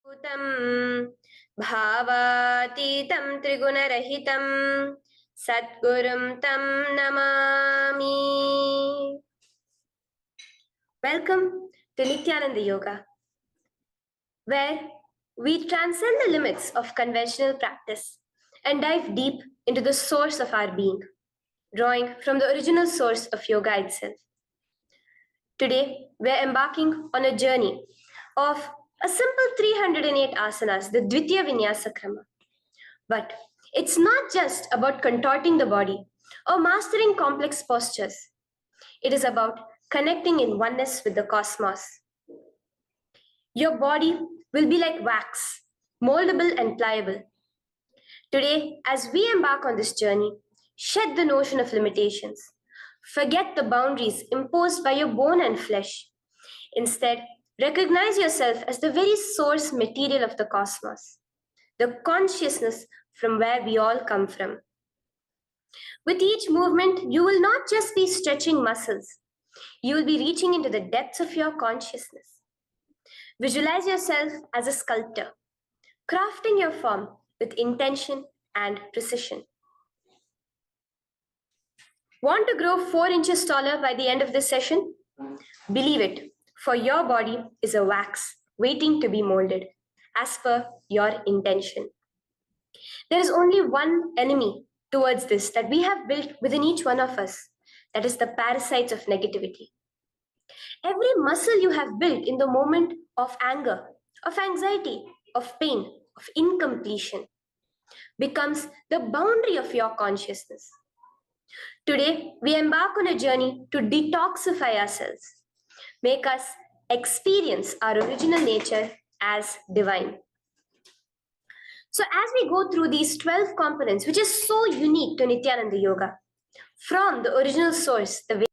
भूतं भावातीतं त्रिगुणरहितं सद्गुरुं तं Namami. Welcome to Nityananda Yoga, where we transcend the limits of conventional practice and dive deep into the source of our being, drawing from the original source of yoga itself. Today, we're embarking on a journey of a simple 308 asanas, the Dvitiya Vinyasa Krama. But it's not just about contorting the body or mastering complex postures. It is about connecting in oneness with the cosmos. Your body will be like wax, moldable and pliable. Today, as we embark on this journey, shed the notion of limitations. Forget the boundaries imposed by your bone and flesh. Instead, recognize yourself as the very source material of the cosmos, the consciousness from where we all come from. With each movement, you will not just be stretching muscles, you will be reaching into the depths of your consciousness. Visualize yourself as a sculptor, crafting your form with intention and precision. Want to grow 4 inches taller by the end of this session? Believe it, for your body is a wax waiting to be molded as per your intention. There is only one enemy towards this that we have built within each one of us. That is the parasites of negativity. Every muscle you have built in the moment of anger, of anxiety, of pain, of incompletion becomes the boundary of your consciousness. Today, we embark on a journey to detoxify ourselves, make us experience our original nature as divine. So as we go through these 12 components, which is so unique to Nityananda Yoga, from the original source, the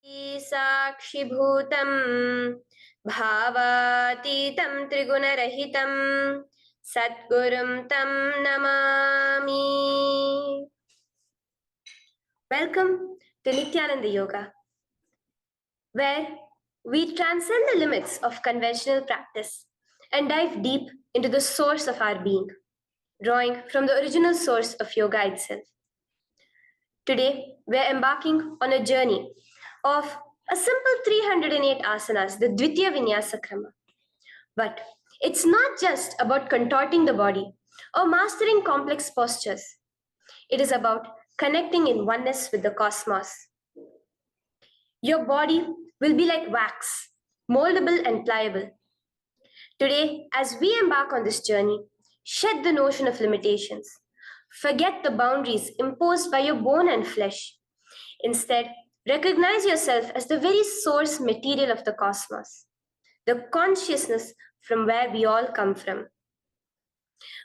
साक्षिभूतं भावातीतं त्रिगुणरहितं सद्गुरुं तं Namami. Welcome to Nityananda Yoga, where we transcend the limits of conventional practice and dive deep into the source of our being, drawing from the original source of yoga itself. Today, we are embarking on a journey of a simple 308 asanas, the Dvitiya Vinyasa Krama. But it's not just about contorting the body or mastering complex postures. It is about connecting in oneness with the cosmos. Your body will be like wax, moldable and pliable. Today, as we embark on this journey, shed the notion of limitations. Forget the boundaries imposed by your bone and flesh. Instead, recognize yourself as the very source material of the cosmos, the consciousness from where we all come from.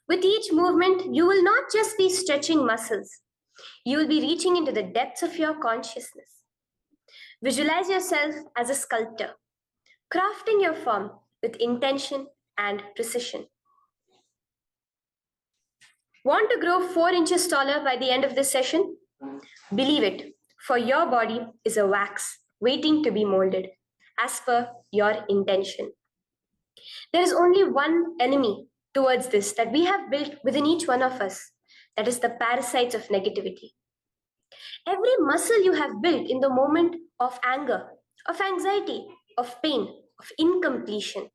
With each movement, you will not just be stretching muscles, you will be reaching into the depths of your consciousness. Visualize yourself as a sculptor, crafting your form with intention and precision. Want to grow 4 inches taller by the end of this session? Believe it, for your body is a wax waiting to be molded as per your intention. There is only one enemy towards this that we have built within each one of us, that is the parasites of negativity. Every muscle you have built in the moment of anger, of anxiety, of pain, of incompletion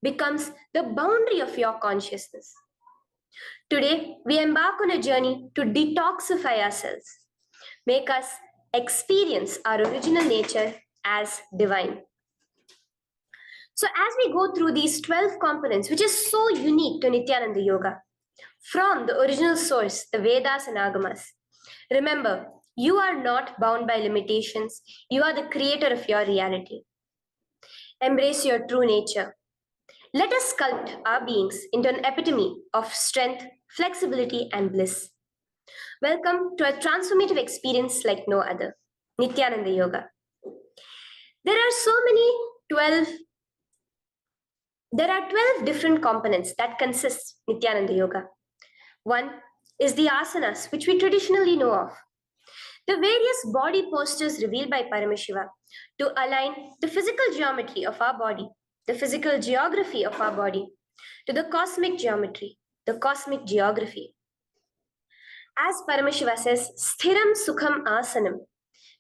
becomes the boundary of your consciousness. Today, we embark on a journey to detoxify ourselves, make us experience our original nature as divine. So as we go through these 12 components, which is so unique to Nityananda Yoga, from the original source, the Vedas and Agamas, remember, you are not bound by limitations. You are the creator of your reality. Embrace your true nature. Let us sculpt our beings into an epitome of strength, flexibility, and bliss. Welcome to a transformative experience like no other, Nityananda Yoga. There are 12 different components that consist Nityananda Yoga. One is the asanas, which we traditionally know of. The various body postures revealed by Paramashiva to align the physical geometry of our body, the physical geography of our body, to the cosmic geometry, the cosmic geography. As Paramashiva says, sthiram sukham asanam,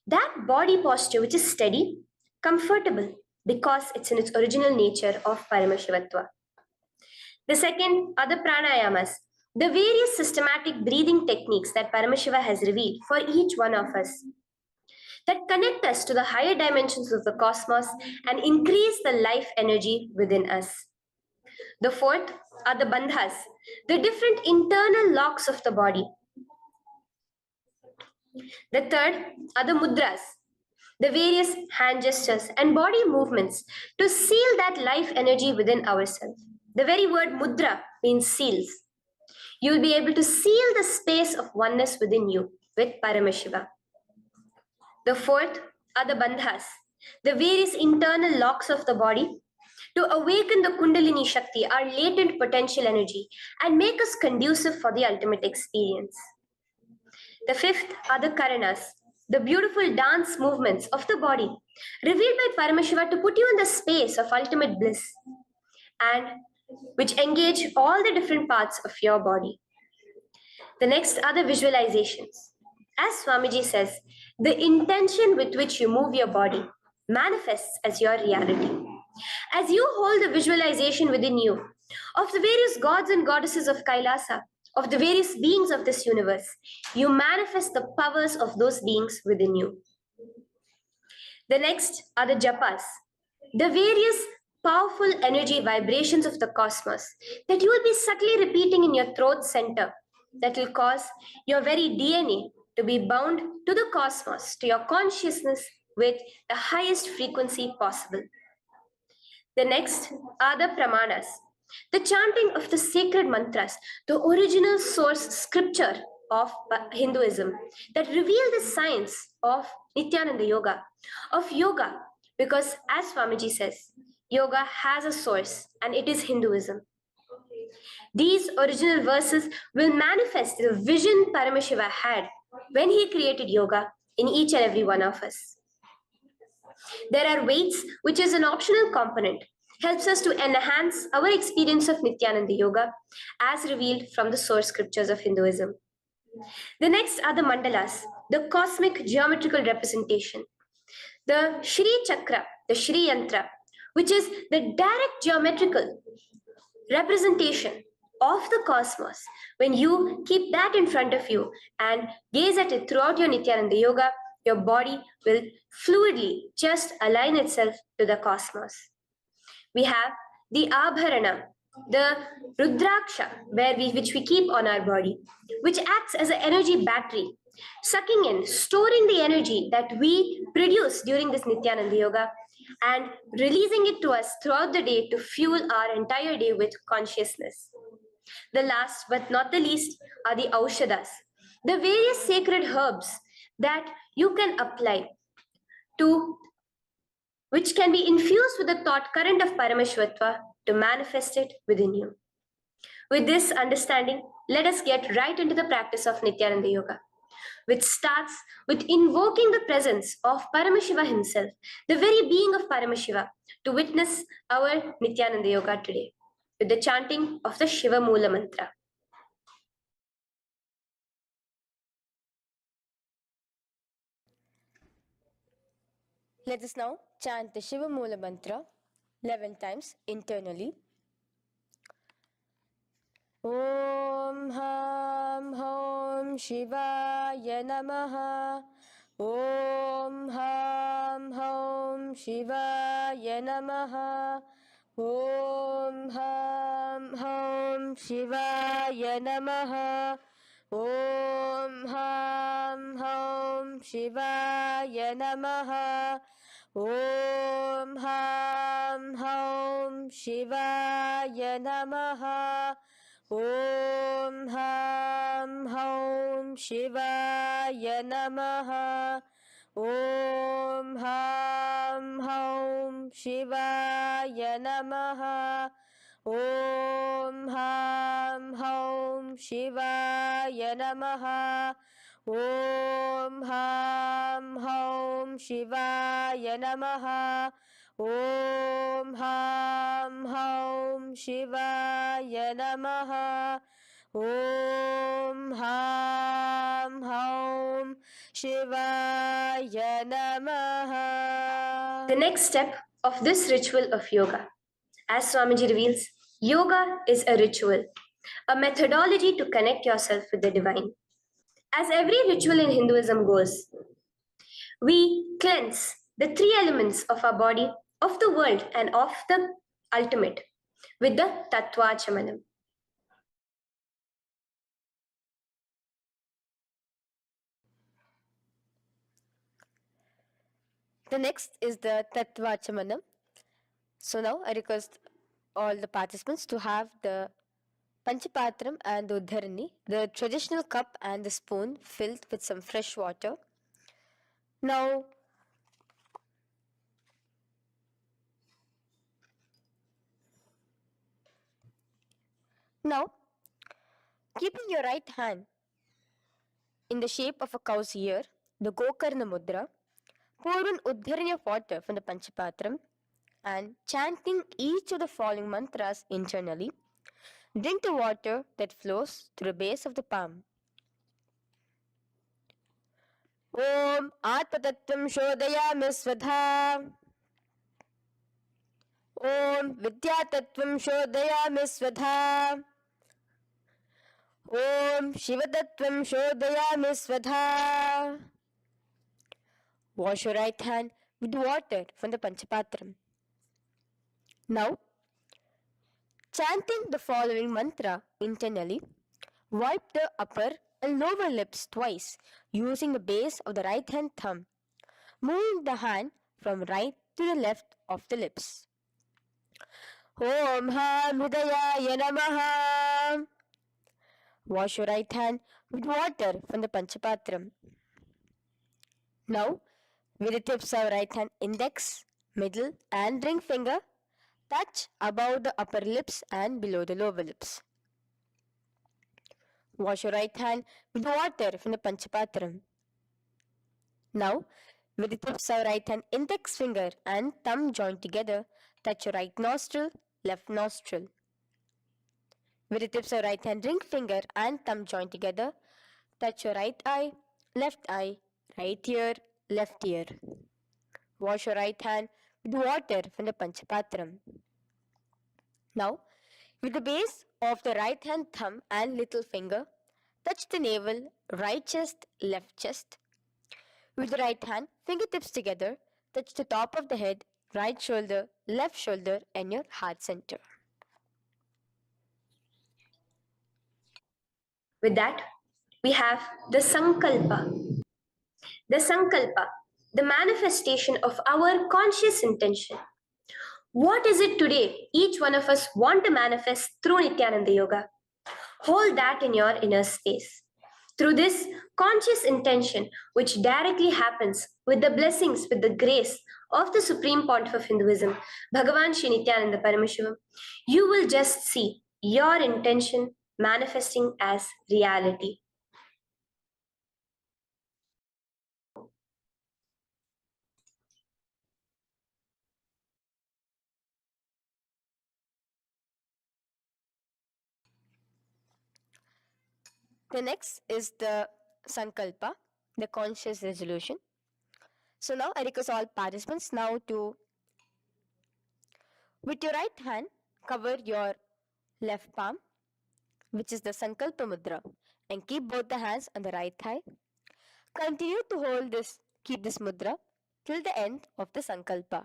that body posture which is steady, comfortable, because it's in its original nature of Paramashivatva. The second are the pranayamas, the various systematic breathing techniques that Paramashiva has revealed for each one of us, that connect us to the higher dimensions of the cosmos and increase the life energy within us. The fourth are the bandhas, the different internal locks of the body. The third are the mudras, the various hand gestures and body movements to seal that life energy within ourselves. The very word mudra means seals. You will be able to seal the space of oneness within you with Paramashiva. The fourth are the bandhas, the various internal locks of the body to awaken the Kundalini Shakti, our latent potential energy, and make us conducive for the ultimate experience. The fifth are the Karanas, the beautiful dance movements of the body, revealed by Paramashiva to put you in the space of ultimate bliss, and which engage all the different parts of your body. The next are the visualizations. As Swamiji says, the intention with which you move your body manifests as your reality. As you hold the visualization within you of the various gods and goddesses of Kailasa, of the various beings of this universe, you manifest the powers of those beings within you. The next are the japas, the various powerful energy vibrations of the cosmos that you will be subtly repeating in your throat center, that will cause your very DNA to be bound to the cosmos, to your consciousness with the highest frequency possible. The next are the pramanas, the chanting of the sacred mantras, the original source scripture of Hinduism that reveal the science of Nityananda Yoga, of yoga, because as Swamiji says, yoga has a source and it is Hinduism. These original verses will manifest the vision Paramashiva had when he created yoga in each and every one of us. There are weights, which is an optional component, helps us to enhance our experience of Nityananda Yoga as revealed from the source scriptures of Hinduism. The next are the mandalas, the cosmic geometrical representation. The Shri Chakra, the Shri Yantra, which is the direct geometrical representation of the cosmos. When you keep that in front of you and gaze at it throughout your Nityananda Yoga, your body will fluidly just align itself to the cosmos. We have the Abharana, the Rudraksha, which we keep on our body, which acts as an energy battery, sucking in, storing the energy that we produce during this Nityananda Yoga and releasing it to us throughout the day to fuel our entire day with consciousness. The last but not the least are the Aushadas, the various sacred herbs that you can apply to, which can be infused with the thought current of Parameshwatva to manifest it within you. With this understanding, let us get right into the practice of Nityananda Yoga, which starts with invoking the presence of Paramashiva himself, the very being of Paramashiva, to witness our Nityananda Yoga today, with the chanting of the Shiva Mula mantra. Let us now chant the Shiva Mula mantra 11 times internally. Om Ham Hom Shivaya Namaha. Om Ham Hom Shivaya Namaha. Om Ham Hom Shivaya Namaha. Om Ham Hom Shivaya Namaha. Om Ham Hom Shivaya Namaha. Om Ham Hom Shivaya Namaha. Om Ham Hom Shivaya Namaha. Om Ham Hom Shivaya Namaha. Om Ham Hom Shivaya Namaha. Om Ham Hom Shivaya Namaha. Om Ham Hom Shivaya Namaha. The next step of this ritual of yoga, as Swamiji reveals, yoga is a ritual, a methodology to connect yourself with the divine. As every ritual in Hinduism goes, we cleanse the three elements of our body, of the world, and of the ultimate with the Tattvachamanam. The next is the Tattvachamanam. So now I request all the participants to have the Panchapatram and the Uddharani, the traditional cup and the spoon filled with some fresh water. Now, keeping your right hand in the shape of a cow's ear, the Gokarna Mudra, pour an Uddharani of water from the Panchapatram and chanting each of the following mantras internally, drink the water that flows through the base of the palm. Om Atmatattvam Shodayami Svadha. Om Vidyatattvam Shodayami Svadha. Om Shivatattvam Shodayami Svadha. Wash your right hand with water from the Panchapatram. Now, chanting the following mantra internally, wipe the upper and lower lips twice using the base of the right hand thumb, moving the hand from right to the left of the lips. Om Ham Hridayaya Namaha. Wash your right hand with water from the Panchapatram. Now, with the tips of right hand index, middle, and ring finger touch above the upper lips and below the lower lips. Wash your right hand with water from the Panchapatram. Now, with the tips of right hand index finger and thumb joined together, touch your right nostril, left nostril. With the tips of right hand ring finger and thumb joined together, touch your right eye, right ear, left ear. Wash your right hand with water from the Panchapatram. Now, with the base of the right hand thumb and little finger, touch the navel, right chest, left chest. With the right hand, fingertips together, touch the top of the head, right shoulder, left shoulder, and your heart center. With that, we have the Sankalpa. The Sankalpa, the manifestation of our conscious intention. What is it today each one of us want to manifest through Nityananda Yoga? Hold that in your inner space. Through this conscious intention, which directly happens with the blessings, with the grace of the Supreme Pontiff of Hinduism, Bhagavan Shri Nityananda Paramashivoham, you will just see your intention manifesting as reality. The next is the Sankalpa, the conscious resolution. So now I request all participants now to, with your right hand, cover your left palm, which is the Sankalpa Mudra, and keep both the hands on the right thigh. Continue to keep this mudra till the end of the Sankalpa.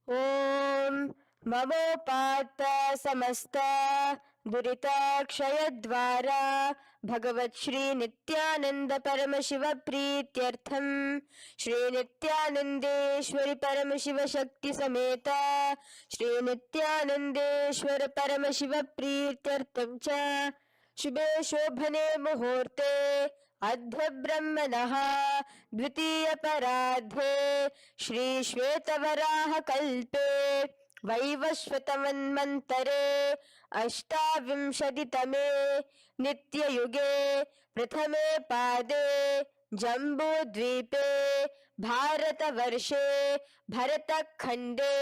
Om Mamopata Samasta Duritakshayaddvara Bhagavat Shri Nityananda Paramashiva Prityartham Shri Nityanandeshwari Paramashiva Shakti Sameta Shri Nityanandeshwara Paramashiva Prityartham Cha शुभे शोभने मुहूर्ते अद्य ब्रह्मणः द्वितीय पराध्ये श्री श्वेतवराह कल्पे वैवस्वतमन्वन्तरे अष्टाविंशतितमे नित्ययुगे प्रथमे पादे जम्बूद्वीपे भारतवर्षे भरतखण्डे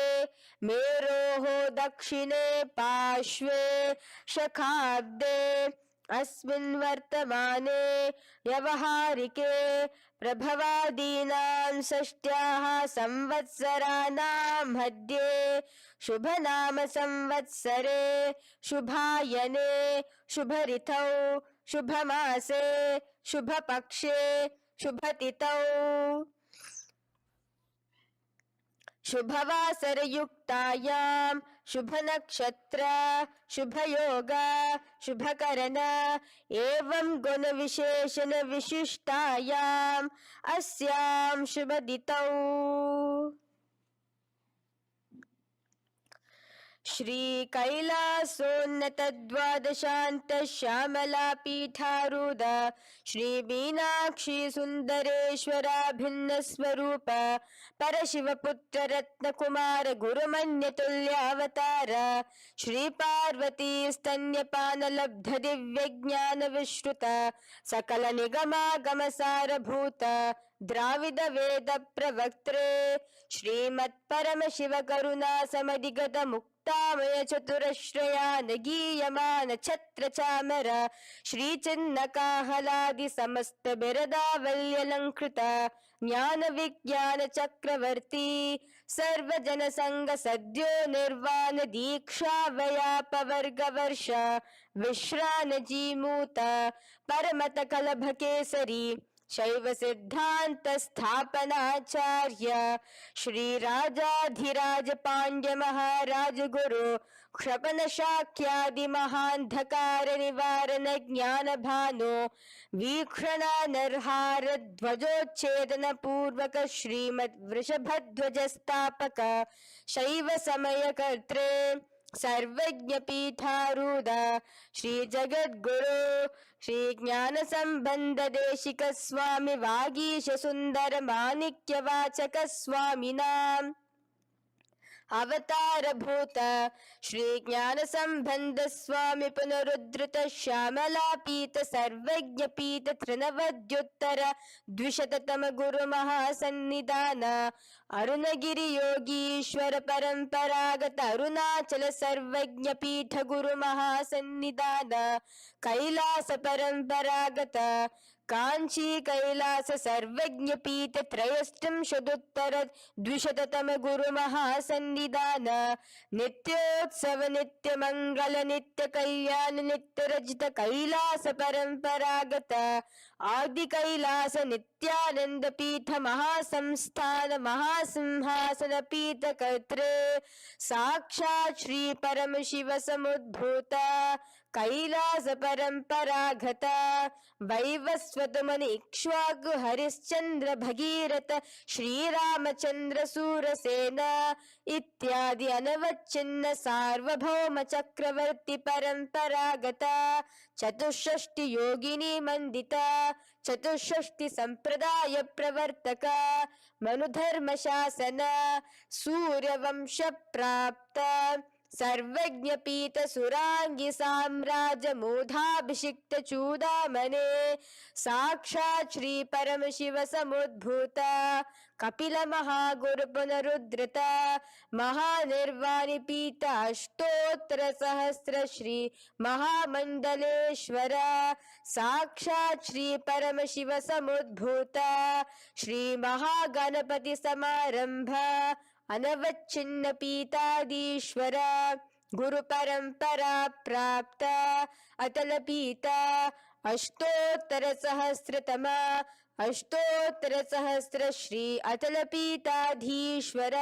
मेरोः दक्षिणे पार्श्वे शखाब्दे अस्मिन् वर्तमाने व्यवहारिके प्रभवादीनां षष्ट्याः संवत्सराणां मध्ये शुभनाम संवत्सरे शुभायने शुभऋतौ शुभमासे शुभपक्षे शुभतिथौ शुभवासरयुक्तायां शुभनक्षत्र शुभयोग शुभकरण एवं गुणविशेषण विशिष्टायाम् अस्यां शुभदितौ श्री कैलासोन्नत द्वादशान्त श्यामला पीठारूढ श्री मीनाक्षी सुन्दरेश्वरा भिन्न स्वरूप परशिवपुत्र रत्नकुमार गुरुमन्यतुल्यावतार श्री पार्वती स्तन्यपान लब्ध दिव्य ज्ञान विश्रुत सकल निगमागम सारभूत द्राविड वेद प्रवक्त्रे श्रीमत् परम शिव करुणा समधिगत मुक्तामय चतुरश्रयान गीयमान छत्र चामर श्री चिन्ह काहलादि समस्त बिरदावल्यलंकृत ज्ञान विज्ञान चक्रवर्ती सर्वजन संग सद्यो निर्वाण दीक्षा व्यापवर्ग वर्ष विश्रान जीमूत परमत कलभ केसरी शैव सिद्धांत स्थापनाचार्य श्री राजाधिराज पांड्य महाराज गुरु क्षपन शाक्यादि महांधकार निवारण ज्ञान भानु वीक्षणा नरहार ध्वजोच्छेदन पूर्वक श्रीमद वृषभध्वज स्थापक शैव समय कर्त्रे सर्वज्ञपीठारूढ श्री जगद्गुरु श्री ज्ञान संबंध देशिक स्वामी वागीश सुंदर माणिक्य वाचक स्वामिनां अवतार भूत श्री ज्ञान संबंध स्वामी पुनरुद्धृत श्यामला पीत सर्वज्ञ पीत त्रिनवद्युत्तर द्विशततम गुरु महासन्निधान अरुणगिरि योगीश्वर परंपरागत अरुणाचल सर्वज्ञ पीठ गुरु महासन्निधान कैलास परंपरागत कांची कैलास सर्वज्ञ पीठ त्रयष्टिंशदुत्तर द्विशततम गुरु महासन्निधान नित्योत्सव नित्य मंगल नित्य कल्याण नित्य रजित कैलास परंपरागत आदि कैलास नित्यानंद पीठ महासंस्थान महासिंहासन पीठ कर्त्रे साक्षात् श्री परम शिव समुद्भूत कैलास परंपरागत वैवस्वत मनि इक्ष्वाकु हरिश्चंद्र भगीरथ श्रीरामचंद्र सूरसेन इत्यादि अनवच्छिन्न सार्वभौम चक्रवर्ती परंपरागत चतुष्षष्टि योगिनी मंडित चतुष्षष्टि संप्रदाय प्रवर्तक मनुधर्म शासन सूर्यवंश प्राप्त सर्वज्ञ पीठ सुरांगी साम्राज्य मूधाभिषिक्त चूदामणे साक्षात् श्री परम शिव समुद्भूत कपिल महागुरु पुनरुद्धृत महानिर्वाणि पीठ अष्टोत्तर सहस्र श्री महामंडलेश्वर साक्षात् श्री परम शिव समुद्भूत श्री महागणपति समारंभ अनवच्छिन्न पीताधीश्वर गुरु परंपरा प्राप्त अतल पीठ अष्टोत्तर सहस्र श्री अतल पीताधीश्वर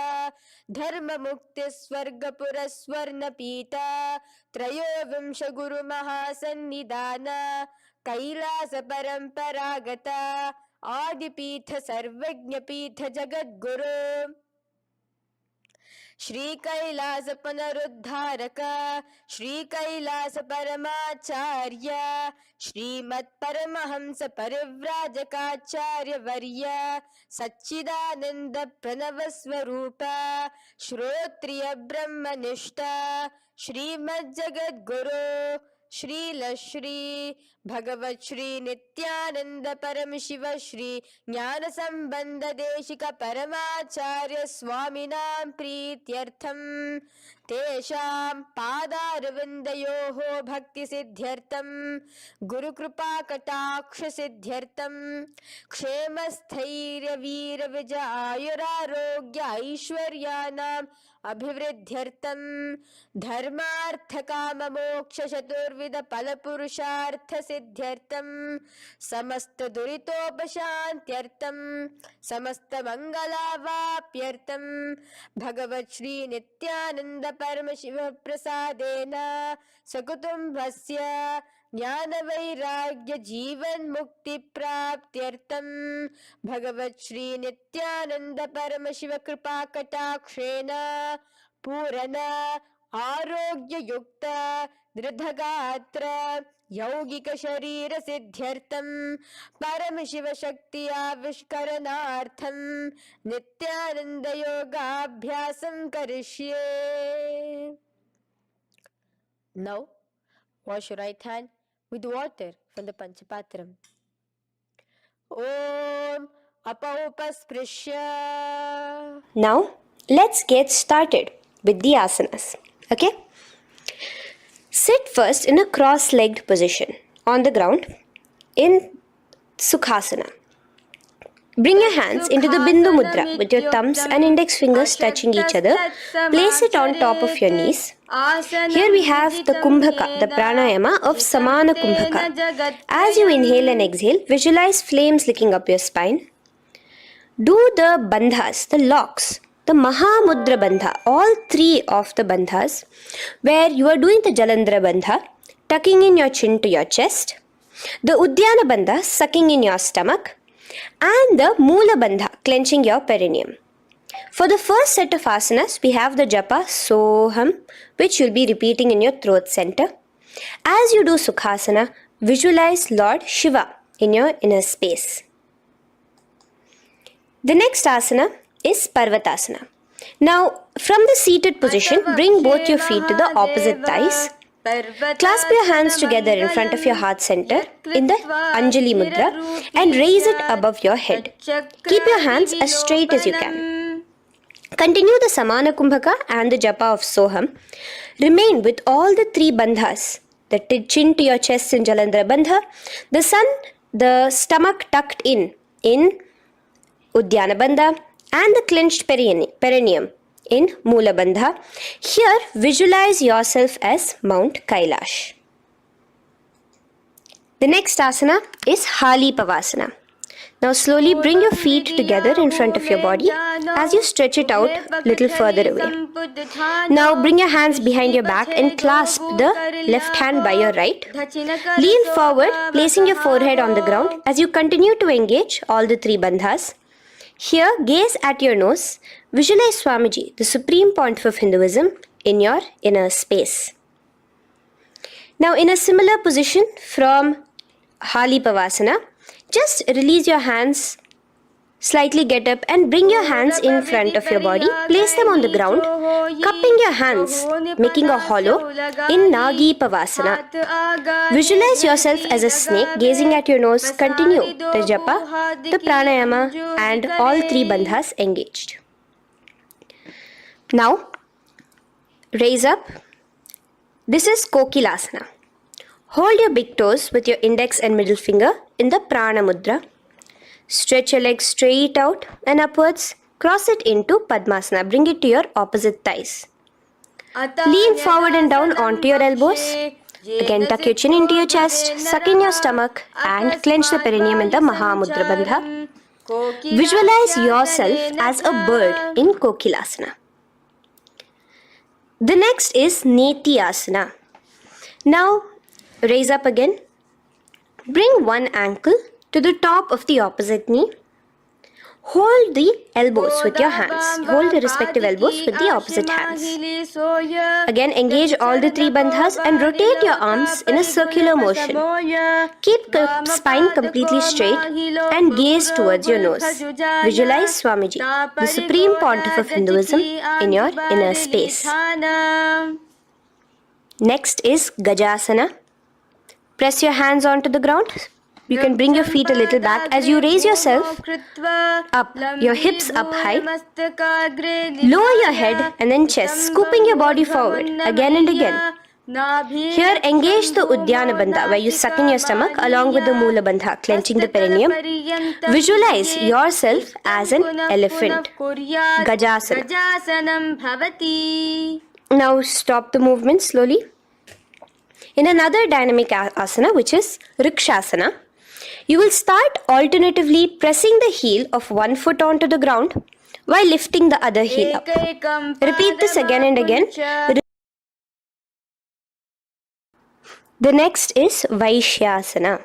धर्म मुक्ति स्वर्गपुर स्वर्ण पीठ त्रयोविंश गुरु महासन्निधान कैलास परंपरागत आदिपीठ सर्वज्ञ पीठ जगद्गुरु श्री कैलास पुनरुद्धारक श्री कैलास परमाचार्य श्रीमत् परमहंस परिव्राजकाचार्य वर्य सच्चिदानंद प्रणव स्वरूप श्रोत्रिय ब्रह्मनिष्ठ श्रीमद् जगद्गुरु श्रील श्री भगवत श्री नित्यानंद परम शिव श्री ज्ञान संबंध देशिक परमाचार्य स्वामिनां प्रीत्यर्थं तेषां पादारविन्दयोः भक्ति सिद्ध्यर्थं गुरु कृपा कटाक्ष सिद्ध्यर्थं क्षेम स्थैर्य वीर विजय आयुरारोग्य ऐश्वर्याणां अभिवृद्ध्यर्थं धर्मार्थ काम मोक्ष चतुर्विध फल पुरुषार्थ सिद्ध्यर्थं समस्त दुरितोपशान्त्यर्थं समस्त मंगलावाप्यर्थं भगवत् श्री नित्यानंद परम शिव प्रसादेन सकुटुम्बस्य ज्ञान वैराग्य जीवन मुक्ति प्राप्त्यर्थं भगवत् श्री नित्यानंद परम शिव कृपा कटाक्षेन पूर्ण आरोग्य युक्त दृढ़गात्र यौगिक शरीर सिद्ध्यर्थं परम शिव शक्ति आविष्करणार्थं नित्यानंद योगाभ्यासं करिष्ये. Now wash your right hand with water from the Panchapatram. Om Apaupasprisya. Now, let's get started with the asanas. Okay? Sit first in a cross-legged position on the ground in Sukhasana. Bring your hands into the Bindu Mudra with your thumbs and index fingers touching each other. Place it on top of your knees. Here we have the Kumbhaka, the pranayama of Samana Kumbhaka. As you inhale and exhale, visualize flames licking up your spine. Do the bandhas, the locks, the Mahamudra Bandha, all three of the bandhas, where you are doing the Jalandhara Bandha, tucking in your chin to your chest, the Udyana Bandha, sucking in your stomach, and the Mula Bandha, clenching your perineum. For the first set of asanas, we have the japa Soham, which you'll be repeating in your throat center. As you do Sukhasana, visualize Lord Shiva in your inner space. The next asana is Parvatasana. Now, from the seated position, bring both your feet to the opposite thighs. Clasp your hands together in front of your heart center in the Anjali Mudra and raise it above your head. Keep your hands as straight as you can. Continue the Samana Kumbhaka and the Japa of Soham. Remain with all the three bandhas. The chin to your chest in Jalandhara Bandha, the stomach tucked in Udyana Bandha, and the clenched perineum in Mula Bandha. Here, visualize yourself as Mount Kailash. The next asana is Hali Pavasana. Now slowly bring your feet together in front of your body as you stretch it out a little further away. Now bring your hands behind your back and clasp the left hand by your right. Lean forward, placing your forehead on the ground as you continue to engage all the three bandhas. Here, gaze at your nose. Visualize Swamiji, the Supreme Pontiff of Hinduism, in your inner space. Now, in a similar position from Hali Pavasana, just release your hands, slightly get up and bring your hands in front of your body. Place them on the ground, cupping your hands, making a hollow in Nagi Pavasana. Visualize yourself as a snake, gazing at your nose. Continue the japa, the pranayama and all three bandhas engaged. Now, raise up. This is Kokilasana. Hold your big toes with your index and middle finger in the Prana Mudra. Stretch your legs straight out and upwards. Cross it into Padmasana. Bring it to your opposite thighs. Lean forward and down onto your elbows. Again, tuck your chin into your chest, suck in your stomach and clench the perineum in the Mahamudra Bandha. Visualize yourself as a bird in Kokilasana. The next is Neti Asana. Now, raise up again. Bring one ankle to the top of the opposite knee. Hold the elbows with your hands. Hold the respective elbows with the opposite hands. Again, engage all the three bandhas and rotate your arms in a circular motion. Keep the spine completely straight and gaze towards your nose. Visualize Swamiji, the Supreme Pontiff of Hinduism, in your inner space. Next is Gajasana. Press your hands onto the ground. You can bring your feet a little back as you raise yourself up, your hips up high. Lower your head and then chest, scooping your body forward again and again. Here, engage the Udyana Bandha, where you suck in your stomach along with the Mula Bandha, clenching the perineum. Visualize yourself as an elephant. Gajasana. Now stop the movement slowly. In another dynamic asana, which is Rikshasana, you will start alternatively pressing the heel of one foot onto the ground while lifting the other heel up. Repeat this again and again. The next is Vaishyasana.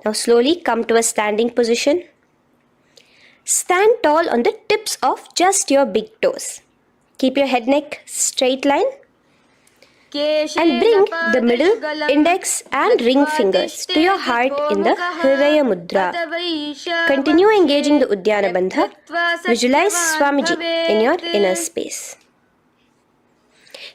Now slowly come to a standing position. Stand tall on the tips of just your big toes. Keep your head neck straight line. And bring the middle, index and ring fingers to your heart in the Hridaya Mudra. Continue engaging the Udyana Bandha. Visualize Swamiji in your inner space.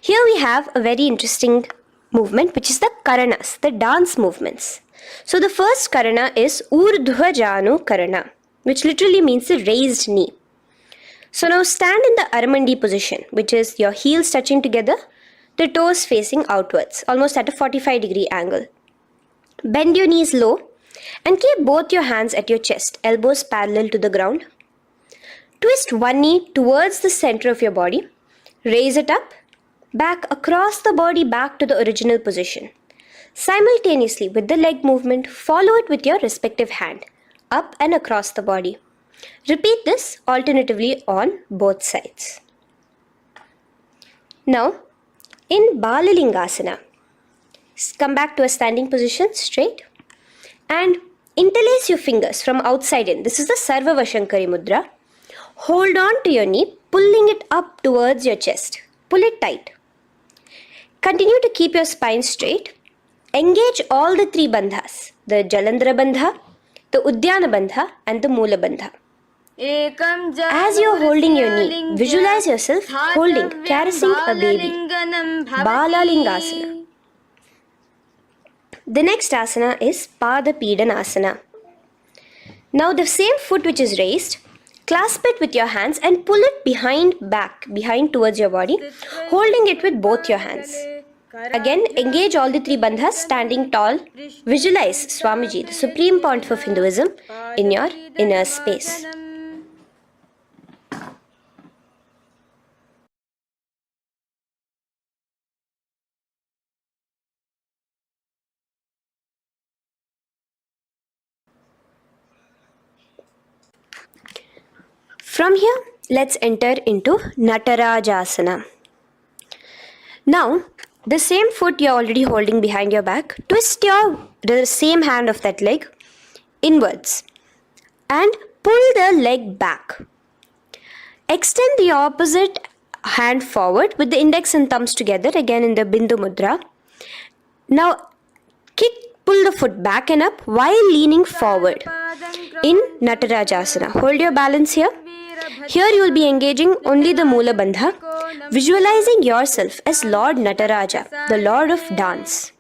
Here we have a very interesting movement, which is the Karanas, the dance movements. So the first Karana is Urdhva Janu Karana, which literally means the raised knee. So now stand in the Aramandi position, which is your heels touching together, the toes facing outwards, almost at a 45-degree angle. Bend your knees low and keep both your hands at your chest, elbows parallel to the ground. Twist one knee towards the center of your body. Raise it up, back across the body back to the original position. Simultaneously with the leg movement, follow it with your respective hand, up and across the body. Repeat this alternatively on both sides. Now, in Balalingasana, come back to a standing position straight and interlace your fingers from outside in. This is the Sarva Vashankari Mudra. Hold on to your knee, pulling it up towards your chest. Pull it tight. Continue to keep your spine straight. Engage all the three bandhas, the Jalandhara bandha, the Udyana bandha and the Mula bandha. As you are holding your knee, visualize yourself holding, caressing a baby. Balalingasana. The next asana is Pada Asana. Now the same foot which is raised, clasp it with your hands and pull it behind towards your body, holding it with both your hands. Again, engage all the three bandhas, standing tall. Visualize Swamiji, the Supreme Pontiff of Hinduism, in your inner space. From here, let's enter into Natarajasana. Now, the same foot you're already holding behind your back, twist the same hand of that leg inwards and pull the leg back. Extend the opposite hand forward with the index and thumbs together, again in the Bindu Mudra. Now, pull the foot back and up while leaning forward in Natarajasana. Hold your balance here. Here you will be engaging only the Mula Bandha, visualizing yourself as Lord Nataraja, the Lord of Dance.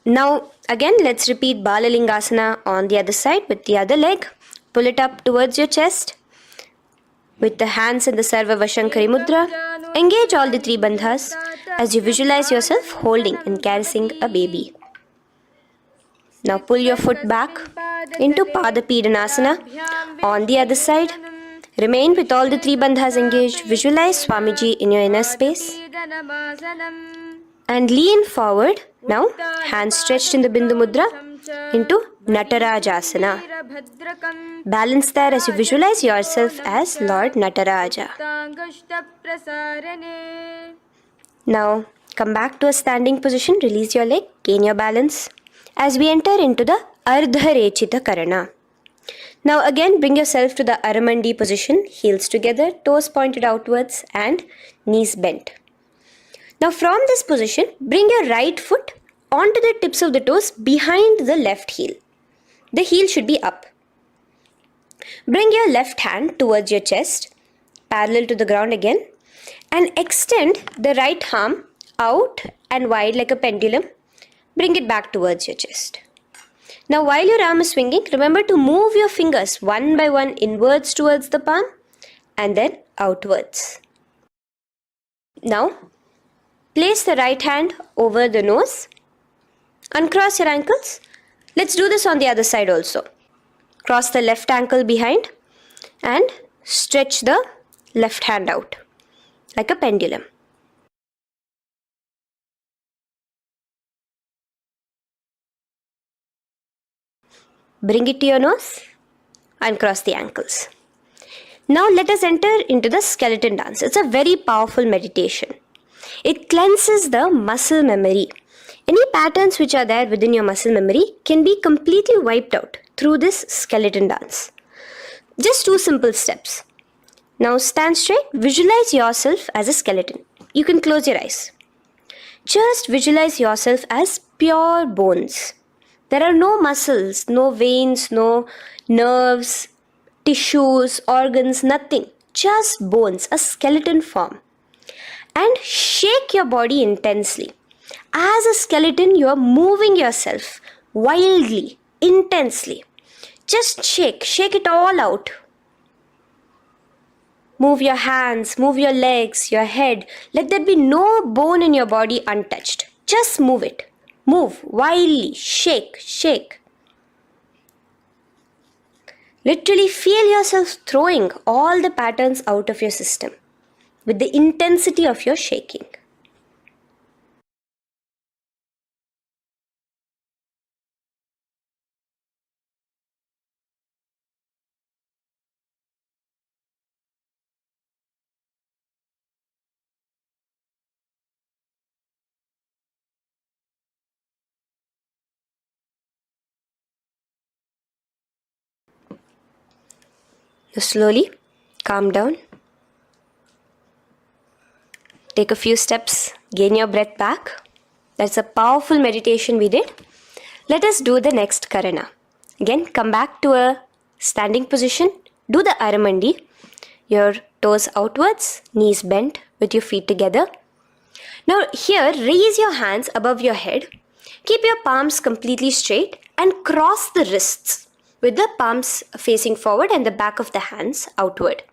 Now again let's repeat Balalingasana on the other side with the other leg. Pull it up towards your chest with the hands in the Sarva Vashankari Mudra. Engage all the three bandhas as you visualize yourself holding and caressing a baby. Now pull your foot back into Pada Asana on the other side. Remain with all the three bandhas engaged. Visualize Swamiji in your inner space. And lean forward. Now, hands stretched in the Bindu Mudra into Natarajasana. Balance there as you visualize yourself as Lord Nataraja. Now, come back to a standing position. Release your leg. Gain your balance. As we enter into the Ardharechita Karana. Now again bring yourself to the Aramandi position, heels together, toes pointed outwards and knees bent. Now from this position, bring your right foot onto the tips of the toes behind the left heel. The heel should be up. Bring your left hand towards your chest, parallel to the ground again, and extend the right arm out and wide like a pendulum. Bring it back towards your chest. Now while your arm is swinging, remember to move your fingers one by one inwards towards the palm and then outwards. Now place the right hand over the nose. Uncross your ankles. Let's do this on the other side also. Cross the left ankle behind and stretch the left hand out like a pendulum. Bring it to your nose and cross the ankles. Now let us enter into the skeleton dance. It's a very powerful meditation. It cleanses the muscle memory. Any patterns which are there within your muscle memory can be completely wiped out through this skeleton dance. Just 2 simple steps. Now stand straight, visualize yourself as a skeleton. You can close your eyes. Just visualize yourself as pure bones. There are no muscles, no veins, no nerves, tissues, organs, nothing. Just bones, a skeleton form. And shake your body intensely. As a skeleton, you are moving yourself wildly, intensely. Just shake it all out. Move your hands, move your legs, your head. Let there be no bone in your body untouched. Just move it. Move wildly, shake. Literally feel yourself throwing all the patterns out of your system with the intensity of your shaking. Now slowly calm down. Take a few steps, gain your breath back. That's a powerful meditation we did. Let us do the next Karana. Again, come back to a standing position. Do the Aramandi. Your toes outwards, knees bent with your feet together. Now here, raise your hands above your head. Keep your palms completely straight and cross the wrists with the palms facing forward and the back of the hands outward.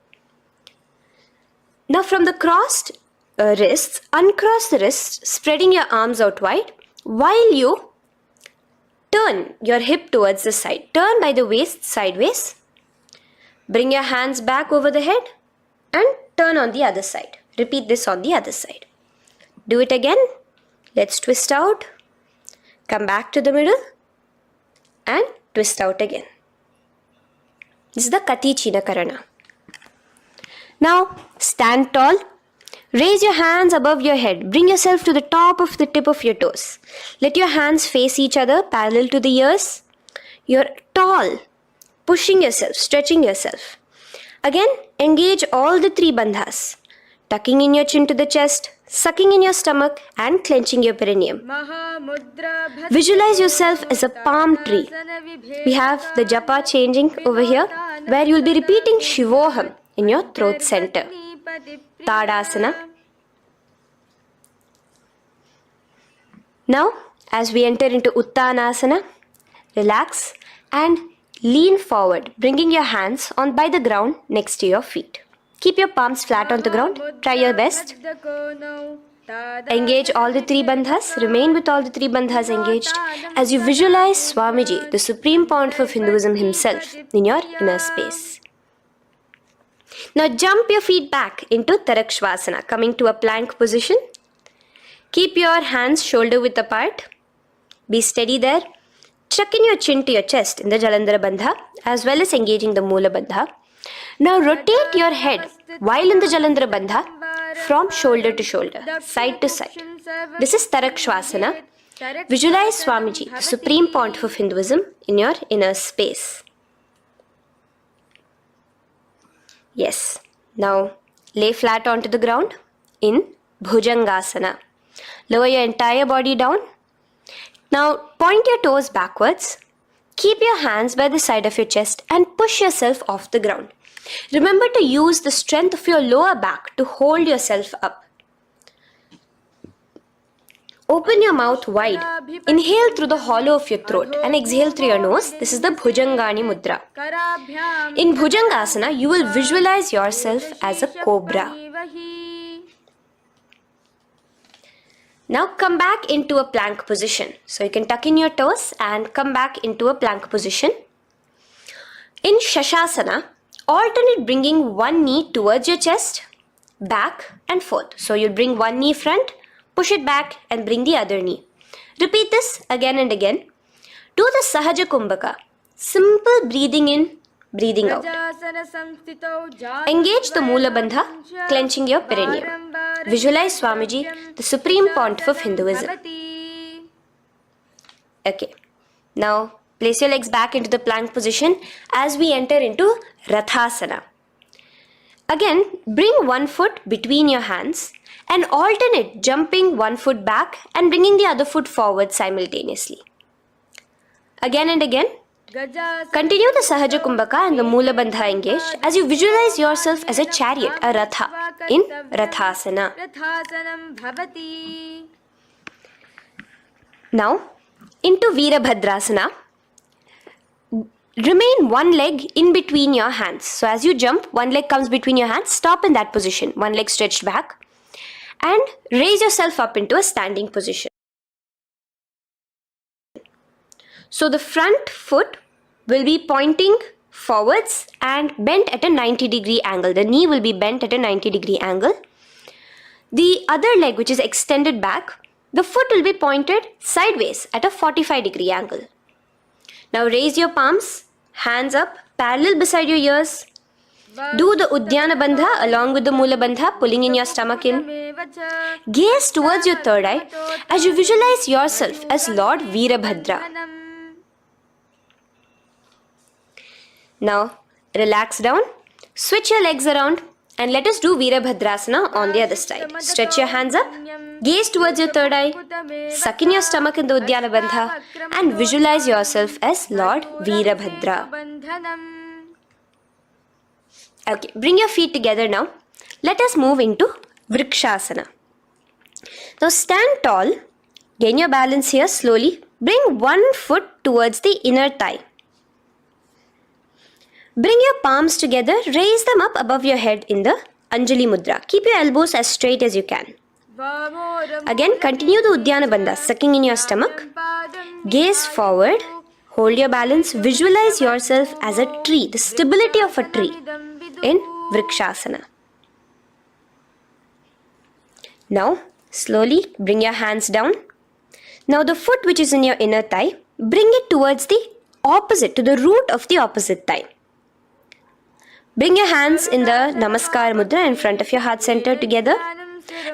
Now from the crossed wrists, uncross the wrists, spreading your arms out wide while you turn your hip towards the side. Turn by the waist sideways. Bring your hands back over the head and turn on the other side. Repeat this on the other side. Do it again. Let's twist out. Come back to the middle and twist out again. This is the Kati China Karana. Now stand tall. Raise your hands above your head. Bring yourself to the top of the tip of your toes. Let your hands face each other parallel to the ears. You're tall, pushing yourself, stretching yourself. Again, engage all the three bandhas. Tucking in your chin to the chest, sucking in your stomach and clenching your perineum. Visualize yourself as a palm tree. We have the japa changing over here where you will be repeating Shivoham in your throat center. Tadasana. Now, as we enter into Uttanasana, relax and lean forward, bringing your hands on by the ground next to your feet. Keep your palms flat on the ground. Try your best. Engage all the three bandhas. Remain with all the three bandhas engaged as you visualize Swamiji, the Supreme Pontiff of Hinduism himself, in your inner space. Now jump your feet back into Tarakshvasana, coming to a plank position. Keep your hands shoulder width apart. Be steady there. Tuck in your chin to your chest in the Jalandhara Bandha as well as engaging the Mula Bandha. Now rotate your head while in the Jalandhara Bandha from shoulder to shoulder, side to side. This is Tarakshvasana. Visualize Swamiji, the Supreme Pontiff of Hinduism, in your inner space. Yes. Now lay flat onto the ground in Bhujangasana. Lower your entire body down. Now point your toes backwards. Keep your hands by the side of your chest and push yourself off the ground. Remember to use the strength of your lower back to hold yourself up. Open your mouth wide. Inhale through the hollow of your throat and exhale through your nose. This is the Bhujangani Mudra. In Bhujangasana, you will visualize yourself as a cobra. Now come back into a plank position. So you can tuck in your toes and come back into a plank position. In Shashasana, alternate bringing one knee towards your chest, back and forth. So you'll bring one knee front, push it back and bring the other knee. Repeat this again and again. Do the Sahaja Kumbhaka. Simple breathing in, breathing out. Engage the Mula Bandha, clenching your perineum. Visualize Swamiji, the Supreme Pontiff of Hinduism. Okay. Now place your legs back into the plank position as we enter into Rathasana. Again, bring one foot between your hands and alternate jumping one foot back and bringing the other foot forward simultaneously. Again and again. Continue the Sahaja Kumbhaka and the Mula Bandha engaged as you visualize yourself as a chariot, a Ratha, in Rathasana. Now, into Veerabhadrasana. Remain one leg in between your hands. So as you jump, one leg comes between your hands. Stop in that position. One leg stretched back. And raise yourself up into a standing position. So the front foot will be pointing forwards and bent at a 90-degree angle. The knee will be bent at a 90-degree angle. The other leg, which is extended back, the foot will be pointed sideways at a 45-degree angle. Now raise your palms, hands up, parallel beside your ears. Do the Uddiyana Bandha along with the Mula Bandha, pulling in your stomach in. Gaze towards your third eye as you visualize yourself as Lord Veerabhadra. Now relax down, Switch your legs around and let us do Virabhadrasana on the other side. Stretch your hands up, gaze towards your third eye, suck in your stomach in the Uddiyana Bandha and visualize yourself as Lord Virabhadra. Okay, bring your feet together now. Let us move into Vrikshasana. Now stand tall, gain your balance here slowly. Bring one foot towards the inner thigh. Bring your palms together, raise them up above your head in the Anjali Mudra. Keep your elbows as straight as you can. Again, continue the Uddiyana Bandha, sucking in your stomach. Gaze forward, hold your balance, visualize yourself as a tree, the stability of a tree in Vrikshasana. Now, slowly bring your hands down. Now the foot which is in your inner thigh, bring it towards the opposite, to the root of the opposite thigh. Bring your hands in the Namaskar Mudra in front of your heart center together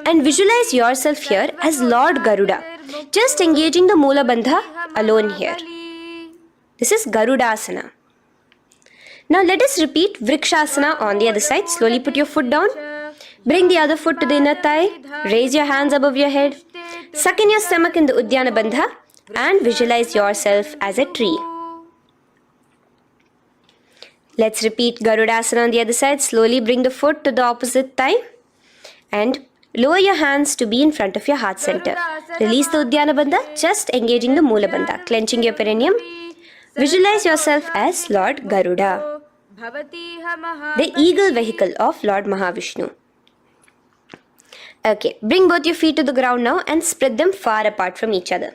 and visualize yourself here as Lord Garuda, just engaging the Mula Bandha alone here. This is Garudasana. Now let us repeat Vrikshasana on the other side. Slowly put your foot down. Bring the other foot to the inner thigh. Raise your hands above your head. Suck in your stomach in the Uddiyana Bandha and visualize yourself as a tree. Let's repeat Garudasana on the other side. Slowly bring the foot to the opposite thigh and lower your hands to be in front of your heart center. Release the Uddiyana Bandha, just engaging the Mula Bandha, clenching your perineum. Visualize yourself as Lord Garuda, the eagle vehicle of Lord Mahavishnu. Okay, bring both your feet to the ground now and spread them far apart from each other.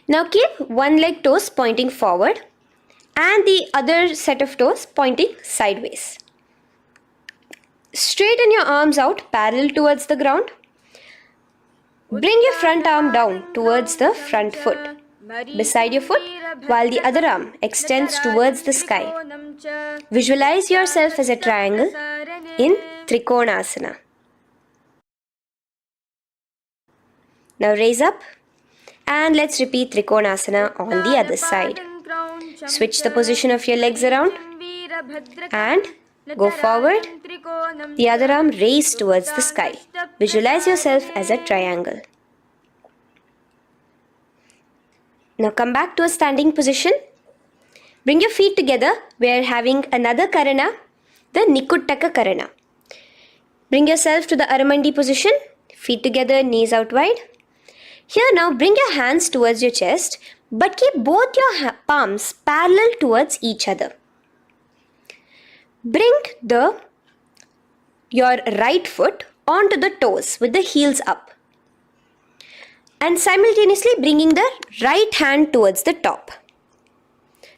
Now keep one leg toes pointing forward and the other set of toes pointing sideways. Straighten your arms out parallel towards the ground. Bring your front arm down towards the front foot, beside your foot, while the other arm extends towards the sky. Visualize yourself as a triangle in Trikonasana. Now raise up and let's repeat Trikonasana on the other side. Switch the position of your legs around and go forward. The other arm raised towards the sky. Visualize yourself as a triangle. Now come back to a standing position. Bring your feet together. We are having another Karana, the Nikuttaka Karana. Bring yourself to the Aramandi position. Feet together, knees out wide. Here now bring your hands towards your chest, but keep both your palms parallel towards each other. Bring your right foot onto the toes with the heels up. And simultaneously bringing the right hand towards the top.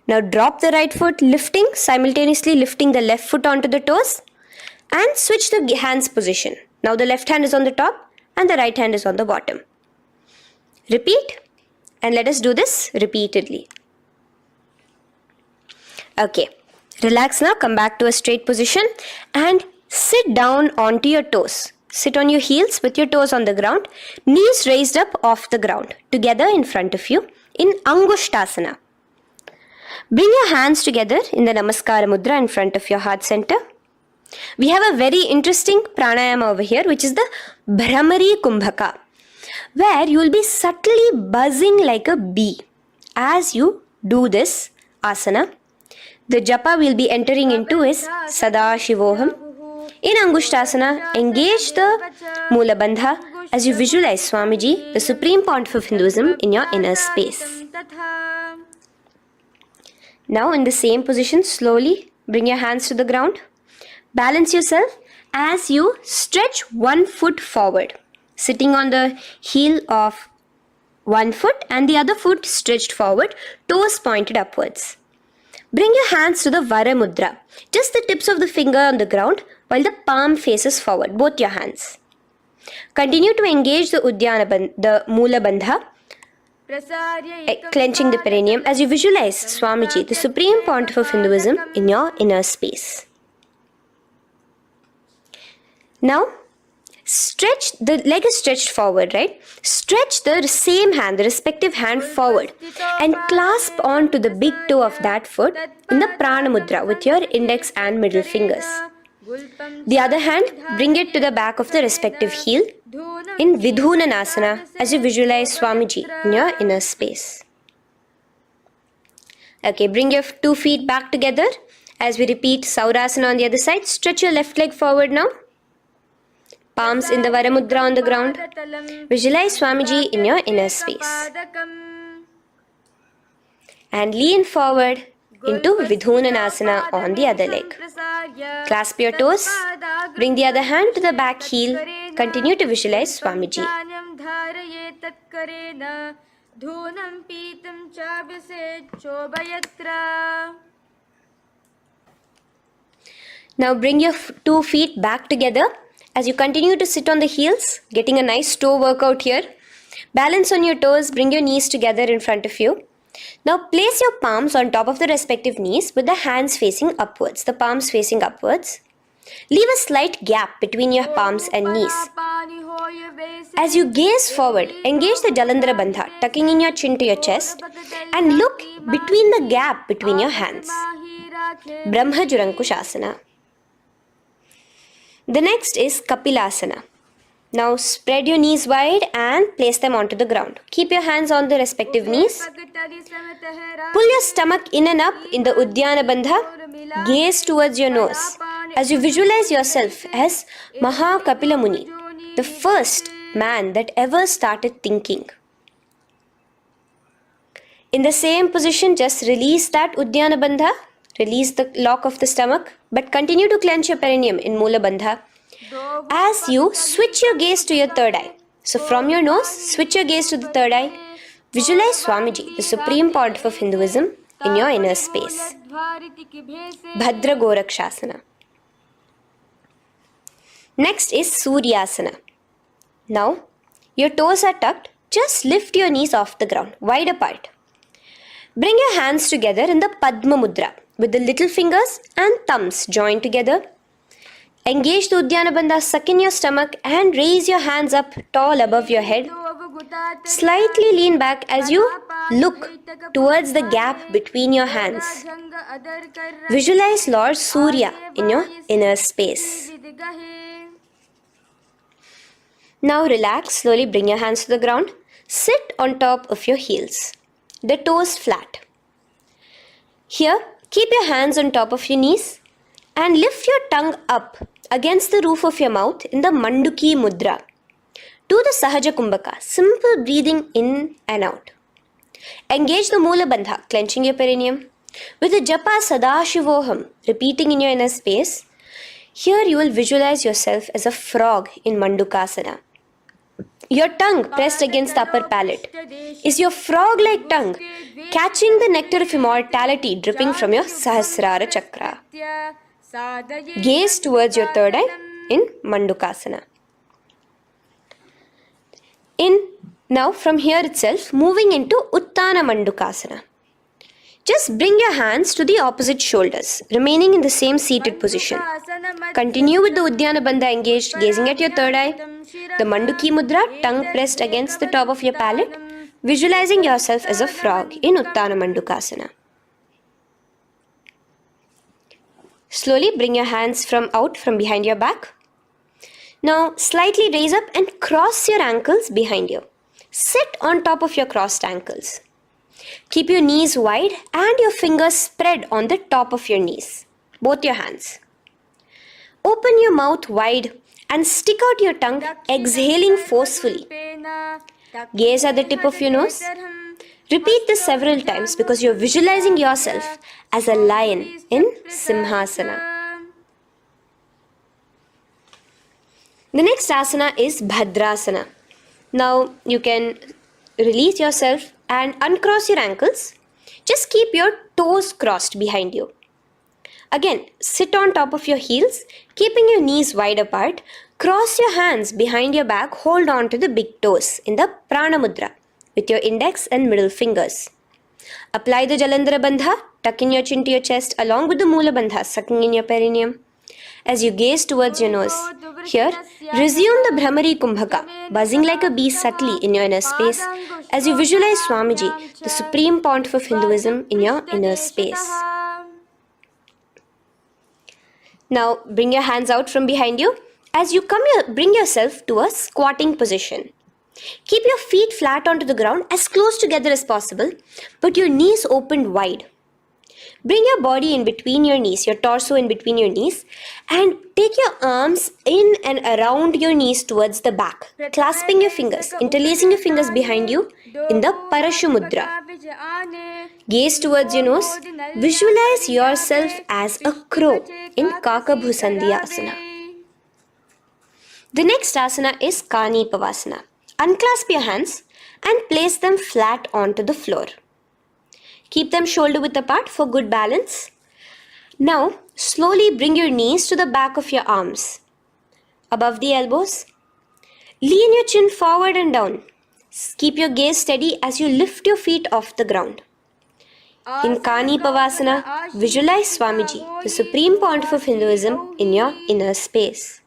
Now drop the right foot, simultaneously lifting the left foot onto the toes and switch the hands position. Now the left hand is on the top and the right hand is on the bottom. Repeat and let us do this repeatedly. Okay, relax now, come back to a straight position and sit down onto your toes. Sit on your heels with your toes on the ground, knees raised up off the ground, together in front of you in Angushtasana. Bring your hands together in the Namaskara Mudra in front of your heart center. We have a very interesting pranayama over here, which is the Bhramari Kumbhaka, where you will be subtly buzzing like a bee as you do this asana. The japa we will be entering into is Sadashivoham. In Angushtasana, engage the Mula Bandha as you visualize Swamiji, the Supreme Pontiff of Hinduism, in your inner space. Now in the same position, slowly bring your hands to the ground. Balance yourself as you stretch one foot forward, sitting on the heel of one foot and the other foot stretched forward, toes pointed upwards. Bring your hands to the Vara Mudra, just the tips of the finger on the ground while the palm faces forward, both your hands. Continue to engage the the Mula Bandha, clenching the perineum as you visualize Swamiji, the Supreme Pontiff of Hinduism, in your inner space. Now, Stretch, the leg is stretched forward, right? Stretch the same hand, the respective hand forward and clasp onto the big toe of that foot in the Prana Mudra with your index and middle fingers. The other hand, bring it to the back of the respective heel in Vidhunanasana as you visualize Swamiji in your inner space. Okay, bring your 2 feet back together as we repeat Saurasana on the other side. Stretch your left leg forward now. Palms in the Varamudra on the ground. Visualize Swamiji in your inner space. And lean forward into Vidhunanasana on the other leg. Clasp your toes. Bring the other hand to the back heel. Continue to visualize Swamiji. Now bring your 2 feet back together as you continue to sit on the heels, getting a nice toe workout here. Balance on your toes, bring your knees together in front of you. Now place your palms on top of the respective knees with the hands facing upwards, the palms facing upwards. Leave a slight gap between your palms and knees. As you gaze forward, engage the Jalandhara Bandha, tucking in your chin to your chest, and look between the gap between your hands. Brahma Jurankushasana. The next is Kapilasana. Now spread your knees wide and place them onto the ground. Keep your hands on the respective knees. Pull your stomach in and up in the Uddiyana Bandha. Gaze towards your nose as you visualize yourself as Maha Kapila Muni, the first man that ever started thinking. In the same position, just release that Uddiyana Bandha. Release the lock of the stomach, but continue to clench your perineum in Mula Bandha as you switch your gaze to your third eye. So from your nose, switch your gaze to the third eye. Visualize Swamiji, the Supreme Pontiff of Hinduism, in your inner space. Bhadra Gorakshasana. Next is Suryasana. Now, your toes are tucked. Just lift your knees off the ground, wide apart. Bring your hands together in the Padma Mudra with the little fingers and thumbs joined together. Engage the Uddiyana Bandha, suck in your stomach and raise your hands up tall above your head. Slightly lean back as you look towards the gap between your hands. Visualize Lord Surya in your inner space. Now relax, slowly bring your hands to the ground. Sit on top of your heels, the toes flat. Here, keep your hands on top of your knees and lift your tongue up against the roof of your mouth in the Manduki Mudra. Do the Sahaja Kumbhaka, simple breathing in and out. Engage the Mula Bandha, clenching your perineum. With the Japa Sadashivoham, repeating in your inner space, here you will visualize yourself as a frog in Mandukasana. Your tongue pressed against the upper palate. Is your frog-like tongue catching the nectar of immortality dripping from your Sahasrara Chakra? Gaze towards your third eye in Mandukasana. Now from here itself, moving into Uttana Mandukasana. Just bring your hands to the opposite shoulders, remaining in the same seated position. Continue with the Uddiyana Bandha engaged, gazing at your third eye. The Manduki Mudra, tongue pressed against the top of your palate, visualizing yourself as a frog in Uttana Mandukasana. Slowly bring your hands out from behind your back. Now slightly raise up and cross your ankles behind you. Sit on top of your crossed ankles. Keep your knees wide and your fingers spread on the top of your knees, both your hands. Open your mouth wide and stick out your tongue, exhaling forcefully. Gaze at the tip of your nose. Repeat this several times because you're visualizing yourself as a lion in Simhasana. The next asana is Bhadrasana. Now you can release yourself and uncross your ankles. Just keep your toes crossed behind you. Again, sit on top of your heels, keeping your knees wide apart. Cross your hands behind your back, hold on to the big toes in the Prana Mudra with your index and middle fingers. Apply the Jalandhara Bandha, tuck in your chin to your chest along with the Mula Bandha, sucking in your perineum. As you gaze towards your nose, Here, resume the Brahmari Kumbhaka, buzzing like a bee subtly in your inner space as you visualize Swamiji, the Supreme Pontiff of Hinduism, in your inner space. Now, bring your hands out from behind you. As you bring yourself to a squatting position. Keep your feet flat onto the ground as close together as possible, but your knees opened wide. Bring your body in between your knees, your torso in between your knees, and take your arms in and around your knees towards the back, clasping your fingers, interlacing your fingers behind you in the Parashu Mudra. Gaze towards your nose. Visualize yourself as a crow in Kakabhusandhiya Asana. The next asana is Kani Pavasana. Unclasp your hands and place them flat onto the floor. Keep them shoulder width apart for good balance. Now, slowly bring your knees to the back of your arms, above the elbows. Lean your chin forward and down. Keep your gaze steady as you lift your feet off the ground. In Kani Pavasana, visualize Swamiji, the Supreme Pontiff of Hinduism, in your inner space.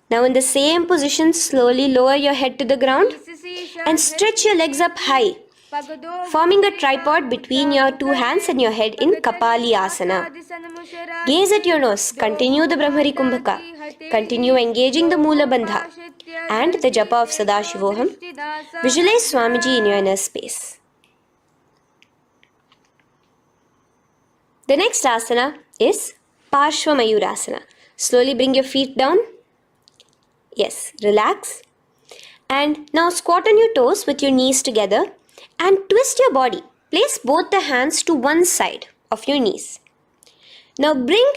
Now in the same position, slowly lower your head to the ground and stretch your legs up high, forming a tripod between your two hands and your head in Kapali Asana. Gaze at your nose, continue the Brahmari Kumbhaka, continue engaging the Mula Bandha and the Japa of Sadashivoham. Visualize Swamiji in your inner space. The next asana is Parshva Mayurasana. Slowly bring your feet down. Yes, relax. And now squat on your toes with your knees together and twist your body. Place both the hands to one side of your knees. Now bring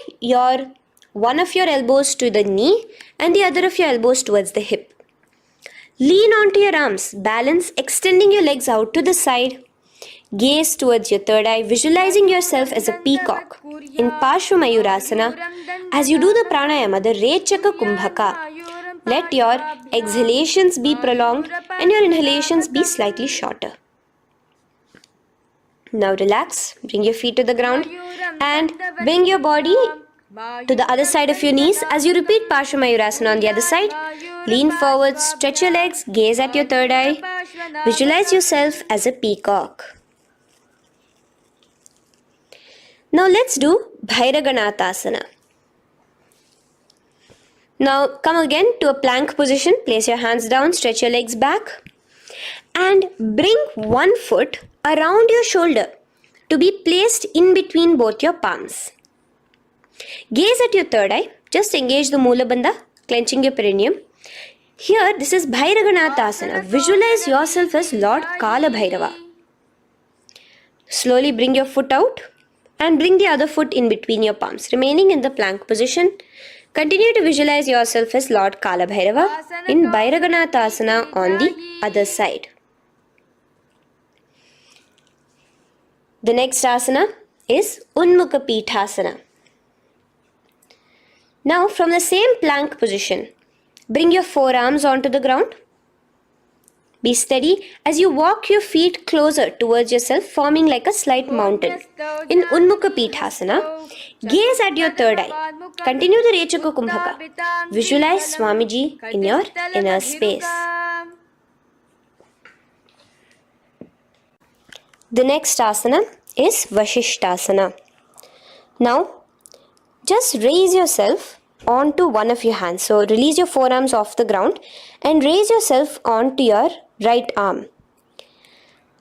one of your elbows to the knee and the other of your elbows towards the hip. Lean onto your arms, balance, extending your legs out to the side. Gaze towards your third eye, visualizing yourself as a peacock. In Parshva Mayurasana, as you do the pranayama, the Rechaka Kumbhaka, let your exhalations be prolonged and your inhalations be slightly shorter. Now relax, bring your feet to the ground and bring your body to the other side of your knees as you repeat Parshva Mayurasana on the other side. Lean forward, stretch your legs, gaze at your third eye. Visualize yourself as a peacock. Now let's do Bhairaganathasana. Now come again to a plank position. Place your hands down, stretch your legs back and bring one foot around your shoulder to be placed in between both your palms. Gaze at your third eye. Just engage the Mula Bandha, clenching your perineum. Here, this is Bhairaganathasana. Visualize yourself as Lord Kala Bhairava. Slowly bring your foot out and bring the other foot in between your palms, remaining in the plank position. Continue to visualize yourself as Lord Kala Bhairava in Bhairaganathasana on the other side. The next asana is Unmukha Pithasana. Now from the same plank position, bring your forearms onto the ground. Be steady as you walk your feet closer towards yourself, forming like a slight mountain. In Unmukha Pithasana, gaze at your third eye. Continue the Rechaka Kumbhaka. Visualize Swamiji in your inner space. The next asana is Vasishthasana. Now, just raise yourself onto one of your hands. So, release your forearms off the ground and raise yourself onto your right arm.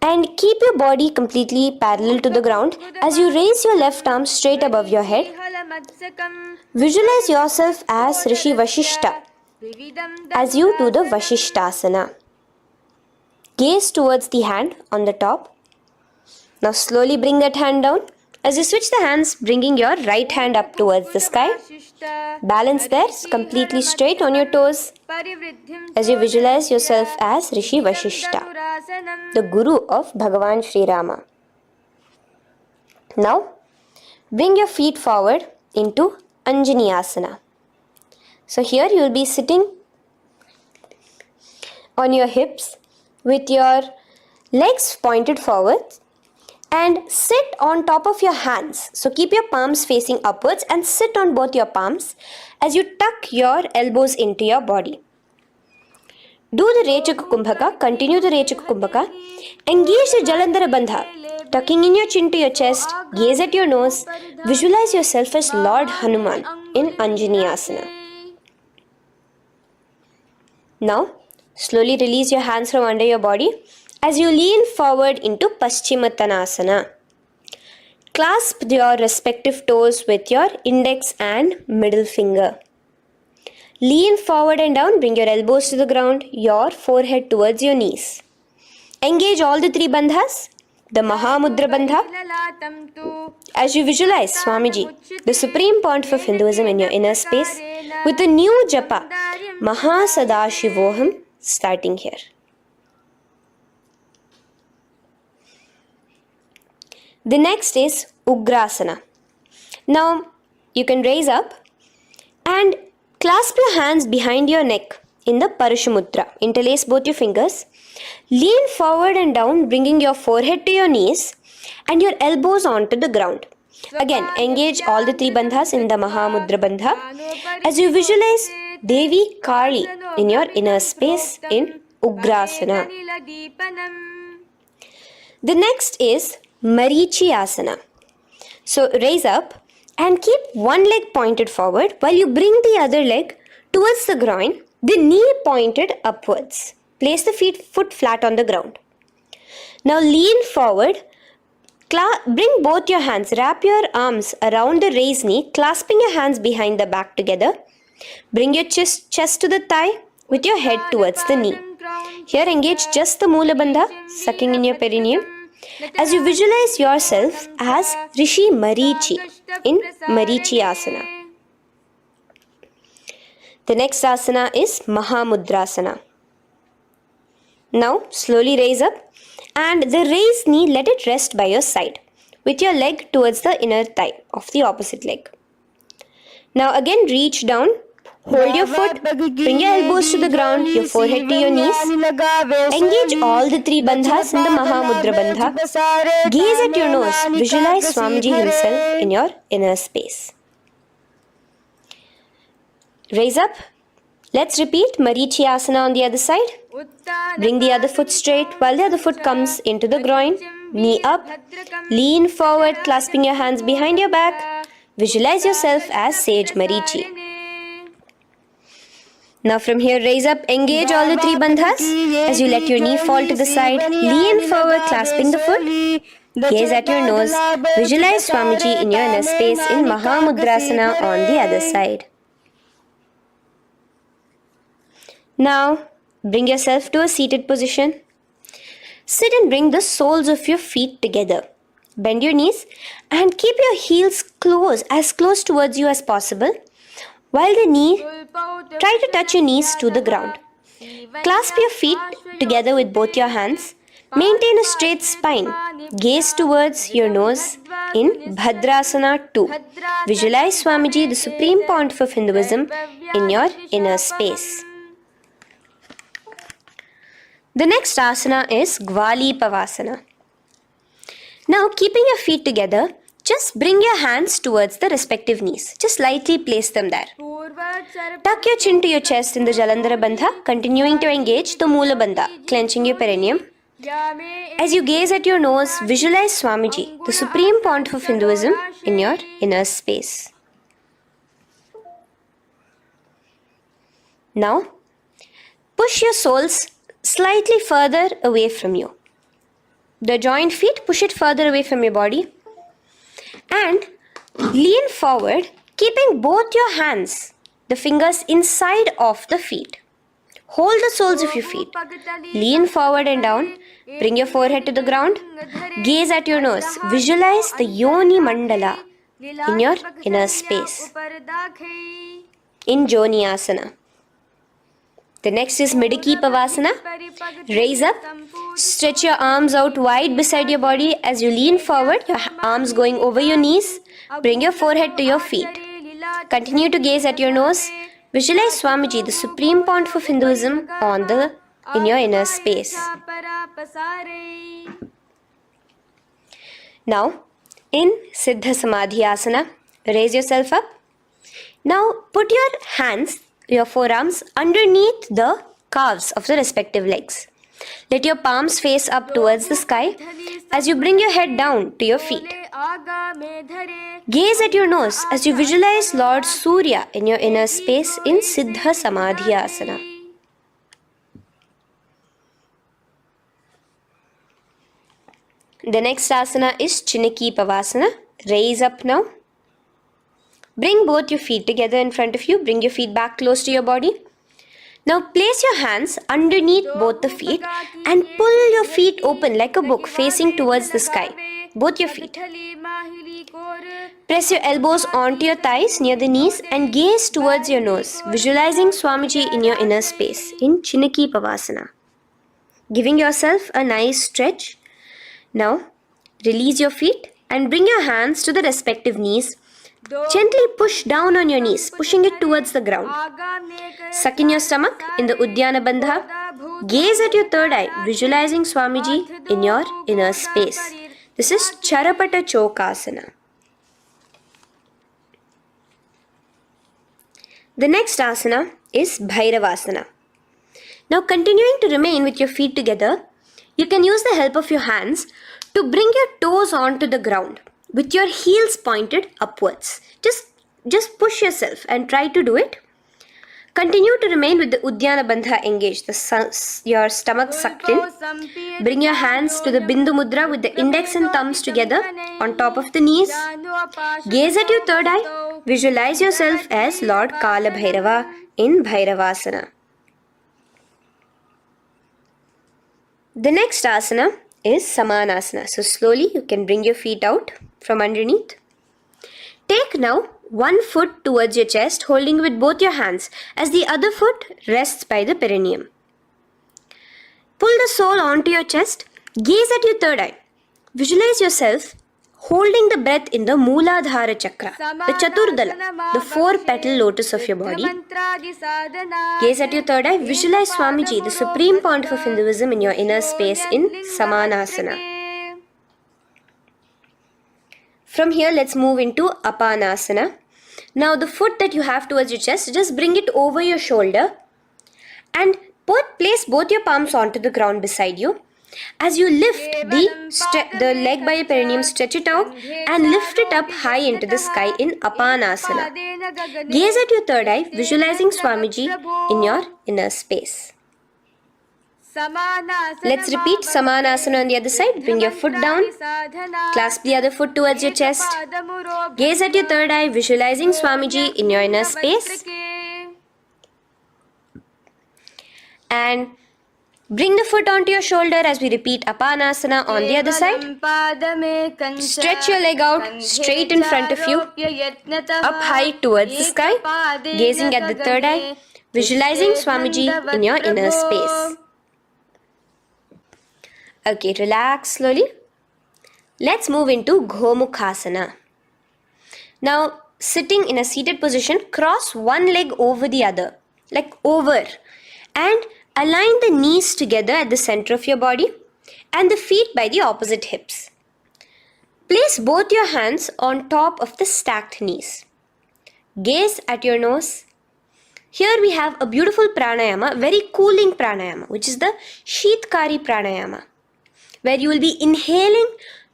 And keep your body completely parallel to the ground as you raise your left arm straight above your head. Visualize yourself as Rishi Vasishta as you do the Vasishthasana. Gaze towards the hand on the top. Now slowly bring that hand down. As you switch the hands, bringing your right hand up towards the sky. Balance there, completely straight on your toes. As you visualize yourself as Rishi Vasishta, the Guru of Bhagavan Sri Rama. Now, bring your feet forward into Anjani Asana. So here you will be sitting on your hips with your legs pointed forward And sit on top of your hands. So keep your palms facing upwards and sit on both your palms as you tuck your elbows into your body. Do the Rechaka Kumbhaka, continue the Rechaka Kumbhaka. Engage the Jalandhara Bandha, tucking in your chin to your chest, gaze at your nose, visualize yourself as Lord Hanuman in Anjani Asana. Now, slowly release your hands from under your body as you lean forward into Paschimottanasana. Clasp your respective toes with your index and middle finger. Lean forward and down, bring your elbows to the ground, your forehead towards your knees. Engage all the three bandhas, the Mahamudra Bandha. As you visualize Swamiji, the Supreme Pontiff of Hinduism in your inner space, with a new japa, Mahasadashivoham, starting here. The next is Ugrasana. Now, you can raise up and clasp your hands behind your neck in the Parashumudra. Interlace both your fingers. Lean forward and down, bringing your forehead to your knees and your elbows onto the ground. Again, engage all the three bandhas in the Mahamudra Bandha as you visualize Devi Kali in your inner space in Ugrasana. The next is Marichi Asana. So raise up and keep one leg pointed forward while you bring the other leg towards the groin, the knee pointed upwards. Place the foot flat on the ground. Now lean forward, bring both your hands, wrap your arms around the raised knee, clasping your hands behind the back together. Bring your chest to the thigh with your head towards the knee. Here engage just the Mula Bandha, sucking in your perineum, as you visualize yourself as Rishi Marichi in Marichi Asana. The next asana is Mahamudrasana. Now slowly raise up and the raised knee, let it rest by your side with your leg towards the inner thigh of the opposite leg. Now again reach down, hold your foot, bring your elbows to the ground, your forehead to your knees. Engage all the three bandhas in the Mahamudra Bandha. Gaze at your nose, visualize Swamiji himself in your inner space. Raise up. Let's repeat Marichi Asana on the other side. Bring the other foot straight while the other foot comes into the groin. Knee up. Lean forward, clasping your hands behind your back. Visualize yourself as Sage Marichi. Now from here, raise up, engage all the three bandhas as you let your knee fall to the side. Lean forward, clasping the foot. Gaze at your nose. Visualize Swamiji in your inner space in Mahamudrasana on the other side. Now, bring yourself to a seated position. Sit and bring the soles of your feet together. Bend your knees and keep your heels as close towards you as possible. While try to touch your knees to the ground. Clasp your feet together with both your hands. Maintain a straight spine. Gaze towards your nose in Bhadrasana 2. Visualize Swamiji, the Supreme Pontiff of Hinduism, in your inner space. The next asana is Gwali Pavasana. Now, keeping your feet together, just bring your hands towards the respective knees. Just lightly place them there. Tuck your chin to your chest in the Jalandhara Bandha, continuing to engage the Mula Bandha, clenching your perineum. As you gaze at your nose, visualize Swamiji, the Supreme Pontiff of Hinduism, in your inner space. Now, push your soles slightly further away from you. The joined feet, push it further away from your body. And lean forward, keeping both your hands, the fingers inside of the feet. Hold the soles of your feet. Lean forward and down. Bring your forehead to the ground. Gaze at your nose. Visualize the Yoni Mandala in your inner space. In Joni Asana. The next is Midiki Pavasana. Raise up. Stretch your arms out wide beside your body as you lean forward, your arms going over your knees. Bring your forehead to your feet. Continue to gaze at your nose. Visualize Swamiji, the Supreme Pontiff of Hinduism, in your inner space. Now, in Siddha Samadhi Asana, raise yourself up. Now, put your hands, your forearms, underneath the calves of the respective legs. Let your palms face up towards the sky as you bring your head down to your feet. Gaze at your nose as you visualize Lord Surya in your inner space in Siddha Samadhi Asana. The next asana is Chiniki Pavasana. Raise up now. Bring both your feet together in front of you. Bring your feet back close to your body. Now place your hands underneath both the feet and pull your feet open like a book facing towards the sky. Both your feet. Press your elbows onto your thighs near the knees and gaze towards your nose, visualizing Swamiji in your inner space in Chiniki Pavasana. Giving yourself a nice stretch. Now, release your feet and bring your hands to the respective knees. Gently push down on your knees, pushing it towards the ground. Suck in your stomach in the Uddiyana Bandha. Gaze at your third eye, visualizing Swamiji in your inner space. This is Charapata Chokasana. The next asana is Bhairavasana. Now, continuing to remain with your feet together, you can use the help of your hands to bring your toes onto the ground with your heels pointed upwards. Just push yourself and try to do it. Continue to remain with the Uddiyana Bandha engaged, your stomach sucked in. Bring your hands to the Bindu Mudra with the index and thumbs together on top of the knees. Gaze at your third eye. Visualize yourself as Lord Kala Bhairava in Bhairavasana. The next asana is Samanasana. So slowly you can bring your feet out from underneath. Take now one foot towards your chest, holding with both your hands as the other foot rests by the perineum. Pull the sole onto your chest. Gaze at your third eye. Visualize yourself holding the breath in the Mooladhara Chakra, the Chaturdala, the 4-petal lotus of your body. Gaze at your third eye. Visualize Swamiji, the Supreme Pontiff of Hinduism, in your inner space in Samanasana. From here, let's move into Apanasana. Now, the foot that you have towards your chest, just bring it over your shoulder and place both your palms onto the ground beside you. As you lift the leg by your perineum, stretch it out and lift it up high into the sky in Apanasana. Gaze at your third eye, visualizing Swamiji in your inner space. Let's repeat Samanasana on the other side. Bring your foot down. Clasp the other foot towards your chest. Gaze at your third eye, visualizing Swamiji in your inner space. And bring the foot onto your shoulder as we repeat Apanasana on the other side. Stretch your leg out straight in front of you, up high towards the sky, gazing at the third eye, visualizing Swamiji in your inner space. Okay, relax slowly. Let's move into Gomukhasana. Now, sitting in a seated position, cross one leg over the other, like over, and align the knees together at the center of your body and the feet by the opposite hips. Place both your hands on top of the stacked knees. Gaze at your nose. Here we have a beautiful pranayama, very cooling pranayama, which is the Sheetkari pranayama, where you will be inhaling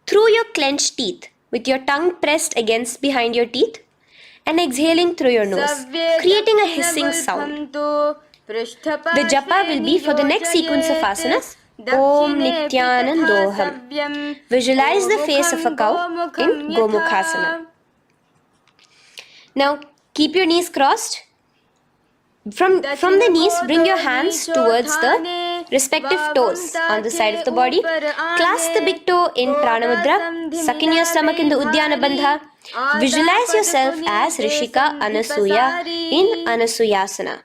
through your clenched teeth with your tongue pressed against behind your teeth and exhaling through your nose, creating a hissing sound. The japa will be for the next sequence of asanas. Om Nityanandoham. Visualize the face of a cow in Gomukhasana. Now keep your knees crossed. From the knees, bring your hands towards the respective toes on the side of the body. Clasp the big toe in Pranamudra. Suck in your stomach in the Uddiyana Bandha. Visualize yourself as Rishika Anasuya in Anasuyasana.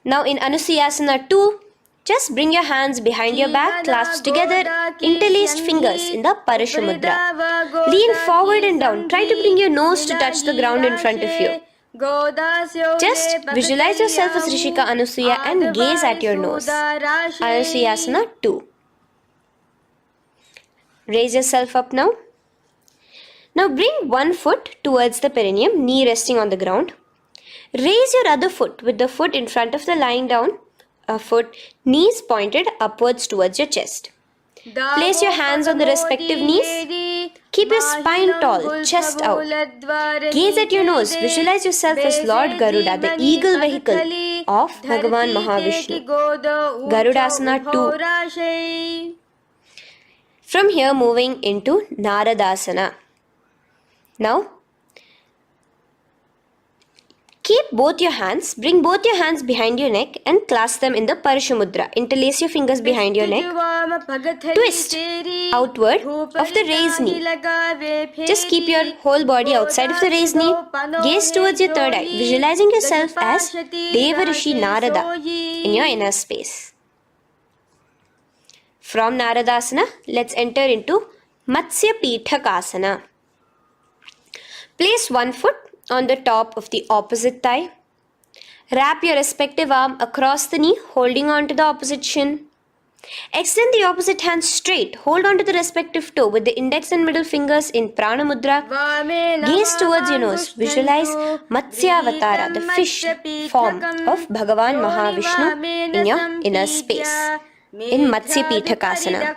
Now in Anusuyasana 2, just bring your hands behind your back, clasp together, interlaced fingers in the Parashamudra. Lean forward and down. Try to bring your nose to touch the ground in front of you. Just visualize yourself as Rishika Anasuya and gaze at your nose. Anusuyasana 2. Raise yourself up now. Now bring one foot towards the perineum, knee resting on the ground. Raise your other foot with the foot in front of the lying down, a foot, knees pointed upwards towards your chest. Place your hands on the respective knees. Keep your spine tall, chest out. Gaze at your nose. Visualize yourself as Lord Garuda, the eagle vehicle of Bhagavan Mahavishnu. Garudasana 2. From here, moving into Naradasana. Now, keep both your hands, bring both your hands behind your neck and clasp them in the Parashamudra. Interlace your fingers behind your neck. Twist outward of the raised knee. Just keep your whole body outside of the raised knee. Gaze towards your third eye, visualizing yourself as Devarishi Narada in your inner space. From Naradasana, let's enter into Matsya Asana. Place one foot on the top of the opposite thigh. Wrap your respective arm across the knee, holding on to the opposite shin. Extend the opposite hand straight. Hold on to the respective toe with the index and middle fingers in Prana Mudra. Gaze towards your nose. Visualize Matsyavatara, the fish form of Bhagavan Mahavishnu in your inner space in Matsya Asana.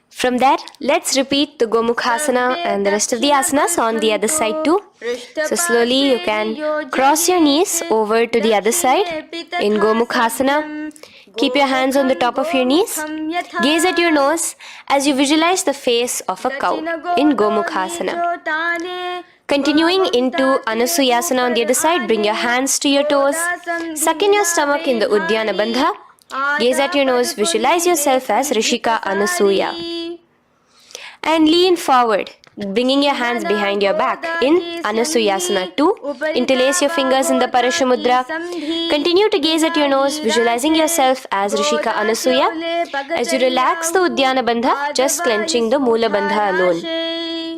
From there, let's repeat the Gomukhasana and the rest of the asanas on the other side too. So slowly you can cross your knees over to the other side in Gomukhasana. Keep your hands on the top of your knees. Gaze at your nose as you visualize the face of a cow in Gomukhasana. Continuing into Anusuyasana on the other side, bring your hands to your toes. Suck in your stomach in the Uddiyana Bandha. Gaze at your nose, visualize yourself as Rishika Anasuya. And lean forward, bringing your hands behind your back in Anusuyasana 2. Interlace your fingers in the Parashamudra. Continue to gaze at your nose, visualizing yourself as Rishika Anasuya. As you relax the Uddiyana Bandha, just clenching the Mula Bandha alone.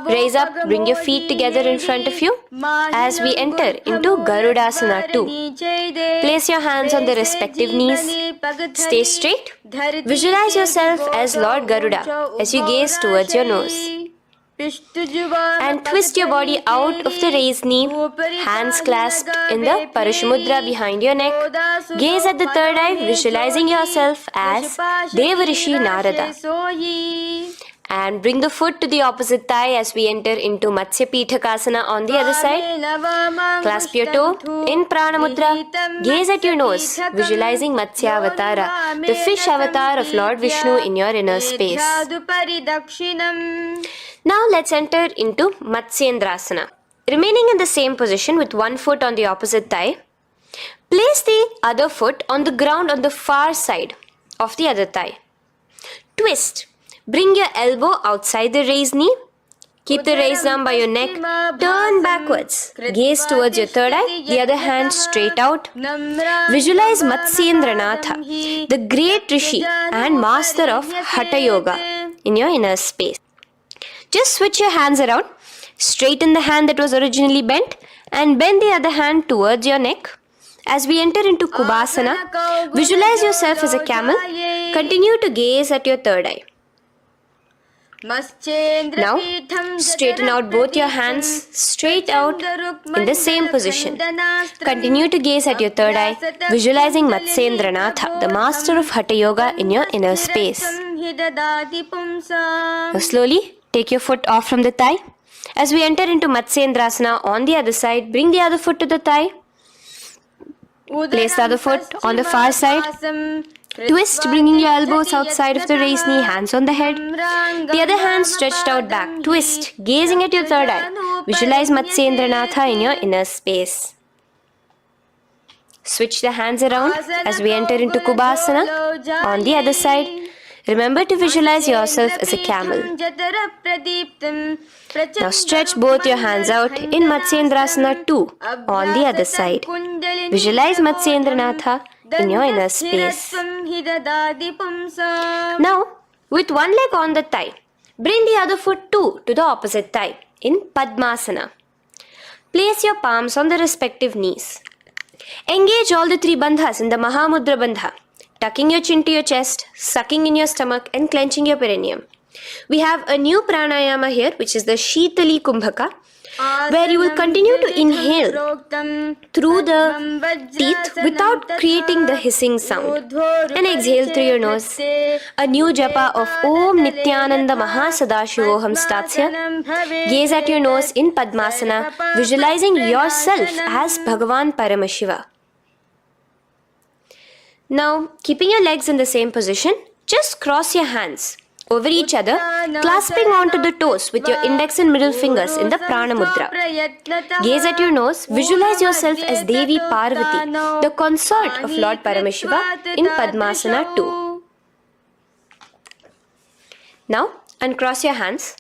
Raise up, bring your feet together in front of you as we enter into Garudasana 2. Place your hands on the respective knees. Stay straight. Visualize yourself as Lord Garuda as you gaze towards your nose. And twist your body out of the raised knee, hands clasped in the Parashamudra behind your neck. Gaze at the third eye, visualizing yourself as Devarishi Narada. And bring the foot to the opposite thigh as we enter into Matsya Asana on the other side. Clasp your toe in Prana Mudra. Gaze at your nose, visualizing Matsya Avatara, the fish avatar of Lord Vishnu in your inner space. Now let's enter into Matsyendrasana. Remaining in the same position with one foot on the opposite thigh, place the other foot on the ground on the far side of the other thigh. Twist. Bring your elbow outside the raised knee. Keep the raised arm by your neck. Turn backwards. Gaze towards your third eye, the other hand straight out. Visualize Matsyendranatha, the great Rishi and master of Hatha Yoga in your inner space. Just switch your hands around. Straighten the hand that was originally bent and bend the other hand towards your neck. As we enter into Kubhasana, visualize yourself as a camel. Continue to gaze at your third eye. Now, straighten out both your hands straight out in the same position. Continue to gaze at your third eye, visualizing Matsyendranatha, the master of Hatha Yoga in your inner space. Now slowly take your foot off from the thigh. As we enter into Matsyendrasana on the other side, bring the other foot to the thigh. Place the other foot on the far side. Twist, bringing your elbows outside of the raised knee, hands on the head. The other hand stretched out back. Twist, gazing at your third eye. Visualize Matsyendranatha in your inner space. Switch the hands around as we enter into Kubhasana on the other side. Remember to visualize yourself as a camel. Now stretch both your hands out in Matsyendrasana 2 on the other side. Visualize Matsyendranatha in your inner space. Now, with one leg on the thigh, bring the other foot too to the opposite thigh in Padmasana. Place your palms on the respective knees. Engage all the three bandhas in the Mahamudra Bandha, tucking your chin to your chest, sucking in your stomach and clenching your perineum. We have a new pranayama here, which is the Shitali Kumbhaka, where you will continue to inhale through the teeth without creating the hissing sound, and exhale through your nose. A new japa of Om Nityananda Mahasadashivoham starts here. Gaze at your nose in Padmasana, visualizing yourself as Bhagavan Paramashiva. Now, keeping your legs in the same position, just cross your hands over each other, clasping onto the toes with your index and middle fingers in the Prana Mudra. Gaze at your nose, visualize yourself as Devi Parvati, the consort of Lord Paramashiva in Padmasana 2. Now, uncross your hands.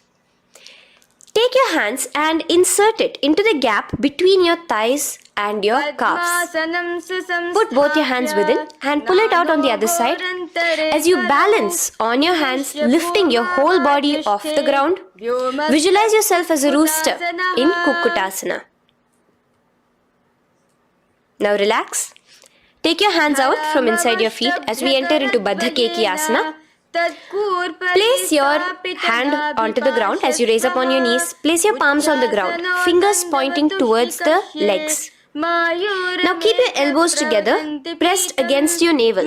Take your hands and insert it into the gap between your thighs and your calves. Put both your hands within and pull it out on the other side. As you balance on your hands, lifting your whole body off the ground, visualize yourself as a rooster in Kukkutasana. Now relax. Take your hands out from inside your feet as we enter into Baddha Keki Asana. Place your hand onto the ground as you raise up on your knees. Place your palms on the ground, fingers pointing towards the legs. Now keep your elbows together, pressed against your navel.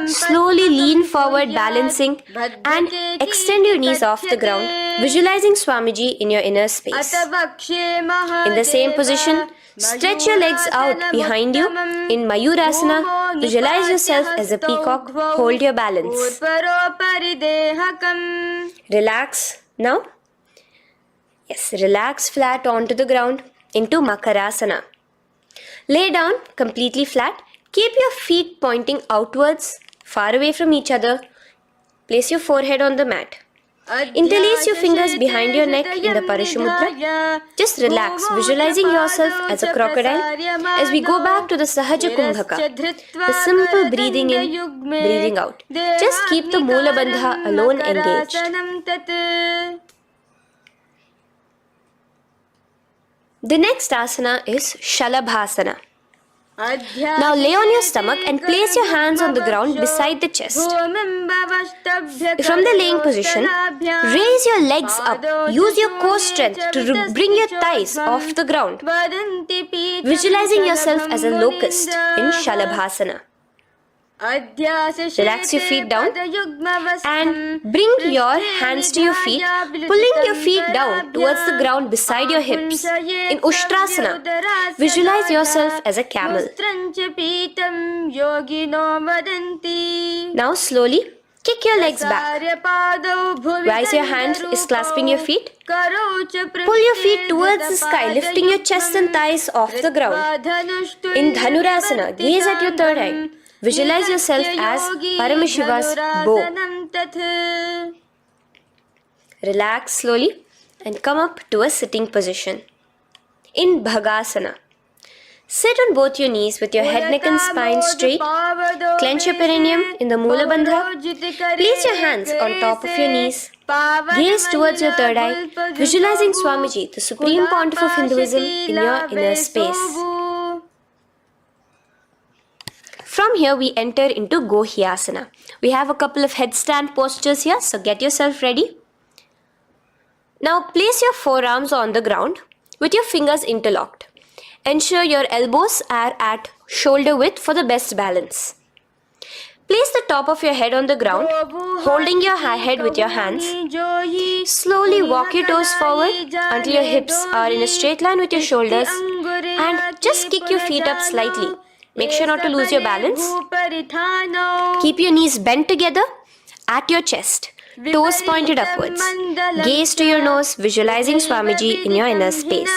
Slowly lean forward, balancing, and extend your knees off the ground, visualizing Swamiji in your inner space. In the same position, stretch your legs out behind you. In Mayurasana, visualize yourself as a peacock. Hold your balance. Relax now. Yes, relax flat onto the ground into Makarasana. Lay down completely flat. Keep your feet pointing outwards, far away from each other. Place your forehead on the mat. Interlace your fingers behind your neck in the Parishamudra. Just relax, visualizing yourself as a crocodile as we go back to the Sahaja Kumbhaka, the simple breathing in, breathing out. Just keep the Mula Bandha alone engaged. The next asana is Shalabhasana. Now lay on your stomach and place your hands on the ground beside the chest. From the laying position, raise your legs up. Use your core strength to bring your thighs off the ground. Visualizing yourself as a locust in Shalabhasana. Relax your feet down and bring your hands to your feet, pulling your feet down towards the ground beside your hips. In Ushtrasana, visualize yourself as a camel. Now slowly kick your legs back. Rise your hand is clasping your feet. Pull your feet towards the sky, lifting your chest and thighs off the ground. In Dhanurasana, gaze at your third eye. Visualize yourself as Paramashiva's bow. Relax slowly and come up to a sitting position. In Bhagasana, sit on both your knees with your head, neck and spine straight. Clench your perineum in the Mula Bandha. Place your hands on top of your knees. Gaze towards your third eye, visualizing Swamiji, the Supreme Pontiff of Hinduism, in your inner space. From here, we enter into Gohyasana. We have a couple of headstand postures here, so get yourself ready. Now, place your forearms on the ground with your fingers interlocked. Ensure your elbows are at shoulder width for the best balance. Place the top of your head on the ground, holding your head with your hands. Slowly walk your toes forward until your hips are in a straight line with your shoulders, and just kick your feet up slightly. Make sure not to lose your balance. Keep your knees bent together at your chest, toes pointed upwards. Gaze to your nose, visualizing Swamiji in your inner space.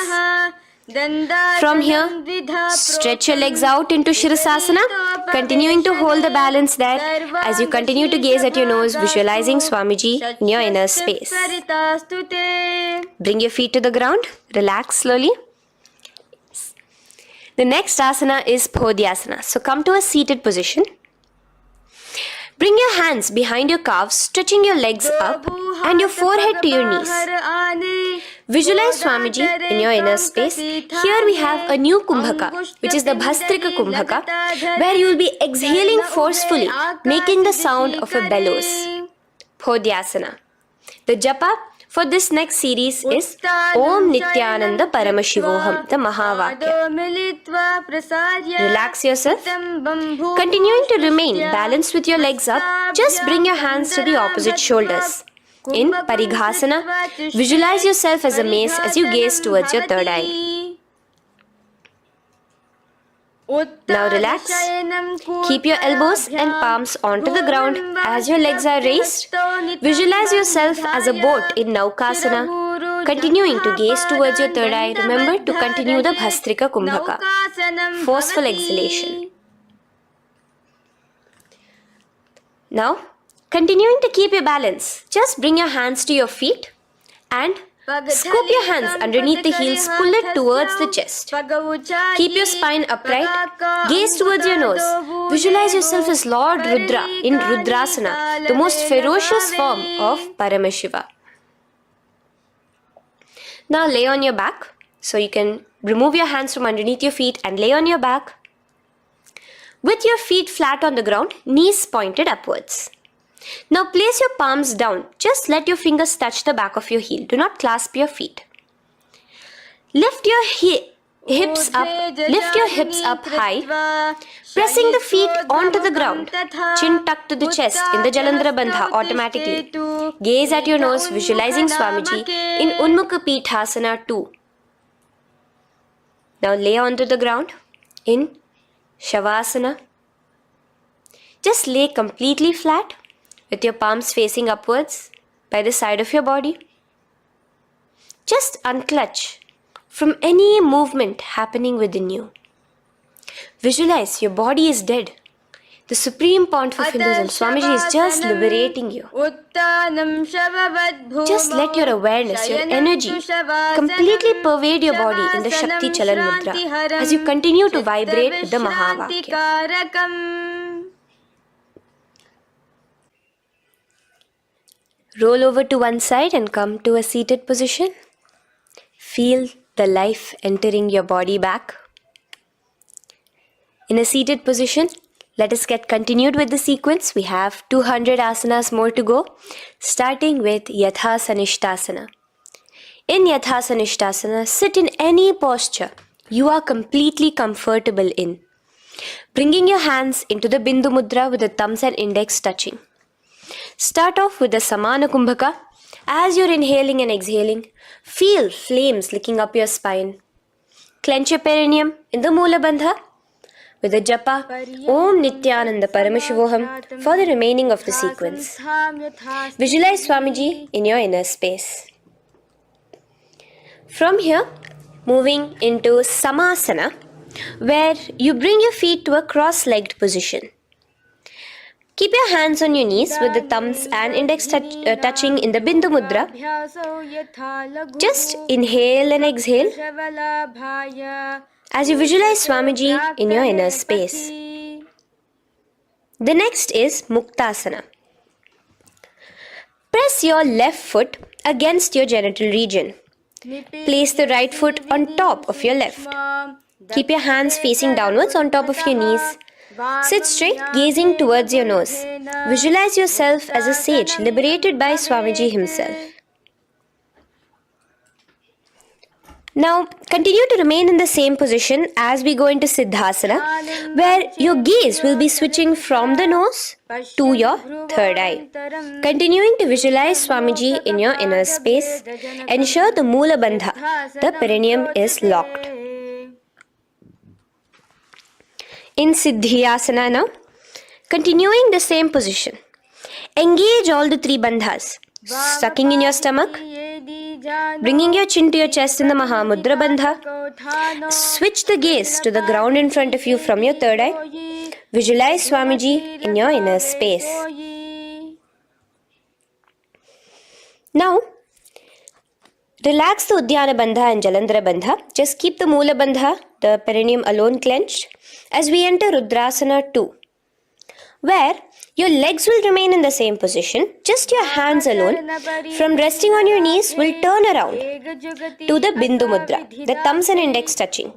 From here, stretch your legs out into Shirasasana, continuing to hold the balance there as you continue to gaze at your nose, visualizing Swamiji in your inner space. Bring your feet to the ground, relax slowly. The next asana is Podhyasana. So come to a seated position. Bring your hands behind your calves, stretching your legs up and your forehead to your knees. Visualize Swamiji in your inner space. Here we have a new kumbhaka, which is the Bhastrika kumbhaka, where you will be exhaling forcefully, making the sound of a bellows. Podhyasana. The japa for this next series is Om Nityananda Paramashivoham, the Mahavakya. Relax yourself. Continuing to remain balanced with your legs up, just bring your hands to the opposite shoulders. In Parighasana, visualize yourself as a mace as you gaze towards your third eye. Now relax. Keep your elbows and palms onto the ground as your legs are raised. Visualize yourself as a boat in Naukasana. Continuing to gaze towards your third eye, remember to continue the Bhastrika Kumbhaka. Forceful exhalation. Now, continuing to keep your balance, just bring your hands to your feet and scoop your hands underneath the heels, pull it towards the chest. Keep your spine upright, gaze towards your nose. Visualize yourself as Lord Rudra in Rudrasana, the most ferocious form of Paramashiva. Now lay on your back, so you can remove your hands from underneath your feet and lay on your back. With your feet flat on the ground, knees pointed upwards. Now place your palms down. Just let your fingers touch the back of your heel. Do not clasp your feet. Lift your hips up high, pressing the feet onto the ground. Chin tucked to the chest in the Jalandhara Bandha automatically. Gaze at your nose, visualizing Swamiji in Unmukha Pithasana 2. Now lay onto the ground in Shavasana. Just lay completely flat with your palms facing upwards by the side of your body. Just unclutch from any movement happening within you. Visualize your body is dead. The Supreme Pontiff of Hinduism, Swamiji, is just liberating you. Just let your awareness, your energy completely pervade your body in the Shakti Chalan Mudra as you continue to vibrate with the Mahavakya. Roll over to one side and come to a seated position. Feel the life entering your body back. In a seated position, let us get continued with the sequence. We have 200 asanas more to go, starting with Yatha Sanishtasana. In Yatha Sanishtasana, sit in any posture you are completely comfortable in, bringing your hands into the Bindu Mudra with the thumbs and index touching. Start off with the Samana Kumbhaka. As you're inhaling and exhaling, feel flames licking up your spine. Clench your perineum in the Mula Bandha with the japa Om Nityananda Paramashivoham for the remaining of the sequence. Visualize Swamiji in your inner space. From here, moving into Samasana, where you bring your feet to a cross-legged position. Keep your hands on your knees with the thumbs and index touching in the Bindu Mudra. Just inhale and exhale as you visualize Swamiji in your inner space. The next is Muktasana. Press your left foot against your genital region. Place the right foot on top of your left. Keep your hands facing downwards on top of your knees. Sit straight, gazing towards your nose. Visualize yourself as a sage liberated by Swamiji himself. Now, continue to remain in the same position as we go into Siddhasana, where your gaze will be switching from the nose to your third eye. Continuing to visualize Swamiji in your inner space, ensure the Mula Bandha, the perineum, is locked. In Siddhyasana now, continuing the same position. Engage all the three bandhas, sucking in your stomach, bringing your chin to your chest in the Mahamudra Bandha. Switch the gaze to the ground in front of you from your third eye. Visualize Swamiji in your inner space. Now, relax the Uddiyana Bandha and Jalandhara Bandha. Just keep the Mula Bandha, the perineum, alone clenched as we enter Rudrasana 2. where your legs will remain in the same position, just your hands alone from resting on your knees will turn around to the Bindu Mudra, the thumbs and index touching.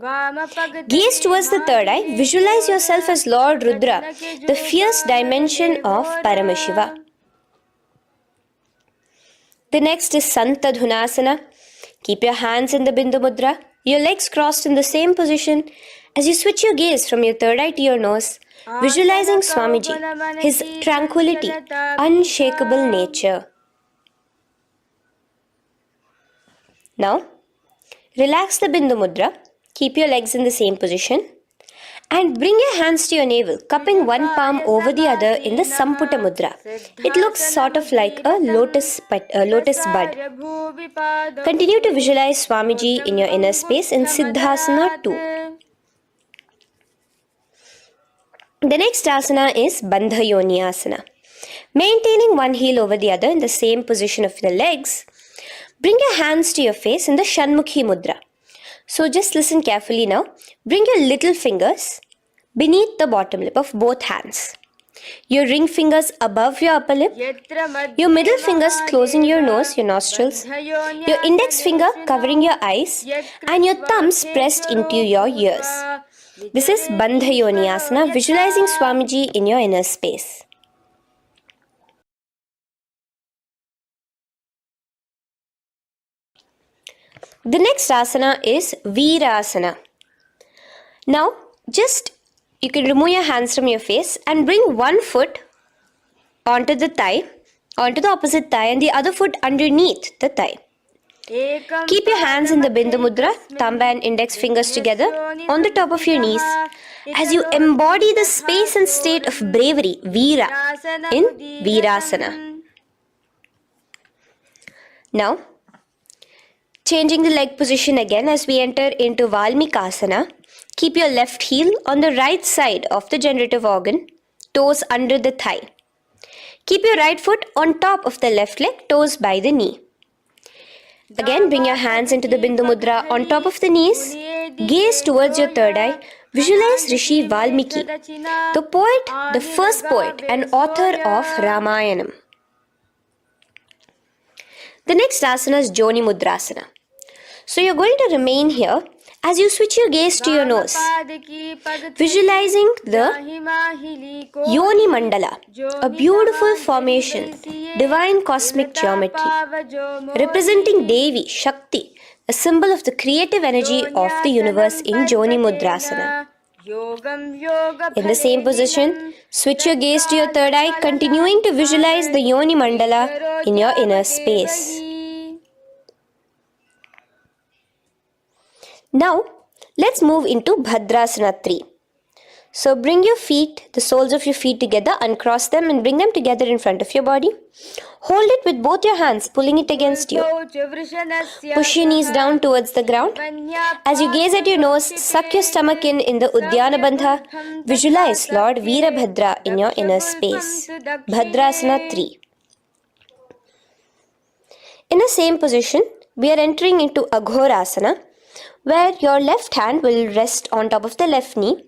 Gaze towards the third eye, visualize yourself as Lord Rudra, the fierce dimension of Paramashiva. The next is Santadhunasana. Keep your hands in the Bindu Mudra, your legs crossed in the same position. As you switch your gaze from your third eye to your nose, visualizing Swamiji, his tranquility, unshakable nature. Now, relax the Bindu Mudra, keep your legs in the same position, and bring your hands to your navel, cupping one palm over the other in the Samputa Mudra. It looks sort of like a lotus bud. Continue to visualize Swamiji in your inner space in Siddhasana 2. The next asana is Bandha Yoni Asana. Maintaining one heel over the other in the same position of the legs, bring your hands to your face in the Shanmukhi Mudra. So just listen carefully now. Bring your little fingers beneath the bottom lip of both hands. Your ring fingers above your upper lip. Your middle fingers closing your nose, your nostrils. Your index finger covering your eyes. And your thumbs pressed into your ears. This is Bandha Yoni Asana, visualizing Swamiji in your inner space. The next asana is Virasana. Now, you can remove your hands from your face and bring one foot onto the opposite thigh, and the other foot underneath the thigh. Keep your hands in the Bindu Mudra, thumb and index fingers together on the top of your knees as you embody the space and state of bravery, Veera, in Virasana. Now, changing the leg position again as we enter into Valmikasana, keep your left heel on the right side of the generative organ, toes under the thigh. Keep your right foot on top of the left leg, toes by the knee. Again, bring your hands into the Bindu Mudra on top of the knees. Gaze towards your third eye. Visualize Rishi Valmiki, the poet, the first poet and author of Ramayanam. The next asana is Joni Mudrasana. So you're going to remain here as you switch your gaze to your nose, visualizing the Yoni Mandala, a beautiful formation, divine cosmic geometry, representing Devi, Shakti, a symbol of the creative energy of the universe in Joni Mudrasana. In the same position, switch your gaze to your third eye, continuing to visualize the Yoni Mandala in your inner space. Now, let's move into Bhadrasana 3. So bring your feet, the soles of your feet together, uncross them and bring them together in front of your body. Hold it with both your hands, pulling it against you. Push your knees down towards the ground. As you gaze at your nose, suck your stomach in the Udyana Bandha. Visualize Lord Veerabhadra in your inner space. Bhadrasana 3. In the same position, we are entering into Aghorasana, where your left hand will rest on top of the left knee,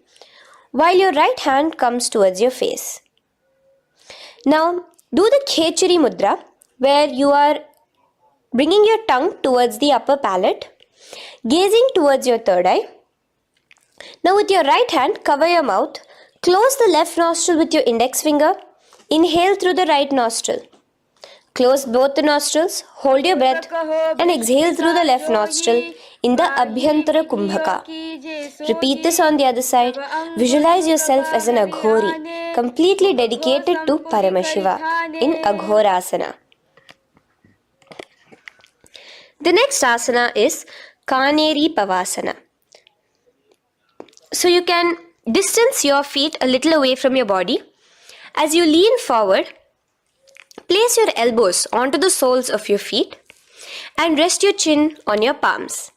while your right hand comes towards your face. Now, do the Khechari Mudra, where you are bringing your tongue towards the upper palate, gazing towards your third eye. Now, with your right hand, cover your mouth, close the left nostril with your index finger, inhale through the right nostril. Close both the nostrils, hold your breath and exhale through the left nostril in the Abhyantara Kumbhaka. Repeat this on the other side. Visualize yourself as an Aghori, completely dedicated to Paramashiva in Aghorasana. The next asana is Kaneri Pavasana. So you can distance your feet a little away from your body. As you lean forward, place your elbows onto the soles of your feet and rest your chin on your palms.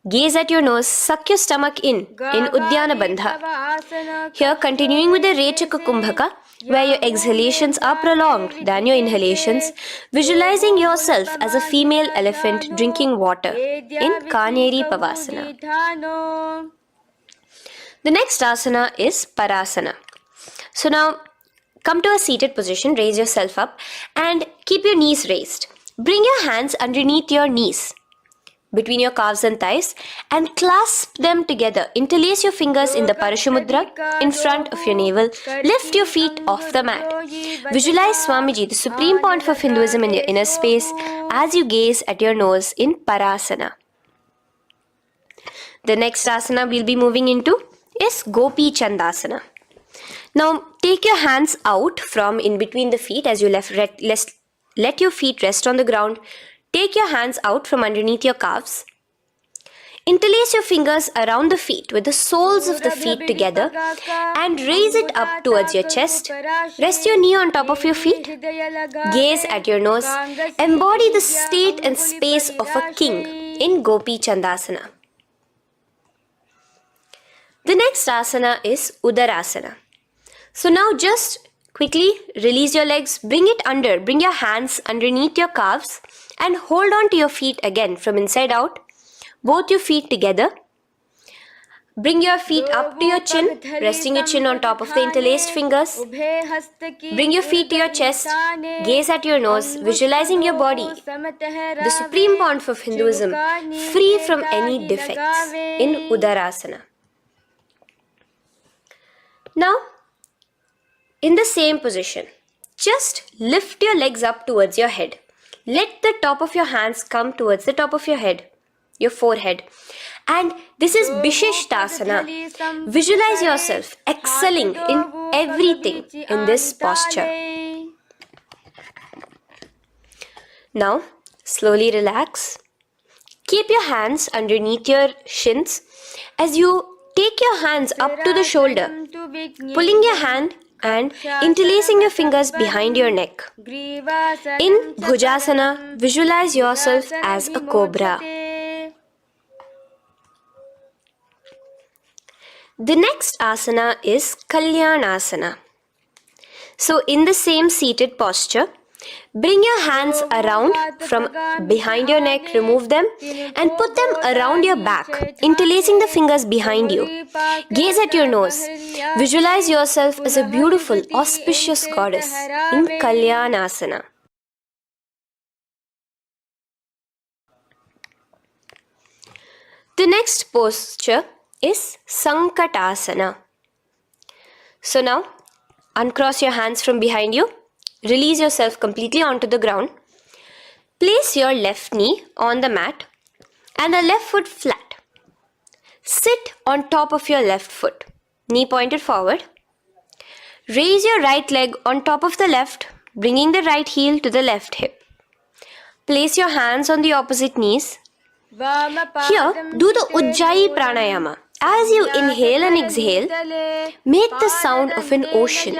Gaze at your nose, suck your stomach in Udyana Bandha. Here, continuing with the Rechaka Kumbhaka, where your exhalations are prolonged than your inhalations, visualizing yourself as a female elephant drinking water in Kaneri Pavasana. The next asana is Parasana. So now, come to a seated position, raise yourself up and keep your knees raised. Bring your hands underneath your knees, between your calves and thighs, and clasp them together. Interlace your fingers in the Parashamudra in front of your navel. Lift your feet off the mat. Visualize Swamiji, the Supreme Pontiff of Hinduism, in your inner space as you gaze at your nose in Parasana. The next asana we'll be moving into is Gopi Chandasana. Now take your hands out from in between the feet as you let your feet rest on the ground. Take your hands out from underneath your calves. Interlace your fingers around the feet with the soles of the feet together and raise it up towards your chest. Rest your knee on top of your feet. Gaze at your nose. Embody the state and space of a king in Gopi Chandasana. The next asana is Udarasana. So now just quickly release your legs, bring your hands underneath your calves and hold on to your feet again from inside out. Both your feet together. Bring your feet up to your chin, resting your chin on top of the interlaced fingers. Bring your feet to your chest, gaze at your nose, visualizing your body, the Supreme Pontiff of Hinduism, free from any defects in Udarasana. Now, in the same position, just lift your legs up towards your head. Let the top of your hands come towards the top of your head, your forehead. And this is Visesha. Visualize yourself excelling in everything in this posture. Now, slowly relax. Keep your hands underneath your shins as you take your hands up to the shoulder, pulling your hand and interlacing your fingers behind your neck. In Bhujasana, visualize yourself as a cobra. The next asana is Kalyanasana. So in the same seated posture, bring your hands around from behind your neck, remove them and put them around your back, interlacing the fingers behind you. Gaze at your nose. Visualize yourself as a beautiful, auspicious goddess in Kalyanasana. The next posture is Sankatasana. So now, uncross your hands from behind you. Release yourself completely onto the ground. Place your left knee on the mat and the left foot flat. Sit on top of your left foot, knee pointed forward. Raise your right leg on top of the left, bringing the right heel to the left hip. Place your hands on the opposite knees. Here, do the Ujjayi Pranayama. As you inhale and exhale, make the sound of an ocean.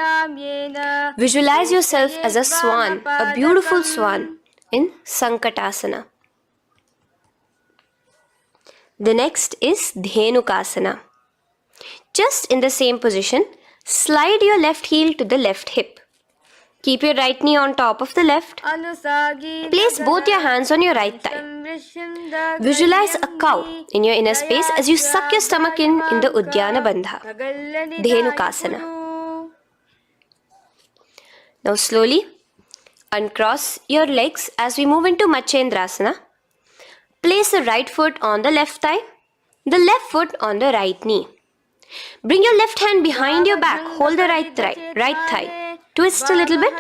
Visualize yourself as a swan, a beautiful swan in Sankatasana. The next is Dhenukasana. Just in the same position, slide your left heel to the left hip. Keep your right knee on top of the left. Place both your hands on your right thigh. Visualize a cow in your inner space as you suck your stomach in the Udyana Bandha, Dhenukasana. Now slowly uncross your legs as we move into Matsyendrasana. Place the right foot on the left thigh, the left foot on the right knee. Bring your left hand behind your back, hold the right thigh. Twist a little bit.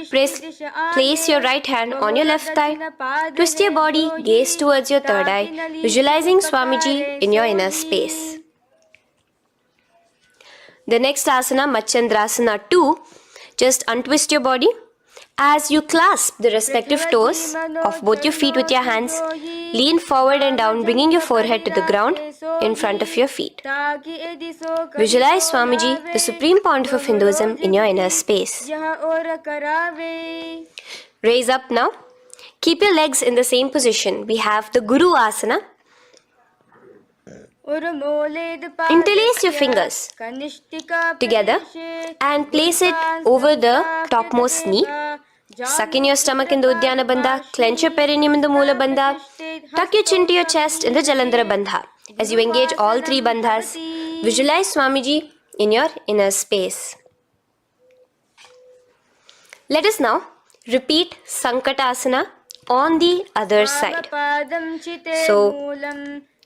Place your right hand on your left thigh. Twist your body, gaze towards your third eye, visualizing Swamiji in your inner space. The next asana, Matsyendrasana 2, just untwist your body. As you clasp the respective toes of both your feet with your hands, lean forward and down, bringing your forehead to the ground in front of your feet. Visualize Swamiji, the Supreme Pontiff of Hinduism, in your inner space. Raise up now. Keep your legs in the same position. We have the Guru Asana. Interlace your fingers together and place it over the topmost knee. Suck in your stomach in the Udyana Bandha, clench your perineum in the Mula Bandha, tuck your chin to your chest in the Jalandhara Bandha. As you engage all three bandhas, visualize Swamiji in your inner space. Let us now repeat Sankatasana on the other side. So,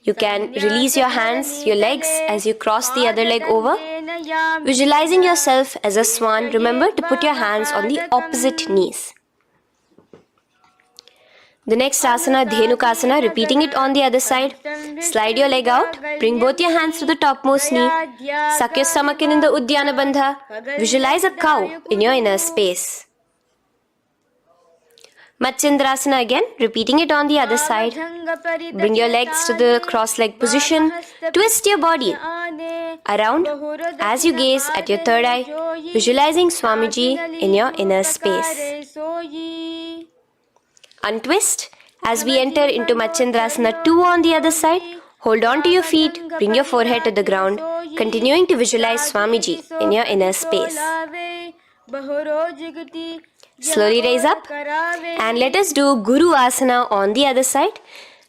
you can release your hands, your legs as you cross the other leg over. Visualizing yourself as a swan, remember to put your hands on the opposite knees. The next asana, Dhenukasana, repeating it on the other side. Slide your leg out, bring both your hands to the topmost knee. Suck your stomach in the Uddiyana Bandha. Visualize a cow in your inner space. Matsyendrasana again, repeating it on the other side. Bring your legs to the cross-leg position. Twist your body around as you gaze at your third eye, visualizing Swamiji in your inner space. Untwist as we enter into Matsyendrasana 2 on the other side. Hold on to your feet, bring your forehead to the ground, continuing to visualize Swamiji in your inner space. Slowly raise up and let us do Guru Asana on the other side.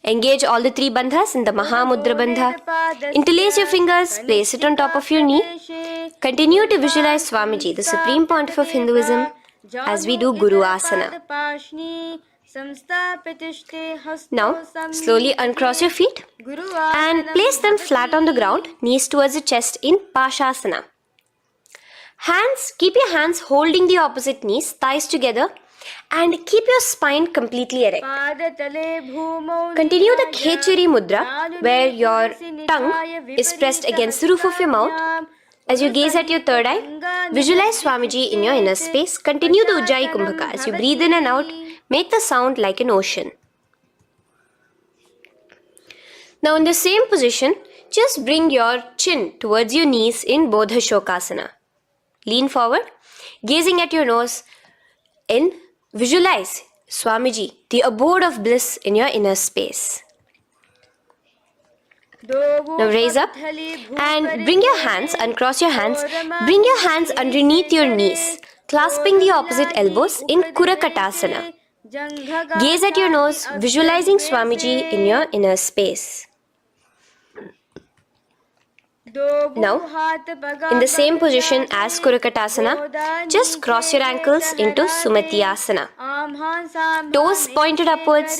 Engage all the 3 bandhas in the Mahamudra Bandha. Interlace your fingers, place it on top of your knee. Continue to visualize Swamiji, the Supreme Pontiff of Hinduism, as we do Guru Asana. Now, slowly uncross your feet and place them flat on the ground, knees towards the chest in Pashasana. Keep your hands holding the opposite knees, thighs together, and keep your spine completely erect. Continue the Khechari Mudra, where your tongue is pressed against the roof of your mouth. As you gaze at your third eye, visualize Swamiji in your inner space. Continue the Ujjayi Kumbhaka. As you breathe in and out, make the sound like an ocean. Now in the same position, just bring your chin towards your knees in Bodha Shokasana. Lean forward, gazing at your nose, and visualize Swamiji, the abode of bliss in your inner space. Now raise up and bring your hands, uncross your hands, bring your hands underneath your knees, clasping the opposite elbows in Kurakatasana. Gaze at your nose, visualizing Swamiji in your inner space. Now, in the same position as Kurakatasana, just cross your ankles into Sumati Asana. Toes pointed upwards.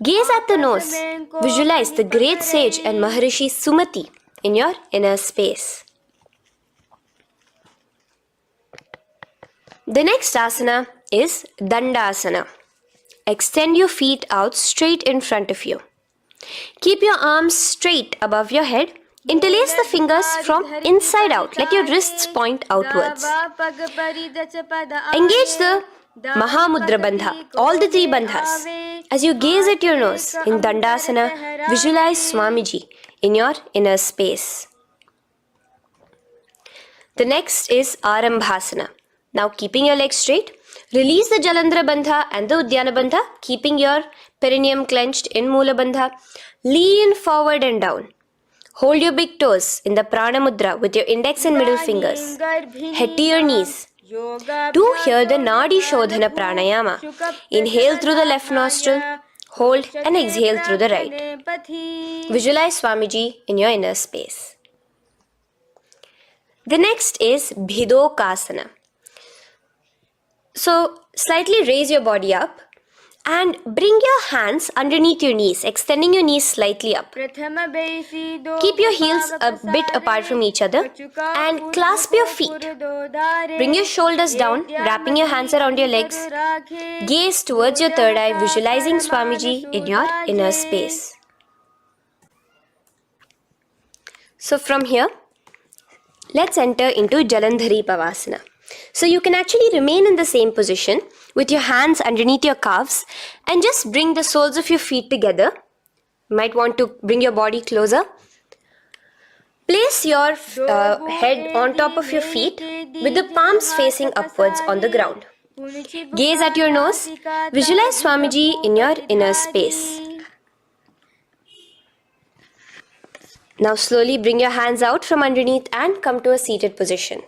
Gaze at the nose. Visualize the great sage and Maharishi Sumati in your inner space. The next asana is Dandasana. Extend your feet out straight in front of you. Keep your arms straight above your head. Interlace the fingers from inside out. Let your wrists point outwards. Engage the Mahamudra Bandha, all the 3 bandhas. As you gaze at your nose in Dandasana, visualize Swamiji in your inner space. The next is Arambhasana. Now keeping your legs straight, release the Jalandhara Bandha and the Uddiyana Bandha, keeping your perineum clenched in Mula Bandha. Lean forward and down. Hold your big toes in the Prana Mudra with your index and middle fingers. Head to your knees. Do here the Nadi Shodhana Pranayama. Inhale through the left nostril, hold and exhale through the right. Visualize Swamiji in your inner space. The next is Bhidokasana. So, slightly raise your body up and bring your hands underneath your knees, extending your knees slightly up. Keep your heels a bit apart from each other and clasp your feet. Bring your shoulders down, wrapping your hands around your legs. Gaze towards your third eye, visualizing Swamiji in your inner space. So from here, let's enter into Jalandhari Pavasana. So you can actually remain in the same position with your hands underneath your calves and just bring the soles of your feet together. You might want to bring your body closer. Place your head on top of your feet with the palms facing upwards on the ground. Gaze at your nose. Visualize Swamiji in your inner space. Now slowly bring your hands out from underneath and come to a seated position.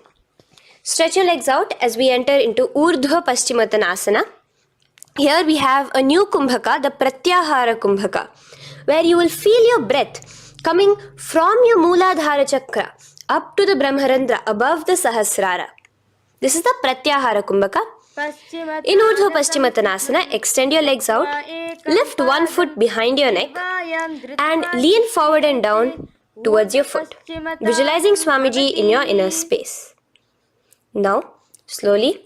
Stretch your legs out as we enter into Urdhva Paschimottanasana. Here we have a new Kumbhaka, the Pratyahara Kumbhaka, where you will feel your breath coming from your Mooladhara Chakra up to the Brahmarandra above the Sahasrara. This is the Pratyahara Kumbhaka. In Urdhva Paschimottanasana, extend your legs out, lift one foot behind your neck, and lean forward and down towards your foot, visualizing Swamiji in your inner space. Now, slowly,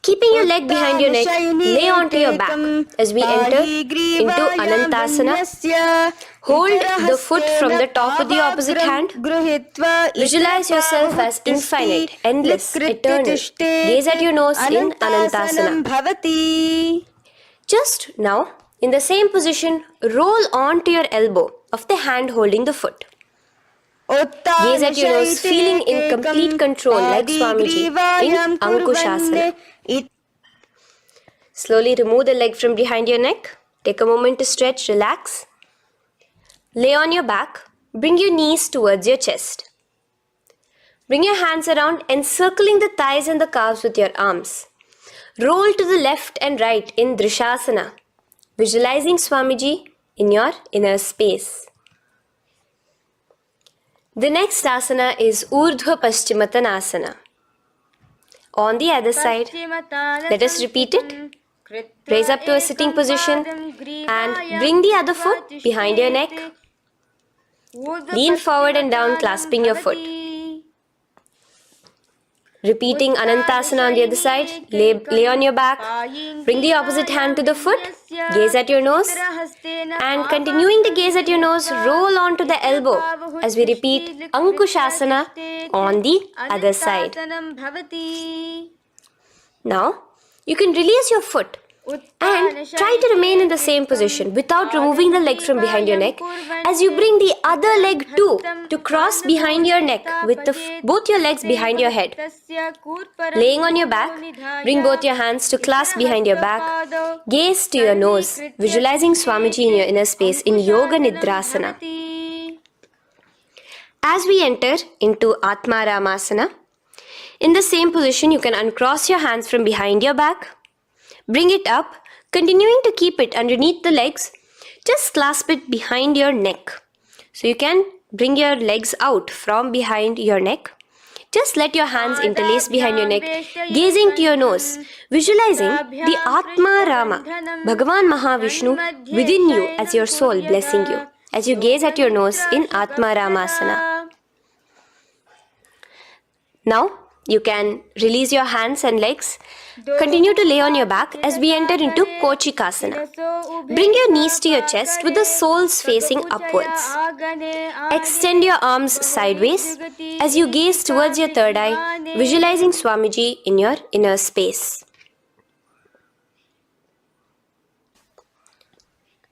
keeping your leg behind your neck, lay onto your back as we enter into Anantasana. Hold the foot from the top with the opposite hand. Visualize yourself as infinite, endless, eternal. Gaze at your nose in Anantasana. Just now, in the same position, roll onto your elbow of the hand holding the foot. Gaze at your nose, feeling in complete control like Swamiji in Ankushasana. Slowly remove the leg from behind your neck. Take a moment to stretch, relax. Lay on your back. Bring your knees towards your chest. Bring your hands around, encircling the thighs and the calves with your arms. Roll to the left and right in Drishasana, visualizing Swamiji in your inner space. The next asana is Urdhva Paschimottanasana. On the other side, let us repeat it. Raise up to a sitting position and bring the other foot behind your neck. Lean forward and down, clasping your foot. Repeating Anantasana on the other side, lay on your back, bring the opposite hand to the foot, gaze at your nose, and continuing to gaze at your nose, roll onto the elbow as we repeat Ankushasana on the other side. Now, you can release your foot and try to remain in the same position without removing the leg from behind your neck as you bring the other leg too to cross behind your neck with both your legs behind your head. Laying on your back, bring both your hands to clasp behind your back. Gaze to your nose, visualizing Swamiji in your inner space in Yoga Nidrasana. As we enter into Atmaramasana, in the same position you can uncross your hands from behind your back. Bring it up, continuing to keep it underneath the legs. Just clasp it behind your neck. So you can bring your legs out from behind your neck. Just let your hands interlace behind your neck, gazing to your nose, visualizing the Atma Rama, Bhagavan Mahavishnu within you as your soul blessing you, as you gaze at your nose in Atma Ramasana. Now, you can release your hands and legs. Continue to lay on your back as we enter into Kochikasana. Bring your knees to your chest with the soles facing upwards. Extend your arms sideways as you gaze towards your third eye, visualizing Swamiji in your inner space.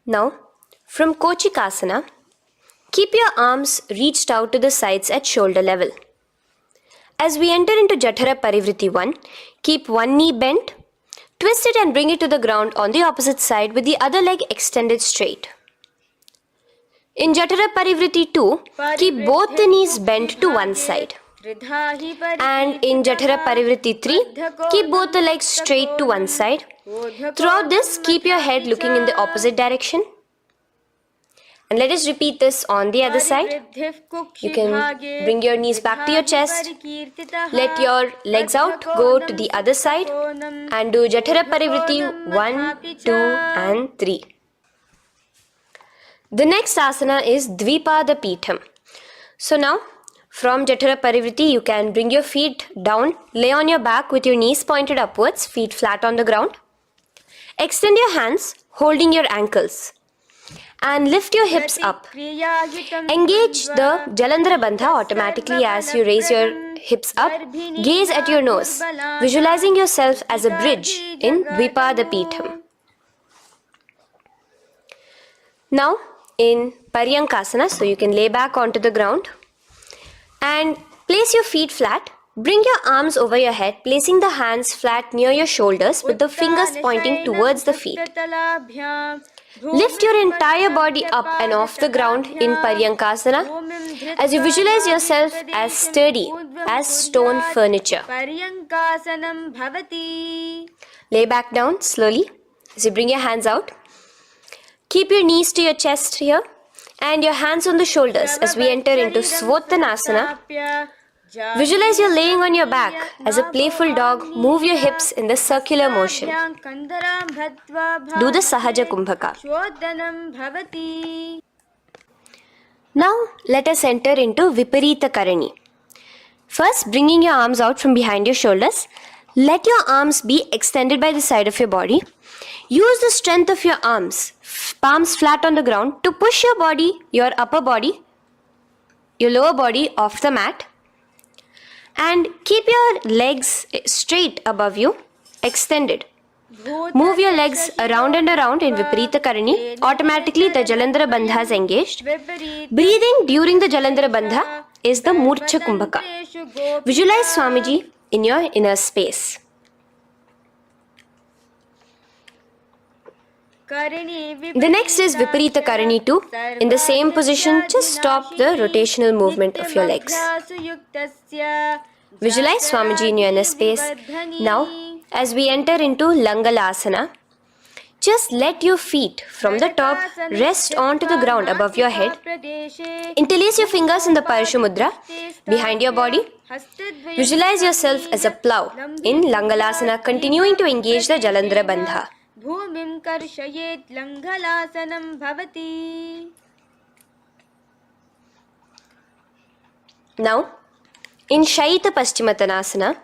Now, from Kochikasana, keep your arms reached out to the sides at shoulder level. As we enter into Jatara Parivritti 1, keep one knee bent, twist it and bring it to the ground on the opposite side with the other leg extended straight. In Jatara Parivritti 2, keep both the knees bent to one side. And in Jatara Parivritti 3, keep both the legs straight to one side. Throughout this, keep your head looking in the opposite direction. And let us repeat this on the other side. You can bring your knees back to your chest. Let your legs out, go to the other side and do Jatara Parivritti 1, 2 and 3. The next asana is Dvipada Pitham. So now, from Jatara Parivritti, you can bring your feet down, lay on your back with your knees pointed upwards, feet flat on the ground. Extend your hands, holding your ankles. And lift your hips up. Engage the Jalandhara Bandha automatically as you raise your hips up. Gaze at your nose, visualizing yourself as a bridge in Dvipada Pitham. Now, in Paryankasana, so you can lay back onto the ground and place your feet flat. Bring your arms over your head, placing the hands flat near your shoulders with the fingers pointing towards the feet. Lift your entire body up and off the ground in Paryankasana as you visualize yourself as sturdy as stone furniture. Lay back down slowly as you bring your hands out. Keep your knees to your chest here and your hands on the shoulders as we enter into Svottanasana. Visualize you're laying on your back. As a playful dog, move your hips in the circular motion. Do the Sahaja Kumbhaka. Now, let us enter into Viparita Karani. First, bringing your arms out from behind your shoulders. Let your arms be extended by the side of your body. Use the strength of your arms, palms flat on the ground, to push your body, your upper body, your lower body off the mat. And keep your legs straight above you, extended. Move your legs around and around in Viparita Karani. Automatically the Jalandhara Bandha is engaged. Breathing during the Jalandhara Bandha is the Murcha Kumbhaka. Visualize Swamiji in your inner space. The next is Viparita Karani 2. In the same position, just stop the rotational movement of your legs. Visualize Swamiji in your inner space. Now, as we enter into Langalasana, just let your feet from the top rest onto the ground above your head. Interlace your fingers in the Parashu Mudra behind your body. Visualize yourself as a plow in Langalasana, continuing to engage the Jalandhara Bandha. भूमिं कर्षयेत् लङ्घलासनं भवति. Now, in Shaita Paschimottanasana,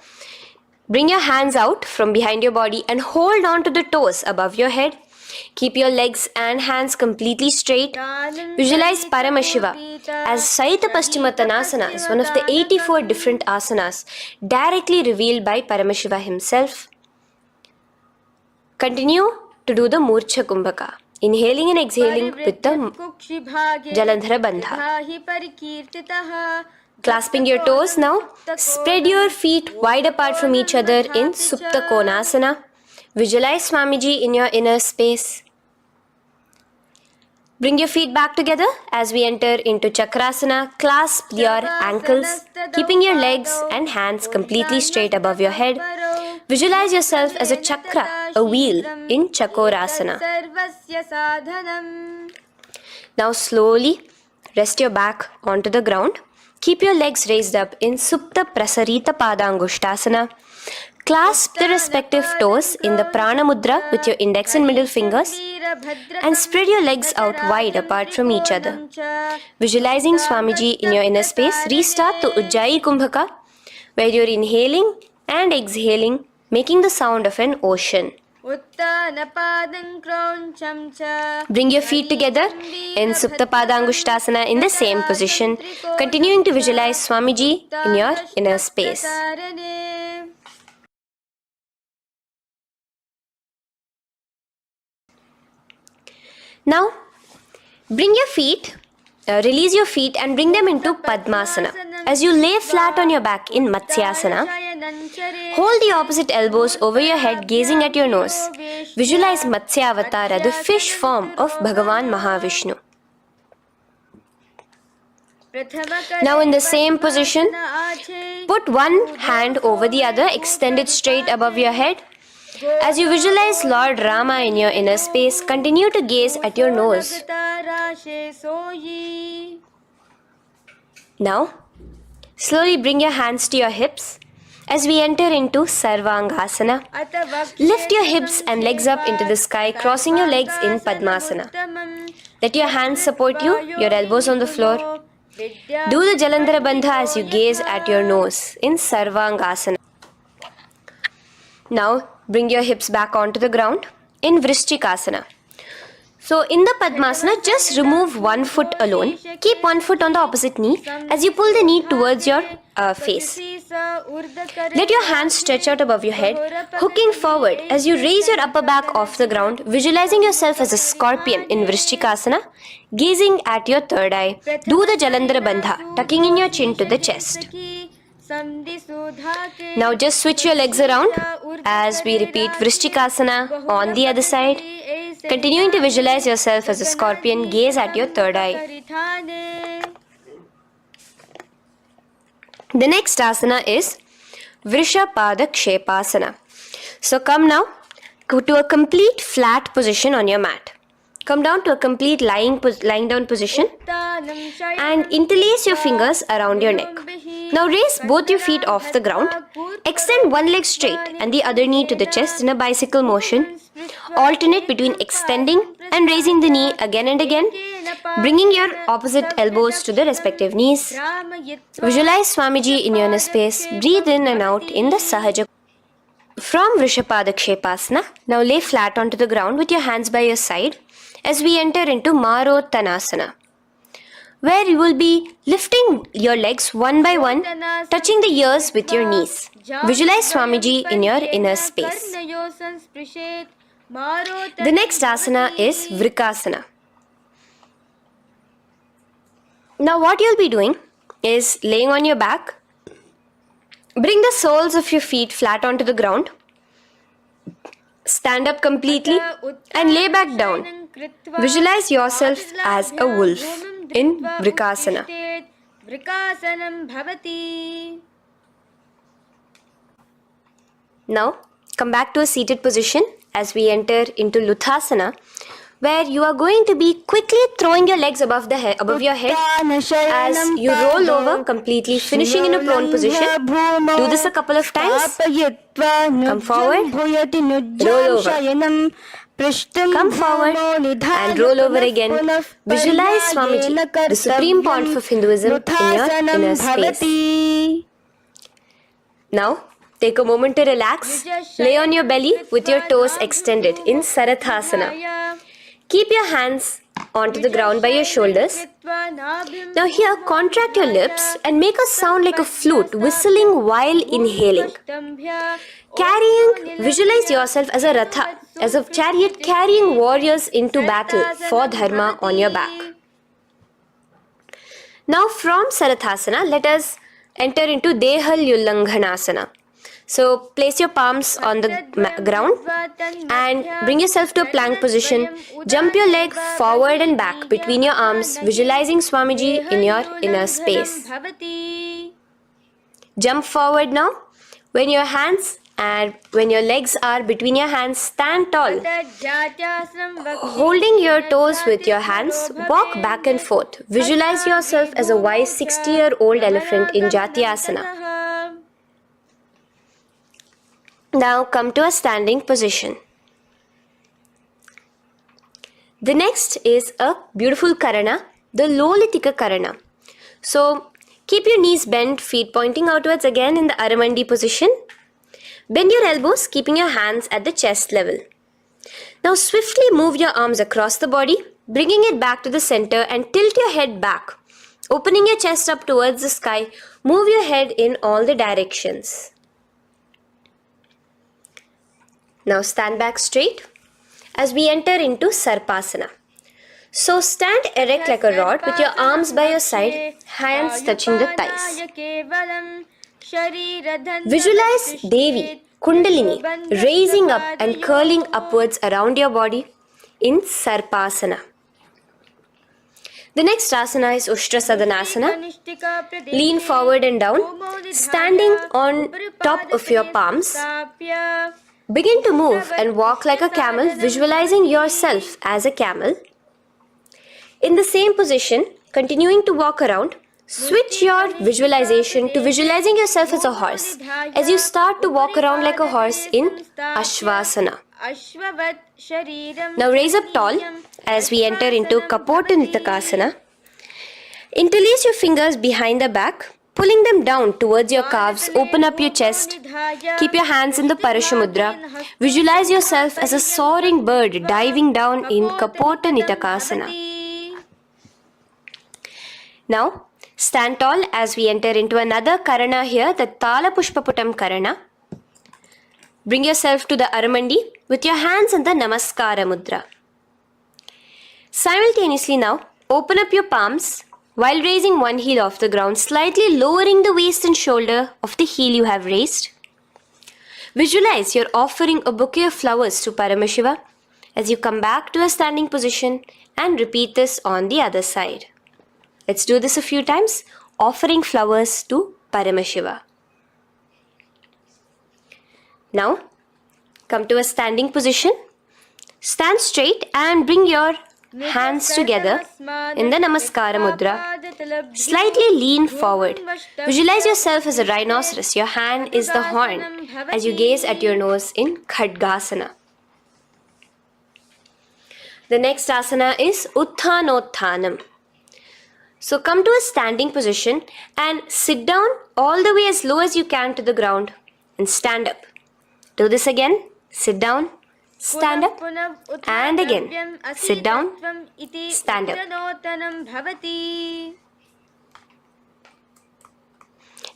bring your hands out from behind your body and hold on to the toes above your head. Keep your legs and hands completely straight. Visualize Paramashiva as Shaita Paschimottanasana is one of the 84 different asanas directly revealed by Paramashiva himself. Continue to do the Murcha Kumbhaka, inhaling and exhaling with the Jalandhara Bandha. Clasping your toes now, spread your feet wide apart from each other in Supta Konasana. Visualize Swamiji in your inner space. Bring your feet back together as we enter into Chakrasana. Clasp your ankles, keeping your legs and hands completely straight above your head. Visualize yourself as a chakra, a wheel in Chakorasana. Now slowly rest your back onto the ground. Keep your legs raised up in Supta Prasarita Padangushtasana. Clasp the respective toes in the Prana Mudra with your index and middle fingers and spread your legs out wide apart from each other. Visualizing Swamiji in your inner space, restart to Ujjayi Kumbhaka, where you're inhaling and exhaling, making the sound of an ocean. Bring your feet together in Supta Padangushtasana in the same position, continuing to visualize Swamiji in your inner space. Now, bring your feet, release your feet and bring them into Padmasana. As you lay flat on your back in Matsyasana, hold the opposite elbows over your head, gazing at your nose. Visualize Matsyavatara, the fish form of Bhagavan Mahavishnu. Now in the same position, put one hand over the other, extend it straight above your head. As you visualize Lord Rama in your inner space, continue to gaze at your nose. Now, slowly bring your hands to your hips as we enter into Sarvangasana. Lift your hips and legs up into the sky, crossing your legs in Padmasana. Let your hands support you, your elbows on the floor. Do the Jalandhara Bandha as you gaze at your nose in Sarvangasana. Now, bring your hips back onto the ground in Vrishchikasana. So, in the Padmasana, just remove one foot alone. Keep one foot on the opposite knee as you pull the knee towards your face. Let your hands stretch out above your head, hooking forward as you raise your upper back off the ground, visualizing yourself as a scorpion in Vrishchikasana, gazing at your third eye. Do the Jalandhara Bandha, tucking in your chin to the chest. Now just switch your legs around as we repeat Vrishchikasana on the other side. Continuing to visualize yourself as a scorpion, gaze at your third eye. The next asana is Vrishapada Kshepasana. So come now to a complete flat position on your mat. Come down to a complete lying down position and interlace your fingers around your neck. Now raise both your feet off the ground. Extend one leg straight and the other knee to the chest in a bicycle motion. Alternate between extending and raising the knee again and again, bringing your opposite elbows to the respective knees. Visualize Swamiji in your inner space. Breathe in and out in the Sahaja. From Vrishapadakshepasana, now lay flat onto the ground with your hands by your side as we enter into Marottanasana, where you will be lifting your legs one by one, touching the ears with your knees. Visualize Swamiji in your inner space. The next asana is Vrikasana. Now what you'll be doing is laying on your back. Bring the soles of your feet flat onto the ground. Stand up completely and lay back down. Visualize yourself as a wolf in Vrikasana. Now come back to a seated position as we enter into Luthasana, where you are going to be quickly throwing your legs above your head as you roll over completely, finishing in a prone position. Do this a couple of times. Come forward, roll over. Come forward and roll over again. Visualize Swamiji, the Supreme Pontiff of Hinduism, in your inner space. Now, take a moment to relax. Lay on your belly with your toes extended in Sarathasana. Keep your hands onto the ground by your shoulders. Now here, contract your lips and make a sound like a flute, whistling while inhaling. Visualize yourself as a ratha, as a chariot carrying warriors into battle for dharma on your back. Now from Sarathasana, let us enter into Dehalyullanghanasana. So place your palms on the ground and bring yourself to a plank position. Jump your leg forward and back between your arms, visualizing Swamiji in your inner space. Jump forward now. When your legs are between your hands, stand tall. Holding your toes with your hands, walk back and forth. Visualize yourself as a wise 60-year-old elephant in Jatyasana. Now come to a standing position. The next is a beautiful Karana, the Lolitika Karana. So keep your knees bent, feet pointing outwards again in the Aramandi position. Bend your elbows, keeping your hands at the chest level. Now swiftly move your arms across the body, bringing it back to the center and tilt your head back. Opening your chest up towards the sky, move your head in all the directions. Now stand back straight as we enter into Sarpasana. So stand erect like a rod with your arms by your side, hands touching the thighs. Visualize Devi, Kundalini, raising up and curling upwards around your body in Sarpasana. The next asana is Ushtra Sadanasana. Lean forward and down, standing on top of your palms. Begin to move and walk like a camel, visualizing yourself as a camel. In the same position, continuing to walk around, switch your visualization to visualizing yourself as a horse as you start to walk around like a horse in Ashvasana. Now raise up tall as we enter into Kapotanitakasana. Interlace your fingers behind the back, pulling them down towards your calves. Open up your chest. Keep your hands in the Parashamudra. Visualize yourself as a soaring bird diving down in Kapotanitakasana. Now, stand tall as we enter into another Karana here, the Tala Pushpaputam Karana. Bring yourself to the Aramandi with your hands in the Namaskara Mudra. Simultaneously now, open up your palms while raising one heel off the ground, slightly lowering the waist and shoulder of the heel you have raised. Visualize you're offering a bouquet of flowers to Paramashiva as you come back to a standing position and repeat this on the other side. Let's do this a few times, offering flowers to Paramashiva. Now, come to a standing position. Stand straight and bring your hands together in the Namaskara Mudra. Slightly lean forward. Visualize yourself as a rhinoceros. Your hand is the horn as you gaze at your nose in Khadgasana. The next asana is Uttanottanam. So come to a standing position and sit down all the way as low as you can to the ground and stand up. Do this again. Sit down, stand up, and again. Sit down, stand up.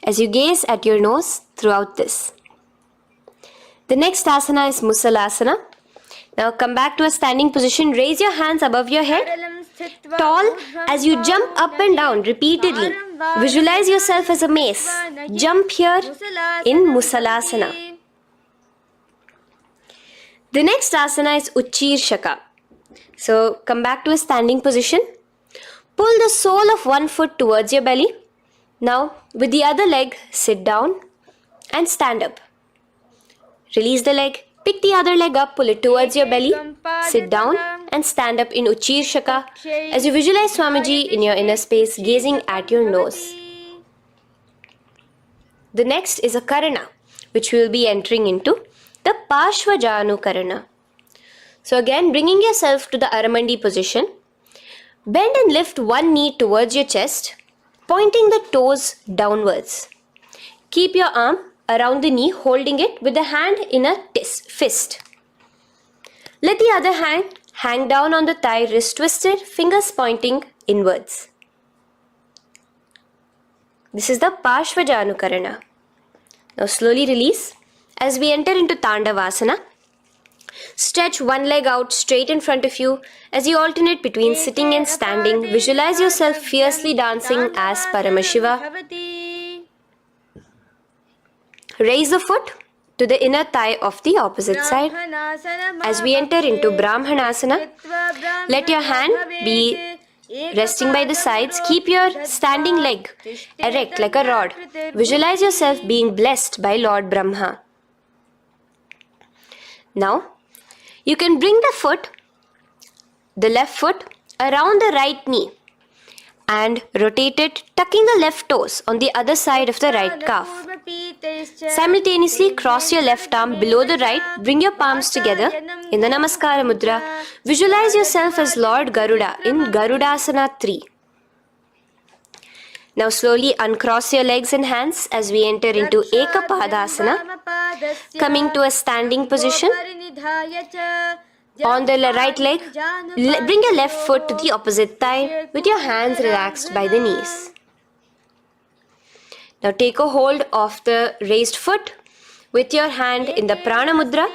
As you gaze at your nose throughout this. The next asana is Musalasana. Now come back to a standing position. Raise your hands above your head, tall as you jump up and down repeatedly. Visualize yourself as a mace. Jump here in Musalasana. The next asana is Uchirshaka. So come back to a standing position. Pull the sole of one foot towards your belly. Now with the other leg, sit down and stand up. Release the leg. Pick the other leg up, pull it towards your belly, sit down and stand up in Uchirshaka as you visualize Swamiji in your inner space gazing at your nose. The next is a Karana, which we will be entering into, the Parshvajanu Karana. So again, bringing yourself to the Aramandi position, bend and lift one knee towards your chest, pointing the toes downwards. Keep your arm around the knee, holding it with the hand in a fist. Let the other hand hang down on the thigh, wrist twisted, fingers pointing inwards. This is the Parshvajanu Karana. Now slowly release as we enter into Tandavasana. Stretch one leg out straight in front of you as you alternate between sitting and standing. Visualize yourself fiercely dancing as Paramashiva. Raise the foot to the inner thigh of the opposite side. As we enter into Brahmanasana, let your hand be resting by the sides. Keep your standing leg erect like a rod. Visualize yourself being blessed by Lord Brahma. Now, you can bring the left foot around the right knee and rotate it, tucking the left toes on the other side of the right calf. Simultaneously cross your left arm below the right, bring your palms together in the Namaskara Mudra. Visualize yourself as Lord Garuda in Garudasana 3. Now slowly uncross your legs and hands as we enter into Ekapadasana, coming to a standing position. On the right leg, bring your left foot to the opposite thigh with your hands relaxed by the knees. Now take a hold of the raised foot with your hand in the Prana Mudra.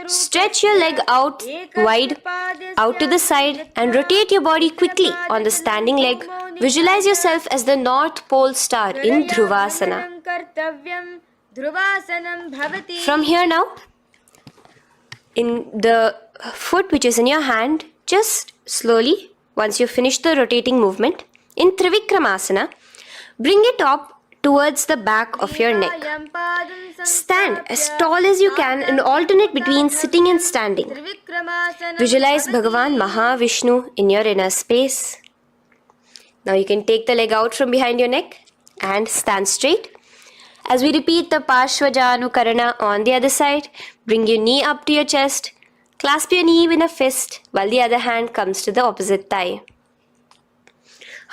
Stretch your leg out wide, out to the side and rotate your body quickly on the standing leg. Visualize yourself as the North Pole star in Dhruvasana. From here now, in the foot which is in your hand, just slowly, once you finish the rotating movement, in Trivikramasana, bring it up towards the back of your neck. Stand as tall as you can and alternate between sitting and standing. Visualize Bhagavan Mahavishnu in your inner space. Now you can take the leg out from behind your neck and stand straight. As we repeat the Parshvajanu Karana on the other side, bring your knee up to your chest, clasp your knee in a fist while the other hand comes to the opposite thigh.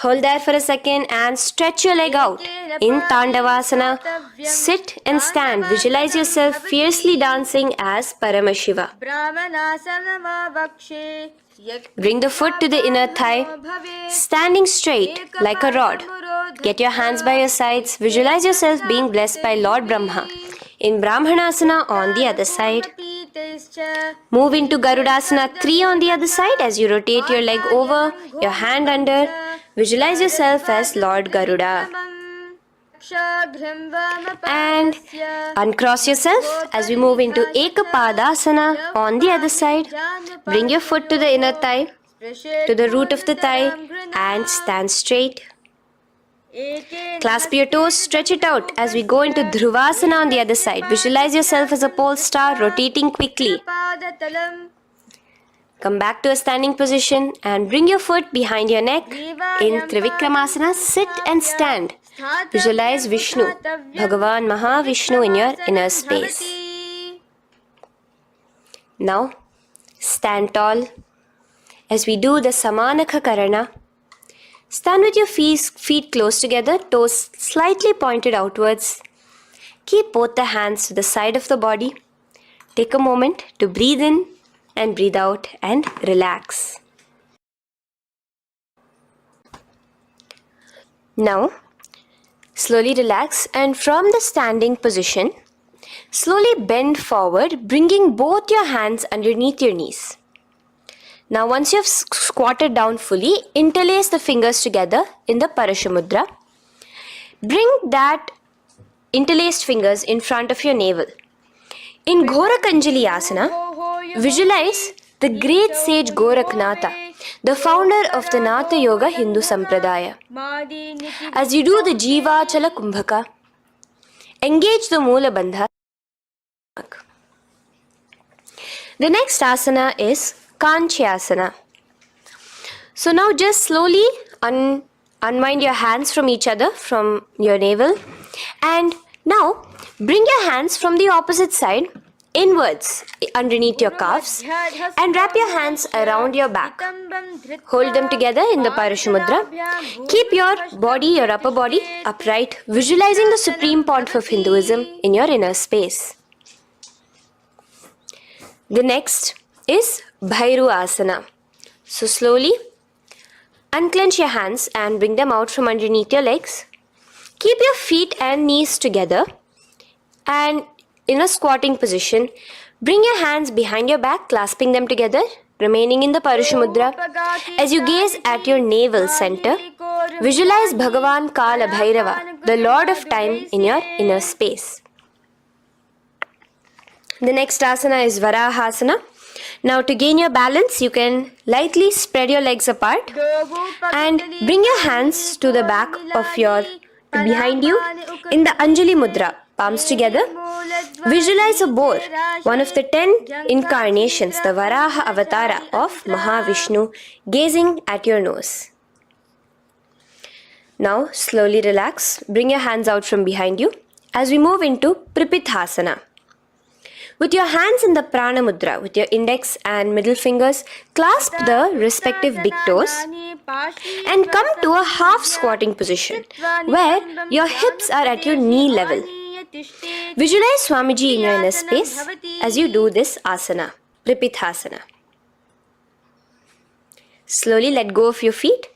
Hold there for a second and stretch your leg out. In Tandavasana, sit and stand. Visualize yourself fiercely dancing as Paramashiva. Bring the foot to the inner thigh, standing straight like a rod. Get your hands by your sides. Visualize yourself being blessed by Lord Brahma. In Brahmanasana on the other side. Move into Garudasana 3 on the other side as you rotate your leg over, your hand under. Visualize yourself as Lord Garuda. And uncross yourself as we move into Ekapadasana on the other side. Bring your foot to the inner thigh, to the root of the thigh and stand straight. Clasp your toes, stretch it out as we go into Dhruvasana on the other side. Visualize yourself as a pole star rotating quickly. Come back to a standing position and bring your foot behind your neck. In Trivikramasana, sit and stand. Visualize Vishnu, Bhagavan Mahavishnu in your inner space. Now, stand tall. As we do the Samanakha Karana, stand with your feet close together, toes slightly pointed outwards. Keep both the hands to the side of the body. Take a moment to breathe in and breathe out and relax. Now, slowly relax and from the standing position, slowly bend forward, bringing both your hands underneath your knees. Now, once you have squatted down fully, interlace the fingers together in the Parashamudra. Bring that interlaced fingers in front of your navel. In Ghorakanjali Asana, visualize the great sage Goraknatha, the founder of the Natha Yoga Hindu Sampradaya. As you do the Jiva Chala Kumbhaka, engage the Mula Bandha. The next asana is Kanchyasana. So now just slowly unwind your hands from each other, from your navel, and now bring your hands from the opposite side inwards underneath your calves and wrap your hands around your back. Hold them together in the Parashamudra. Keep your body, your upper body, upright, visualizing the Supreme Pontiff of Hinduism in your inner space. The next is Bhairu Asana. So slowly unclench your hands and bring them out from underneath your legs. Keep your feet and knees together and in a squatting position, bring your hands behind your back, clasping them together, remaining in the Parashamudra. As you gaze at your navel center, visualize Bhagavan Kala Bhairava, the Lord of Time, in your inner space. The next asana is Varahasana. Now to gain your balance, you can lightly spread your legs apart and bring your hands to the back of behind you in the Anjali Mudra, palms together. Visualize a boar, one of the 10 incarnations, the Varaha Avatara of Mahavishnu, gazing at your nose. Now slowly relax, bring your hands out from behind you as we move into Pripithasana. With your hands in the Prana Mudra, with your index and middle fingers, clasp the respective big toes and come to a half squatting position where your hips are at your knee level. Visualize Swamiji in your inner space as you do this asana, Pripithasana. Slowly let go of your feet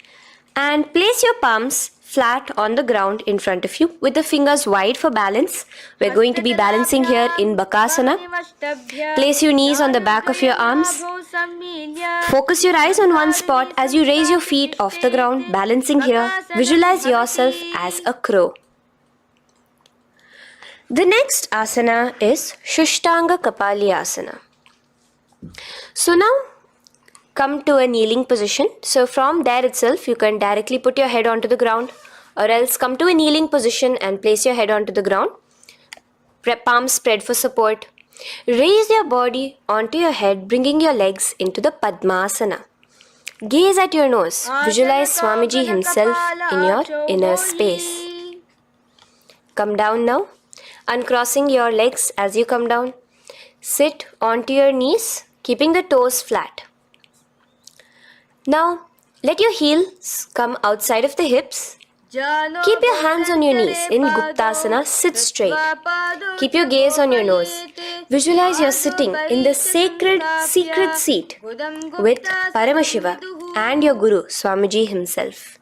and place your palms flat on the ground in front of you with the fingers wide for balance. We're going to be balancing here in Bakasana. Place your knees on the back of your arms. Focus your eyes on one spot as you raise your feet off the ground, balancing here. Visualize yourself as a crow. The next asana is Shushtanga Kapali Asana. So now come to a kneeling position. So from there itself, you can directly put your head onto the ground, or else come to a kneeling position and place your head onto the ground. Palms spread for support. Raise your body onto your head, bringing your legs into the Padmasana. Gaze at your nose. Visualize Swamiji himself in your inner space. Come down now, uncrossing your legs as you come down. Sit onto your knees, keeping the toes flat. Now, let your heels come outside of the hips. Keep your hands on your knees. In Guptasana, sit straight. Keep your gaze on your nose. Visualize you're sitting in the sacred secret seat with Paramashiva and your Guru, Swamiji himself.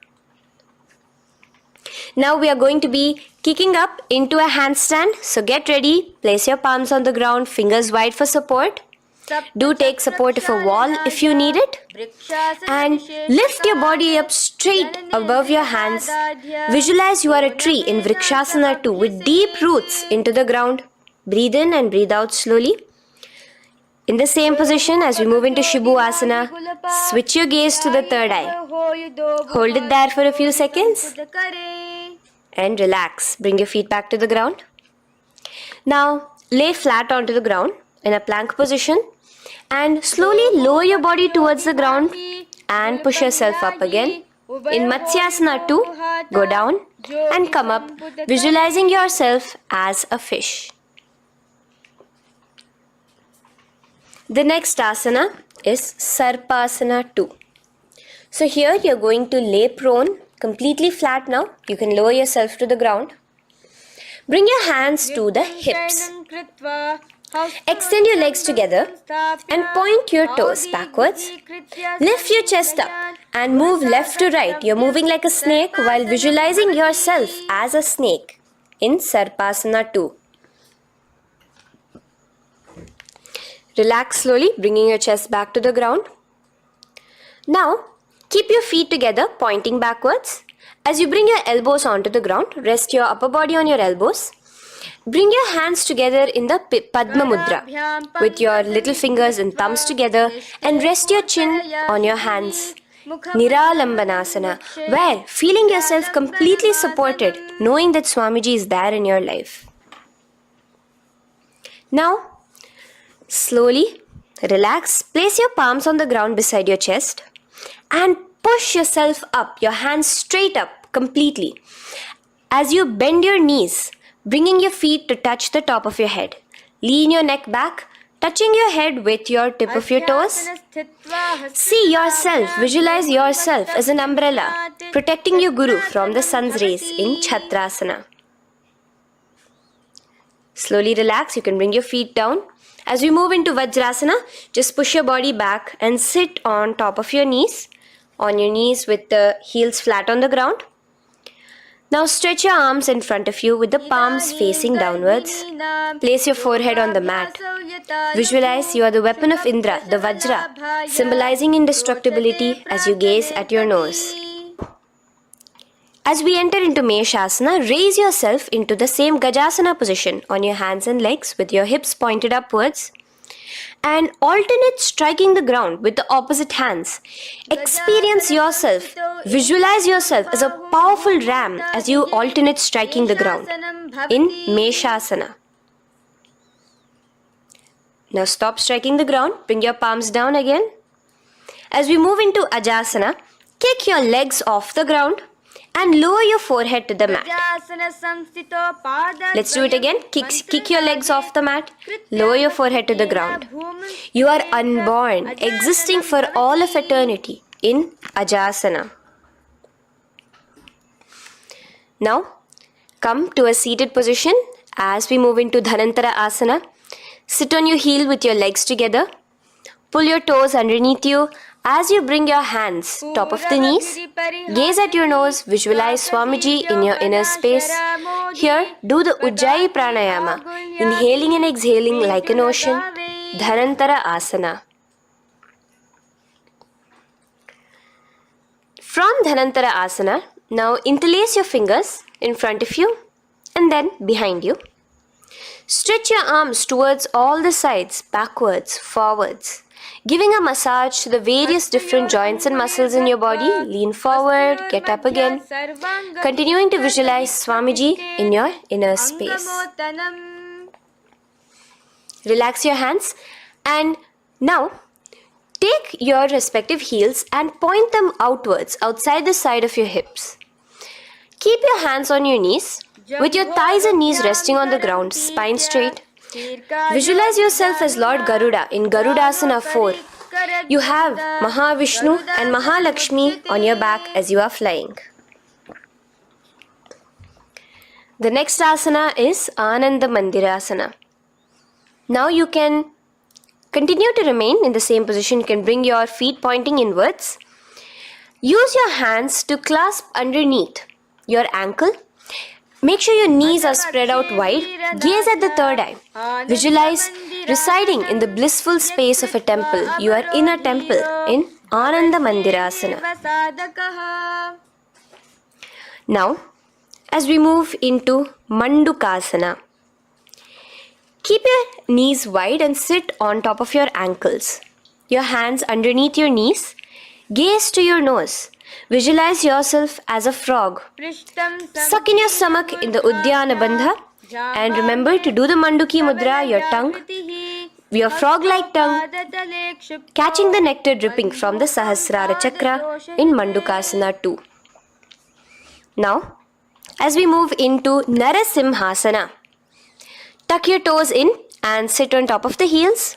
Now we are going to be kicking up into a handstand. So get ready. Place your palms on the ground, fingers wide for support. Do take support of a wall if you need it. And lift your body up straight above your hands. Visualize you are a tree in Vrikshasana 2 with deep roots into the ground. Breathe in and breathe out slowly. In the same position as we move into Shibhu Asana, switch your gaze to the third eye. Hold it there for a few seconds and relax. Bring your feet back to the ground. Now lay flat onto the ground in a plank position And slowly lower your body towards the ground and push yourself up again. In Matsyasana 2, go down and come up, visualizing yourself as a fish. The next asana is Sarpasana 2. So here you're going to lay prone, completely flat now. You can lower yourself to the ground. Bring your hands to the hips. Extend your legs together and point your toes backwards. Lift your chest up and move left to right. You're moving like a snake while visualizing yourself as a snake in Sarpasana 2. Relax slowly, bringing your chest back to the ground. Now, keep your feet together, pointing backwards. As you bring your elbows onto the ground, rest your upper body on your elbows. Bring your hands together in the Padma Mudra with your little fingers and thumbs together and rest your chin on your hands. Niralambanasana, where feeling yourself completely supported, knowing that Swamiji is there in your life. Now, slowly relax, place your palms on the ground beside your chest and push yourself up, your hands straight up completely. As you bend your knees, bringing your feet to touch the top of your head. Lean your neck back, touching your head with your tip of your toes. See yourself, visualize yourself as an umbrella, protecting your Guru from the sun's rays in Chhatrasana. Slowly relax, you can bring your feet down. As we move into Vajrasana, just push your body back and sit on top of your knees. On your knees with the heels flat on the ground. Now stretch your arms in front of you with the palms facing downwards. Place your forehead on the mat. Visualize you are the weapon of Indra, the Vajra, symbolizing indestructibility as you gaze at your nose. As we enter into Meshasana, raise yourself into the same Gajasana position on your hands and legs with your hips pointed upwards and alternate striking the ground with the opposite hands. Experience yourself, visualize yourself as a powerful ram as you alternate striking the ground in Meshasana. Now stop striking the ground, bring your palms down again. As we move into Ajasana, kick your legs off the ground and lower your forehead to the mat. Let's do it again. Kick your legs off the mat. Lower your forehead to the ground. You are unborn, existing for all of eternity in Ajasana. Now, come to a seated position as we move into Dhanantara Asana. Sit on your heel with your legs together. Pull your toes underneath you. As you bring your hands top of the knees, gaze at your nose, visualize Swamiji in your inner space. Here, do the Ujjayi Pranayama, inhaling and exhaling like an ocean, Dhanantara Asana. From Dhanantara Asana, now interlace your fingers in front of you and then behind you. Stretch your arms towards all the sides, backwards, forwards. Giving a massage to the various different joints and muscles in your body. Lean forward, get up again. Continuing to visualize Swamiji in your inner space. Relax your hands and now take your respective heels and point them outwards, outside the side of your hips. Keep your hands on your knees with your thighs and knees resting on the ground, spine straight. Visualize yourself as Lord Garuda in Garudasana 4. You have Mahavishnu and Mahalakshmi on your back as you are flying. The next asana is Ananda Mandirasana. Now you can continue to remain in the same position. You can bring your feet pointing inwards. Use your hands to clasp underneath your ankle. Make sure your knees are spread out wide. Gaze at the third eye. Visualize residing in the blissful space of a temple. You are in a temple in Ananda Mandirasana. Now, as we move into Mandukasana, keep your knees wide and sit on top of your ankles. Your hands underneath your knees. Gaze to your nose. Visualize yourself as a frog. Suck in your stomach in the Udyana Bandha and remember to do the Manduki Mudra, your tongue your frog-like tongue, catching the nectar dripping from the Sahasrara Chakra in Mandukasana 2. Now, as we move into Narasimhasana, tuck your toes in and sit on top of the heels.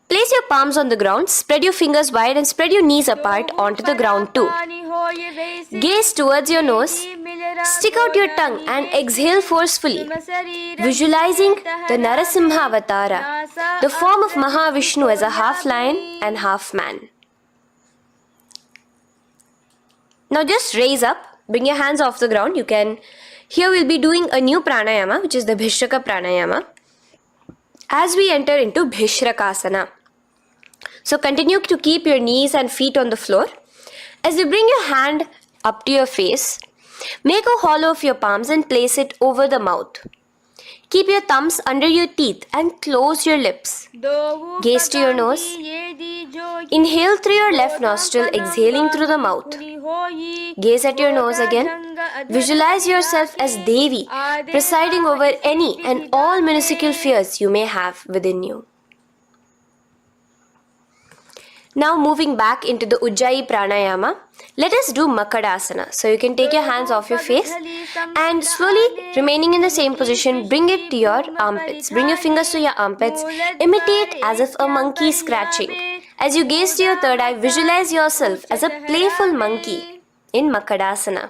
Place your palms on the ground, spread your fingers wide and spread your knees apart onto the ground too. Gaze towards your nose, stick out your tongue and exhale forcefully, visualizing the Narasimha Avatara, the form of Mahavishnu as a half lion and half man. Now just raise up, bring your hands off the ground. Here we'll be doing a new pranayama, which is the Bhishraka pranayama, as we enter into Bhishrakasana. So continue to keep your knees and feet on the floor. As you bring your hand up to your face, make a hollow of your palms and place it over the mouth. Keep your thumbs under your teeth and close your lips. Gaze to your nose. Inhale through your left nostril, exhaling through the mouth. Gaze at your nose again. Visualize yourself as Devi, presiding over any and all minuscule fears you may have within you. Now moving back into the Ujjayi Pranayama, let us do Makadasana. So you can take your hands off your face and slowly remaining in the same position, bring it to your armpits. Bring your fingers to your armpits. Imitate as if a monkey is scratching. As you gaze to your third eye, visualize yourself as a playful monkey in Makadasana.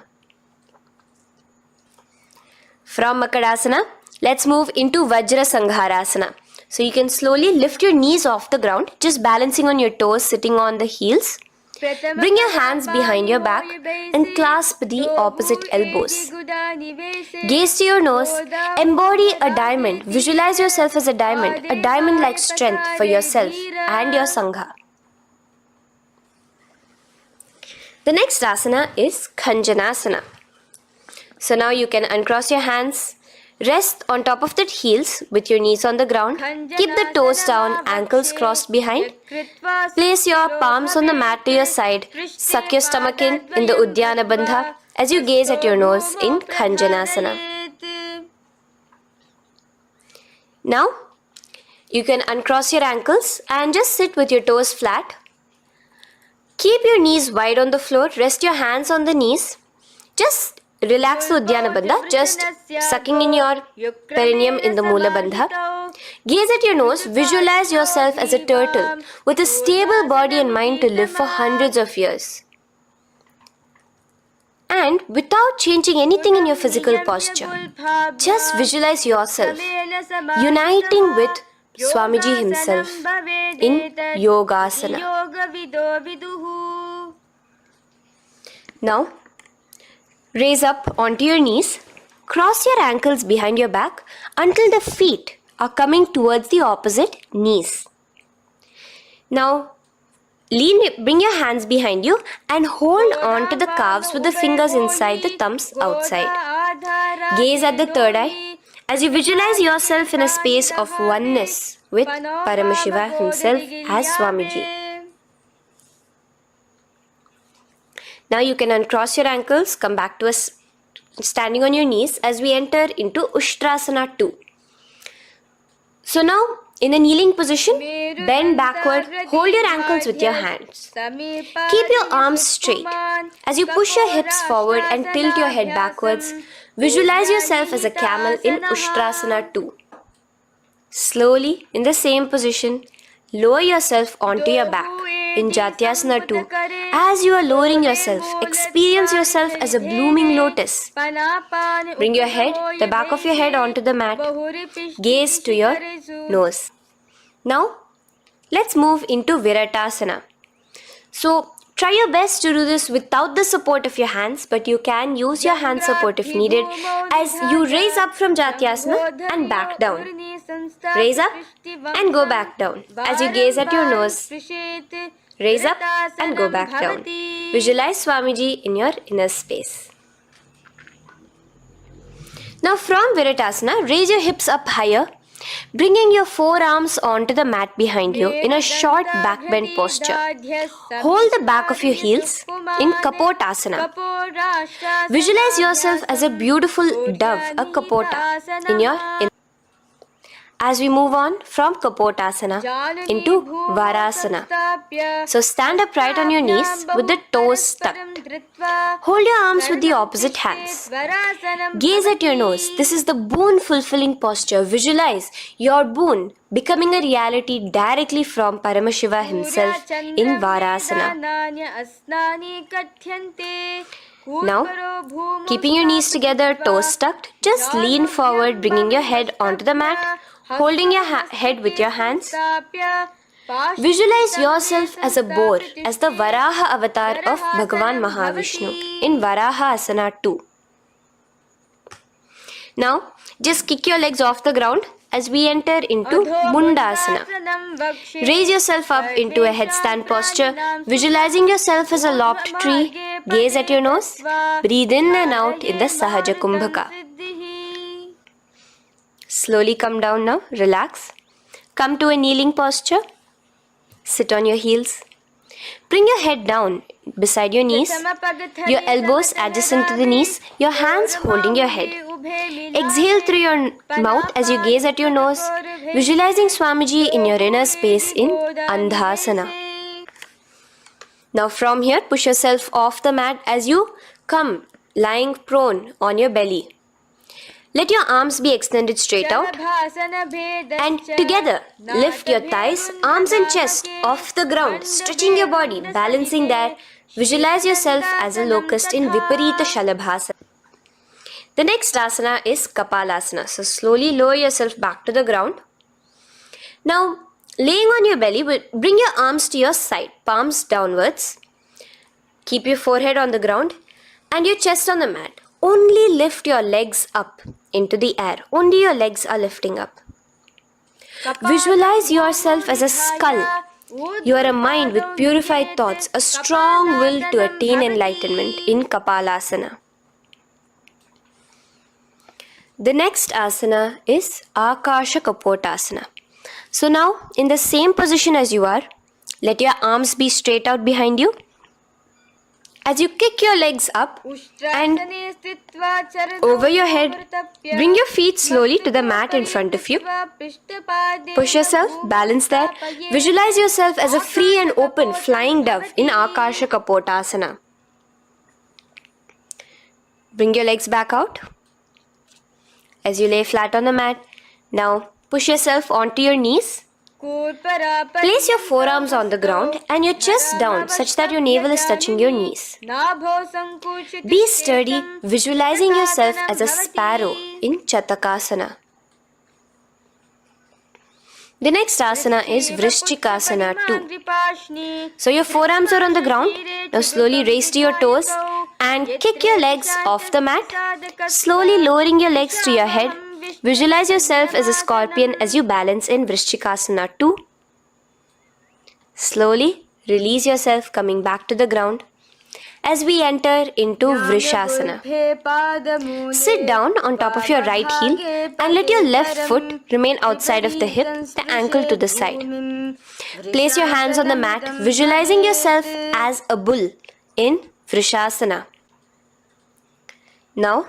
From Makadasana, let's move into Vajra Sangharasana. So you can slowly lift your knees off the ground, just balancing on your toes, sitting on the heels. Bring your hands behind your back and clasp the opposite elbows. Gaze to your nose, embody a diamond. Visualize yourself as a diamond-like strength for yourself and your Sangha. The next asana is Khanjanasana. So now you can uncross your hands. Rest on top of the heels with your knees on the ground. Keep the toes down, ankles crossed behind. Place your palms on the mat to your side. Suck your stomach in the Uddiyana Bandha as you gaze at your nose in Khanjanasana. Now, you can uncross your ankles and just sit with your toes flat. Keep your knees wide on the floor. Rest your hands on the knees. Just relax the Uddiyana Bandha, just sucking in your perineum in the Mula Bandha. Gaze at your nose, visualize yourself as a turtle with a stable body and mind to live for hundreds of years. And without changing anything in your physical posture, just visualize yourself uniting with Swamiji himself in Yogasana. Now, raise up onto your knees, cross your ankles behind your back until the feet are coming towards the opposite knees. Now, bring your hands behind you and hold on to the calves with the fingers inside, the thumbs outside. Gaze at the third eye as you visualize yourself in a space of oneness with Paramashiva himself as Swamiji. Now you can uncross your ankles, come back to standing on your knees as we enter into Ushtrasana 2. So now, in a kneeling position, bend backward, hold your ankles with your hands. Keep your arms straight. As you push your hips forward and tilt your head backwards, visualize yourself as a camel in Ushtrasana 2. Slowly, in the same position, lower yourself onto your back in Jatyasana 2. As you are lowering yourself, experience yourself as a blooming lotus. Bring your head, the back of your head onto the mat. Gaze to your nose. Now, let's move into Viratasana. So, try your best to do this without the support of your hands, but you can use your hand support if needed as you raise up from Jatyasana and back down. Raise up and go back down as you gaze at your nose. Raise up and go back down. Visualize Swamiji in your inner space. Now from Viratasana, raise your hips up higher, bringing your forearms onto the mat behind you in a short back bend posture. Hold the back of your heels in Kapotasana. Visualize yourself as a beautiful dove, a kapota, in your inner. as we move on from Kapotasana into Varasana. So stand upright on your knees with the toes tucked. Hold your arms with the opposite hands. Gaze at your nose. This is the boon fulfilling posture. Visualize your boon becoming a reality directly from Paramashiva himself in Varasana. Now, keeping your knees together, toes tucked, just lean forward, bringing your head onto the mat, holding your head with your hands. Visualize yourself as a boar, as the Varaha avatar of Bhagavan Mahavishnu in Varaha Asana 2. Now, just kick your legs off the ground as we enter into Mundasana. Raise yourself up into a headstand posture, visualizing yourself as a lopped tree. Gaze at your nose. Breathe in and out in the Sahaja Kumbhaka. Slowly come down now. Relax. Come to a kneeling posture. Sit on your heels. Bring your head down beside your knees, your elbows adjacent to the knees, your hands holding your head. Exhale through your mouth as you gaze at your nose, visualizing Swamiji in your inner space in Andhasana. Now from here, push yourself off the mat as you come lying prone on your belly. Let your arms be extended straight out, and together lift your thighs, arms and chest off the ground, stretching your body, balancing there. Visualize yourself as a locust in Viparita Shalabhasana. The next asana is Kapalasana. So slowly lower yourself back to the ground. Now, laying on your belly, bring your arms to your side, palms downwards. Keep your forehead on the ground and your chest on the mat. Only lift your legs up into the air. Only your legs are lifting up. Visualize yourself as a skull. You are a mind with purified thoughts, a strong will to attain enlightenment in Kapalasana. The next asana is Akashik. So now, in the same position as you are, let your arms be straight out behind you. As you kick your legs up and over your head, bring your feet slowly to the mat in front of you. Push yourself, balance there. Visualize yourself as a free and open flying dove in Akashik. Bring your legs back out as you lay flat on the mat. Now push yourself onto your knees. Place your forearms on the ground and your chest down such that your navel is touching your knees. Be sturdy, visualizing yourself as a sparrow in Chatakasana. The next asana is Vrishchikasana 2. So your forearms are on the ground. Now slowly raise to your toes and kick your legs off the mat. Slowly lowering your legs to your head. Visualize yourself as a scorpion as you balance in Vrishchikasana 2. Slowly release yourself, coming back to the ground as we enter into Vrishasana. Sit down on top of your right heel and let your left foot remain outside of the hip, the ankle to the side. Place your hands on the mat, visualizing yourself as a bull in Vrishasana. Now,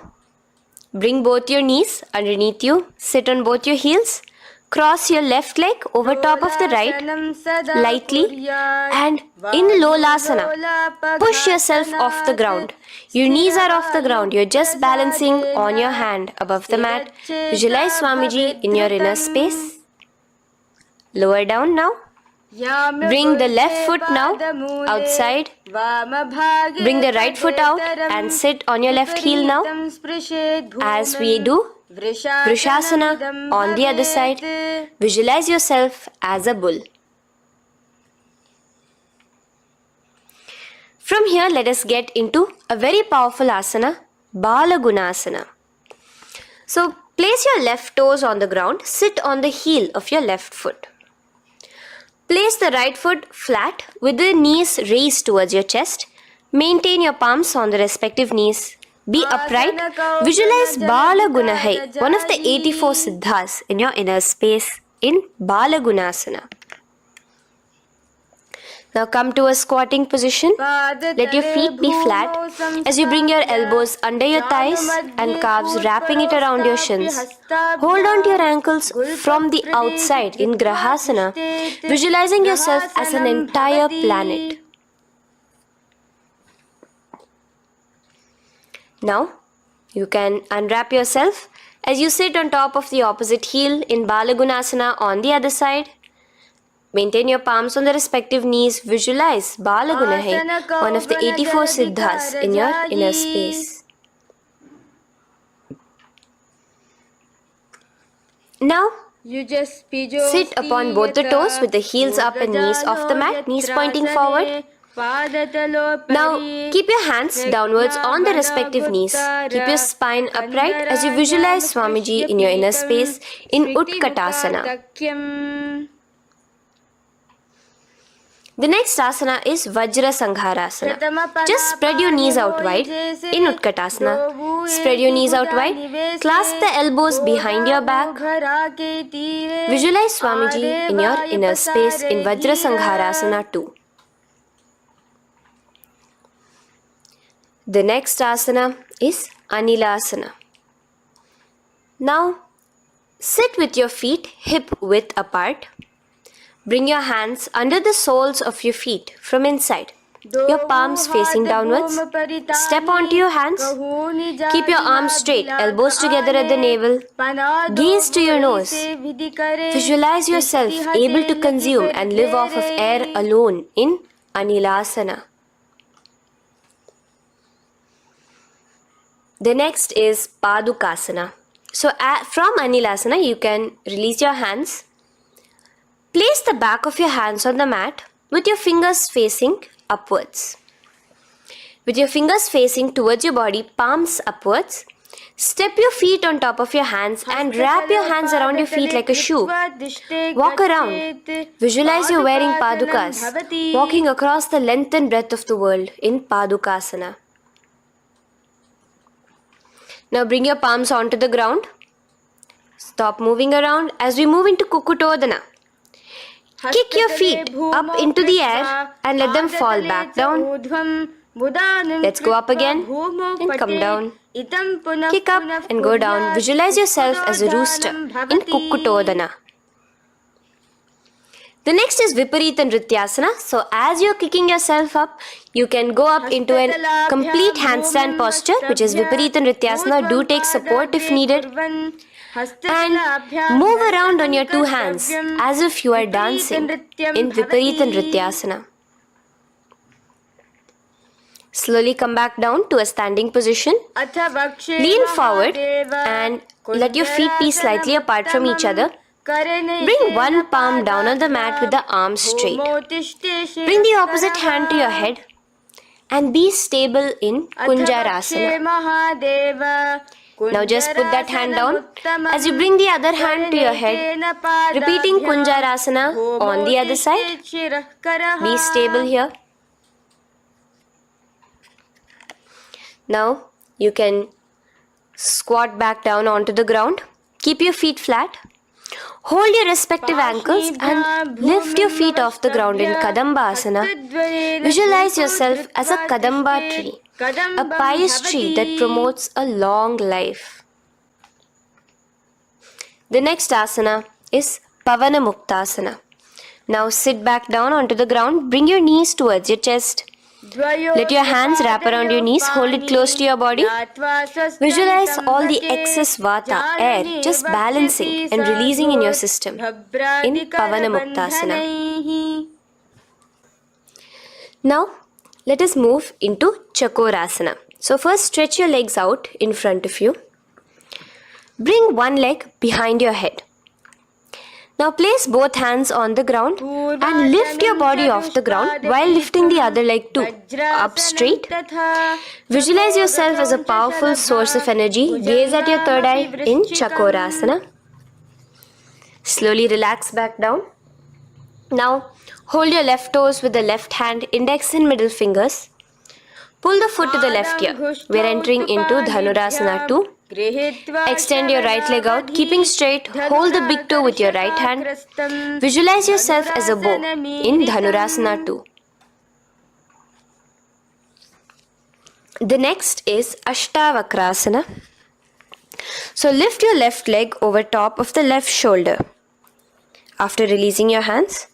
bring both your knees underneath you, sit on both your heels, cross your left leg over top of the right lightly, and in Lolasana, push yourself off the ground. Your knees are off the ground, you're just balancing on your hand above the mat. Visualize Swamiji in your inner space. Lower down now. Bring the left foot now outside. Bring the right foot out and sit on your left heel now. As we do Vrishasana on the other side, visualize yourself as a bull. From here, let us get into a very powerful asana, Balagunasana. So place your left toes on the ground, sit on the heel of your left foot. Place the right foot flat with the knees raised towards your chest. Maintain your palms on the respective knees. Be upright. Visualize Balagunahai, one of the 84 siddhas in your inner space in Balagunasana. Now come to a squatting position. Let your feet be flat as you bring your elbows under your thighs and calves, wrapping it around your shins. Hold on to your ankles from the outside in Grahasana, visualizing yourself as an entire planet. Now, you can unwrap yourself as you sit on top of the opposite heel in Balagunasana on the other side. Maintain your palms on the respective knees. Visualize Balagunahai, one of the 84 Siddhas in your inner space. Now, sit upon both the toes with the heels up and knees off the mat, knees pointing forward. Now, keep your hands downwards on the respective knees. Keep your spine upright as you visualize Swamiji in your inner space in Utkatasana. The next asana is Vajra Sangharasana. Just spread your knees out wide in Utkatasana. Spread your knees out wide. Clasp the elbows behind your back. Visualize Swamiji in your inner space in Vajra Sangharasana too. The next asana is Anilasana. Now, sit with your feet hip width apart. Bring your hands under the soles of your feet from inside. Your palms facing downwards. Step onto your hands. Keep your arms straight, elbows together at the navel. Gaze to your nose. Visualize yourself able to consume and live off of air alone in Anilasana. The next is Padukasana. So from Anilasana, you can release your hands. Place the back of your hands on the mat with your fingers facing upwards. With your fingers facing towards your body, palms upwards. Step your feet on top of your hands and wrap your hands around your feet like a shoe. Walk around. Visualize you're wearing padukas, walking across the length and breadth of the world in Padukasana. Now bring your palms onto the ground. Stop moving around as we move into Kukutodana. Kick your feet up into the air and let them fall back down. Let's go up again and come down. Kick up and go down. Visualize yourself as a rooster in Kukutodana. The next is Viparita Nrityasana. So as you're kicking yourself up, you can go up into a complete handstand posture, which is Viparita Nrityasana. Do take support if needed. And move around on your two hands as if you are dancing in Viparita Nrityasana. Slowly come back down to a standing position. Lean forward and let your feet be slightly apart from each other. Bring one palm down on the mat with the arms straight. Bring the opposite hand to your head and be stable in Kunjarasana. Now just put that hand down as you bring the other hand to your head, repeating Kunjarasana on the other side. Be stable here. Now you can squat back down onto the ground. Keep your feet flat. Hold your respective ankles and lift your feet off the ground in Kadamba Asana. Visualize yourself as a Kadamba tree, a pious tree that promotes a long life. The next asana is Pavana Muktasana. Now sit back down onto the ground, bring your knees towards your chest. Let your hands wrap around your knees, hold it close to your body. Visualize all the excess vata, air, just balancing and releasing in your system in Pavana Muktasana. Now, let us move into Chakorasana. So first stretch your legs out in front of you. Bring one leg behind your head. Now place both hands on the ground and lift your body off the ground while lifting the other leg too, up straight. Visualize yourself as a powerful source of energy. Gaze at your third eye in Chakorasana. Slowly relax back down. Now hold your left toes with the left hand, index and middle fingers. Pull the foot to the left ear. We are entering into Dhanurasana 2. Extend your right leg out, keeping straight. Hold the big toe with your right hand. Visualize yourself as a bow in Dhanurasana 2. The next is Ashtavakrasana. So lift your left leg over top of the left shoulder. After releasing your hands,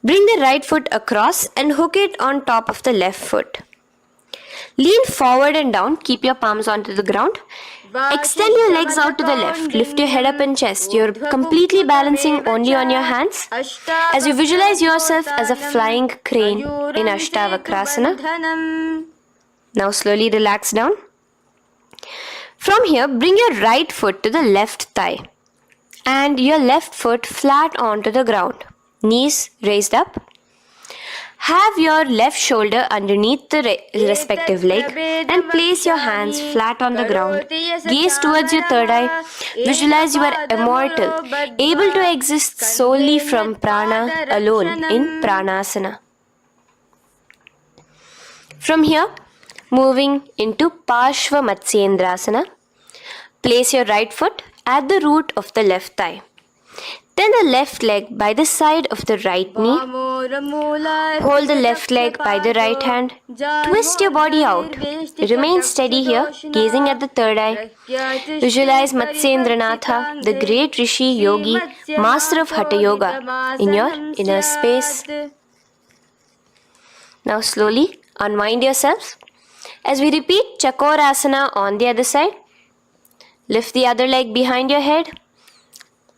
bring the right foot across and hook it on top of the left foot. Lean forward and down, keep your palms onto the ground. Extend your legs out to the left, lift your head up and chest. You're completely balancing only on your hands as you visualize yourself as a flying crane in Ashtavakrasana. Now slowly relax down. From here, bring your right foot to the left thigh and your left foot flat onto the ground. Knees raised up. Have your left shoulder underneath the respective leg and place your hands flat on the ground. Gaze towards your third eye. Visualize you are immortal, able to exist solely from prana alone in Pranasana. From here, moving into Parshva Matsyendrasana. Place your right foot at the root of the left thigh. Then the left leg by the side of the right knee. Hold the left leg by the right hand. Twist your body out. Remain steady here, gazing at the third eye. Visualize Matsyendranatha, the great Rishi, Yogi, master of Hatha Yoga, in your inner space. Now slowly unwind yourselves. As we repeat Chakorasana on the other side, lift the other leg behind your head.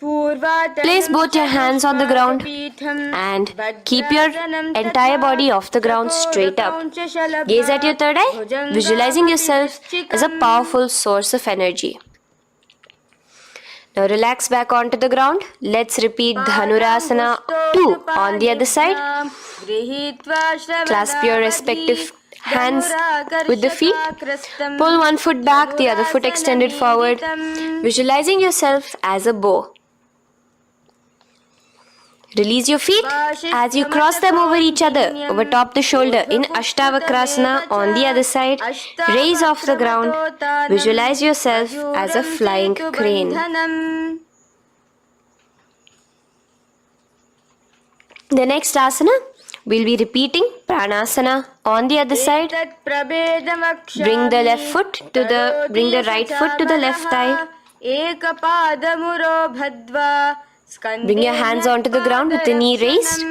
Place both your hands on the ground and keep your entire body off the ground straight up. Gaze at your third eye, visualizing yourself as a powerful source of energy. Now relax back onto the ground. Let's repeat Dhanurasana 2 on the other side. Clasp your respective hands with the feet. Pull one foot back, the other foot extended forward, visualizing yourself as a bow. Release your feet as you cross them over each other, over top the shoulder in Ashtavakrasana on the other side. Raise off the ground. Visualize yourself as a flying crane. The next asana, we'll be repeating Pranasana on the other side. Bring the right foot to the left thigh. Bring your hands onto the ground with the knee raised.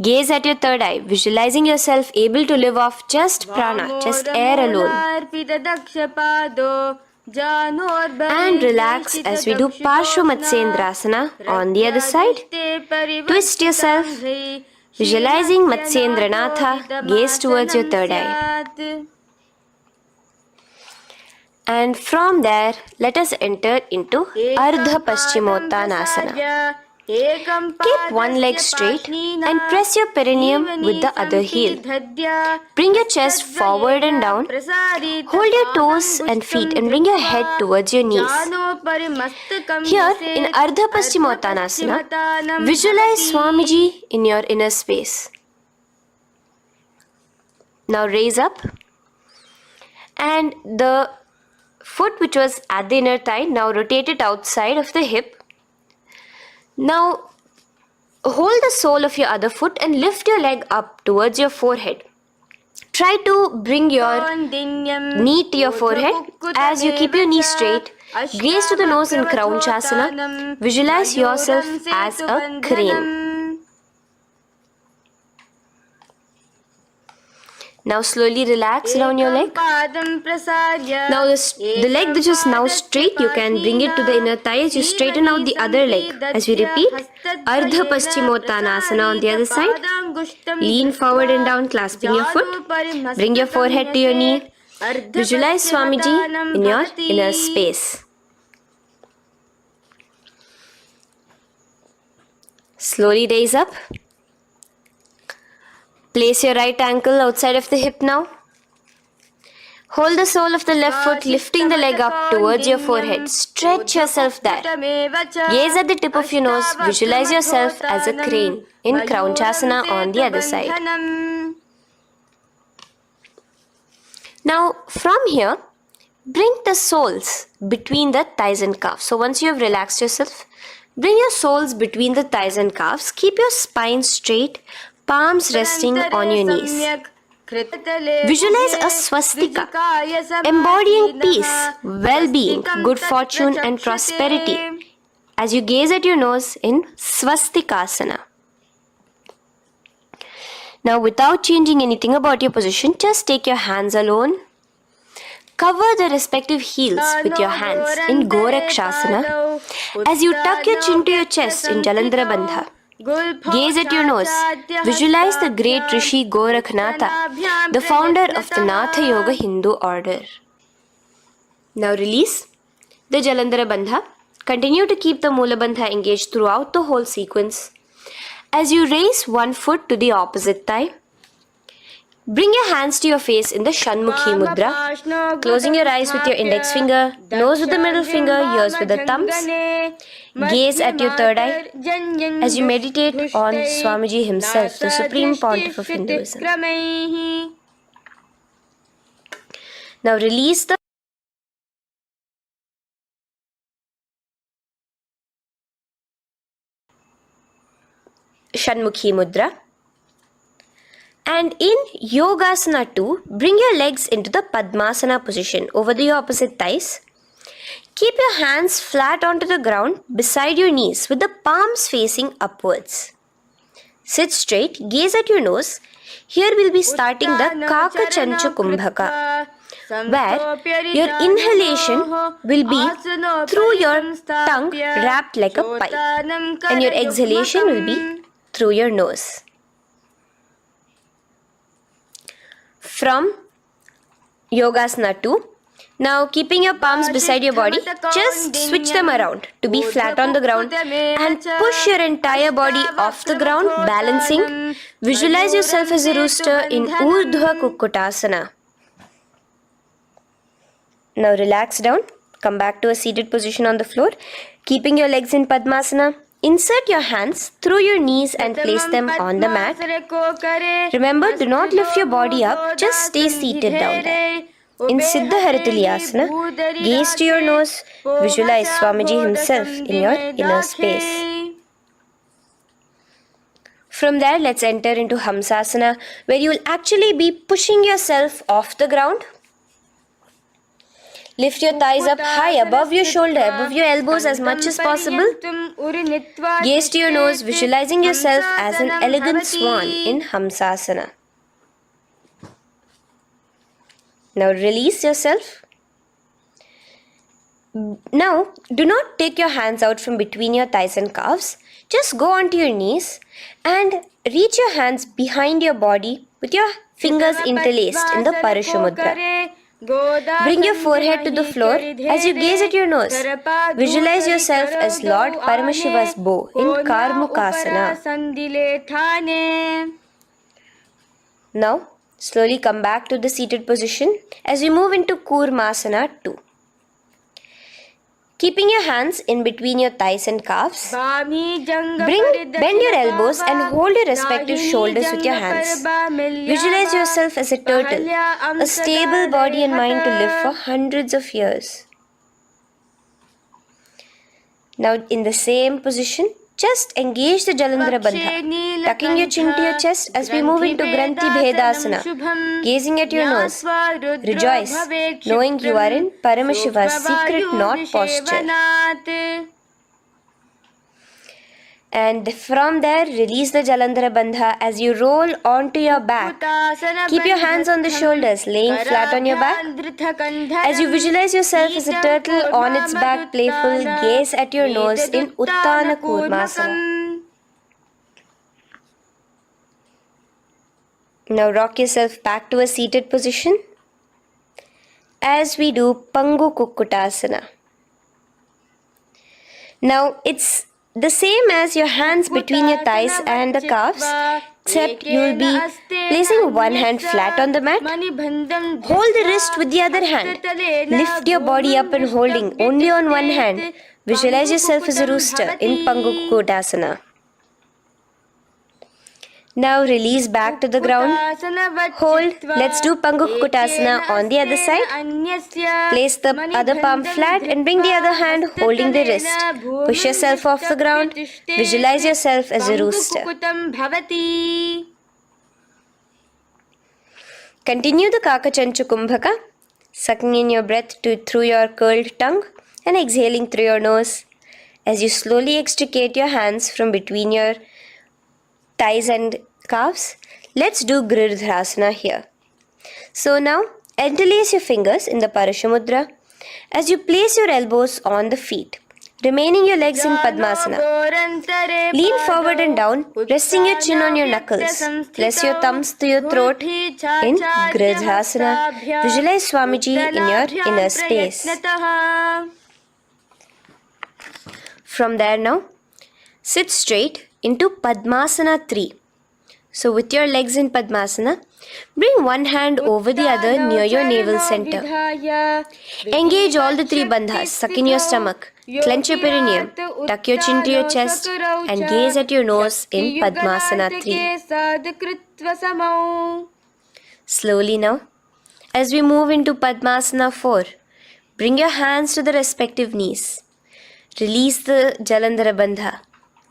Gaze at your third eye, visualizing yourself able to live off just prana, just air alone. And relax as we do Parshva Matsyendrasana on the other side. Twist yourself, visualizing Matsyendranatha, gaze towards your third eye. And from there, let us enter into Ardha Paschimottanasana. Keep one leg straight and press your perineum with the other heel. Bring your chest forward and down. Hold your toes and feet and bring your head towards your knees. Here in Ardha Paschimottanasana, visualize Swamiji in your inner space. Now raise up, and the foot which was at the inner thigh, now rotate it outside of the hip. Now hold the sole of your other foot and lift your leg up towards your forehead. Try to bring your knee to your forehead as you keep your knee straight. Gaze to the nose in Kraunchasana. Visualize yourself as a crane. Now slowly relax around your leg. Now the leg that is now straight, you can bring it to the inner thigh as you straighten out the other leg. As we repeat, Ardha Paschimottanasana on the other side. Lean forward and down, clasping your foot. Bring your forehead to your knee. Visualize Swamiji in your inner space. Slowly raise up. Place your right ankle outside of the hip now. Hold the sole of the left foot, lifting the leg up towards your forehead. Stretch yourself there. Gaze at the tip of your nose. Visualize yourself as a crane in Kraunchasana on the other side. Now from here, bring the soles between the thighs and calves. So once you have relaxed yourself, bring your soles between the thighs and calves. Keep your spine straight. Palms resting on your knees. Visualize a swastika, embodying peace, well-being, good fortune and prosperity as you gaze at your nose in swastikasana. Now, without changing anything about your position, just take your hands alone. Cover the respective heels with your hands in Gorakshasana as you tuck your chin to your chest in Jalandhara Bandha. Gaze at your nose. Visualize the great Rishi Gorakhnatha, the founder of the Natha Yoga Hindu order. Now release the Jalandhara Bandha. Continue to keep the Mula Bandha engaged throughout the whole sequence. As you raise one foot to the opposite thigh, bring your hands to your face in the Shanmukhi Mudra, closing your eyes with your index finger, nose with the middle finger, ears with the thumbs. Gaze at your third eye as you meditate on Swamiji himself, the Supreme Pontiff of Hinduism. Now release the Shanmukhi Mudra. And in Yogasana 2, bring your legs into the Padmasana position over the opposite thighs. Keep your hands flat onto the ground beside your knees with the palms facing upwards. Sit straight, gaze at your nose. Here we'll be starting the Kaka Chanchu Kumbhaka, where your inhalation will be through your tongue wrapped like a pipe, and your exhalation will be through your nose. From Yogasana 2, now keeping your palms beside your body, just switch them around to be flat on the ground and push your entire body off the ground, balancing. Visualize yourself as a rooster in Urdhva Kukkutasana. Now relax down, come back to a seated position on the floor, keeping your legs in Padmasana. Insert your hands through your knees and place them on the mat. Remember, do not lift your body up, just stay seated down there. In Siddha Haritali Asana, gaze to your nose, visualize Swamiji himself in your inner space. From there, let's enter into Hamsasana, where you will actually be pushing yourself off the ground. Lift your thighs up high above your shoulder, above your elbows as much as possible. Gaze to your nose, visualizing yourself as an elegant swan in Hamsasana. Now release yourself. Now, do not take your hands out from between your thighs and calves. Just go onto your knees and reach your hands behind your body with your fingers interlaced in the Parashu Mudra. Bring your forehead to the floor as you gaze at your nose. Visualize yourself as Lord Paramashiva's bow in Karmukasana. Now, slowly come back to the seated position as we move into Kurmasana 2. Keeping your hands in between your thighs and calves, bend your elbows and hold your respective shoulders with your hands. Visualize yourself as a turtle, a stable body and mind to live for hundreds of years. Now in the same position, just engage the Jalandhara Bandha, tucking your chin to your chest as we move into Granthi Bhedasana, gazing at your nose. Rejoice, knowing you are in Paramashiva's secret knot posture. And from there, release the Jalandhara Bandha as you roll onto your back. Keep your hands on the shoulders, laying flat on your back. As you visualize yourself as a turtle on its back, playful, gaze at your nose in Uttana Kurmasana. Now rock yourself back to a seated position as we do Pangu Kukkutasana. Now it's the same as your hands between your thighs and the calves, except you will be placing one hand flat on the mat. Hold the wrist with the other hand. Lift your body up and holding only on one hand. Visualize yourself as a rooster in Pangu Kukkutasana. Now release back to the ground. Hold. Let's do Pangu Kukkutasana on the other side. Place the other palm flat and bring the other hand holding the wrist. Push yourself off the ground. Visualize yourself as a rooster. Continue the Kakachanchu Kumbhaka, sucking in your breath through your curled tongue and exhaling through your nose. As you slowly extricate your hands from between your thighs and calves, let's do Girdhrasana here. So now, interlace your fingers in the Parashamudra as you place your elbows on the feet, remaining your legs in Padmasana. Lean forward and down, resting your chin on your knuckles. Place your thumbs to your throat in Girdhrasana. Visualize Swamiji in your inner space. From there now, sit straight into Padmasana 3. So with your legs in Padmasana, bring one hand over the other near your navel center. Engage all the three bandhas, suck in your stomach, clench your perineum, tuck your chin to your chest and gaze at your nose in Padmasana 3. Slowly now, as we move into Padmasana 4, bring your hands to the respective knees. Release the Jalandhara Bandha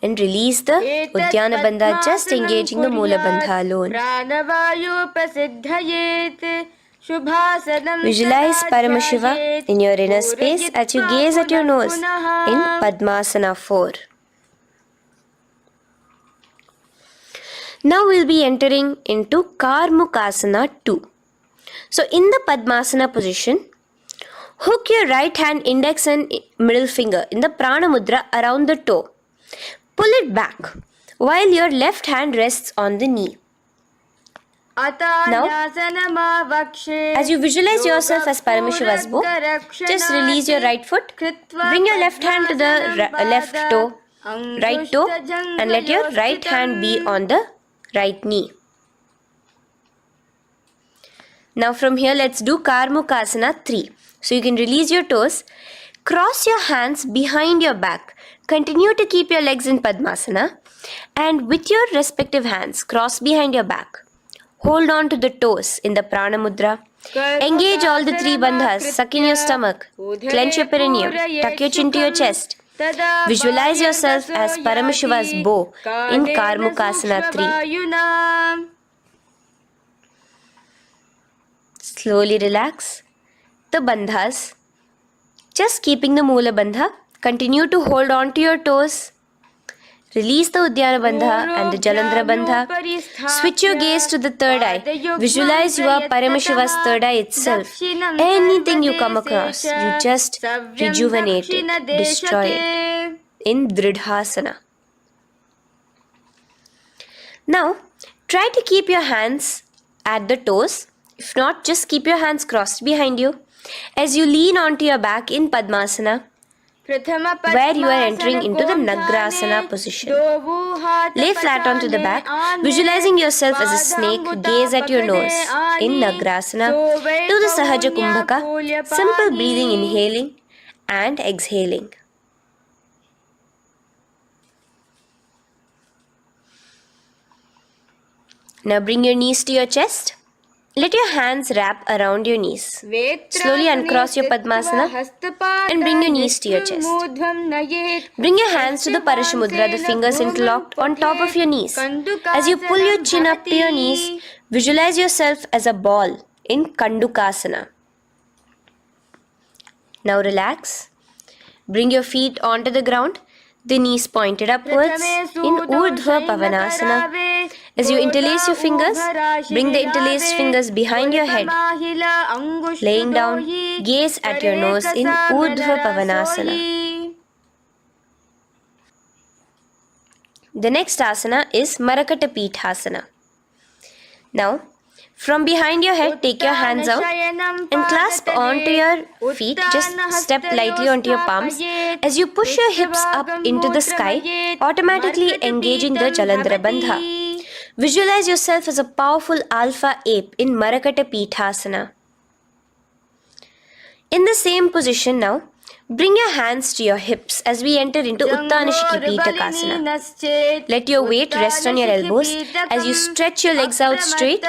and release the Udyana Bandha, just engaging the Mula Bandha alone. Visualize Paramashiva in your inner space as you gaze at your nose in Padmasana 4. Now we'll be entering into Karmukasana 2. So in the Padmasana position, hook your right hand index and middle finger in the Prana Mudra around the toe. Pull it back while your left hand rests on the knee. Now, as you visualize yourself as Paramashiva's bow, just release your right foot, bring your left hand to the left toe, right toe, and let your right hand be on the right knee. Now from here, let's do Karmukasana 3. So you can release your toes, cross your hands behind your back, continue to keep your legs in Padmasana, and with your respective hands, cross behind your back. Hold on to the toes in the Prana Mudra. Engage all the three bandhas, suck in your stomach, clench your perineum, tuck your chin to your chest. Visualize yourself as Paramashiva's bow in Karmukasana 3. Slowly relax the bandhas, just keeping the Mula Bandha. Continue to hold on to your toes. Release the Udyana Bandha and the Jalandhara Bandha. Switch your gaze to the third eye. Visualize you are Paramashiva's third eye itself. Anything you come across, you just rejuvenate it, destroy it in Dridhasana. Now, try to keep your hands at the toes. If not, just keep your hands crossed behind you as you lean onto your back in Padmasana, where you are entering into the Nagrasana position. Lay flat onto the back, visualizing yourself as a snake, gaze at your nose. In Nagrasana, do the Sahaja Kumbhaka, simple breathing, inhaling and exhaling. Now bring your knees to your chest. Let your hands wrap around your knees. Slowly uncross your Padmasana and bring your knees to your chest. Bring your hands to the Parashamudra, the fingers interlocked on top of your knees. As you pull your chin up to your knees, visualize yourself as a ball in Kandukasana. Now relax. Bring your feet onto the ground, the knees pointed upwards in Urdhva Pavanasana. As you interlace your fingers, bring the interlaced fingers behind your head. Laying down, gaze at your nose in Urdhva Pavanasana. The next asana is Marakata Pithasana. Now, from behind your head, take your hands out and clasp onto your feet. Just step lightly onto your palms. As you push your hips up into the sky, automatically engaging the Jalandhara Bandha. Visualize yourself as a powerful alpha ape in Marakata Pithasana. In the same position now, bring your hands to your hips as we enter into Uttanashiki Pitakasana. Let your weight rest on your elbows as you stretch your legs out straight.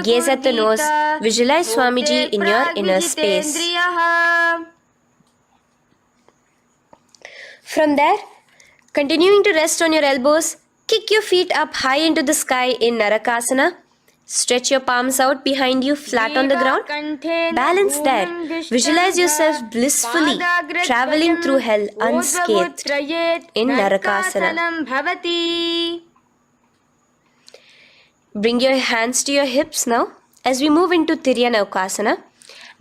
Gaze at the nose. Visualize Swamiji in your inner space. From there, continuing to rest on your elbows, kick your feet up high into the sky in Narakasana. Stretch your palms out behind you, flat on the ground. Balance there. Visualize yourself blissfully traveling through hell unscathed in Narakasana. Bring your hands to your hips now as we move into Tiryanavkasana.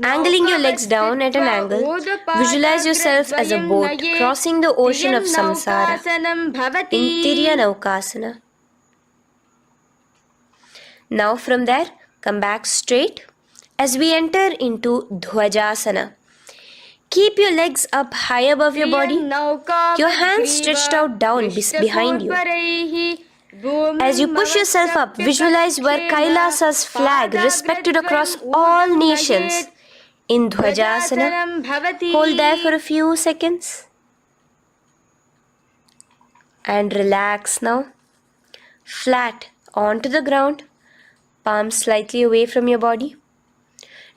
Angling your legs down at an angle, visualize yourself as a boat crossing the ocean of samsara in Tiryanavkasana. Now from there, come back straight as we enter into Dhwajasana. Keep your legs up high above your body, your hands stretched out down behind you. As you push yourself up, visualize where Kailasa's flag respected across all nations in Dhwajasana. Hold there for a few seconds and relax now. Flat onto the ground, palms slightly away from your body.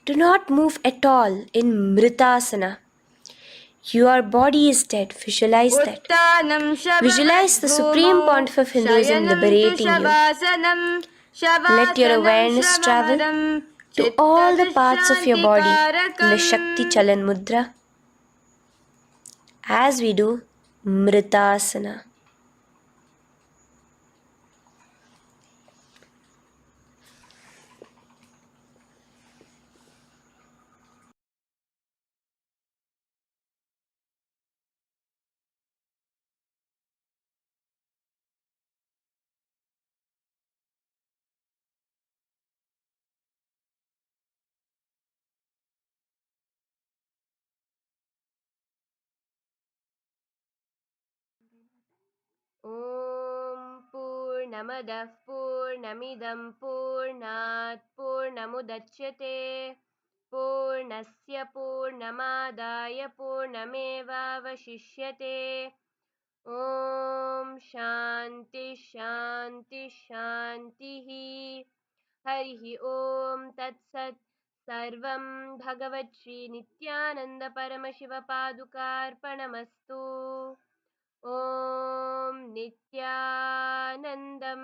Do not move at all in Mritasana. Your body is dead. Visualize that. Visualize the Supreme Pontiff of Hinduism liberating you. Let your awareness travel to all the parts of your body in the Shakti Chalan Mudra as we do Mritasana. Om Purnamadah Purnamidam Purnat Purnamudachyate Purnasya Purnamadaya Purnamevavashishyate Om Shanti Shanti Shantihi Harihi Om Tat Sat Sarvam Bhagavat Shri Nityananda Paramashiva Padukarpanamastu Om Nityanandam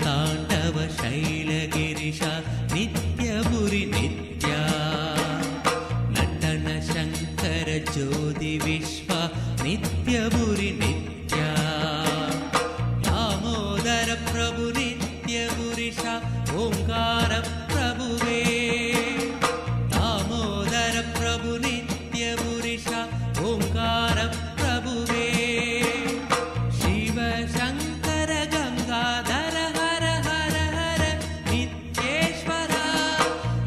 ताण्डव शैलगिरिशा नित्यपुरि नित्या नटन शङ्कर ज्योति विश्वा नित्यपुरि नित्या दामोदर प्रभु नित्यपुरिषा ओङ्कार प्रभुवे दामोदर प्रभु नित्यपुरिषा ओङ्कार प्रभुवे शिव शङ्कर गङ्गाधर हर हर हर नित्येश्वरा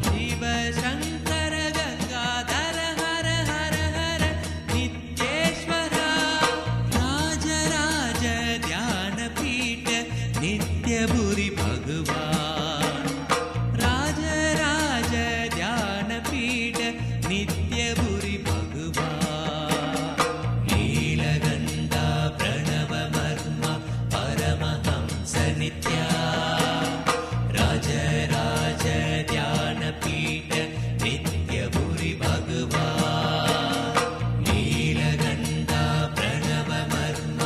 शिव शङ्कर गङ्गाधर हर हर हर नित्येश्वरा राज राज ध्यानपीठ नित्यपुरि भगवान् राज राज ध्यानपीठ नित्यपुरि भगवान् नीलगण्डा प्रणवमर्म परमहंस नित्या राज राज ध्यानपीठ नित्यपुरि भगवान् नीलगण्डा प्रणवमर्म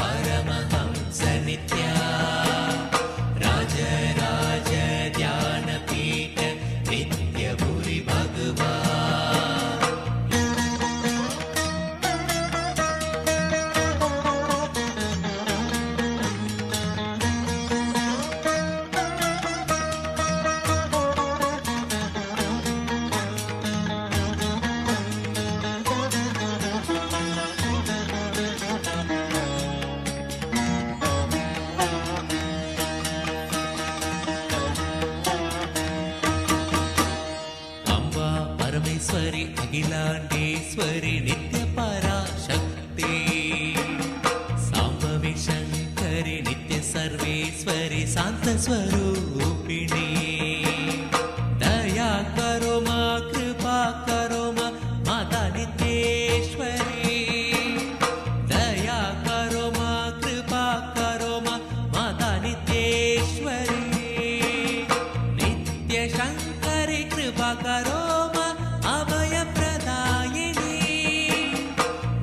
परमहंस नित्या राज राज ध्यानपीठ नित्यपुरि भगवान् अम्बा परमेश्वरि अखिलाण्डेश्वरि नित्यपराशक्ति साम्भवि शङ्करि नित्य सर्वेश्वरि शान्तस्वरूपिणी दया करो मा कृपा करो मा माता नित्येश्वरी दया करो मा कृपा करो मा माता नित्येश्वरी नित्य शङ्करि कृपा करो मा अभय प्रदायिनी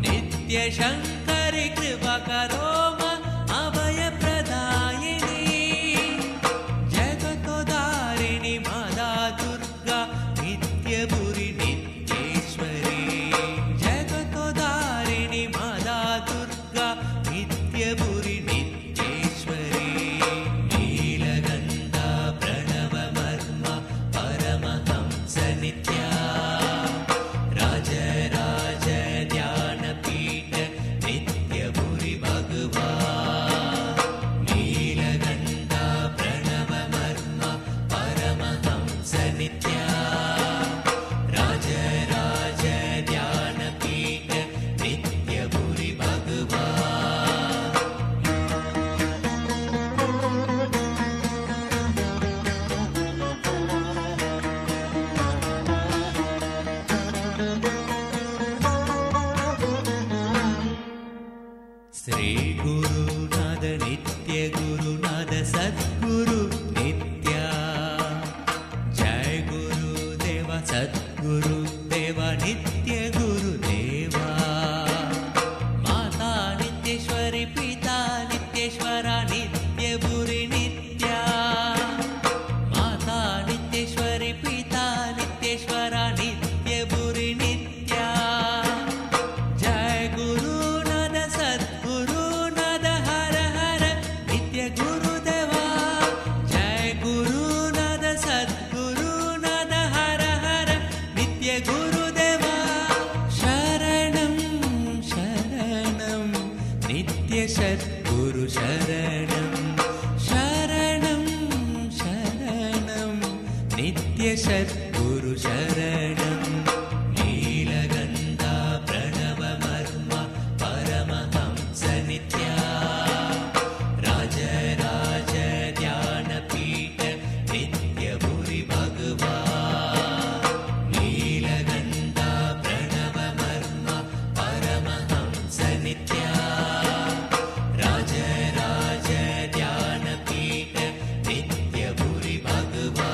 नित्य शङ्करि कृपा करो मा अभय प्रदायिनी जगतोदारिणि माता दुर्गा नित्यपुरि नित्येश्वरी जगतोदारिणि माता दुर्गा नित्यपुरि नित्येश्वरी नीलगण्डा प्रणवमर्म परमहंस नित्या राज राज ध्यानपीठ नित्यपुरि भगवान् नीलगण्डा प्रणवमर्म परमहंस नित्या राज राज ध्यानपीठ नित्यपुरि भगवान् श्री गुरुनाथ नित्य गुरुनाथ सद्गुरु नित्या जय गुरुदेवा सद्गुरु देवा नित्य गुरुदेवा माता नित्येश्वरी पिता नित्येश्वरा नित्यपुरि नित्या माता नित्येश्वरी पिता नित्येश्वरा नित्यपुरि नित्या जय गुरुनाथ सद्गुरुनाथ हर हर नित्य गुरुदेवा जय गुरुनाथ सद्गुरुनाथ हर हर नित्य गुरुदेवा शरणं शरणं नित्य सद्गुरु शरणं शरणं शरणं नित्य सद्गुरु शरणं नीलगण्डा प्रणवमर्म परमहंस नित्या राज राज ध्यानपीठ नित्यपुरि भगवान् नीलगण्डा प्रणवमर्म परमहंस नित्या राज राज ध्यानपीठ नित्यपुरि भगवान्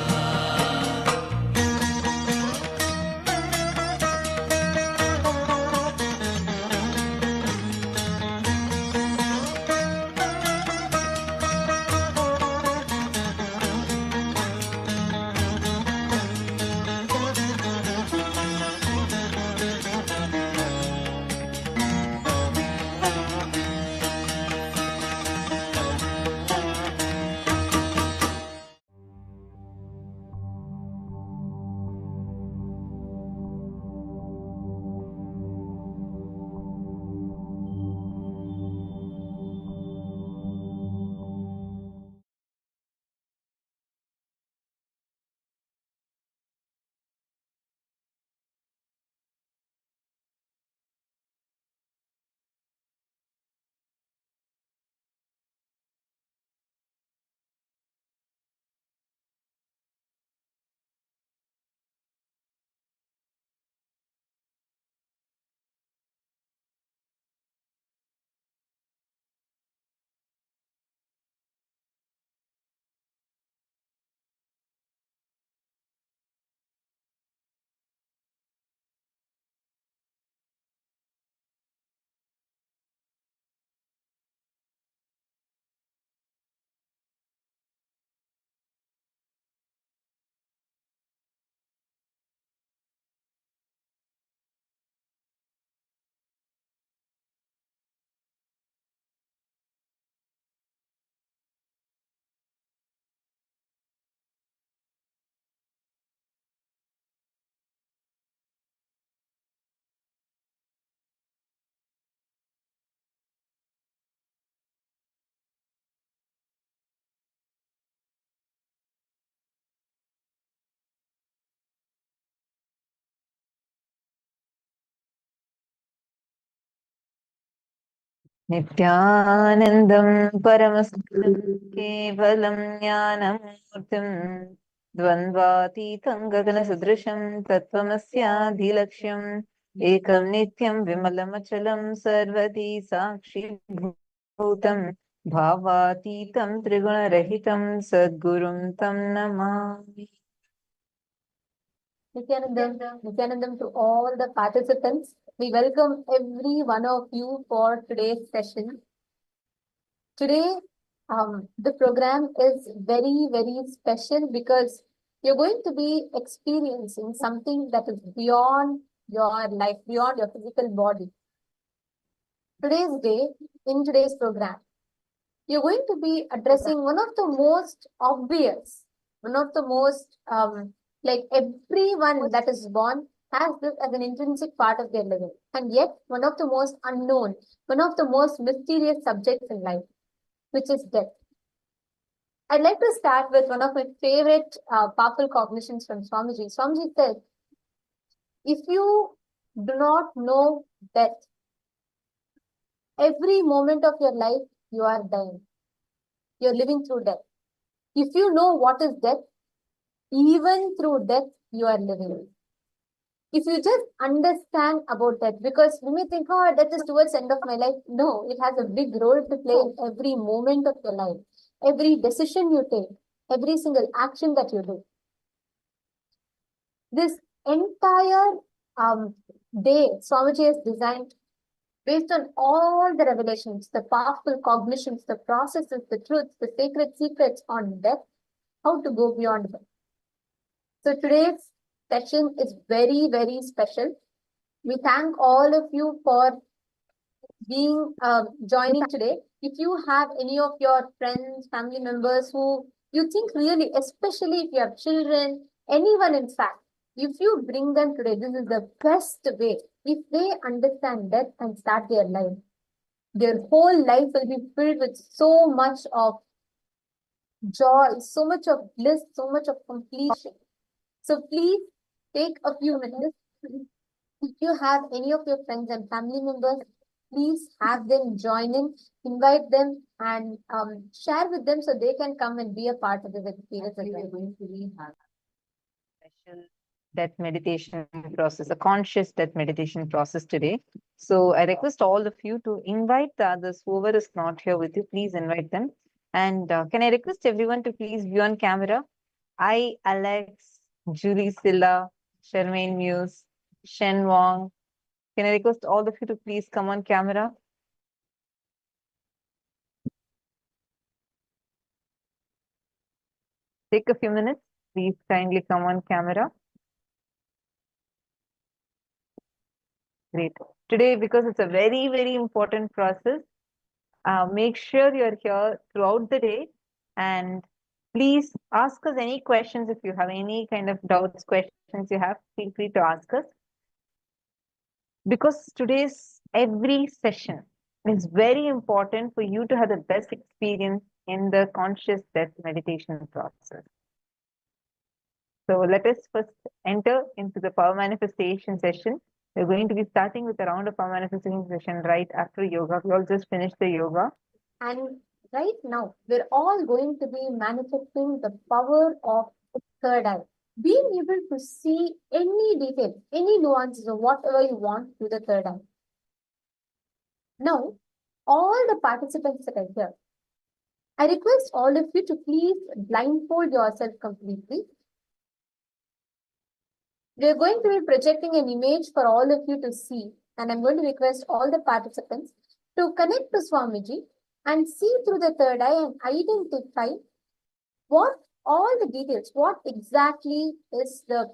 Nityanandam Paramasudam Kevalam Jnanamurtim Dvandvatitam Gagana Sudrisham Tattvamasya Dhilaksham Ekam Nityam Vimalamachalam Sarvati Sakshi Bhutam Bhavatitam Triguna Rahitam Sadgurum Tam Namami. Nityanandam to all the participants. We welcome every one of you for today's session. Today, the program is very, very special because you're going to be experiencing something that is beyond your life, beyond your physical body. In today's program, you're going to be addressing one of the most obvious, one of the most, like everyone that is born has this as an intrinsic part of their living. And yet, one of the most unknown, one of the most mysterious subjects in life, which is death. I'd like to start with one of my favorite powerful cognitions from Swamiji. Swamiji said, if you do not know death, every moment of your life, you are dying. You're living through death. If you know what is death, even through death, you are living. If you just understand about death, because we may think, oh, death is towards the end of my life. No, it has a big role to play in every moment of your life, every decision you take, every single action that you do. This entire day, Swamiji has designed based on all the revelations, the powerful cognitions, the processes, the truths, the sacred secrets on death, how to go beyond death. So today's session is very, very special. We thank all of you for being joining today. If you have any of your friends, family members who you think really, especially if you have children, anyone in fact, if you bring them today, this is the best way. If they understand death and start their life, their whole life will be filled with so much of joy, so much of bliss, so much of completion. So please take a few minutes. If you have any of your friends and family members, please have them join in, invite them, and share with them so they can come and be a part of this experience. We are going to have special death meditation process, a conscious death meditation process today. So I request all of you to invite the others, whoever is not here with you, please invite them. And can I request everyone to please view on camera? I, Alex, Julie Silla, Charmaine Muse, Shen Wong. Can I request all of you to please come on camera? Take a few minutes. Please kindly come on camera. Great. Today, because it's a very, very important process, make sure you're here throughout the day, and please ask us any questions. If you have any kind of doubts, questions you have, feel free to ask us. Because today's every session is very important for you to have the best experience in the conscious death meditation process. So let us first enter into the power manifestation session. We're going to be starting with a round of power manifestation session right after yoga. We all just finished the yoga. And right now, we're all going to be manifesting the power of the third eye. Being able to see any detail, any nuances of whatever you want through the third eye. Now, all the participants that are here, I request all of you to please blindfold yourself completely. We're going to be projecting an image for all of you to see, and I'm going to request all the participants to connect to Swamiji and see through the third eye and identify what all the details, what exactly is the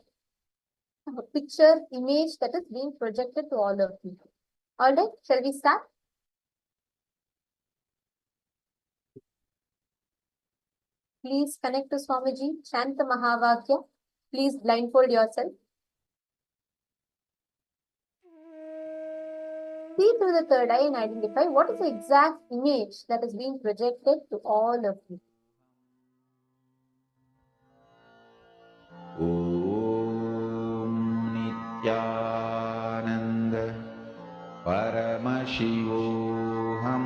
picture, image that is being projected to all of you. All right, shall we start? Please connect to Swamiji, chant the Mahavakya. Please blindfold yourself. See through the third eye and identify what is the exact image that is being projected to all of you. Om Nityananda Paramashivoham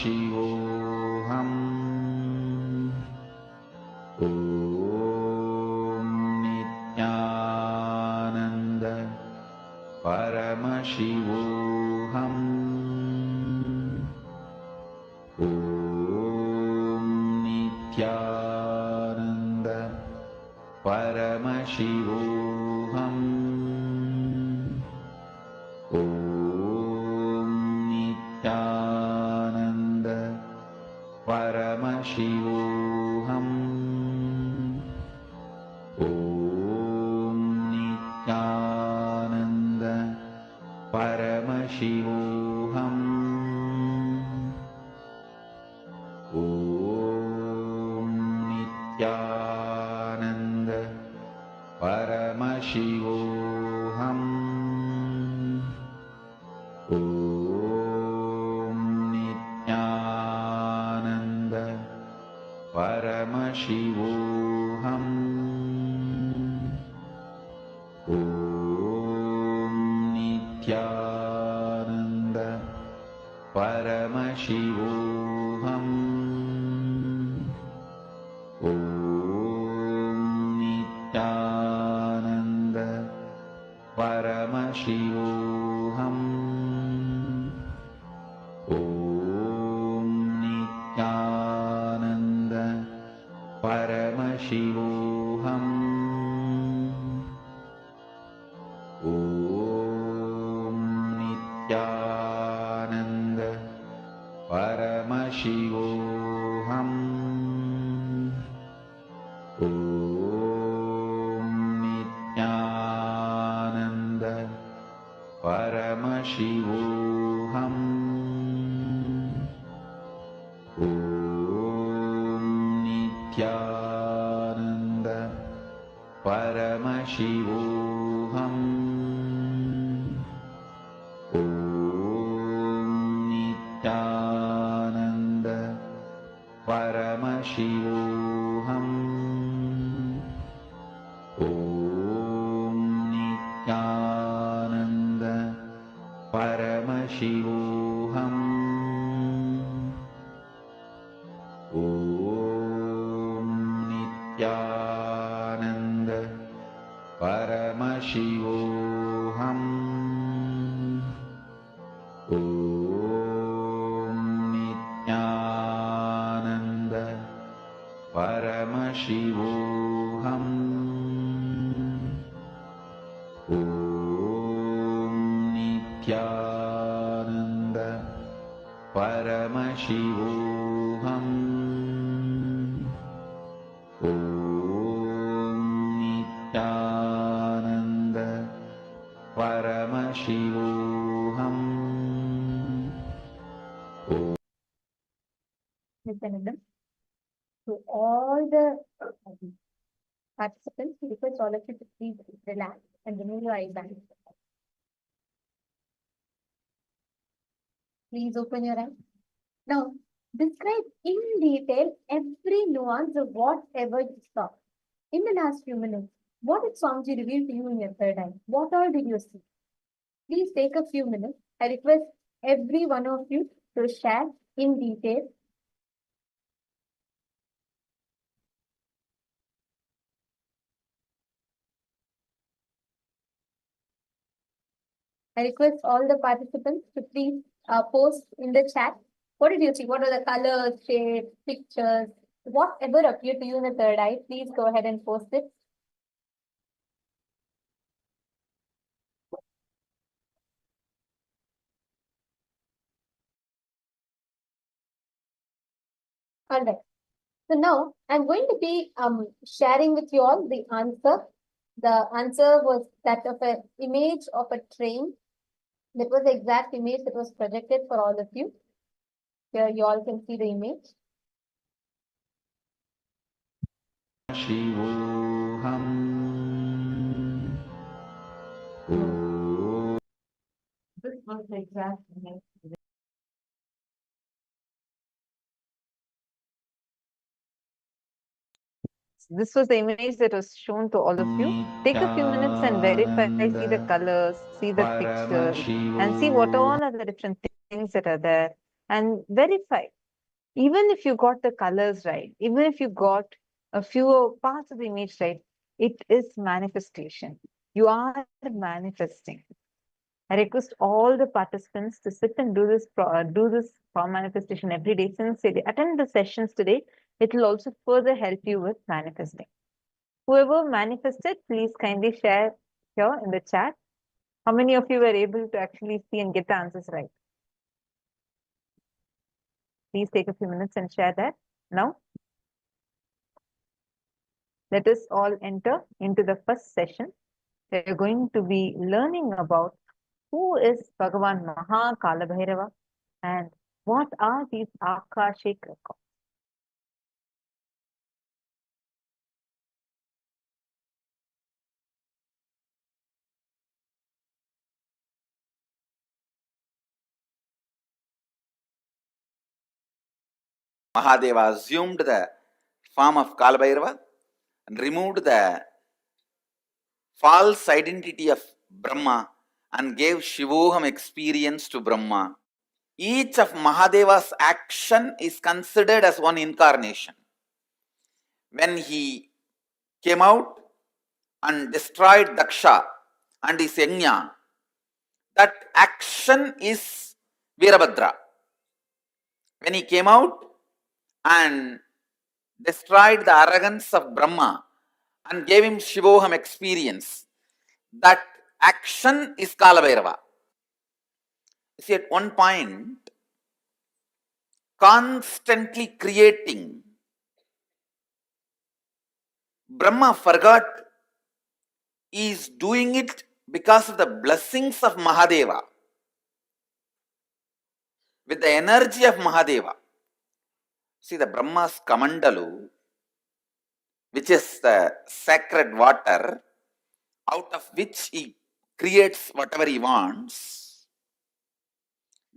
Paramashivoham Om Nityananda Paramashivoham Om Nityananda Paramashivoham Om Nityananda Paramashivoham Om Nityananda Paramashivoham Om Nityananda Paramashivoham Om Nityananda Paramashivoham Om Nityananda Paramashivoham Om Nityananda Paramashivoham Om Nityananda Paramashivoham Om Nityananda Paramashivoham Om Nityananda Paramashivoham Om Nityananda Paramashivoham Om Nityananda Paramashivoham Om Nityananda Paramashivoham Om Nityananda Paramashivoham Om Nityananda Paramashivoham Om Nityananda Paramashivoham Om Nityananda Paramashivoham Nityananda. To all the participants, we request all of you to please relax and remove your eye bags. Please open your eyes. Now, describe in detail every nuance of whatever you saw. In the last few minutes, what did Swamiji reveal to you in your third eye? What all did you see? Please take a few minutes. I request every one of you to share in detail. I request all the participants to please post in the chat. What did you see? What are the colors, shapes, pictures, whatever appeared to you in the third eye? Please go ahead and post it. All right. So now I'm going to be sharing with you all the answer. The answer was that of an image of a train. That was the exact image that was projected for all of you. Here you all can see the image. Shivoham This was the exact image. This was the image that was shown to all of you. Take a few minutes and verify, see the colors, see the pictures, and see what all are the different things that are there. and verify. Even if you got the colors right, even if you got a few parts of the image right, it is manifestation. You are manifesting. I request all the participants to sit and do this form manifestation every day. Since they attend the sessions today, it will also further help you with manifesting. Whoever manifested, please kindly share here in the chat. How many of you were able to actually see and get the answers right? Please take a few minutes and share that now. Let us all enter into the first session. We are going to be learning about who is Bhagavan Kalabhairava and what are these Akashik records. Mahadeva assumed the form of Kalabhairava and removed the false identity of Brahma and gave Shivoham experience to Brahma. Each of Mahadeva's action is considered as one incarnation. When he came out and destroyed Daksha and his Yajna, that action is Virabhadra. When he came out and destroyed the arrogance of Brahma and gave him Shivoham experience, that action is Kalabhairava. See, at one point, constantly creating, Brahma forgot he is doing it because of the blessings of Mahadeva, with the energy of Mahadeva. See, the Brahma's Kamandalu, which is the sacred water, out of which he creates whatever he wants,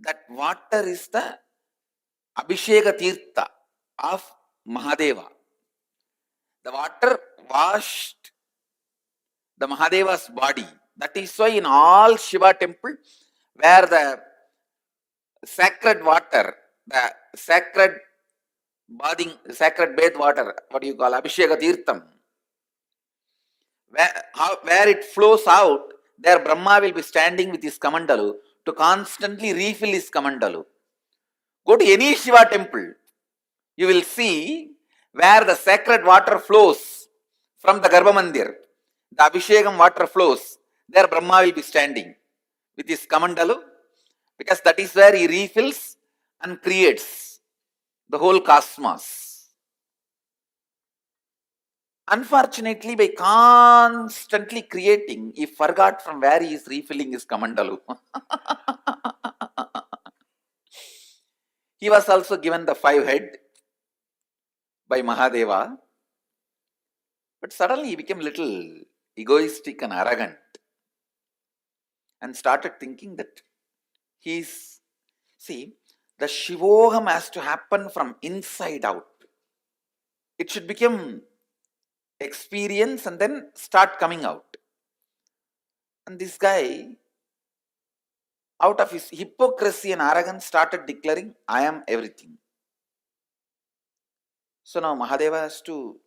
that water is the Abhisheka Tirtha of Mahadeva. The water washed the Mahadeva's body. That is why in all Shiva temple, where the sacred water, the sacred bathing, sacred bath water, what do you call, Abhisheka Tirtham, where it flows out, there Brahma will be standing with his Kamandalu to constantly refill his Kamandalu. Go to any Shiva temple, you will see where the sacred water flows from the Garbha Mandir, the Abhishekam water flows, there Brahma will be standing with his Kamandalu, because that is where he refills and creates the whole cosmos. Unfortunately, by constantly creating, he forgot from where he is refilling his Kamandalu. He was also given the 5 head by Mahadeva, but suddenly he became little egoistic and arrogant and started thinking that he's, see, the Shivoham has to happen from inside out. It should become experience and then start coming out. And this guy, out of his hypocrisy and arrogance, started declaring, I am everything. So now Mahadeva has to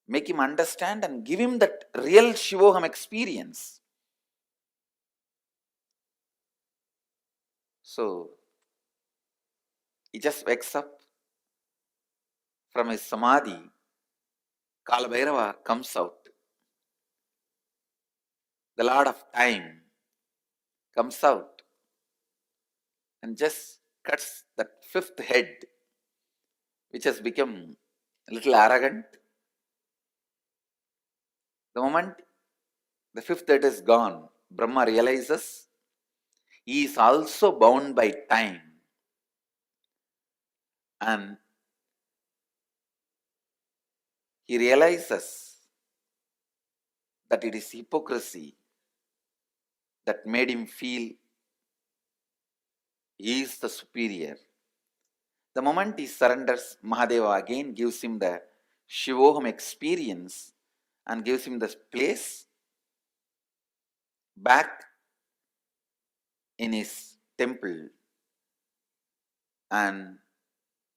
make him understand and give him that real Shivoham experience. So he just wakes up from his samadhi, Kalabhairava comes out. The Lord of Time comes out and just cuts that 5th head, which has become a little arrogant. The moment the 5th head is gone, Brahma realizes he is also bound by time. And he realizes that it is hypocrisy that made him feel he is the superior. The moment he surrenders, Mahadeva again gives him the Shivoham experience and gives him the place back in his temple and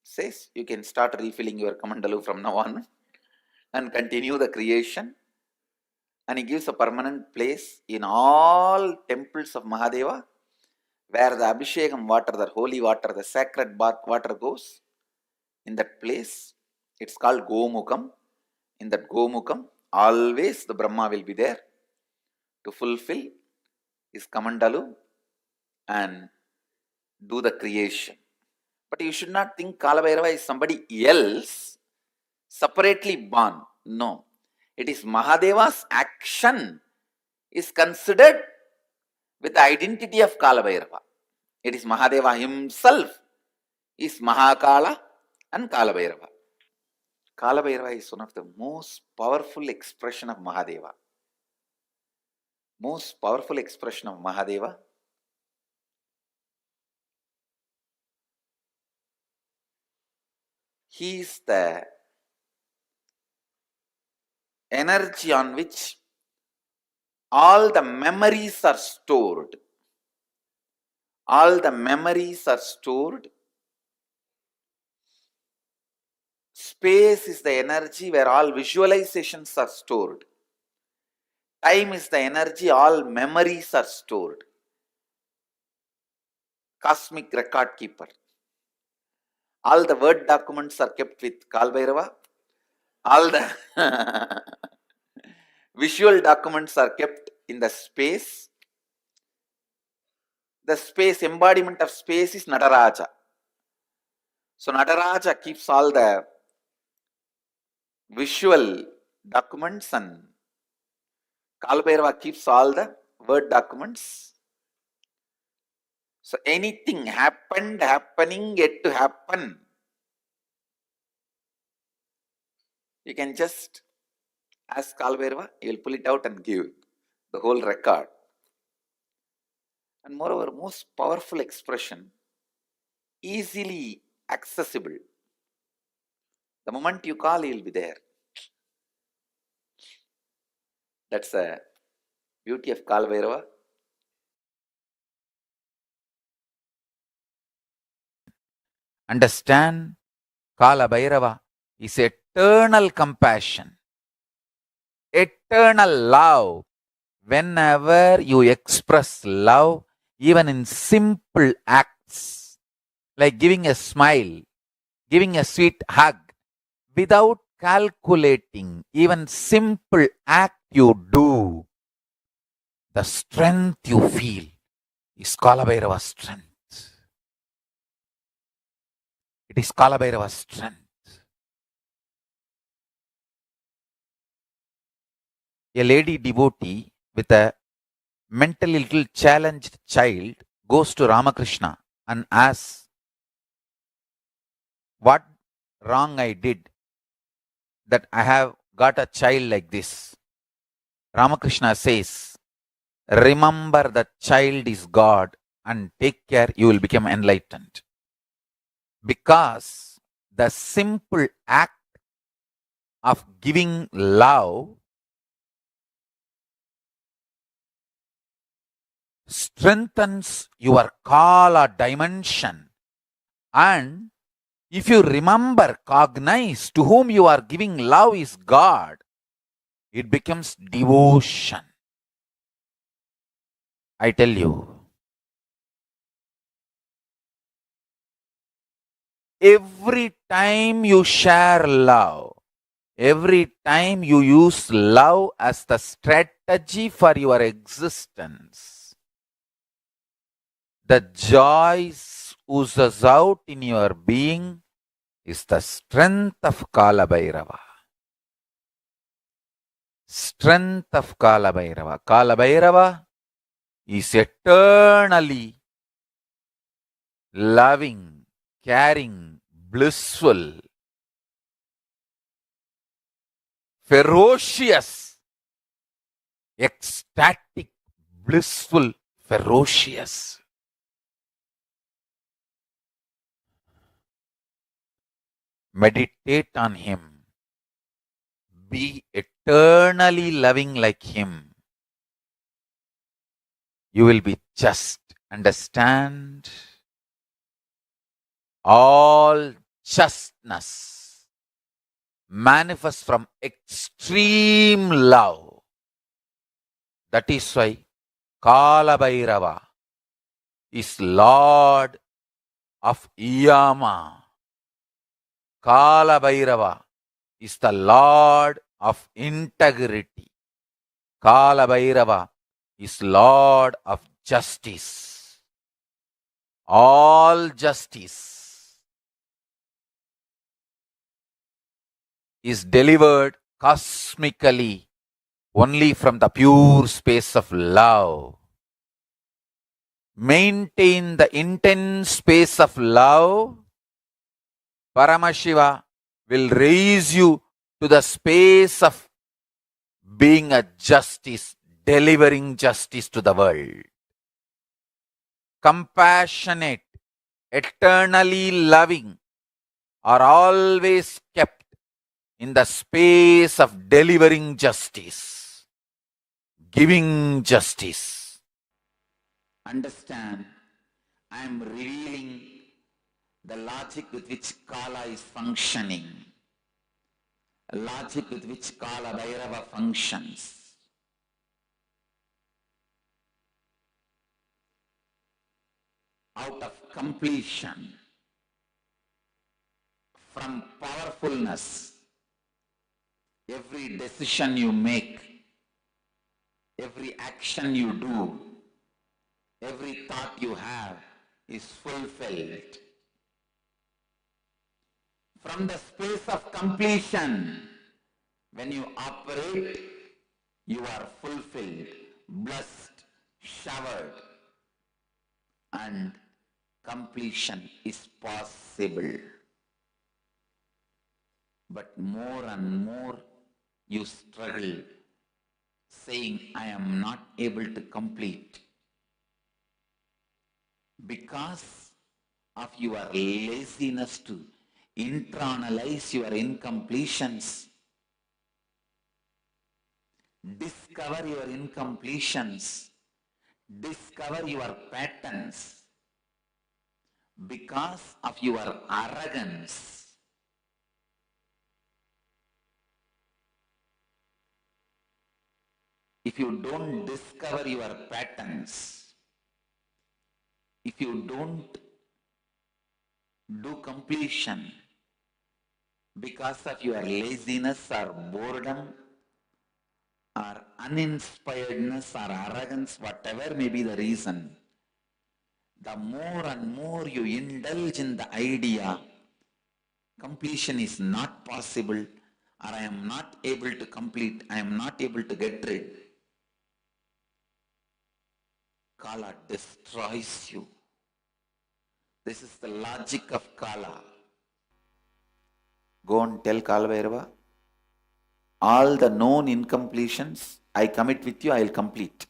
says you can start refilling your Kamandalu from now on and continue the creation. And he gives a permanent place in all temples of Mahadeva, where the Abhishekam water, the holy water, the sacred bath water goes. In that place, it's called Gomukam. In that Gomukam, always the Brahma will be there to fulfill his Kamandalu and do the creation. But you should not think Kalabhairava is somebody else separately born. No. It is Mahadeva's action is considered with the identity of Kalabhairava. It is Mahadeva himself is Mahakala and Kalabhairava. Kalabhairava is one of the most powerful expression of Mahadeva. Most powerful expression of Mahadeva. He is the energy on which all the memories are stored. All the memories are stored. Space is the energy where all visualizations are stored. Time is the energy all memories are stored. Cosmic record keeper. All the word documents are kept with Kalbhairava. All the visual documents are kept in the space. The space, embodiment of space is Nataraja. So Nataraja keeps all the visual documents and Kalbhairava keeps all the word documents. So anything happened, happening, yet to happen, you can just ask Kalbhairava, he will pull it out and give the whole record. And moreover, most powerful expression, easily accessible. The moment you call, he will be there. That's the beauty of Kalbhairava. Understand, Kalabhairava is eternal compassion, eternal love. Whenever you express love, even in simple acts, like giving a smile, giving a sweet hug, without calculating, even simple act you do, the strength you feel is Kalabhairava's strength. It is Kalabhairava's strength. A lady devotee with a mentally little challenged child goes to Ramakrishna and asks, what wrong I did that I have got a child like this? Ramakrishna says, remember the child is God and take care, you will become enlightened. Because the simple act of giving love strengthens your Kala dimension. And if you remember, cognize to whom you are giving love is God, it becomes devotion. I tell you, every time you share love, every time you use love as the strategy for your existence, the joy oozes out in your being is the strength of Kalabhairava. Strength of Kalabhairava. Kalabhairava is eternally loving, caring, blissful, ferocious, ecstatic, blissful, ferocious. Meditate on him. Be eternally loving like him. You will be just. Understand? all justness manifests from extreme love. That is why Kalabhairava is Lord of Yama. Kalabhairava is the Lord of integrity. Kalabhairava is Lord of justice. All justice is delivered cosmically only from the pure space of love. Maintain the intense space of love. Paramashiva will raise you to the space of being a justice, delivering justice to the world. Compassionate, eternally loving are always kept in the space of delivering justice, giving justice. Understand, I am revealing the logic with which Kala is functioning, a logic with which Kala Bhairava functions. Out of completion, from powerfulness, every decision you make, every action you do, every thought you have is fulfilled. From the space of completion, when you operate, you are fulfilled, blessed, showered, and completion is possible. But more and more you struggle, saying, I am not able to complete, because of your laziness to internalize your incompletions. Discover your incompletions. Discover your patterns. Because of your arrogance, if you don't discover your patterns, if you don't do completion because of your laziness or boredom or uninspiredness or arrogance, whatever may be the reason, the more and more you indulge in the idea, completion is not possible, or I am not able to complete, I am not able to get rid, Kala destroys you. This is the logic of Kala. Go and tell Kalabhairava, all the known incompletions I commit with you, I will complete.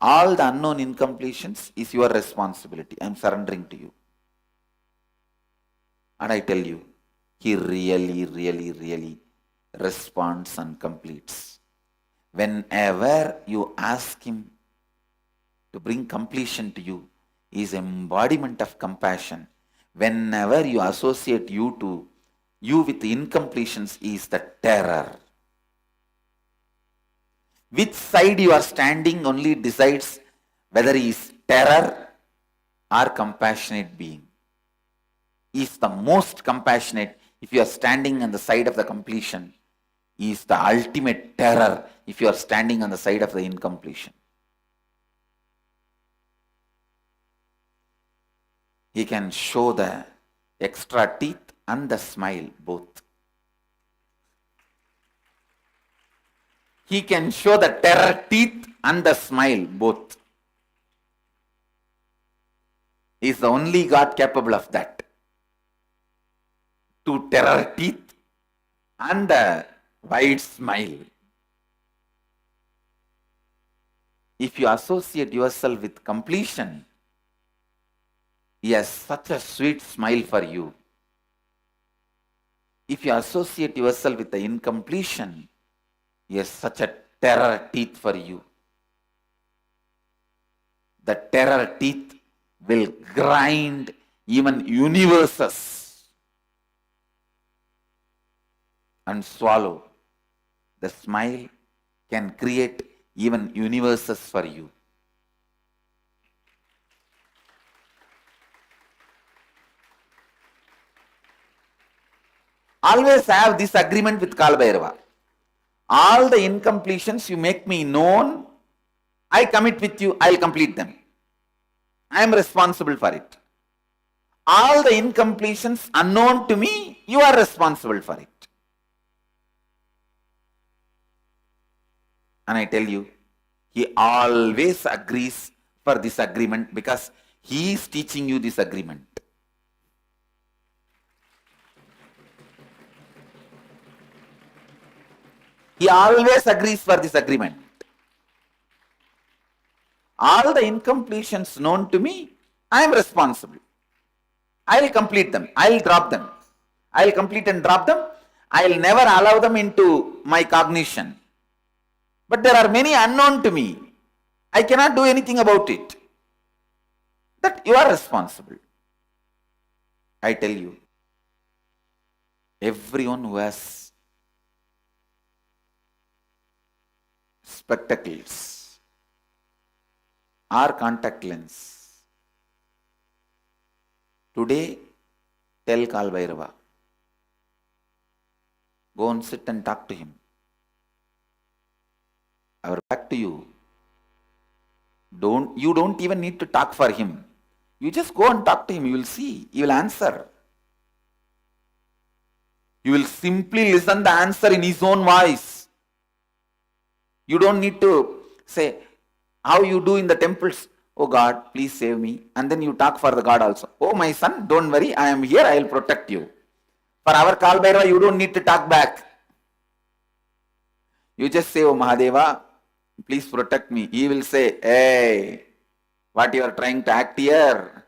All the unknown incompletions is your responsibility. I am surrendering to you. And I tell you, he really responds and completes. Whenever you ask him to bring completion to you, he is embodiment of compassion. Whenever you associate you with incompletions, he is the terror. Which side you are standing only decides whether he is terror or compassionate being. He is the most compassionate if you are standing on the side of the completion. He is the ultimate terror if you are standing on the side of the incompletion. He can show the extra teeth and the smile both. He can show the terror teeth and the smile both. He is the only God capable of that. To terror teeth and the wide smile. If you associate yourself with completion, he has such a sweet smile for you. If you associate yourself with the incompletion, he has such a terror teeth for you. The terror teeth will grind even universes and swallow. The smile can create even universes for you. Always have this agreement with Kalabhairava. All the incompletions you make me known, I commit with you, I'll complete them. I am responsible for it. All the incompletions unknown to me, you are responsible for it. And I tell you, he always agrees for this agreement because he is teaching you this agreement. He always agrees for this agreement. All the incompletions known to me, I am responsible. I will complete them. I will drop them. I will complete and drop them. I will never allow them into my cognition. But there are many unknown to me. I cannot do anything about it. That you are responsible. I tell you, everyone who has spectacles or contact lens, today tell Kalabhairava, go and sit and talk to him. I will back to you. You don't even need to talk for him. You just go and talk to him. You will see. He will answer. You will simply listen the answer in his own voice. You don't need to say, how you do in the temples. Oh God, please save me. And then you talk for the God also. Oh my son, don't worry. I am here. I will protect you. For our Kalabhairava, you don't need to talk back. You just say, oh Mahadeva, please protect me. He will say, hey, what you are trying to act here?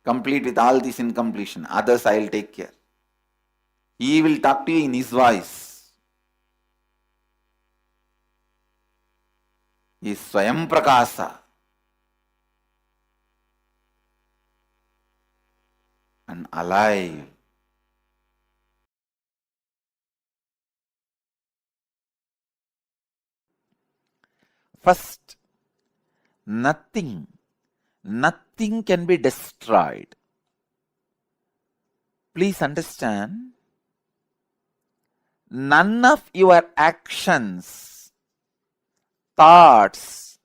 Complete with all this incompletion. Others I will take care. He will talk to you in his voice. He is Swayam Prakasa. And alive. First, nothing can be destroyed. Please understand, none of your actions, thoughts,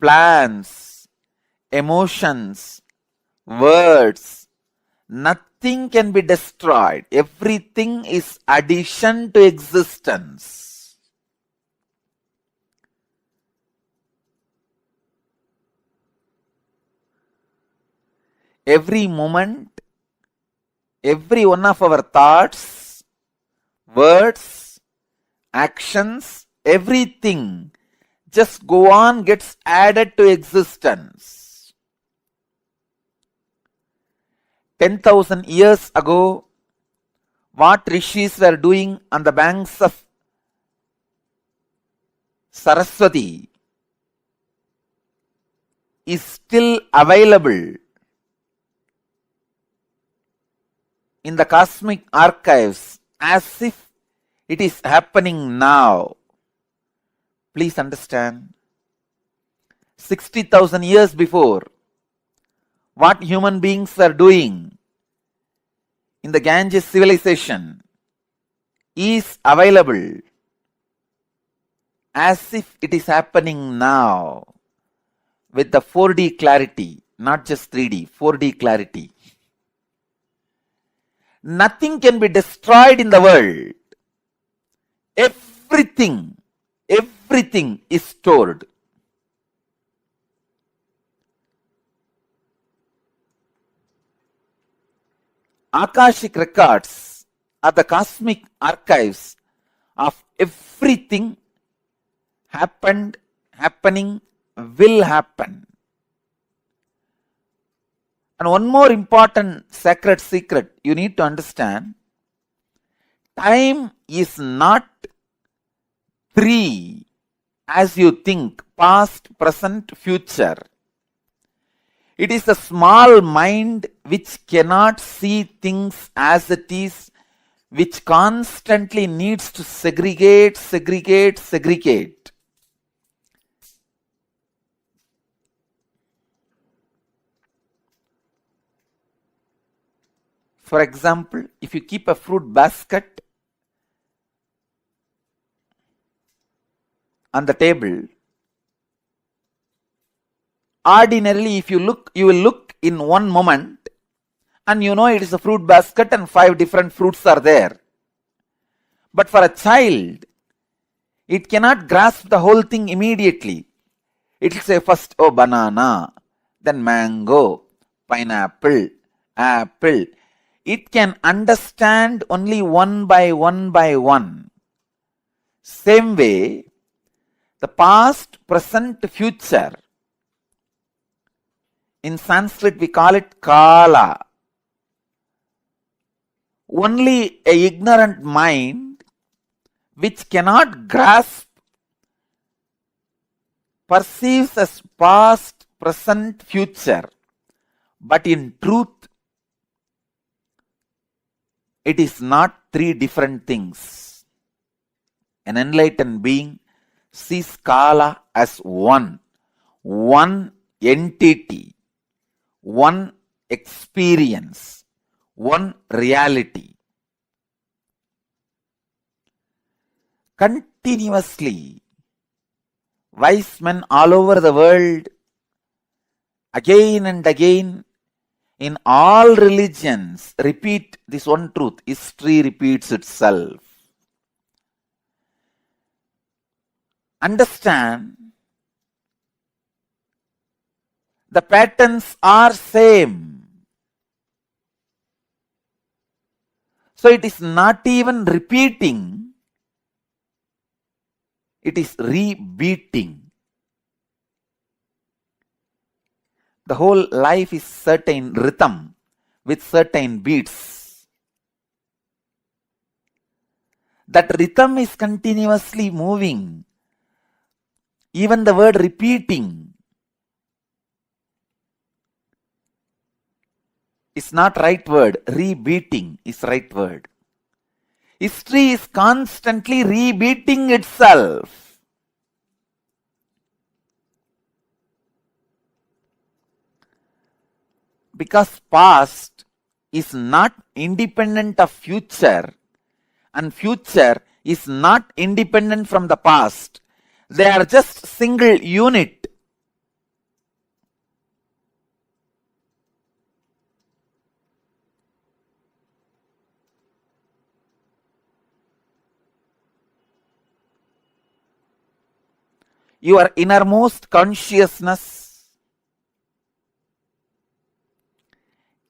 plans, emotions, words, nothing can be destroyed. Everything is addition to existence. Every moment, every one of our thoughts, words, actions, everything just go on, gets added to existence. 10,000 years ago, what Rishis were doing on the banks of Saraswati is still available in the cosmic archives as if it is happening now. Please understand, 60,000 years before, what human beings were doing in the Ganges civilization is available as if it is happening now with the 4D clarity, not just 3D, 4D clarity. Nothing can be destroyed in the world. Everything is stored. Akashik records are the cosmic archives of everything happened, happening, will happen. And one more important sacred secret you need to understand, time is not 3 as you think past, present, future. It is the small mind which cannot see things as it is, which constantly needs to segregate. For example, if you keep a fruit basket on the table, ordinarily if you look, you will look in one moment and you know it is a fruit basket and 5 different fruits are there. But for a child, it cannot grasp the whole thing immediately. It will say first, oh, banana, then mango, pineapple, apple. It can understand only one by one. Same way, the past, present, future. In Sanskrit, we call it Kala. Only a ignorant mind which cannot grasp perceives as past, present, future. But in truth, it is not 3 different things. An enlightened being sees Kala as one entity, one experience, one reality. Continuously, wise men all over the world, again and again, in all religions, repeat this one truth. History repeats itself. Understand, the patterns are same. So it is not even repeating, it is rebeating. The whole life is certain rhythm with certain beats. That rhythm is continuously moving. Even the word repeating is not right word. Rebeating is right word. History is constantly rebeating itself. Because past is not independent of future and future is not independent from the past. They are just single unit. Your innermost consciousness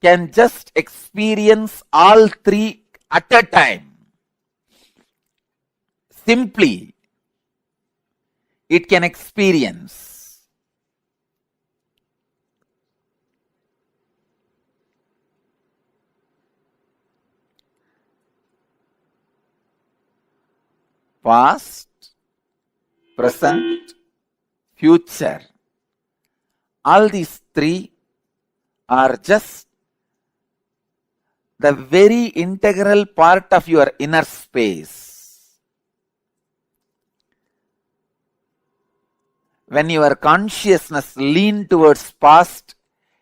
can just experience all 3 at a time. Simply, it can experience. Past, present, future. All these 3 are just the very integral part of your inner space. When your consciousness leans towards past,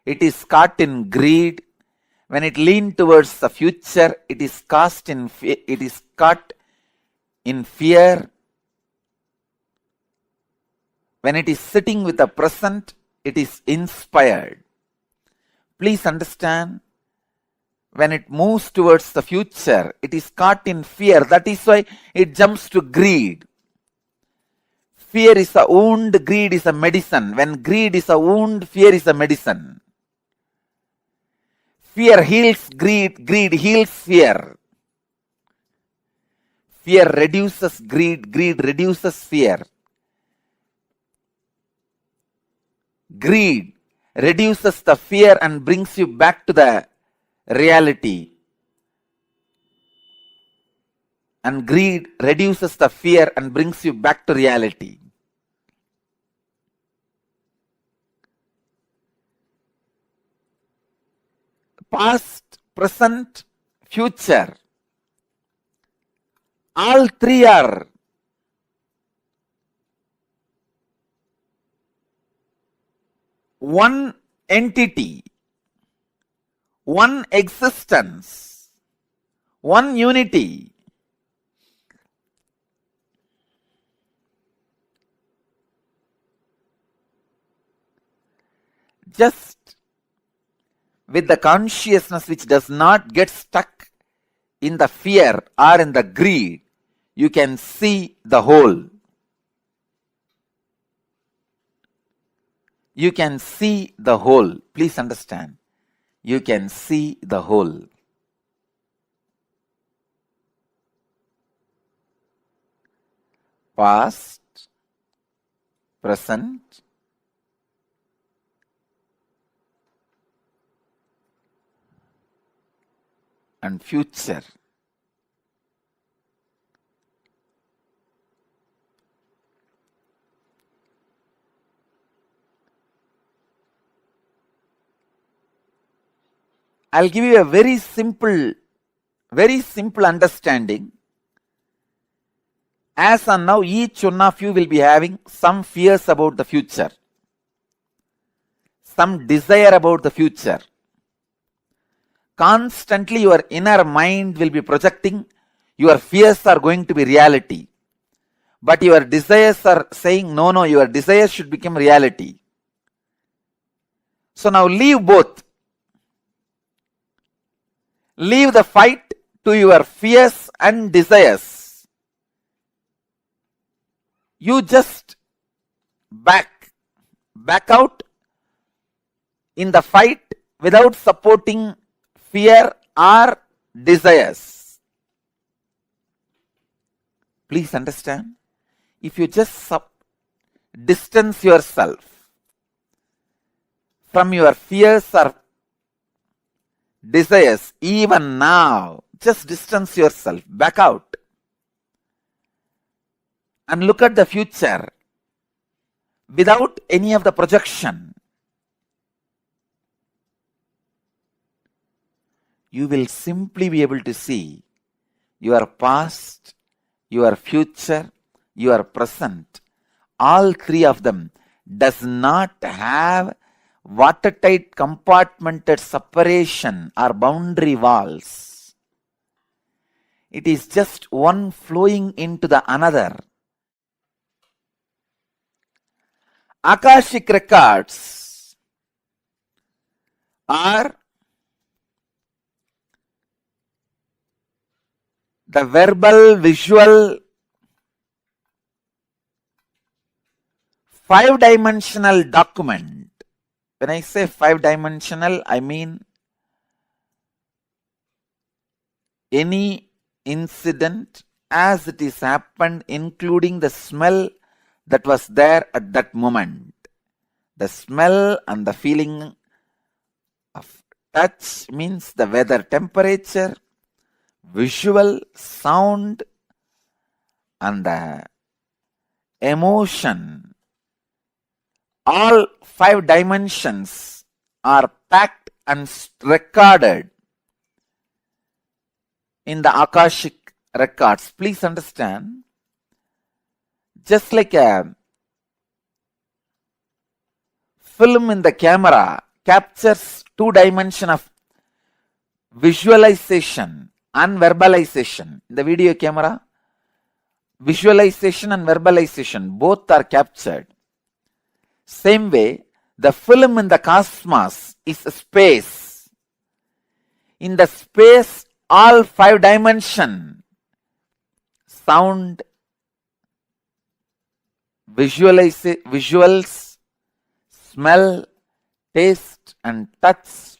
it is caught in greed. When it leans towards the future, it is caught in fear. When it is sitting with the present, it is inspired. Please understand, when it moves towards the future, it is caught in fear. That is why it jumps to greed. Fear is a wound, greed is a medicine. When greed is a wound, fear is a medicine. Fear heals greed, greed heals fear. Fear reduces greed, greed reduces fear. Greed reduces the fear and brings you back to the reality. And greed reduces the fear and brings you back to reality. past, present, future. All three are one entity, one existence, one unity. Just with the consciousness which does not get stuck in the fear or in the greed, you can see the whole. You can see the whole. Please understand. You can see the whole. Past, present, and future. I'll give you a very simple understanding. As on now, each one of you will be having some fears about the future, some desire about the future. Constantly your inner mind will be projecting your fears are going to be reality. But your desires are saying, no, your desires should become reality. So now leave both. Leave the fight to your fears and desires. You just back out in the fight without supporting fear or desires. Please understand. If you just distance yourself from your fears or desires, even now, just distance yourself, back out, and look at the future without any of the projection. You will simply be able to see your past, your future, your present. All three of them does not have watertight compartmented separation or boundary walls. It is just one flowing into the another. Akashik records are the verbal, visual, five-dimensional document. When I say five-dimensional, I mean any incident as it is happened, including the smell that was there at that moment. The smell and the feeling of touch means the weather temperature, visual, sound, and the emotion. All five dimensions are packed and recorded in the Akashik records. Please understand, just like a film in the camera captures two dimensions of visualization and verbalization. In the video camera, visualization and verbalization both are captured. Same way, the film in the cosmos is a space. In the space, all five dimensions, sound, visuals, smell, taste, and touch,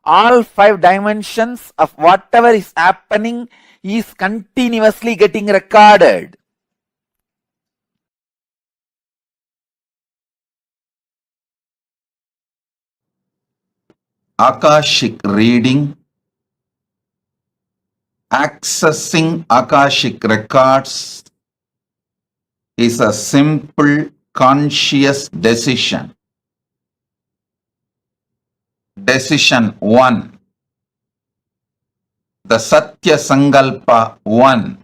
all five dimensions of whatever is happening is continuously getting recorded. Akashik reading, accessing Akashik records is a simple conscious decision. decision 1, the Satya Sankalpa 1,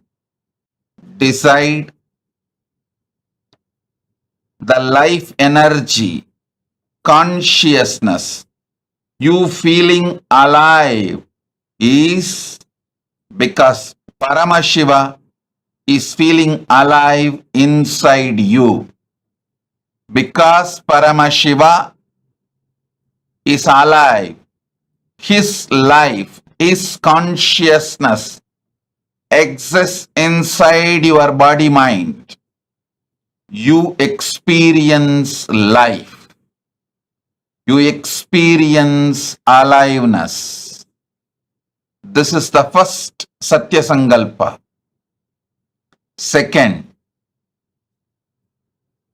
decide the life energy, consciousness, you feeling alive is because Paramashiva is feeling alive inside you. Because Paramashiva is alive, his life, his consciousness exists inside your body mind. You experience life. You experience aliveness. This is the first Satya Sankalpa. Second,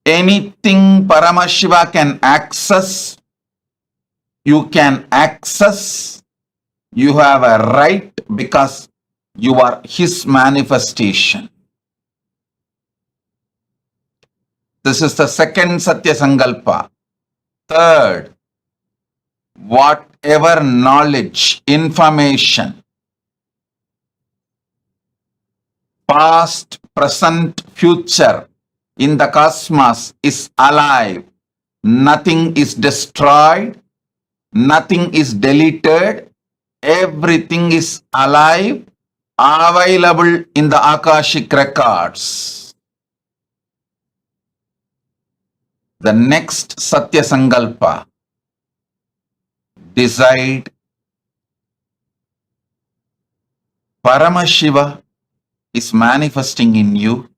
anything Paramashiva can access, you can access. You have a right because you are his manifestation. This is the second Satya Sankalpa. Third, whatever knowledge, information, past, present, future in the cosmos is alive. Nothing is destroyed. Nothing is deleted. Everything is alive, available in the Akashik records. The next Satya Sankalpa, decide Paramashiva is manifesting in you.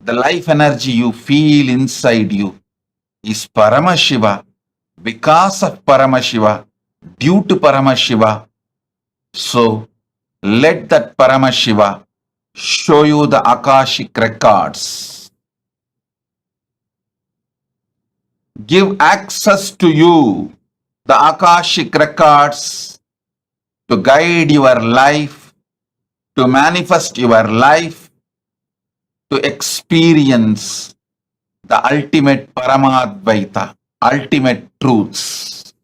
The life energy you feel inside you is Paramashiva, because of Paramashiva, due to Paramashiva. So let that Paramashiva show you the Akashik records. Give access to you the Akashik records to guide your life, to manifest your life, to experience the ultimate Paramadvaita, ultimate truths.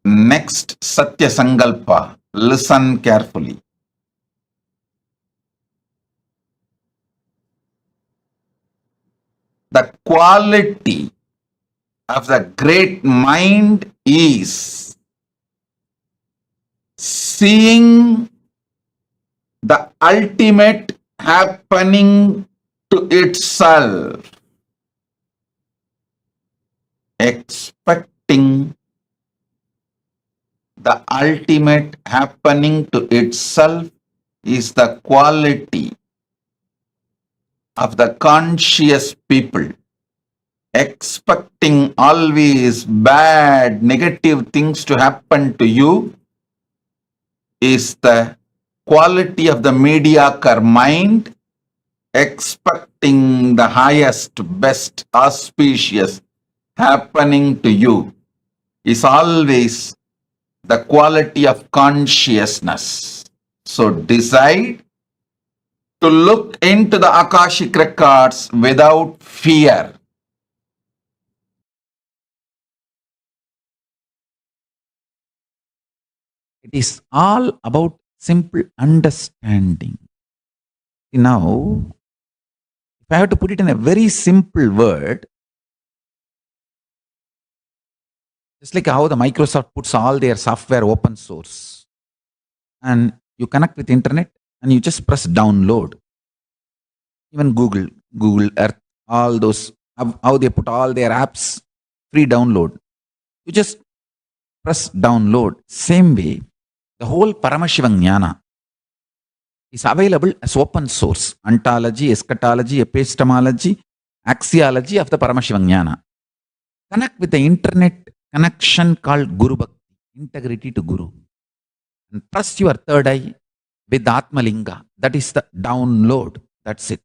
Next Satya Sankalpa, listen carefully. The quality of the great mind is seeing the ultimate happening to itself, expecting the ultimate happening to itself is the quality of the conscious people. Expecting always bad, negative things to happen to you is the quality of the mediocre mind. Expecting the highest, best, auspicious happening to you is always the quality of consciousness. So decide to look into the Akashic records without fear. It is all about simple understanding. Now, if I have to put it in a very simple word, just like how the Microsoft puts all their software open source, and you connect with internet and you just press download. Even Google Earth, all those, how they put all their apps free download. You just press download. Same way, the whole Paramashiva Jnana is available as open source. Ontology, eschatology, epistemology, axiology of the Paramashiva Jnana. Connect with the internet connection called Guru Bhakti, integrity to Guru. And trust your third eye with Atmalinga. That is the download. That's it.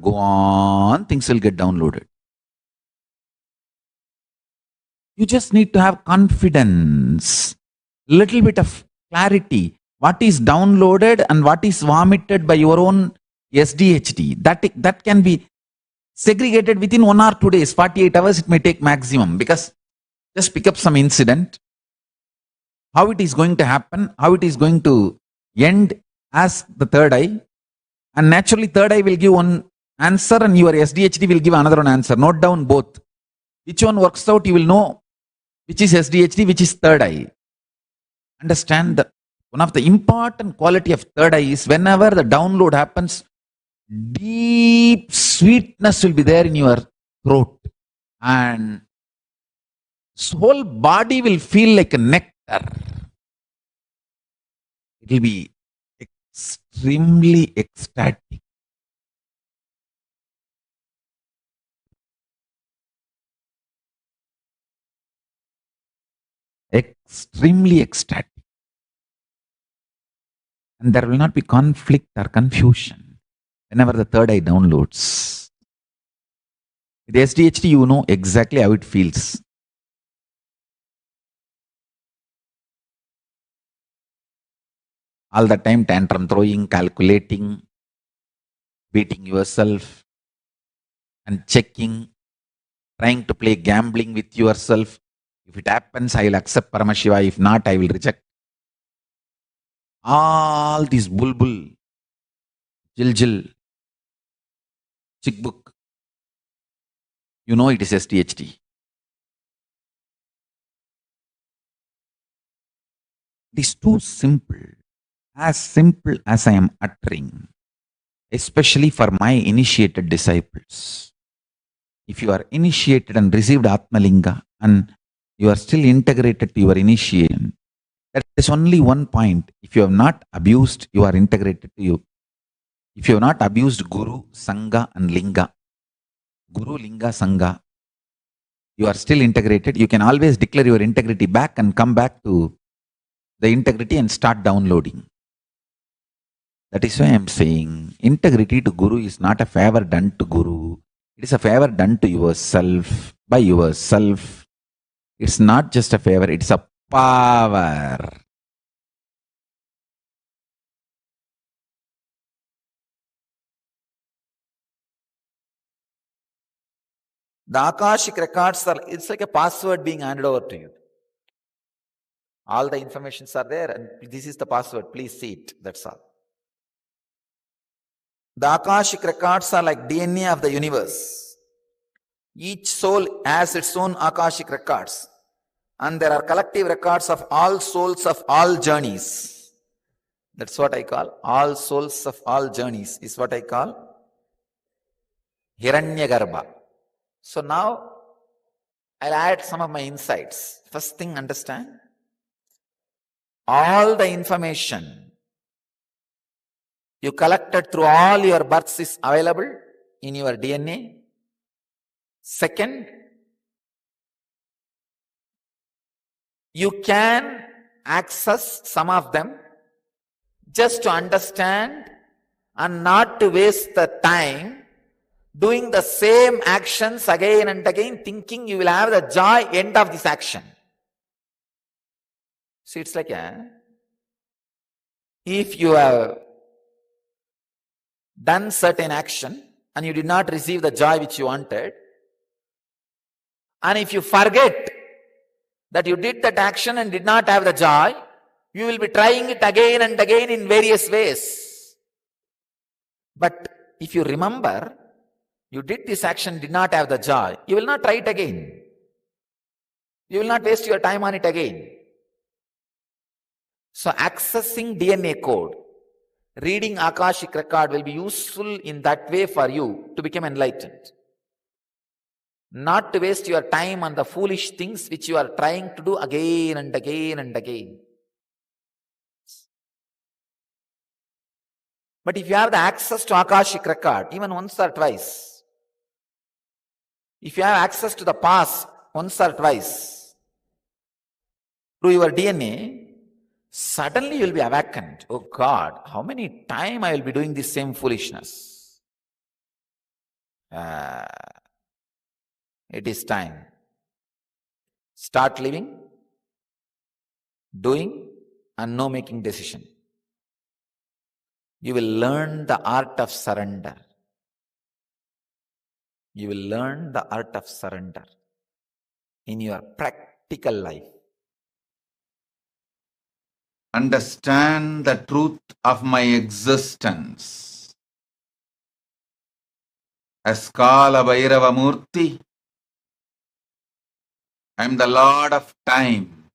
Go on, things will get downloaded. You just need to have confidence, little bit of clarity. What is downloaded and what is vomited by your own SDHD. That can be segregated within 1 or 2 days, 48 hours it may take maximum, because just pick up some incident, how it is going to happen, how it is going to end as the third eye, and naturally third eye will give one answer and your SDHD will give another one answer. Note down both. Which one works out, you will know which is SDHD, which is third eye. Understand that one of the important quality of third eye is whenever the download happens, deep sweetness will be there in your throat and whole body will feel like a nectar. It will be extremely ecstatic. Extremely ecstatic. And there will not be conflict or confusion whenever the third eye downloads. With SDHD, you know exactly how it feels. All the time tantrum throwing, calculating, beating yourself and checking, trying to play gambling with yourself. If it happens, I will accept Paramashiva. If not, I will reject. All these bulbul, jiljil, chickbook, you know it is SDHD. It is too simple as I am uttering, especially for my initiated disciples. If you are initiated and received Atmalinga and you are still integrated to your initiation, there is only one point. If you have not abused, you are integrated to you. If you have not abused Guru, Sangha and Linga, Guru, Linga, Sangha, you are still integrated. You can always declare your integrity back and come back to the integrity and start downloading. That is why I am saying integrity to Guru is not a favor done to Guru. It is a favor done to yourself, by yourself. It's not just a favor, it's a power. The Akashik records are, it's like a password being handed over to you. All the informations are there and this is the password, please see it, that's all. The Akashic records are like DNA of the universe. Each soul has its own Akashic records. And there are collective records of all souls of all journeys. That's what I call all souls of all journeys is what I call Hiranyagarbha. So now I'll add some of my insights. First thing, understand, all the information you collected through all your births is available in your DNA. Second, you can access some of them just to understand and not to waste the time doing the same actions again and again, thinking you will have the joy end of this action. See, it's like if you have done certain action and you did not receive the joy which you wanted, and if you forget that you did that action and did not have the joy, you will be trying it again and again in various ways. But if you remember, you did this action, did not have the joy, you will not try it again. You will not waste your time on it again. So accessing DNA code, reading Akashic record will be useful in that way for you to become enlightened. Not to waste your time on the foolish things which you are trying to do again and again and again. But if you have the access to Akashic record, even once or twice, if you have access to the past once or twice through your DNA, suddenly you will be awakened. Oh God, how many times I will be doing this same foolishness? It is time. Start living, doing, and no making decision. You will learn the art of surrender. You will learn the art of surrender in your practical life. Understand the truth of my existence. As Kala Bhairava Murti, I am the Lord of time.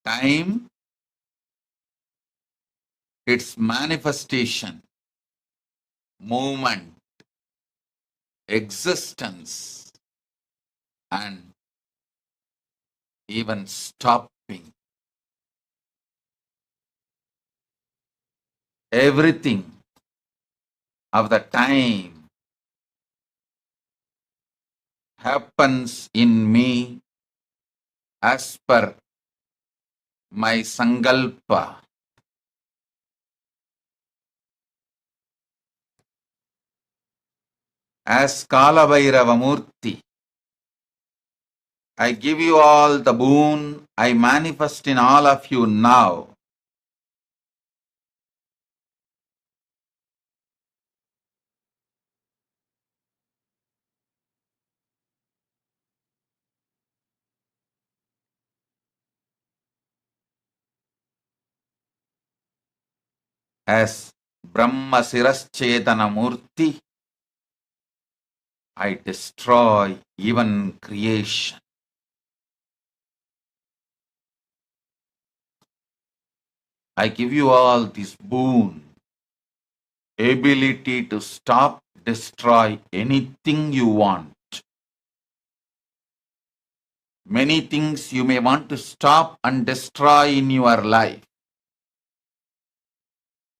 Time, its manifestation, movement, existence, and even stopping. Everything of the time happens in me as per my Sankalpa. As Kala Bhairava Murti, I give you all the boon I manifest in all of you now. As Brahma Siraschetana Murti, I destroy even creation. I give you all this boon, ability to stop, destroy anything you want. Many things you may want to stop and destroy in your life.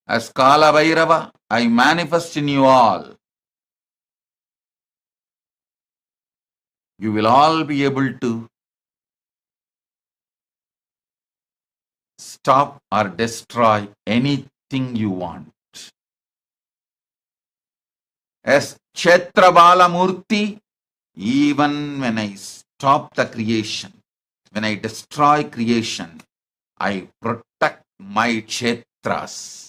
As Kala Bhairava, I manifest in you all. You will all be able to stop or destroy anything you want. As Kshetra Bala Murti, even when I stop the creation, when I destroy creation, I protect my Kshetras.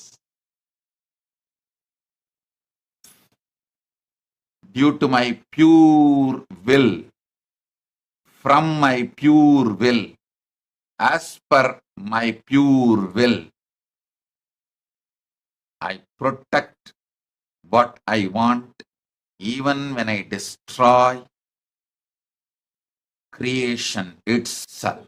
Due to my pure will, from my pure will, as per my pure will, I protect what I want even when I destroy creation itself.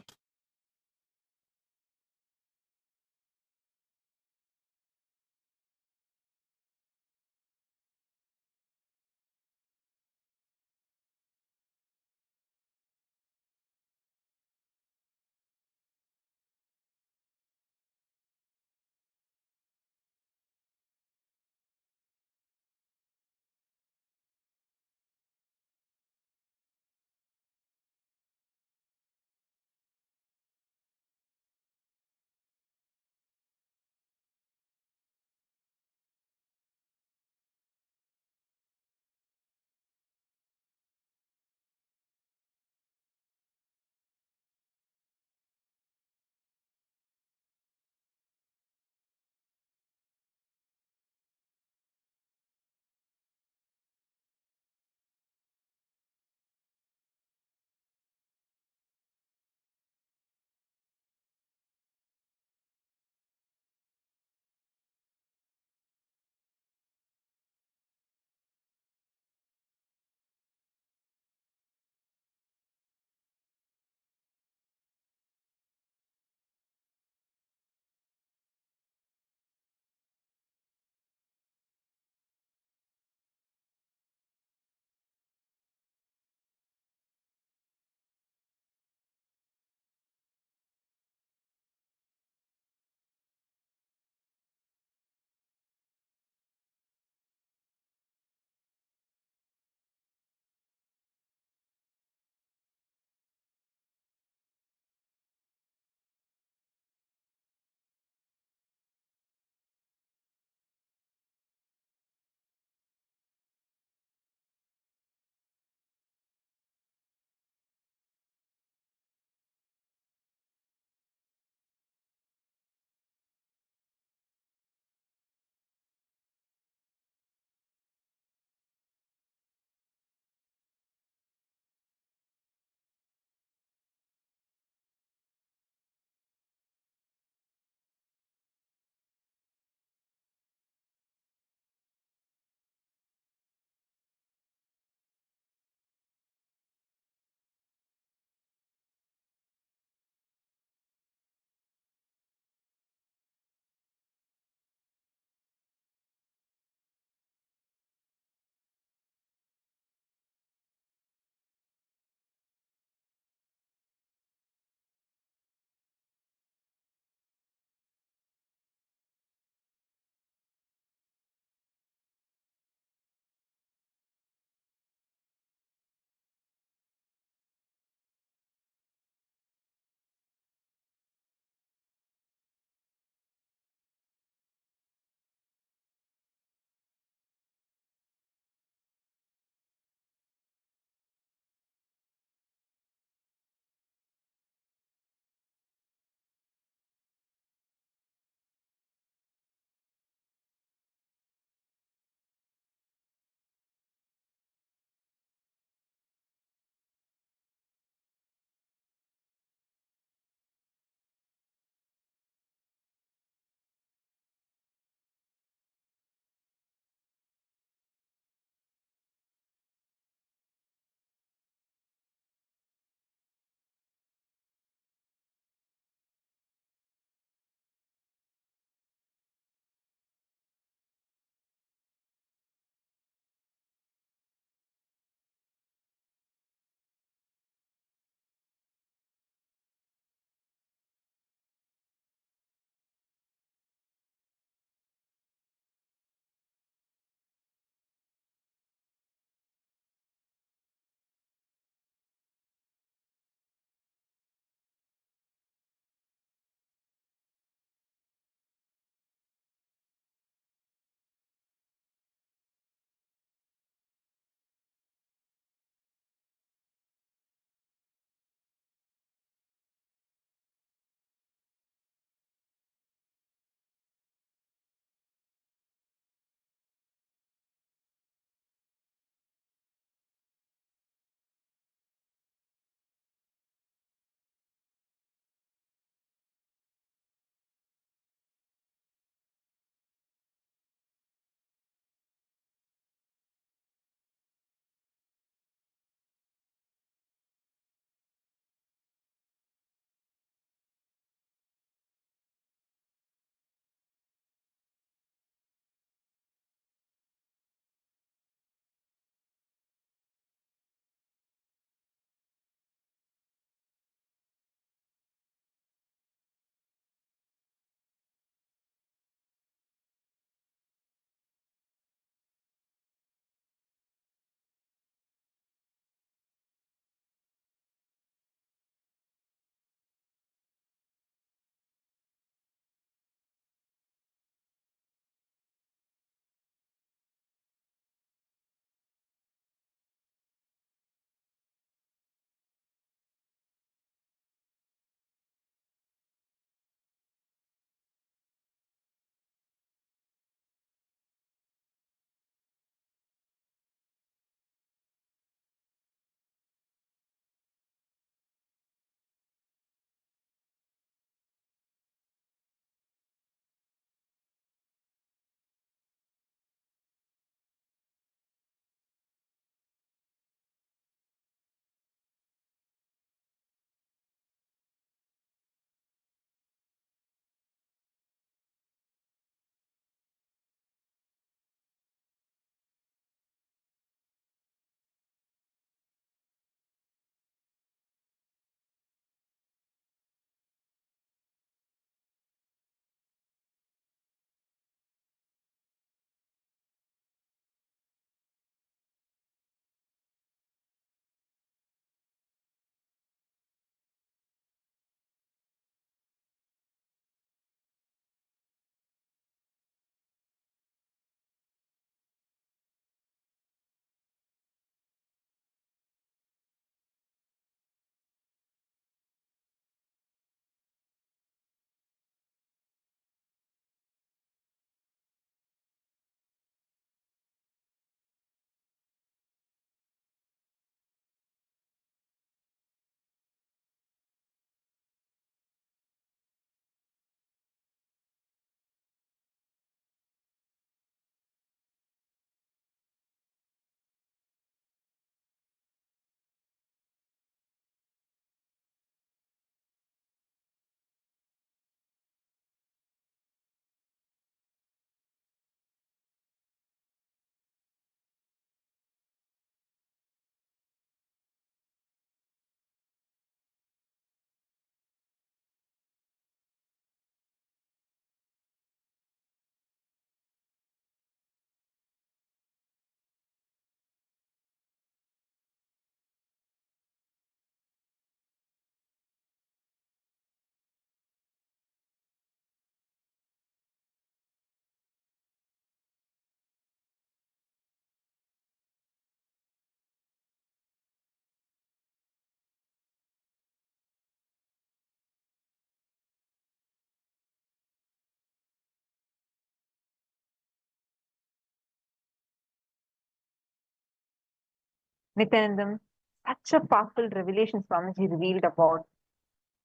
Nityanandam, such a powerful revelation Swamiji revealed about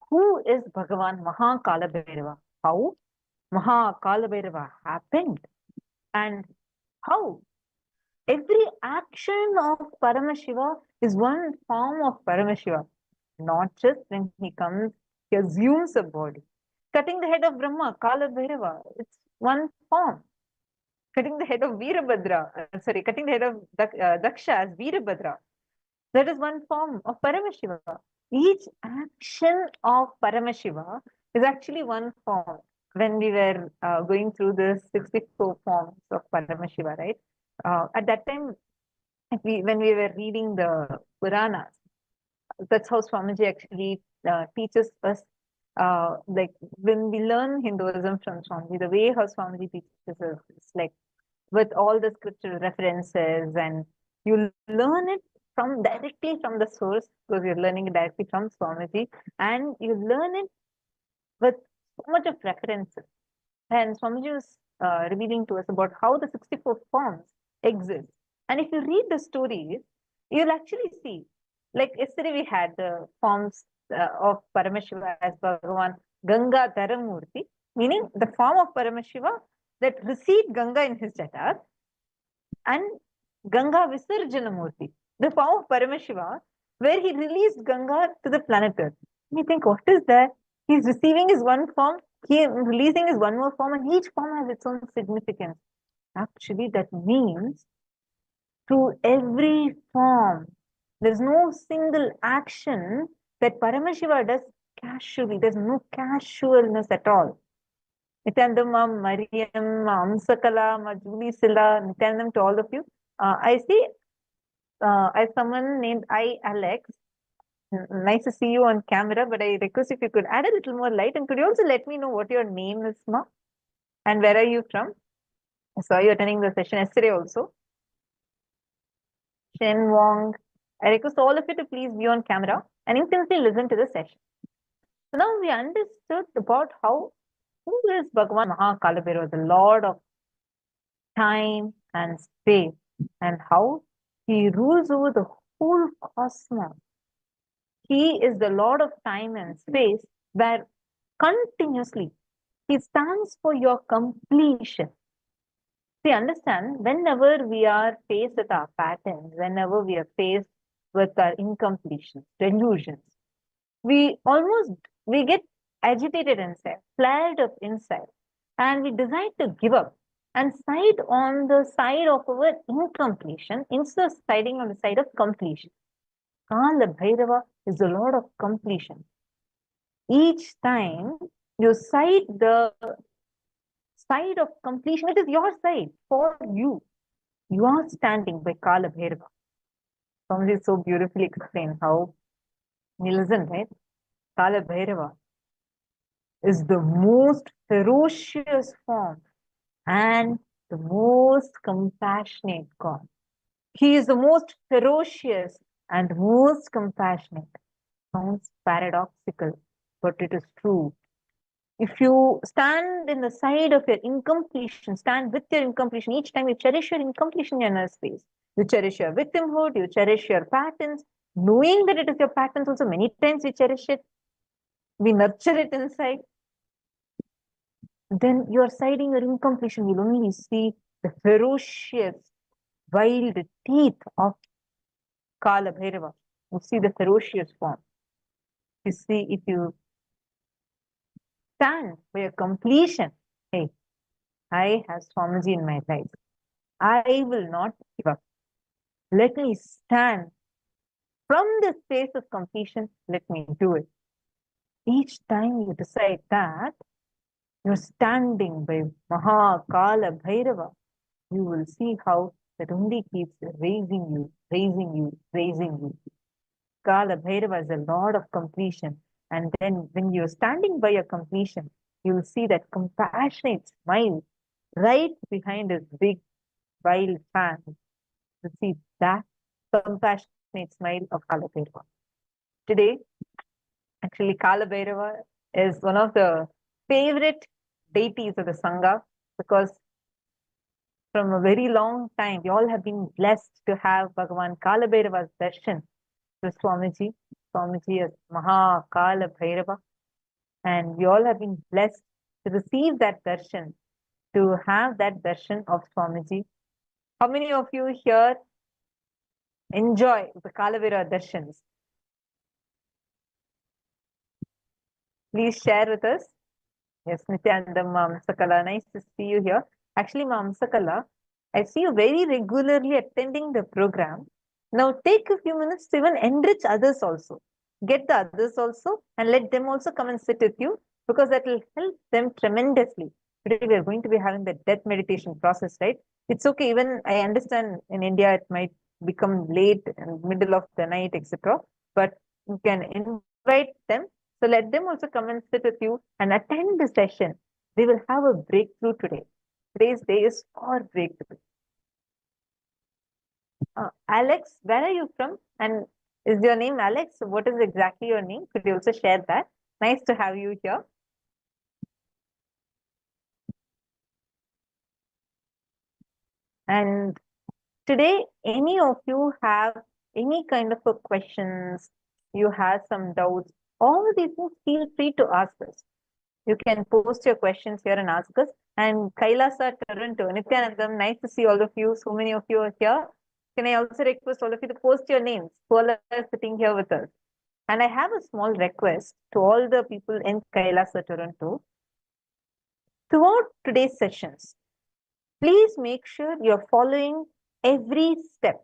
who is Bhagavan Mahakalabhairava, how Mahakalabhairava happened, and how every action of Paramashiva is one form of Paramashiva. Not just when he comes, he assumes a body. Cutting the head of Brahma, Kalabhairava, it's one form. Cutting the head of cutting the head of Daksha as Veerabhadra, that is one form of Paramashiva. Each action of Paramashiva is actually one form. When we were going through the 64 forms of Paramashiva, right? At that time, when we were reading the Puranas, that's how Swamiji actually teaches us. Like when we learn Hinduism from Swamiji, the way how Swamiji teaches us is like with all the scriptural references, and you learn it from directly from the source because you're learning it directly from Swamiji, and you learn it with so much of references. And Swamiji was revealing to us about how the 64 forms exist. And if you read the stories, you'll actually see, like yesterday we had the forms of Paramashiva as Bhagavan Ganga Dharamurti, meaning the form of Paramashiva that received Ganga in his jata, and Ganga Visarjanamurti, the form of Paramashiva, where he released Ganga to the planet Earth. And you think, what is that? He's receiving his one form, he releasing his one more form, and each form has its own significance. Actually, that means through every form, there's no single action that Paramashiva does casually. There's no casualness at all. Nityanandam, Mariam, Amsakala, Julie Silla, Nityanandam to all of you. I see as someone named Alex. Nice to see you on camera, but I request if you could add a little more light, and could you also let me know what your name is, ma? And where are you from? I saw you attending the session yesterday also. Shen Wong. I request all of you to please be on camera and intensely listen to the session. So now we understood about who is Bhagavan Mahakalabhairava, the Lord of time and space, and how he rules over the whole cosmos. He is the Lord of time and space, where continuously he stands for your completion. See, understand, whenever we are faced with our patterns, whenever we are faced with our incompletions, delusions, we get agitated inside, flared up inside, and we decide to give up and side on the side of our incompletion instead of siding on the side of completion. Kalabhairava is the Lord of completion. Each time you side the side of completion, it is your side for you. You are standing by Kalabhairava. Swamiji so beautifully explained how, you listen, right? Kalabhairava is the most ferocious form and the most compassionate God. He is the most ferocious and most compassionate. Sounds paradoxical, but it is true. If you stand in the side of your incompletion, stand with your incompletion, each time you cherish your incompletion in your space. You cherish your victimhood, you cherish your patterns, knowing that it is your patterns also, many times we cherish it. We nurture it inside. Then you are siding your incompletion. You'll only see the ferocious, wild teeth of Kalabhairava. You see the ferocious form. You see, if you stand for your completion, hey, I have Swamiji in my life. I will not give up. Let me stand from the space of completion. Let me do it. Each time you decide that, you're standing by Mahakalabhairava, you will see how that only keeps raising you, raising you, raising you. Kalabhairava is the Lord of completion. And then when you're standing by your completion, you will see that compassionate smile right behind his big, wild fan. You see that compassionate smile of Kalabhairava. Today, actually, Kalabhairava is one of the favorite deities of the Sangha, because from a very long time. We all have been blessed to have Bhagavan Kalabhairava's darshan through Swamiji. Swamiji is Maha Kala Bhairava. And we all have been blessed to receive that darshan, to have that darshan of Swamiji. How many of you here enjoy the Kalabhairava darshans? Please share with us. Yes, Nityanandam, Mamsakala, nice to see you here. Actually, Mamsakala, I see you very regularly attending the program. Now take a few minutes to even enrich others also. Get the others also and let them also come and sit with you, because that will help them tremendously. Today we are going to be having the death meditation process, right? It's okay, even I understand in India it might become late and middle of the night, etc. But you can invite them. So let them also come and sit with you and attend the session. They will have a breakthrough today. Today's day is for breakthrough. Alex, where are you from? And is your name Alex? What is exactly your name? Could you also share that? Nice to have you here. And today, any of you have any kind of a questions, you have some doubts, all these things, feel free to ask us. You can post your questions here and ask us. And Kailasa, Toronto, Nityanandam, nice to see all of you. So many of you are here. Can I also request all of you to post your names who all are sitting here with us? And I have a small request to all the people in Kailasa, Toronto. Throughout today's sessions, please make sure you're following every step.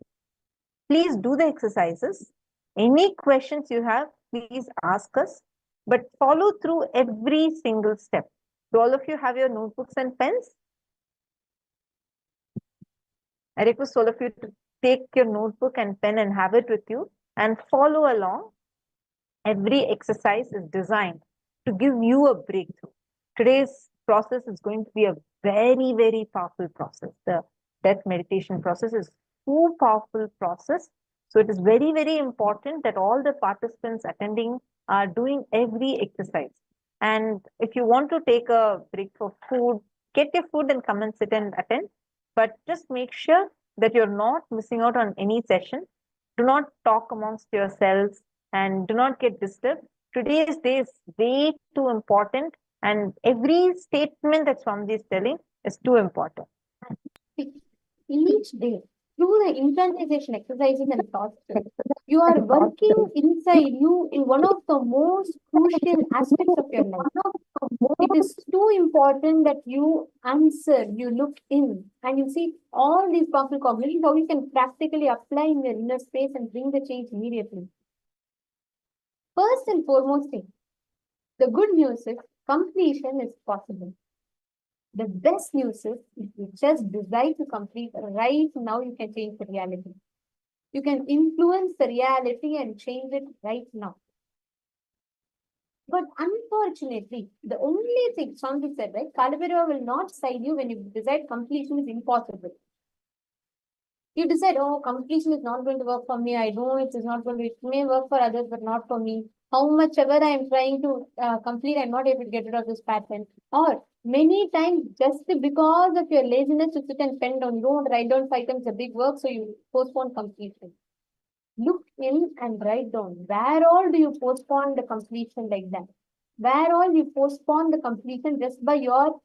Please do the exercises. Any questions you have, please ask us, but follow through every single step. Do all of you have your notebooks and pens? I request all of you to take your notebook and pen and have it with you and follow along. Every exercise is designed to give you a breakthrough. Today's process is going to be a very, very powerful process. The death meditation process is too powerful process. So it is very, very important that all the participants attending are doing every exercise. And if you want to take a break for food, get your food and come and sit and attend. But just make sure that you're not missing out on any session. Do not talk amongst yourselves and do not get disturbed. Today's day is way too important, and every statement that Swamiji is telling is too important. In each day, through the internalization exercises and thoughts, you are working inside you in one of the most crucial aspects of your life. It is too important that you answer, you look in, and you see all these powerful cognitions, how you can practically apply in your inner space and bring the change immediately. First and foremost thing, the good news is completion is possible. The best news is if you just decide to complete right now, you can change the reality. You can influence the reality and change it right now. But unfortunately, the only thing Swami said, right, Kalabhairava will not side you when you decide completion is impossible. You decide, oh, completion is not going to work for me. I know it is not going to, it may work for others, but not for me. How much ever I am trying to complete, I'm not able to get rid of this pattern. Or many times, just because of your laziness to sit and pen down, you don't write down 5 times a big work, so you postpone completion. Look in and write down. Where all do you postpone the completion like that? Where all you postpone the completion just by your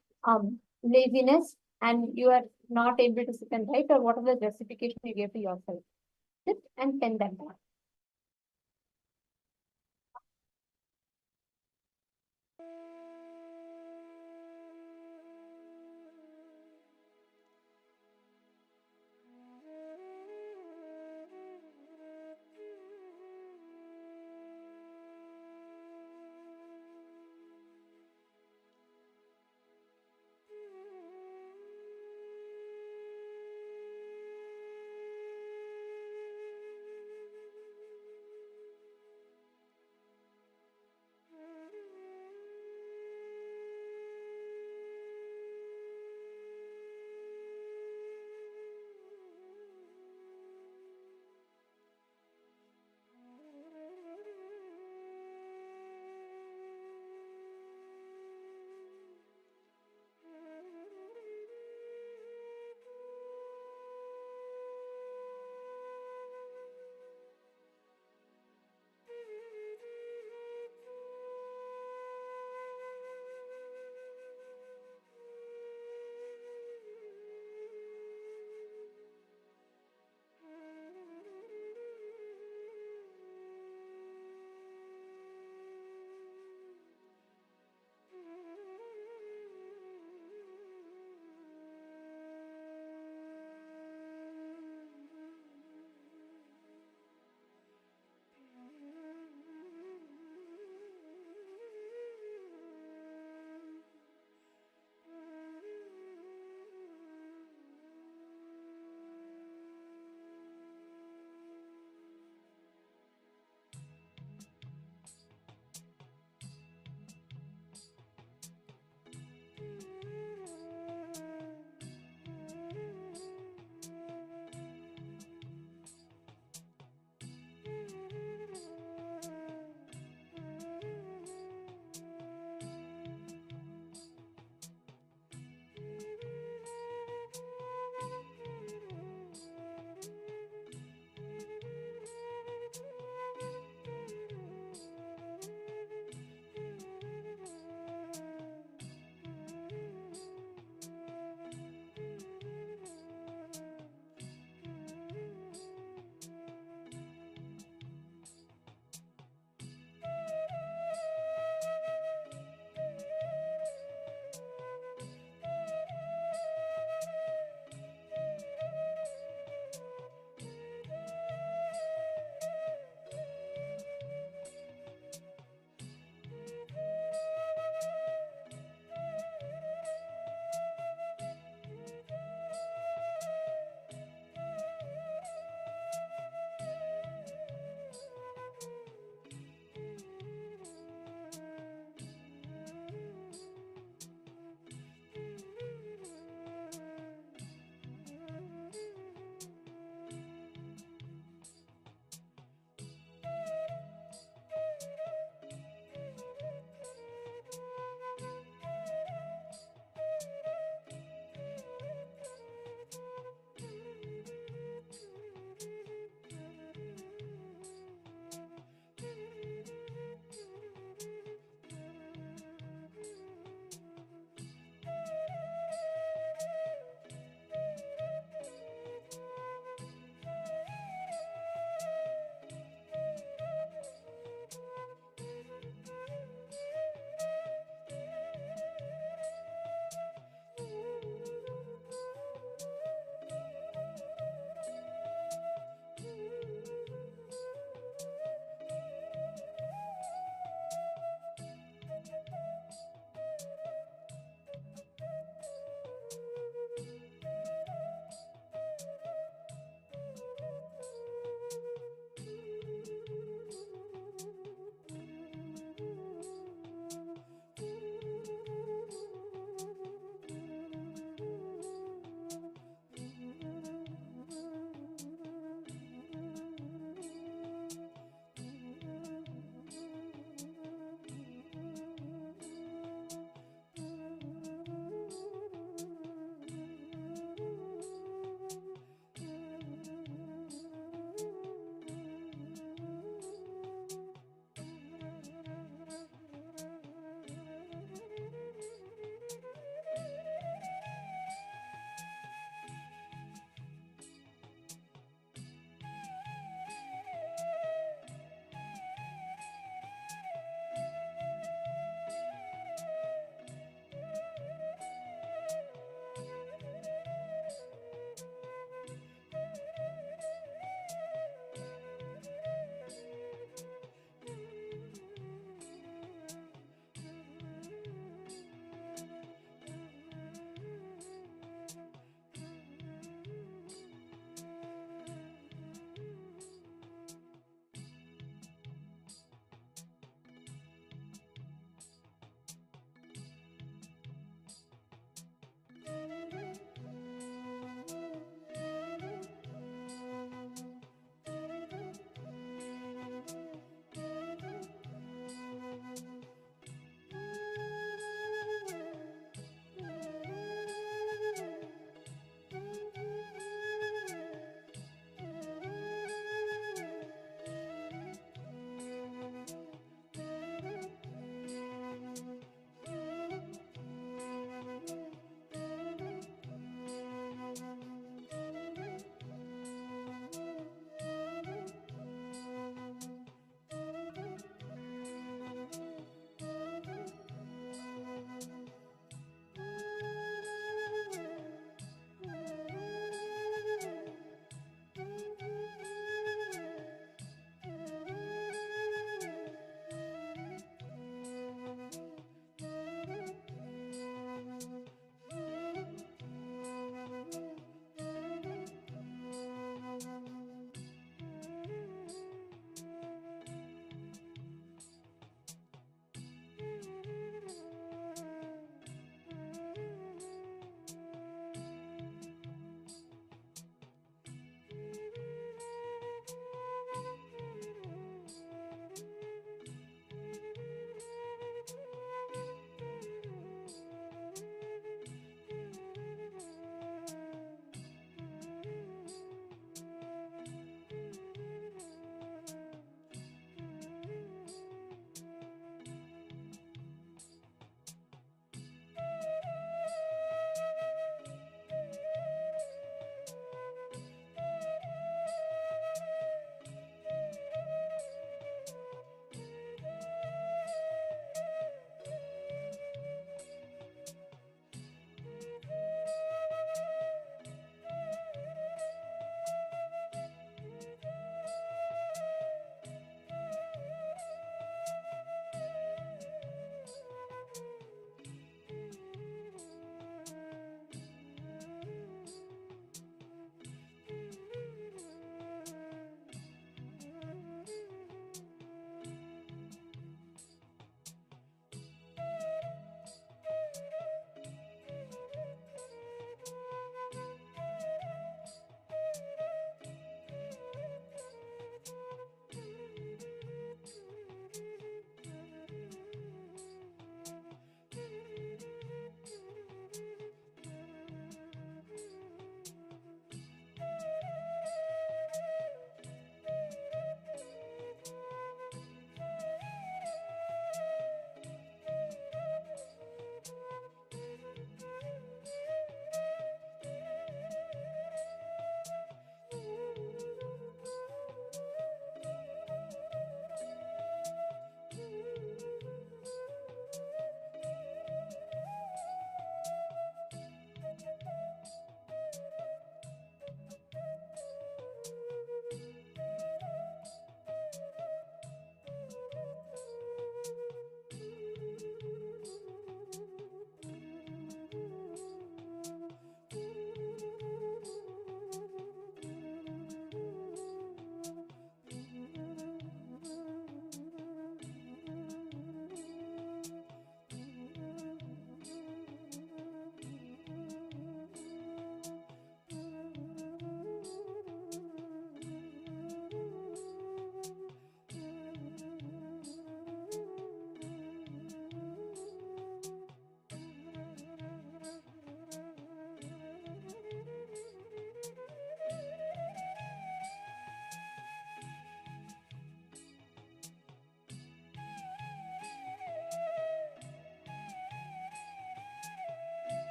laziness and you are not able to sit and write, or whatever justification you gave to yourself. Sit and pen them down.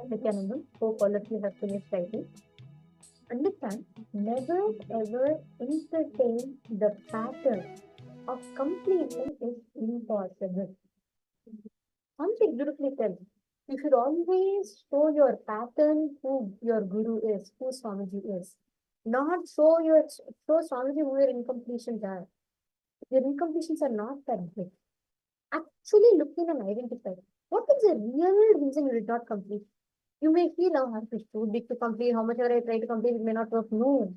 Nityanandam, hope all of you have finished writing. Understand, never ever entertain the pattern of completion is impossible. Something beautifully tells. You should always show your pattern who your guru is, who Swamiji is. Not show Swamiji who your incompletions are. Your incompletions are not that big. Actually look in and identify what is the real reason you did not complete. You may feel, oh, I'm too big to complete, how much ever I try to complete, it may not work. No.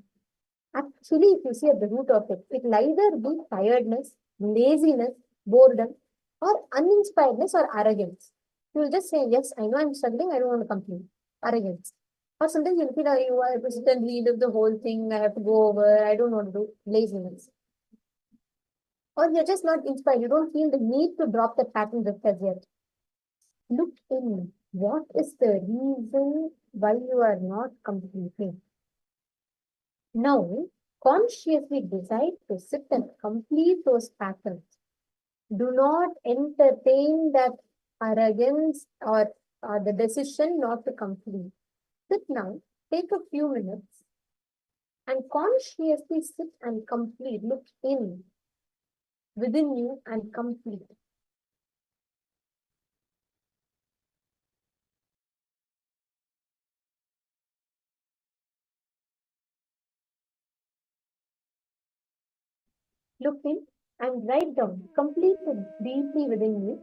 Actually, if you see at the root of it, it will either be tiredness, laziness, boredom, or uninspiredness or arrogance. You will just say, yes, I know I'm struggling, I don't want to complete. Arrogance. Or sometimes you'll feel, oh, you are to sit and read of the whole thing, I have to go over, I don't want to do. Laziness. Or you're just not inspired, you don't feel the need to drop the pattern just as yet. Look in. What is the reason why you are not completing? Now, consciously decide to sit and complete those patterns. Do not entertain that arrogance or the decision not to complete. Sit now, take a few minutes and consciously sit and complete. Look in within you and complete. Look in and write down. Complete it deeply within you.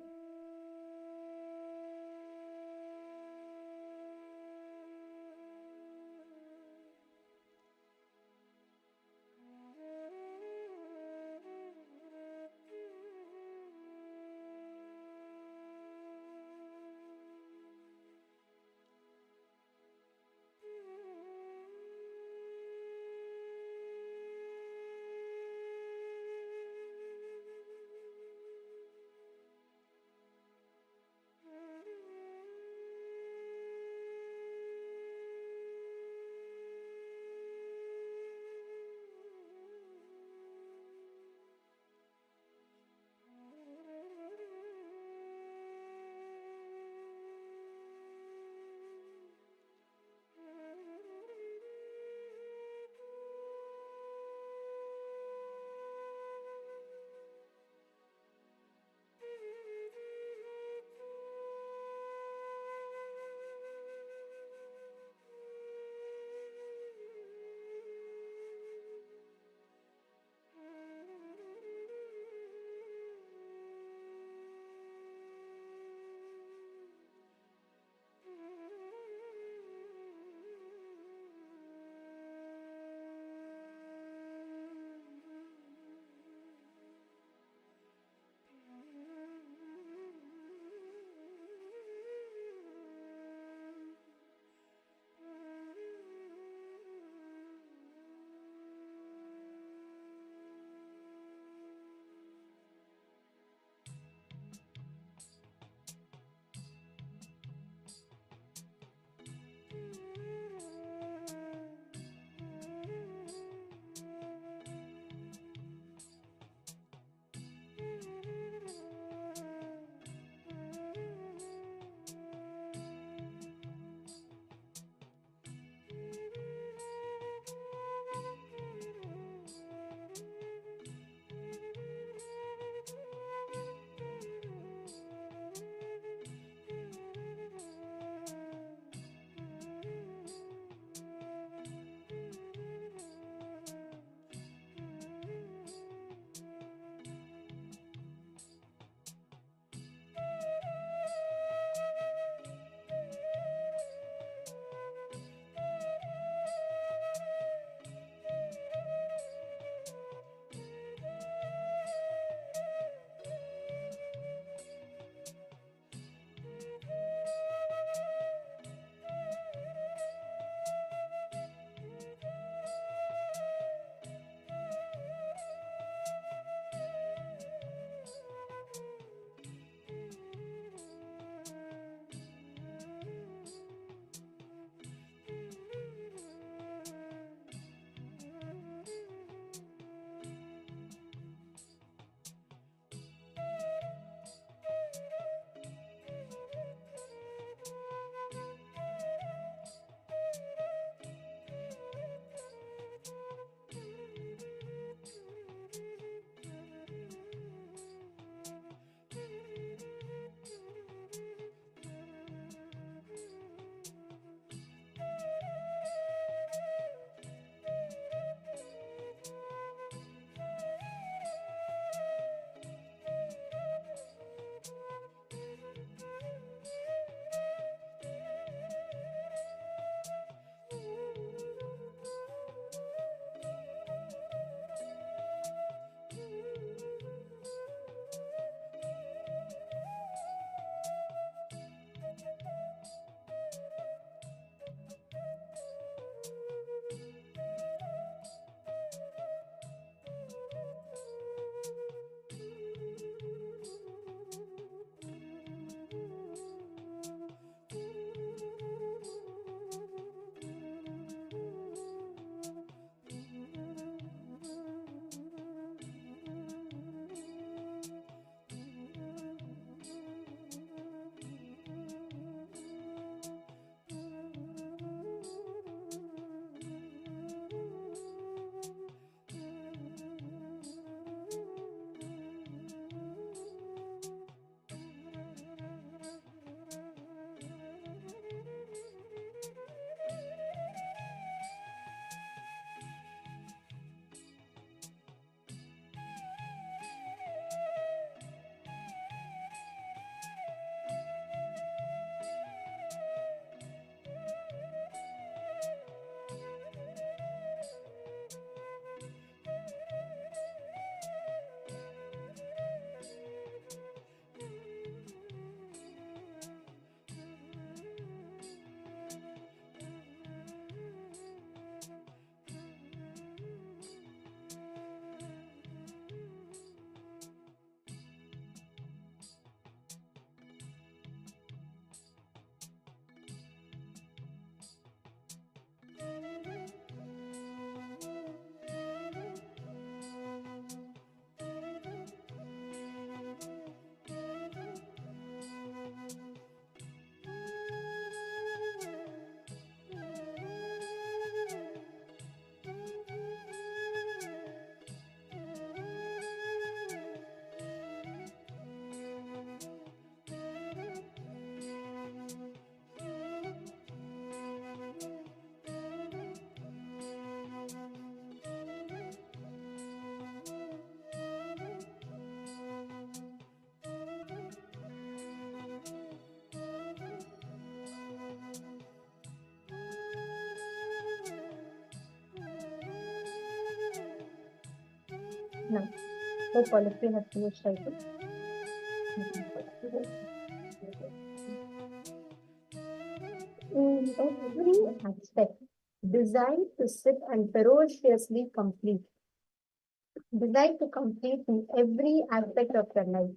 Now, hope all of you have finished writing. In every aspect, designed to sit and ferociously complete. Designed to complete in every aspect of your life.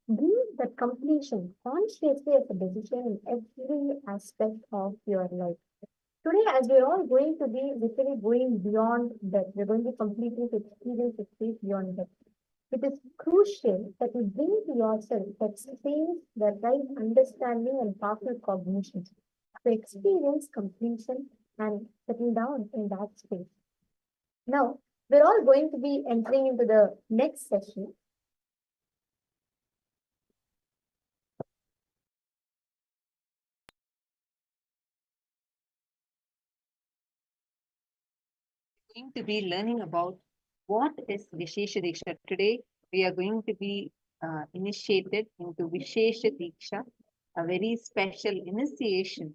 Bring that completion consciously as a decision in every aspect of your life. Today, as we're all going to be literally going beyond that, we're going to completely experience the state beyond that. It is crucial that you bring to yourself that space, that right understanding and powerful cognition to experience completion and settle down in that space. Now, we're all going to be entering into the next session. Going to be learning about what is Visesha Diksha. Today, we are going to be initiated into Visesha Diksha, a very special initiation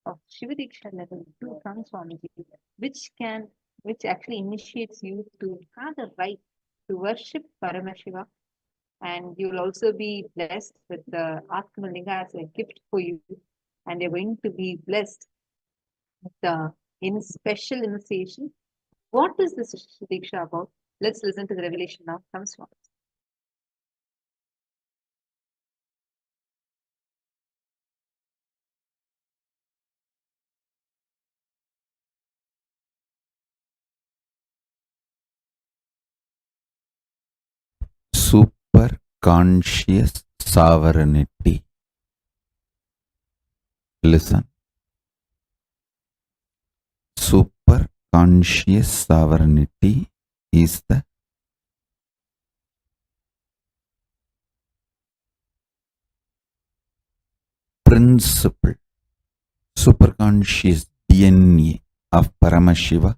of Shiva Diksha level 2 from Swamiji, which actually initiates you to have the right to worship Paramashiva, and you'll also be blessed with the Atmalinga as a gift for you, and you're going to be blessed with the special initiation. What is this Diksha about? Let's listen to the revelation now. Comes from. Super conscious sovereignty. Listen. Super conscious sovereignty is the principle, superconscious DNA of Paramashiva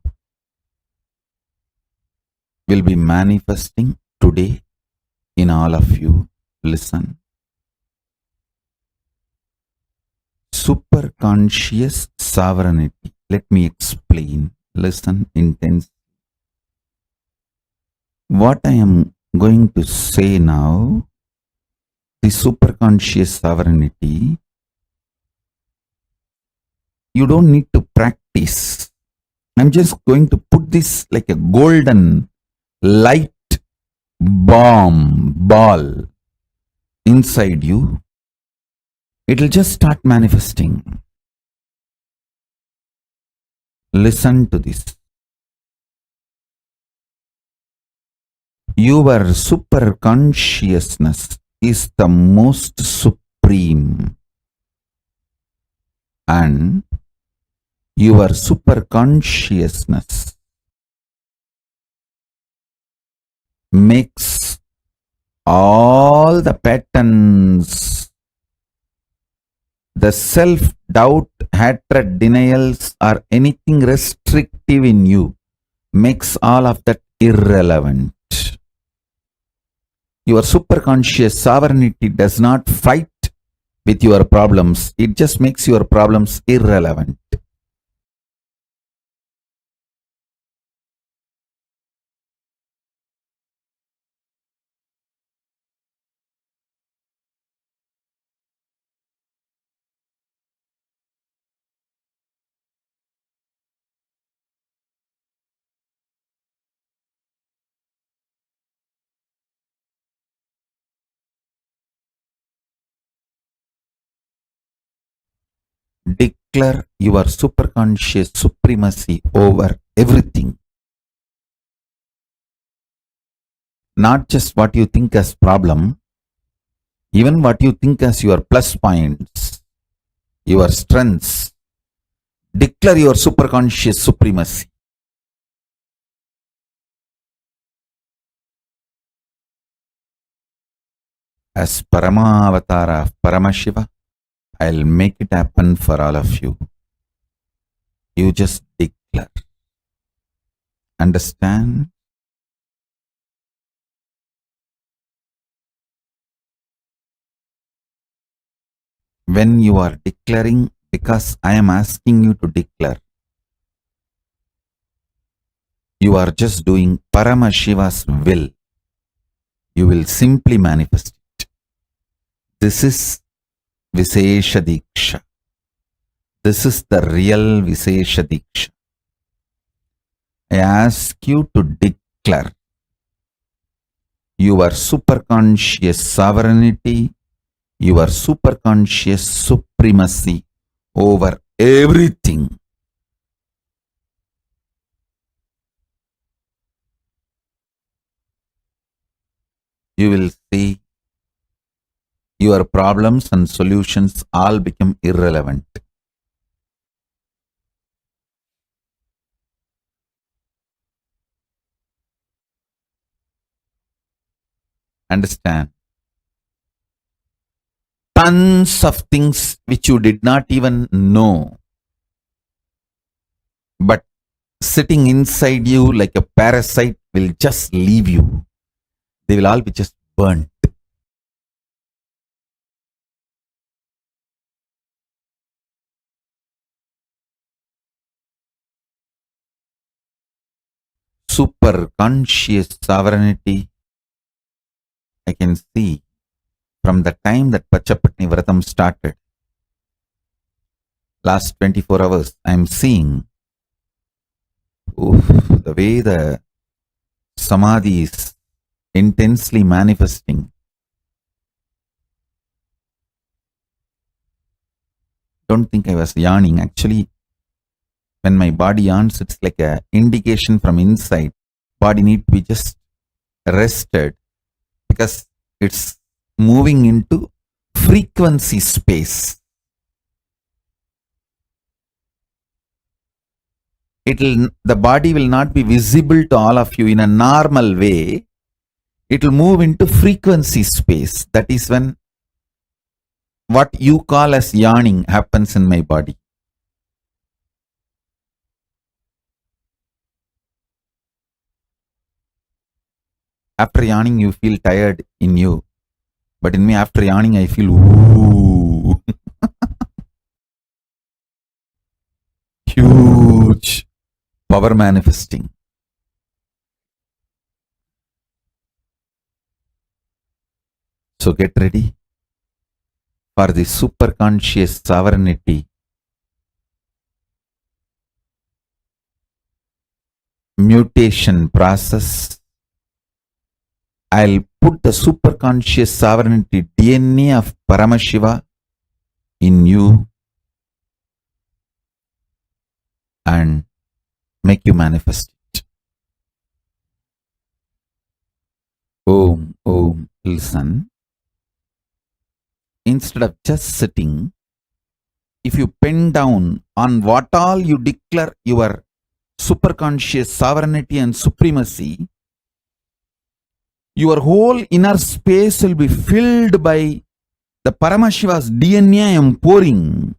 will be manifesting today in all of you. Listen. Superconscious sovereignty. Let me explain. Listen intensely. What I am going to say now, the superconscious sovereignty, you don't need to practice. I'm just going to put this like a golden light ball inside you. It'll just start manifesting. Listen to this. Your super consciousness is the most supreme, and your super consciousness makes all the patterns, the self-doubt, hatred, denials, or anything restrictive in you, makes all of that irrelevant. Your superconscious sovereignty does not fight with your problems. It just makes your problems irrelevant. Declare your superconscious supremacy over everything. Not just what you think as problem, even what you think as your plus points, your strengths. Declare your superconscious supremacy. As Paramavatara of Paramashiva, I'll make it happen for all of you. You just declare. Understand? when you are declaring, because I am asking you to declare, you are just doing Paramashiva's will. You will simply manifest it. This is Visesha Diksha. This is the real Visesha Diksha. I ask you to declare your superconscious sovereignty, your superconscious supremacy over everything. You will see your problems and solutions all become irrelevant. Understand? Tons of things which you did not even know, but sitting inside you like a parasite will just leave you. They will all be just burnt. Super conscious sovereignty, I can see from the time that Pachapatni Vratam started. Last 24 hours, I am seeing the way the Samadhi is intensely manifesting. Don't think I was yawning. Actually, when my body yawns, it's like an indication from inside. Body need to be just rested because it's moving into frequency space. The body will not be visible to all of you in a normal way. It will move into frequency space. That is when what you call as yawning happens in my body. After yawning, you feel tired in you. But in me, after yawning, I feel ooh. Huge power manifesting. So get ready for the superconscious sovereignty. Mutation process. I'll put the superconscious sovereignty DNA of Paramashiva in you and make you manifest it. Om, listen. Instead of just sitting, if you pen down on what all you declare your superconscious sovereignty and supremacy, your whole inner space will be filled by the Paramashiva's DNA I am pouring.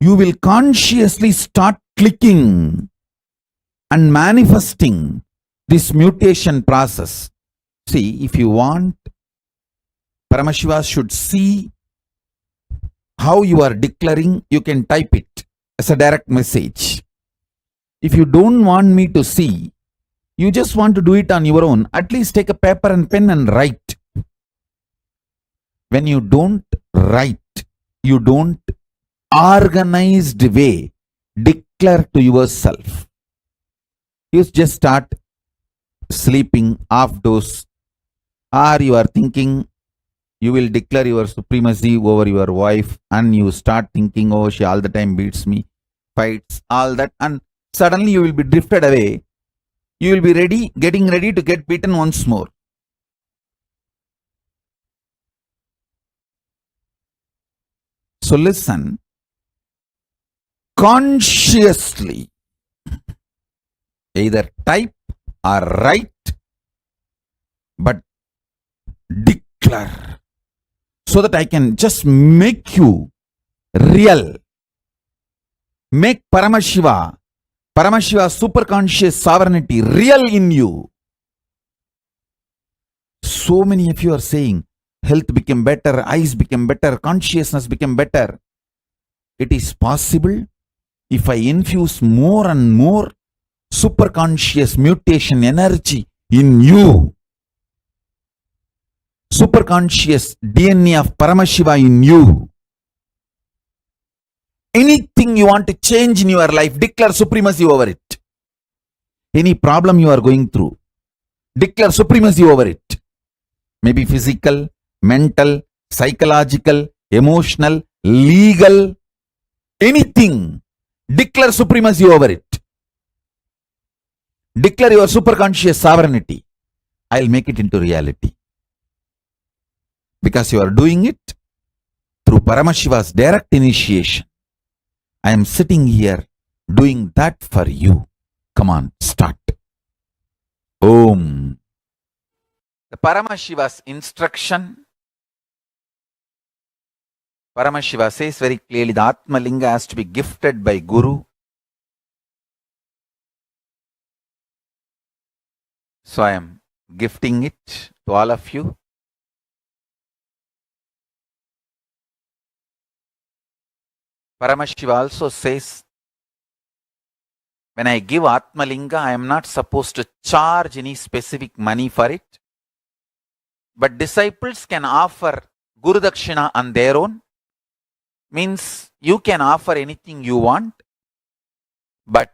You will consciously start clicking and manifesting this mutation process. See, if you want, Paramashiva should see how you are declaring, you can type it as a direct message. If you don't want me to see, you just want to do it on your own, at least take a paper and pen and write. When you don't write, you don't organized way declare to yourself. You just start sleeping off dose, or you are thinking you will declare your supremacy over your wife and you start thinking, oh, she all the time beats me, fights, all that, and suddenly you will be drifted away. You will be getting ready to get beaten once more. So listen, consciously, either type or write, but declare, so that I can just make you real. Make Paramashiva superconscious sovereignty real in you. So many of you are saying, health became better, eyes became better, consciousness became better. It is possible if I infuse more and more superconscious mutation energy in you, superconscious DNA of Paramashiva in you. Anything you want to change in your life, declare supremacy over it. Any problem you are going through, declare supremacy over it. Maybe physical, mental, psychological, emotional, legal, anything. Declare supremacy over it. Declare your superconscious sovereignty. I'll make it into reality. Because you are doing it through Paramashiva's direct initiation. I am sitting here doing that for you. Come on, start. Om. The Paramashiva's instruction, Paramashiva says very clearly, the Atma Linga has to be gifted by Guru. So I am gifting it to all of you. Paramashiva also says, when I give Atma Linga, I am not supposed to charge any specific money for it. But disciples can offer Guru Dakshina on their own. Means you can offer anything you want. But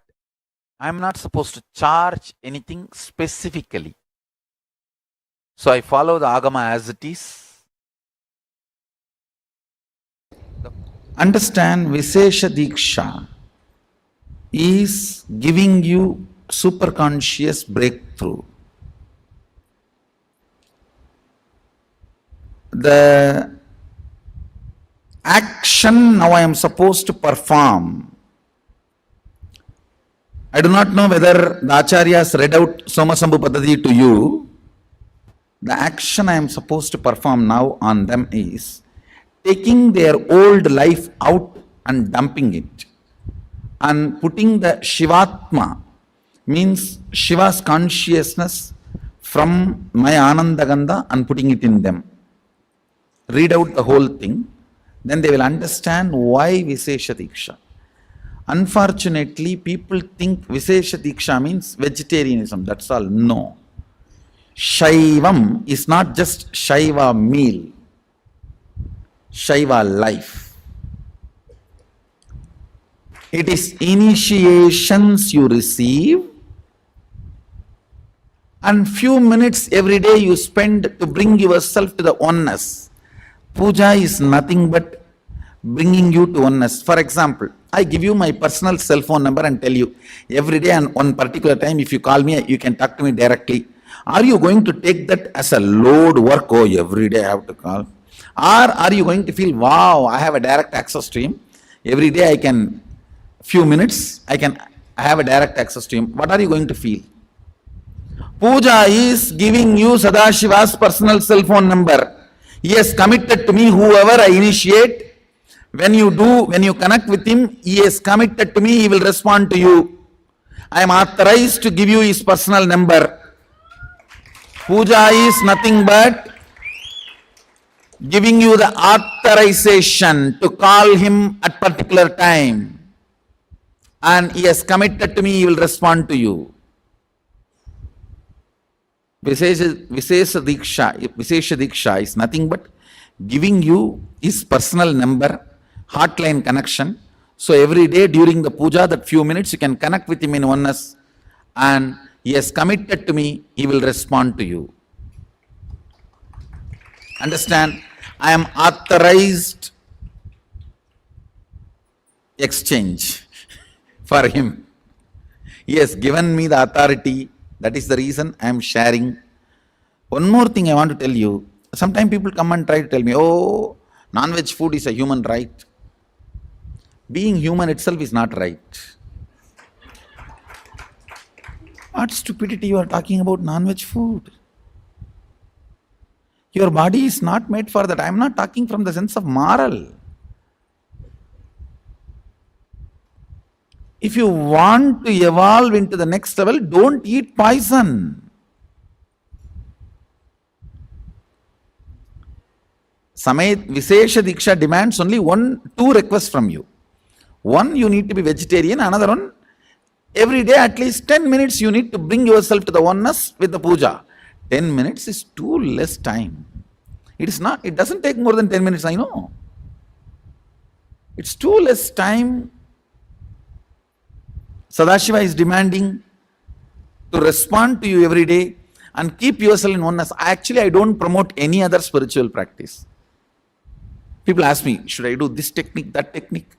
I am not supposed to charge anything specifically. So I follow the Agama as it is. Understand, Visesha Diksha is giving you superconscious breakthrough. The action now I am supposed to perform. I do not know whether the Acharyas read out Somasambhu Padati to you. The action I am supposed to perform now on them is taking their old life out and dumping it and putting the Shivatma, means Shiva's consciousness from my Anandagandha and putting it in them. Read out the whole thing, then they will understand why Visesha Diksha. Unfortunately, people think Visesha Diksha means vegetarianism, that's all. No. Shaivam is not just Shaiva meal, Shaiva life. It is initiations you receive and few minutes every day you spend to bring yourself to the oneness. Puja is nothing but bringing you to oneness. For example, I give you my personal cell phone number and tell you, every day and one particular time if you call me, you can talk to me directly. Are you going to take that as a load work? Oh, every day I have to call. Or are you going to feel, wow, I have a direct access to him. Every day I can, few minutes, I have a direct access to him. What are you going to feel? Puja is giving you Sadashiva's personal cell phone number. He has committed to me, whoever I initiate. When you connect with him, he has committed to me, he will respond to you. I am authorized to give you his personal number. Puja is nothing but giving you the authorization to call him at particular time. And he has committed to me, he will respond to you. Visesha Diksha is nothing but giving you his personal number, hotline connection. So every day during the puja, that few minutes you can connect with him in oneness. And he has committed to me, he will respond to you. Understand? I am authorized exchange for him. He has given me the authority. That is the reason I am sharing. One more thing I want to tell you. Sometimes people come and try to tell me, oh, non-veg food is a human right. Being human itself is not right. What stupidity you are talking about non-veg food? Your body is not made for that. I am not talking from the sense of moral. If you want to evolve into the next level, don't eat poison. Visesha Diksha demands only two requests from you. One, you need to be vegetarian. Another one, every day at least 10 minutes you need to bring yourself to the oneness with the puja. 10 minutes is too less time. It doesn't take more than 10 minutes, I know. It's too less time. Sadashiva is demanding to respond to you every day and keep yourself in oneness. Actually, I don't promote any other spiritual practice. People ask me, should I do this technique, that technique?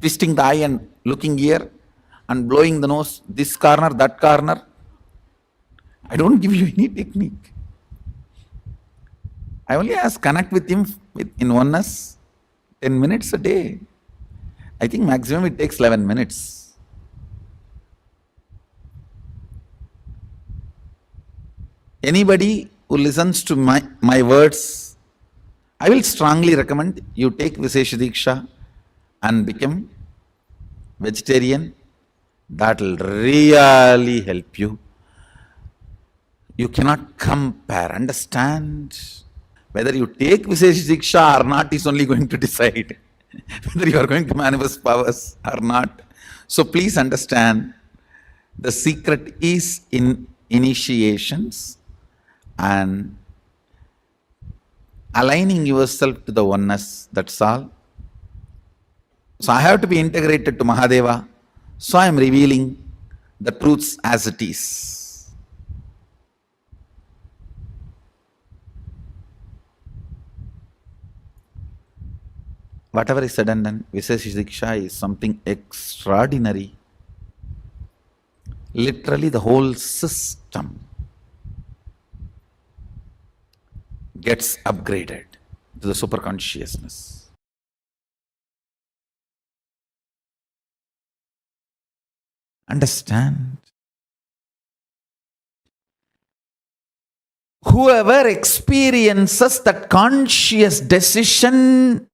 Twisting the eye and looking here and blowing the nose, this corner, that corner. I don't give you any technique. I only ask, connect with him in oneness, 10 minutes a day. I think maximum it takes 11 minutes. Anybody who listens to my words, I will strongly recommend you take Visesha Diksha and become vegetarian. That will really help you. You cannot compare, understand? Whether you take Visesha Diksha or not is only going to decide whether you are going to manifest powers or not. So please understand, the secret is in initiations and aligning yourself to the oneness, that's all. So I have to be integrated to Mahadeva, so I am revealing the truths as it is. Whatever is said and done, Visesha Diksha is something extraordinary. Literally the whole system gets upgraded to the super consciousness. Understand? Whoever experiences that conscious decision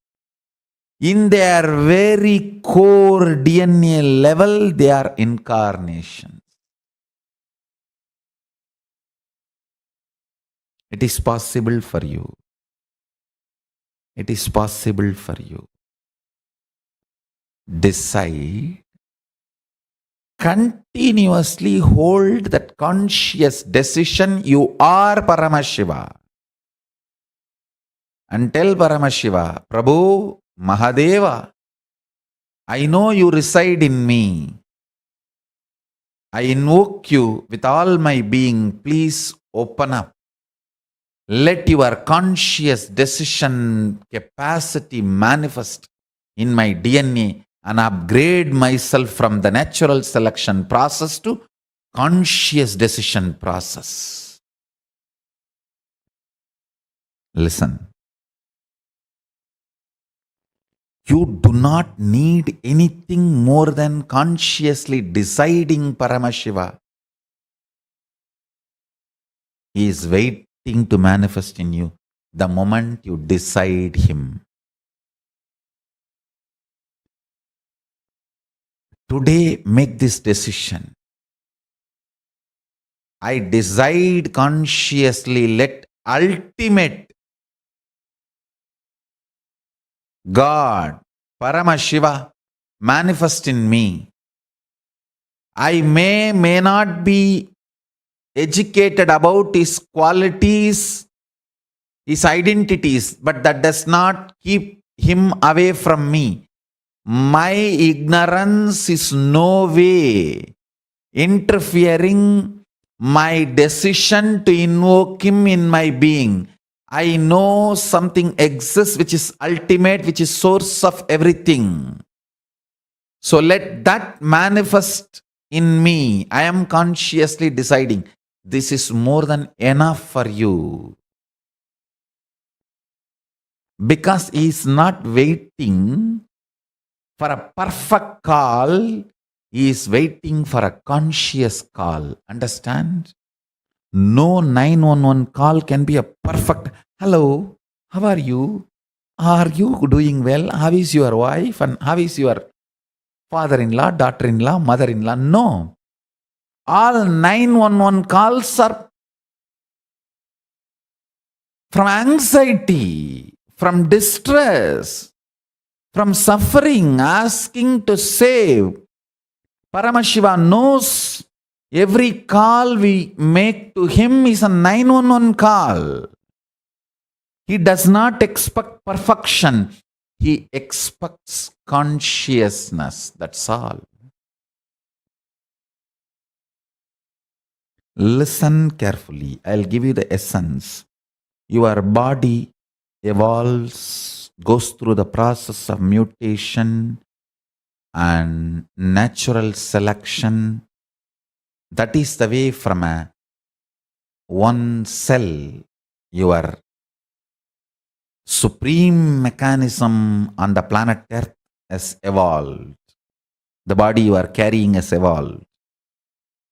in their very core DNA level, they are incarnations. It is possible for you. It is possible for you. Decide, continuously hold that conscious decision, you are Paramashiva. And tell Paramashiva, Prabhu, Mahadeva, I know you reside in me. I invoke you with all my being. Please open up. Let your conscious decision capacity manifest in my DNA and upgrade myself from the natural selection process to conscious decision process. Listen. You do not need anything more than consciously deciding Paramashiva. He is waiting to manifest in you the moment you decide him. Today, make this decision. I decide consciously, let ultimate God, Paramashiva, manifest in me. I may not be educated about his qualities, his identities, but that does not keep him away from me. My ignorance is no way interfering my decision to invoke him in my being. I know something exists which is ultimate, which is source of everything. So let that manifest in me. I am consciously deciding. This is more than enough for you. Because he is not waiting for a perfect call, he is waiting for a conscious call. Understand? No 911 call can be a perfect, hello, how are you? Are you doing well? How is your wife? And how is your father-in-law, daughter-in-law, mother-in-law? No. All 911 calls are from anxiety, from distress, from suffering, asking to save. Paramashiva knows every call we make to him is a 911 call. He does not expect perfection. He expects consciousness. That's all. Listen carefully. I'll give you the essence. Your body evolves, goes through the process of mutation and natural selection. That is the way from a one cell, your supreme mechanism on the planet Earth has evolved. The body you are carrying has evolved.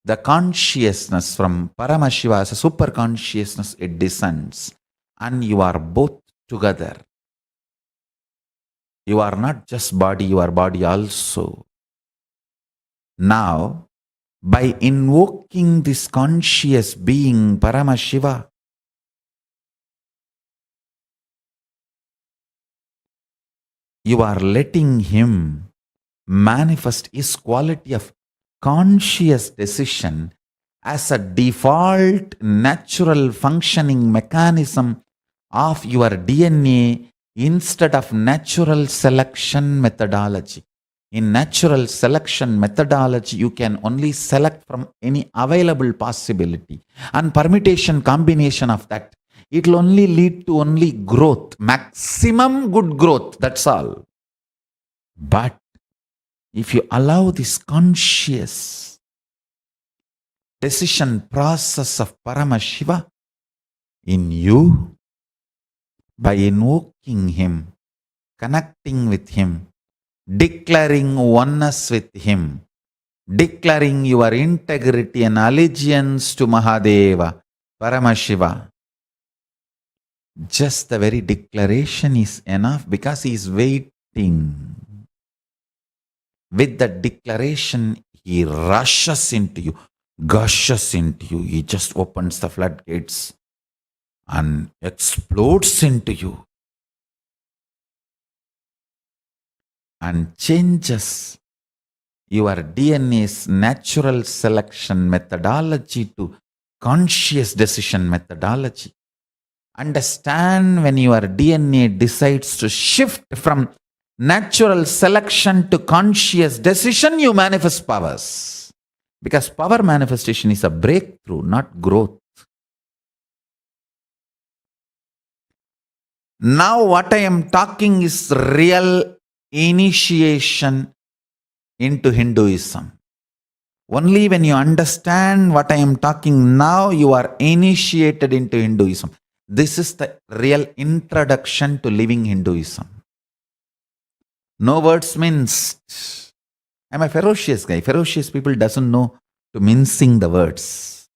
The consciousness from Paramashiva as a super consciousness, it descends. And you are both together. You are not just body, you are body also. Now, by invoking this conscious being, Paramashiva, you are letting him manifest his quality of conscious decision as a default natural functioning mechanism of your DNA instead of natural selection methodology. In natural selection methodology, you can only select from any available possibility and permutation combination of that. It will only lead to only growth, maximum good growth, that's all. But if you allow this conscious decision process of Paramashiva in you, by invoking him, connecting with him, declaring oneness with him, declaring your integrity and allegiance to Mahadeva, Paramashiva, just the very declaration is enough because he is waiting. With that declaration, he rushes into you, gushes into you. He just opens the floodgates and explodes into you and changes your DNA's natural selection methodology to conscious decision methodology. Understand, when your DNA decides to shift from natural selection to conscious decision, you manifest powers. Because power manifestation is a breakthrough, not growth. Now what I am talking is real initiation into Hinduism. Only when you understand what I am talking now, you are initiated into Hinduism. This is the real introduction to living Hinduism. No words minced. I'm a ferocious guy. Ferocious people doesn't know to mincing the words.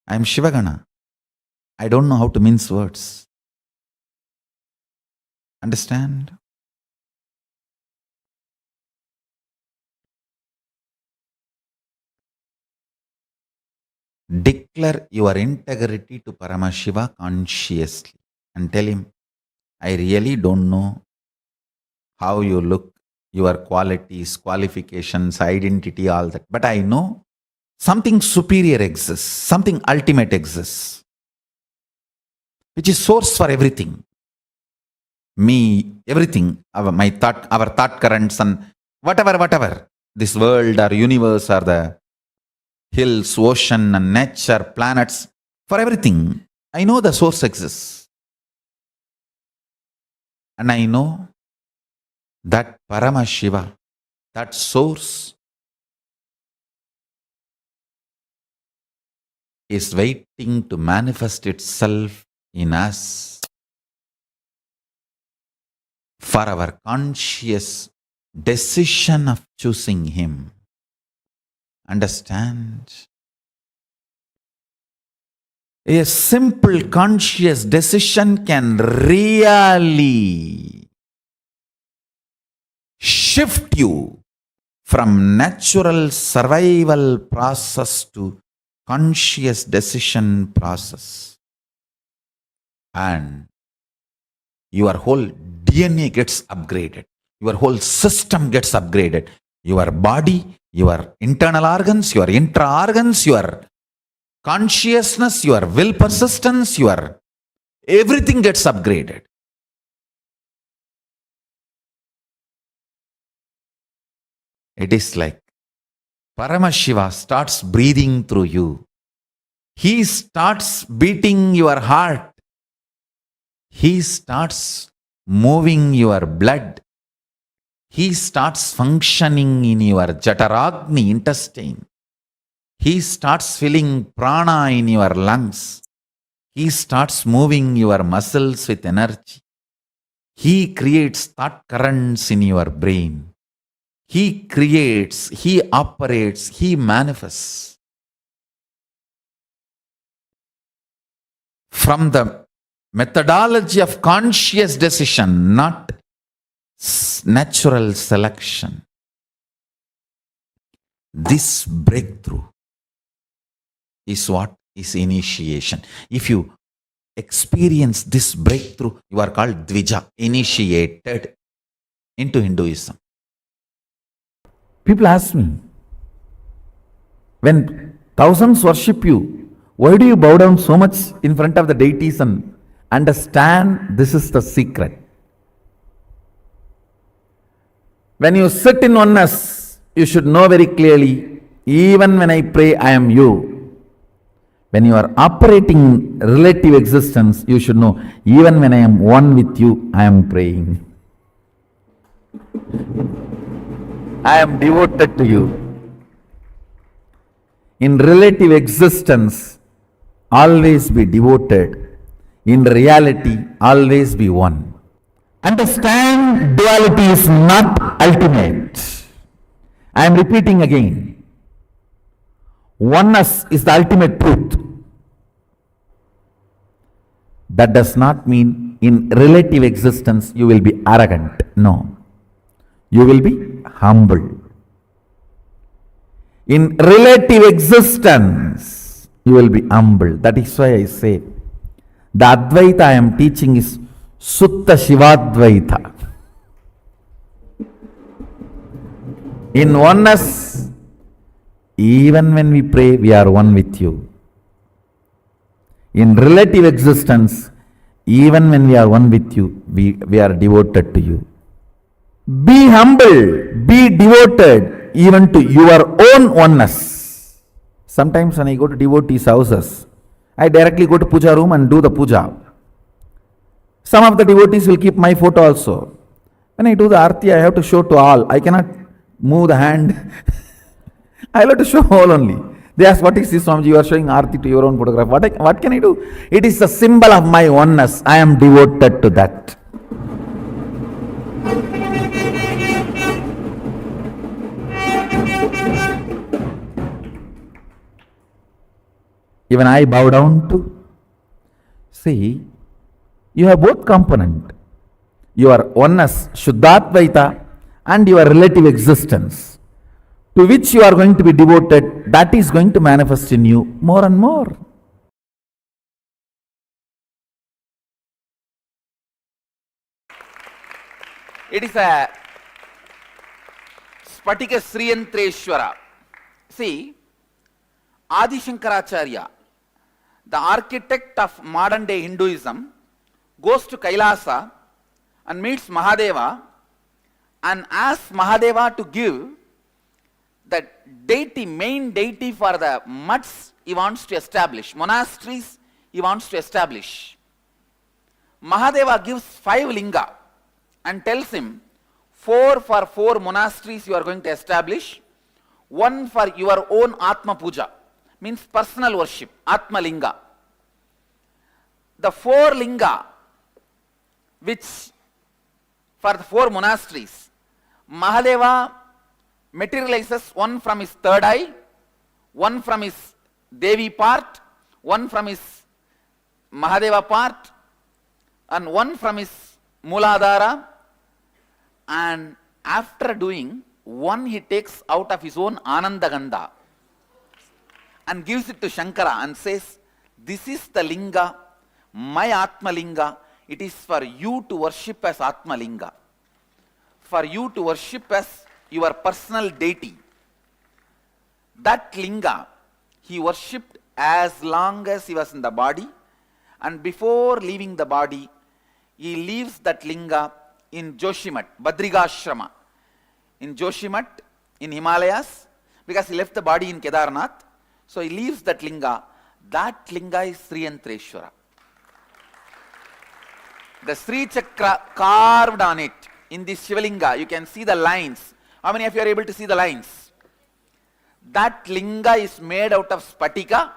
I'm Shivagana. I don't know how to mince words. Understand? Declare your integrity to Paramashiva consciously and tell him, I really don't know how you look, your qualities, qualifications, identity, all that. But I know something superior exists, something ultimate exists, which is source for everything. Me, everything, our thought currents and whatever, this world or universe or the hills, ocean and nature, planets, for everything, I know the source exists. And I know that Paramashiva, that source, is waiting to manifest itself in us for our conscious decision of choosing him. Understand? A simple conscious decision can really shift you from natural survival process to conscious decision process, and your whole DNA gets upgraded. Your whole system gets upgraded. Your body, your internal organs, your intra organs, your consciousness, your will persistence, your everything gets upgraded. It is like Paramashiva starts breathing through you. He starts beating your heart. He starts moving your blood. He starts functioning in your Jataragni intestine. He starts filling prana in your lungs. He starts moving your muscles with energy. He creates thought currents in your brain. He creates, he operates, he manifests. From the methodology of conscious decision, not natural selection. This breakthrough is what is initiation. If you experience this breakthrough, you are called Dvija, initiated into Hinduism. People ask me, when thousands worship you, why do you bow down so much in front of the deities? And understand, this is the secret. When you sit in oneness, you should know very clearly, even when I pray, I am you. When you are operating relative existence, you should know, even when I am one with you, I am praying. I am devoted to you. In relative existence, always be devoted. In reality, always be one. Understand, duality is not ultimate. I am repeating again. Oneness is the ultimate truth. That does not mean in relative existence you will be arrogant. No. You will be humble. In relative existence, you will be humble. That is why I say, the Advaita I am teaching is Sutta Shivadvaita. In oneness, even when we pray, we are one with you. In relative existence, even when we are one with you, we are devoted to you. Be humble, be devoted even to your own oneness. Sometimes when I go to devotees' houses, I directly go to puja room and do the puja. Some of the devotees will keep my photo also. When I do the arti, I have to show to all. I cannot move the hand. I have to show all only. They ask, what is this, Swamiji? You are showing arti to your own photograph. What can I do? It is the symbol of my oneness. I am devoted to that. Even I bow down to. See, you have both component. Your oneness, Shuddhadvaita, and your relative existence, to which you are going to be devoted, that is going to manifest in you more and more. It is a Spatika Sriyantreshwara. See, Adi Shankaracharya, the architect of modern day Hinduism, goes to Kailasa and meets Mahadeva and asks Mahadeva to give the deity, main deity for the mutts he wants to establish, monasteries he wants to establish. Mahadeva gives 5 linga and tells him, 4 for 4 monasteries you are going to establish, 1 for your own Atma Puja, means personal worship, Atma Linga. The 4 linga, which for the 4 monasteries, Mahadeva materializes 1 from his third eye, 1 from his Devi part, 1 from his Mahadeva part, and 1 from his Muladhara, and after doing 1 he takes out of his own Anandagandha and gives it to Shankara and says, this is the linga, my Atma linga. It is for you to worship as Atma linga, for you to worship as your personal deity. That linga he worshipped as long as he was in the body, and before leaving the body, he leaves that linga in Joshimat, Badrigashrama, in Joshimat, in Himalayas, because he left the body in Kedarnath. So he leaves that linga. That linga is Sri Yantreshwara. The Sri Chakra carved on it in this Shivalinga, you can see the lines. How many of you are able to see the lines? That linga is made out of spatika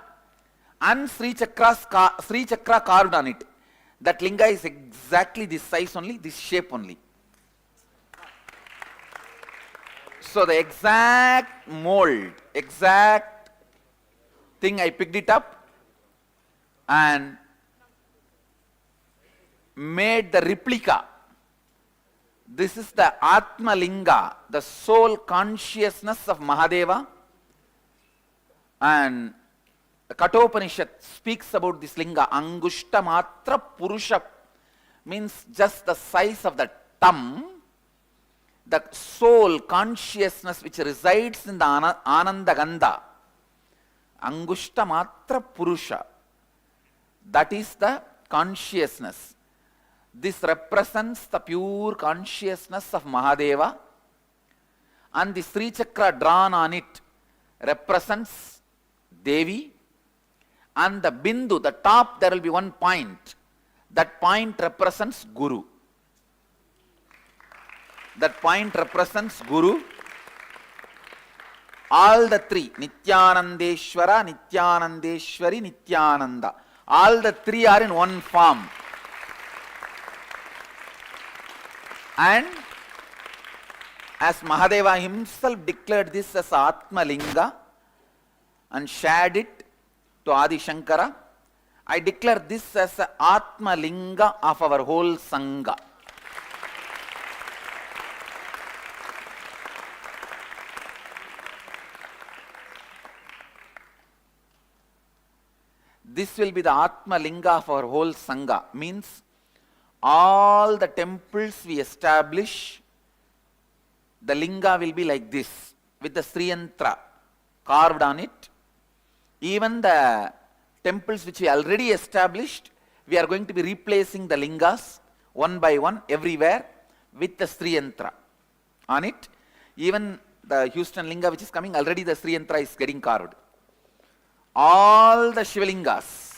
and Sri Chakra carved on it. That linga is exactly this size only, this shape only. So the exact mold, exact thing, I picked it up and made the replica. This is the Atma Linga, the soul consciousness of Mahadeva. And the Kathopanishad speaks about this linga, Angushta Matra Purusha, means just the size of the thumb, the soul consciousness which resides in the Ananda Gandha. Angushta Matra Purusha, that is the consciousness. This represents the pure consciousness of Mahadeva, and the Sri Chakra drawn on it represents Devi, and the Bindu, the top, there will be one point. That point represents Guru. That point represents Guru. All the three, Nityanandeshwara, Nityanandeshwari, Nityananda, all the three are in one form. And as Mahadeva himself declared this as Atma Linga and shared it to Adi Shankara, I declare this as a Atma Linga of our whole Sangha. This will be the Atma Linga of our whole Sangha. Means all the temples we establish, the linga will be like this, with the Sri Yantra carved on it. Even the temples which we already established, we are going to be replacing the lingas one by one everywhere with the Sri Yantra on it. Even the Houston linga which is coming, already the Sri Yantra is getting carved. All the Shivalingas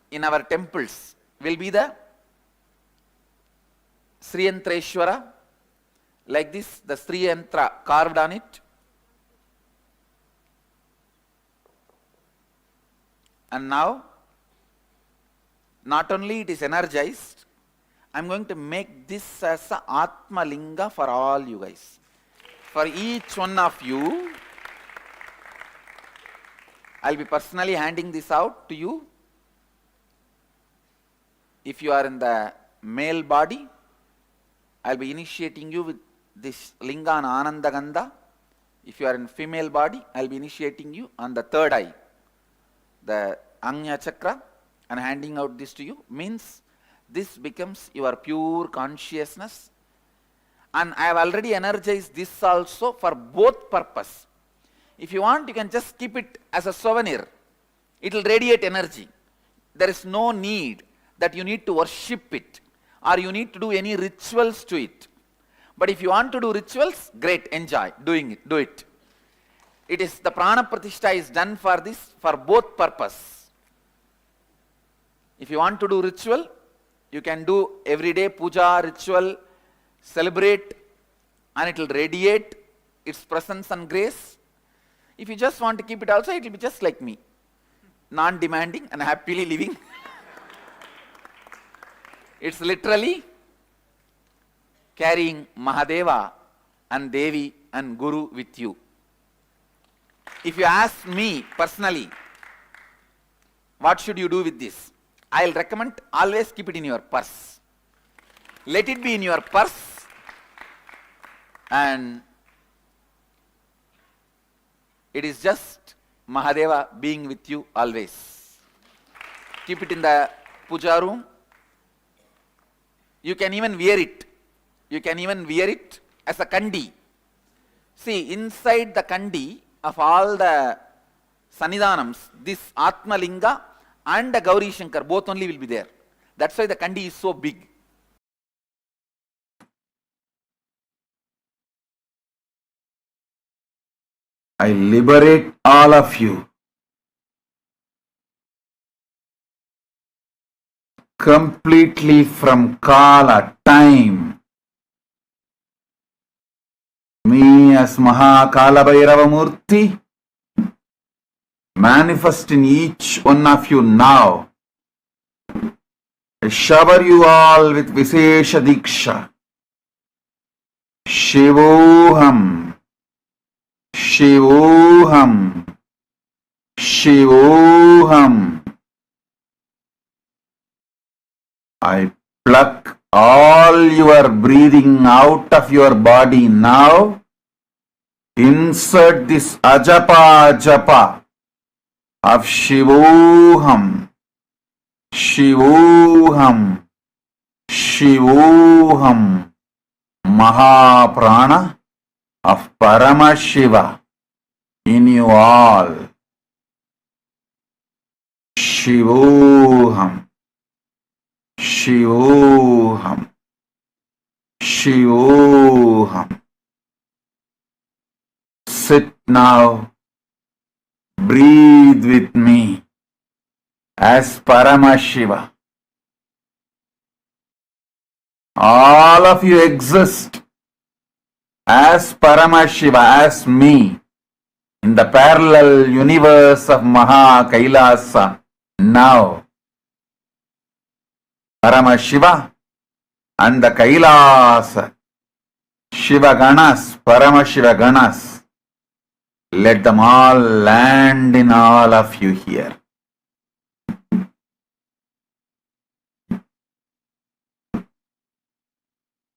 in our temples will be the Sri Yantreshwara, like this, the Sri Yantra carved on it. And now, not only it is energized, I am going to make this as a Atma Linga for all you guys. For each one of you, I will be personally handing this out to you. If you are in the male body, I will be initiating you with this linga on Ananda Gandha. If you are in female body, I will be initiating you on the third eye, the Anya Chakra, and handing out this to you. Means this becomes your pure consciousness. And I have already energized this also for both purpose. If you want, you can just keep it as a souvenir. It will radiate energy. There is no need that you need to worship it or you need to do any rituals to it. But if you want to do rituals, great, enjoy doing it, do it. It is the Prana Pratishtha is done for this, for both purpose. If you want to do ritual, you can do everyday puja, ritual, celebrate, and it will radiate its presence and grace. If you just want to keep it also, it will be just like me, non-demanding and happily living. It's literally carrying Mahadeva and Devi and Guru with you. If you ask me personally, what should you do with this? I'll recommend always keep it in your purse. Let it be in your purse, and It is just Mahadeva being with you always. Keep it in the puja room. You can even wear it. You can even wear it as a kandi. See, inside the kandi of all the Sannidhanams, this Atma Linga and the Gauri Shankar both only will be there. That's why the kandi is so big. I liberate all of you completely from Kala, time. Me as Kalaba Murti manifest in each one of you now. I shower you all with Visesha Diksha. Shivoham, Shivoham, Shivoham. I pluck all your breathing out of your body now. Insert this ajapa japa of Shivoham, Shivoham, Shivoham, Mahaprana of Paramashiva in you all. Shivoham, Shivoham, Shivoham. Sit now, breathe with me as Paramashiva. All of you exist as Paramashiva, as me, in the parallel universe of Maha Kailasa now. Paramashiva and the Kailasa, Shiva Ganas, Paramashiva Ganas, let them all land in all of you here.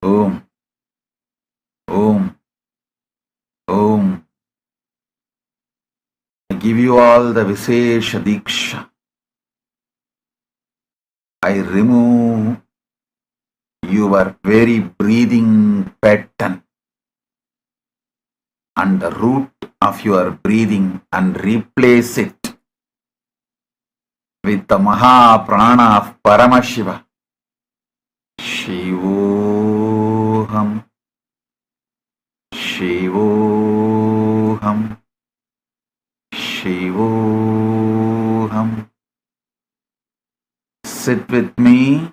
Om, Om, Om. I give you all the Visesha Diksha. I remove your very breathing pattern and the root of your breathing and replace it with the Maha Prana of Paramashiva. Shivoham, Shivoham, Shivoham. Sit with me,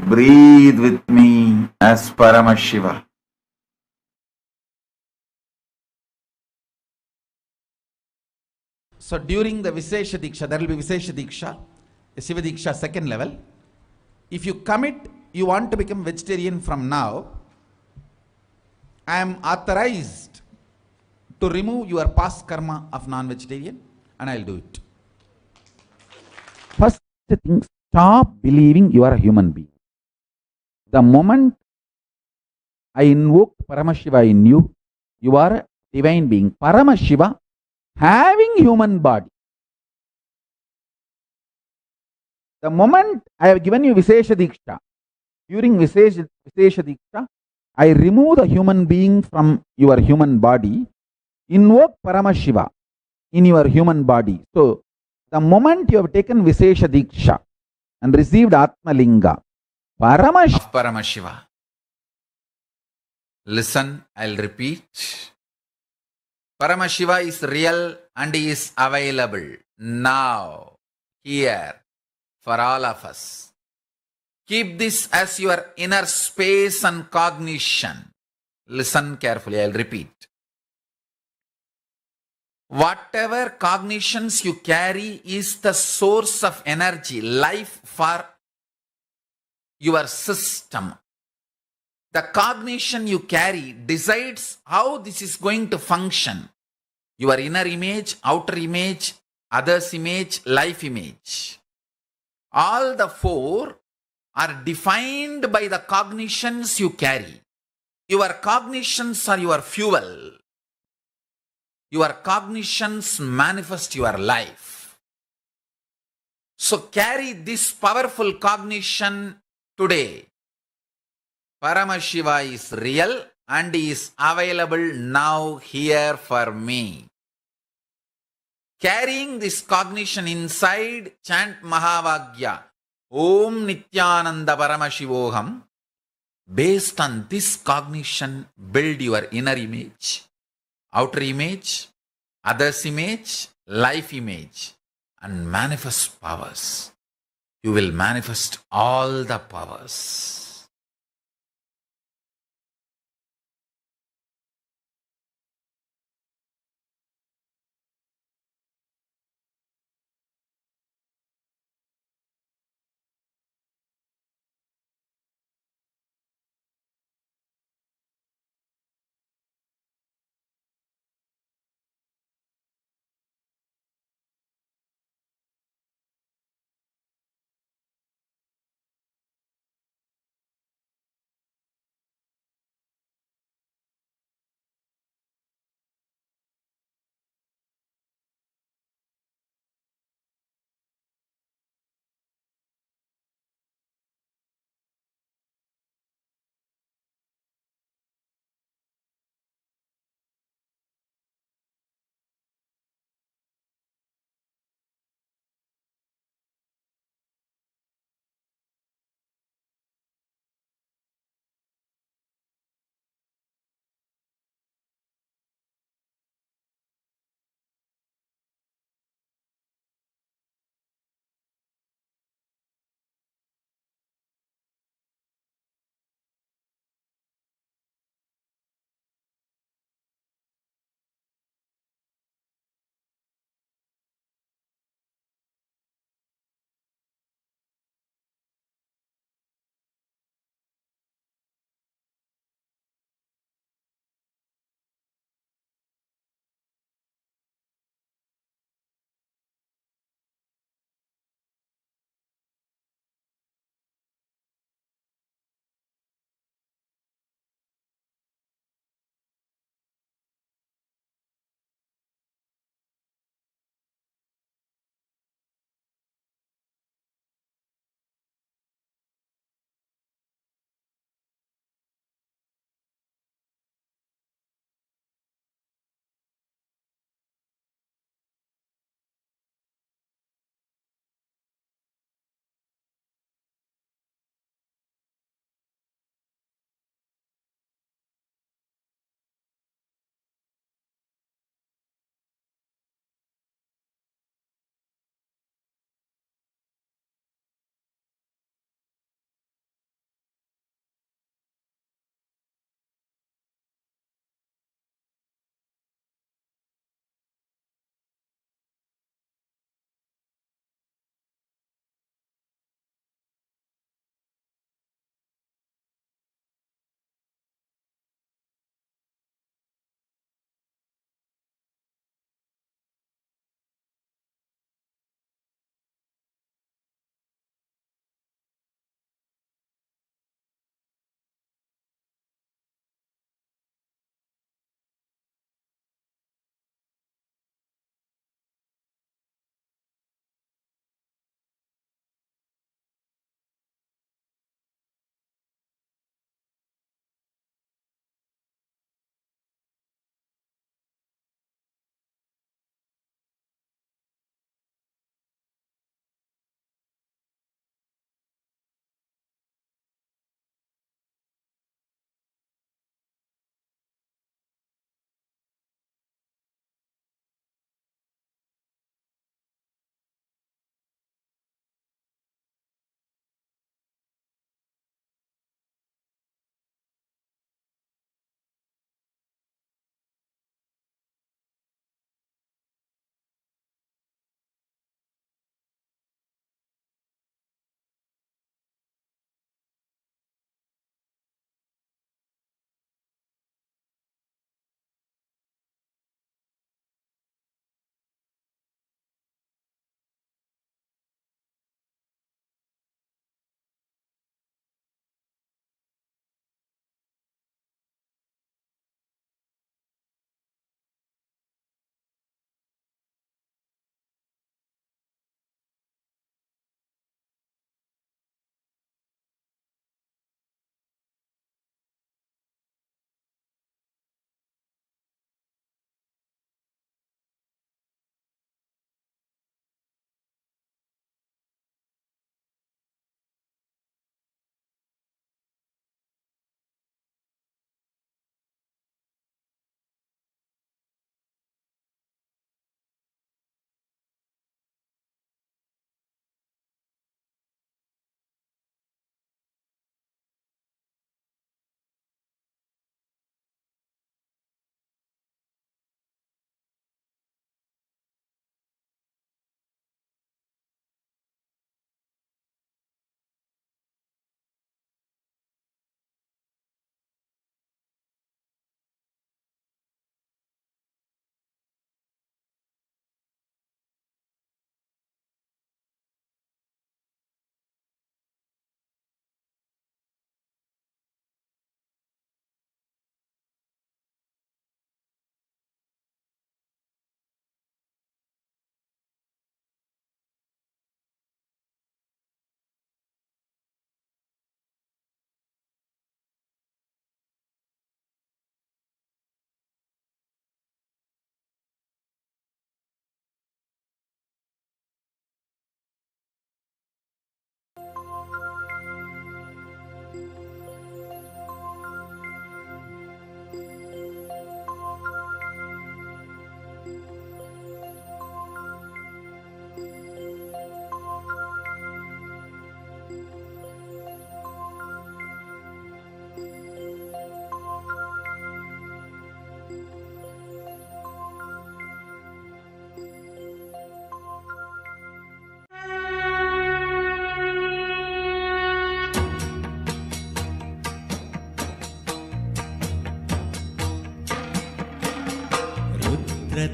breathe with me as Paramashiva. So during the Visesha Diksha, there will be Visesha Diksha, Shiva Diksha second level. If you commit, you want to become vegetarian from now, I am authorized to remove your past karma of non-vegetarian and I will do it. First thing, stop believing you are a human being. The moment I invoke Paramashiva in you, you are a divine being. Paramashiva having human body. The moment I have given you Visesha Diksha, during Visesha Diksha, I remove the human being from your human body, invoke Paramashiva in your human body. So, the moment you have taken Visesha Diksha and received Atma Linga, Paramashiva. Listen, I'll repeat. Paramashiva is real and he is available now, here, for all of us. Keep this as your inner space and cognition. Listen carefully, I'll repeat. Whatever cognitions you carry is the source of energy, life for your system. The cognition you carry decides how this is going to function. Your inner image, outer image, others image, life image. All the four are defined by the cognitions you carry. Your cognitions are your fuel. Your cognitions manifest your life. So carry this powerful cognition today. Paramashiva is real and is available now here for me. Carrying this cognition inside, chant Mahavagya, Om Nityananda Paramashivoham. Based on this cognition, build your inner image, outer image, others' image, life image, and manifest powers. You will manifest all the powers.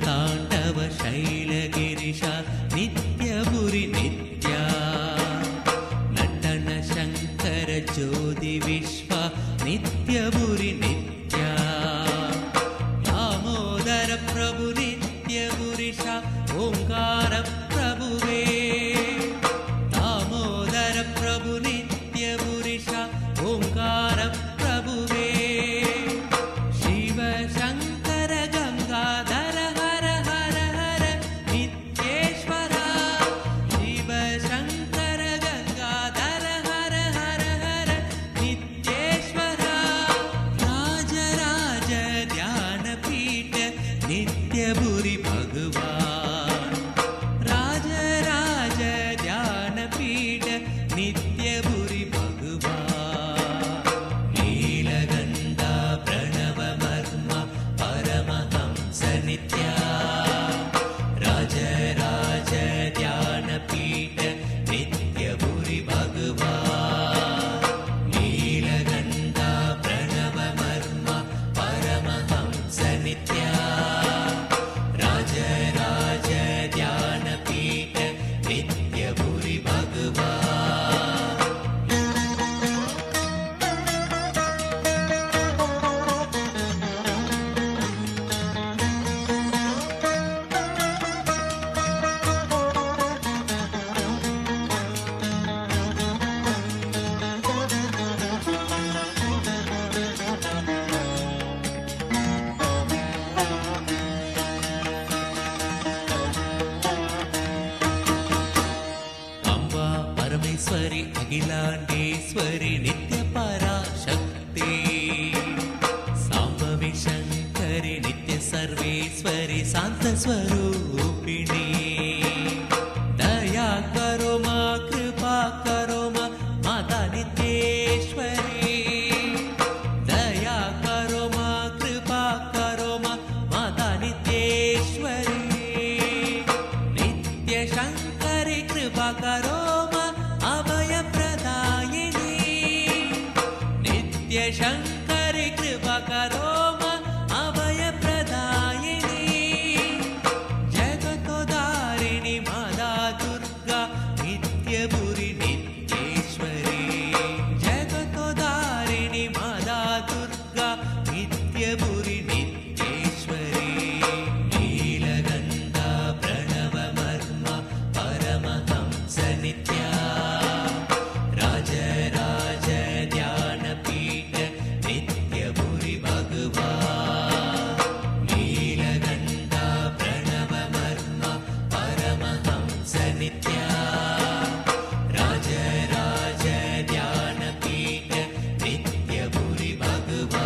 ताण्डव शैलगिरिशा नित्यपुरि नित्या नटन शङ्कर ज्योति विश्वा नित्यपुरि नित्या दामोदर प्रभु नित्यपुरिषा ओङ्कार प्रभुवे दामोदर प्रभु नित्यपुरिषा ओङ्कार प्रभुवे शिव शङ्कर गङ्गाधर हर हर हर नित्येश्वरा शिव शङ्कर गङ्गाधर हर हर हर नित्येश्वरा राज राज ध्यानपीठ नित्यपुरि भगवान् राज राज ध्यानपीठ नित्यपुरि भगवान् नीलगन्धा प्रणवमर्म परमहंस नित्या राज राज ध्यानपीठ नित्यपुरि भगवान् नीलगन्धा प्रणवमर्म परमहंस नित्या राज राज ध्यानपीठ नित्यपुरि भगवान् अम्बा परमेश्वरि अखिलाण्डेश्वरि नित्यपराशक्ति साम्बवि शङ्करि नित्य सर्वेश्वरि शान्तस्वरूपिणी दया करो मा कृपा करो मा माता नित्येश्वरी दया करो मा कृपा करो मा माता नित्येश्वरी नित्य शङ्करि कृपा करो मा अभय प्रदायिनी नित्य शङ्करि कृपा करो मा अभय प्रदायिनी जगतोदारिणि माता दुर्गा नित्यपुरि नित्येश्वरी जगतोदारिणि माता दुर्गा नित्यपुरि नित्येश्वरी नीलगन्धा प्रणवमर्म परमहंस नित्या राज राज ध्यानपीठ नित्यपुरि भगवान् नीलगन्धा प्रणवमर्म परमहंस नित्या राज राज ध्यानपीठ नित्यपुरि भगवान्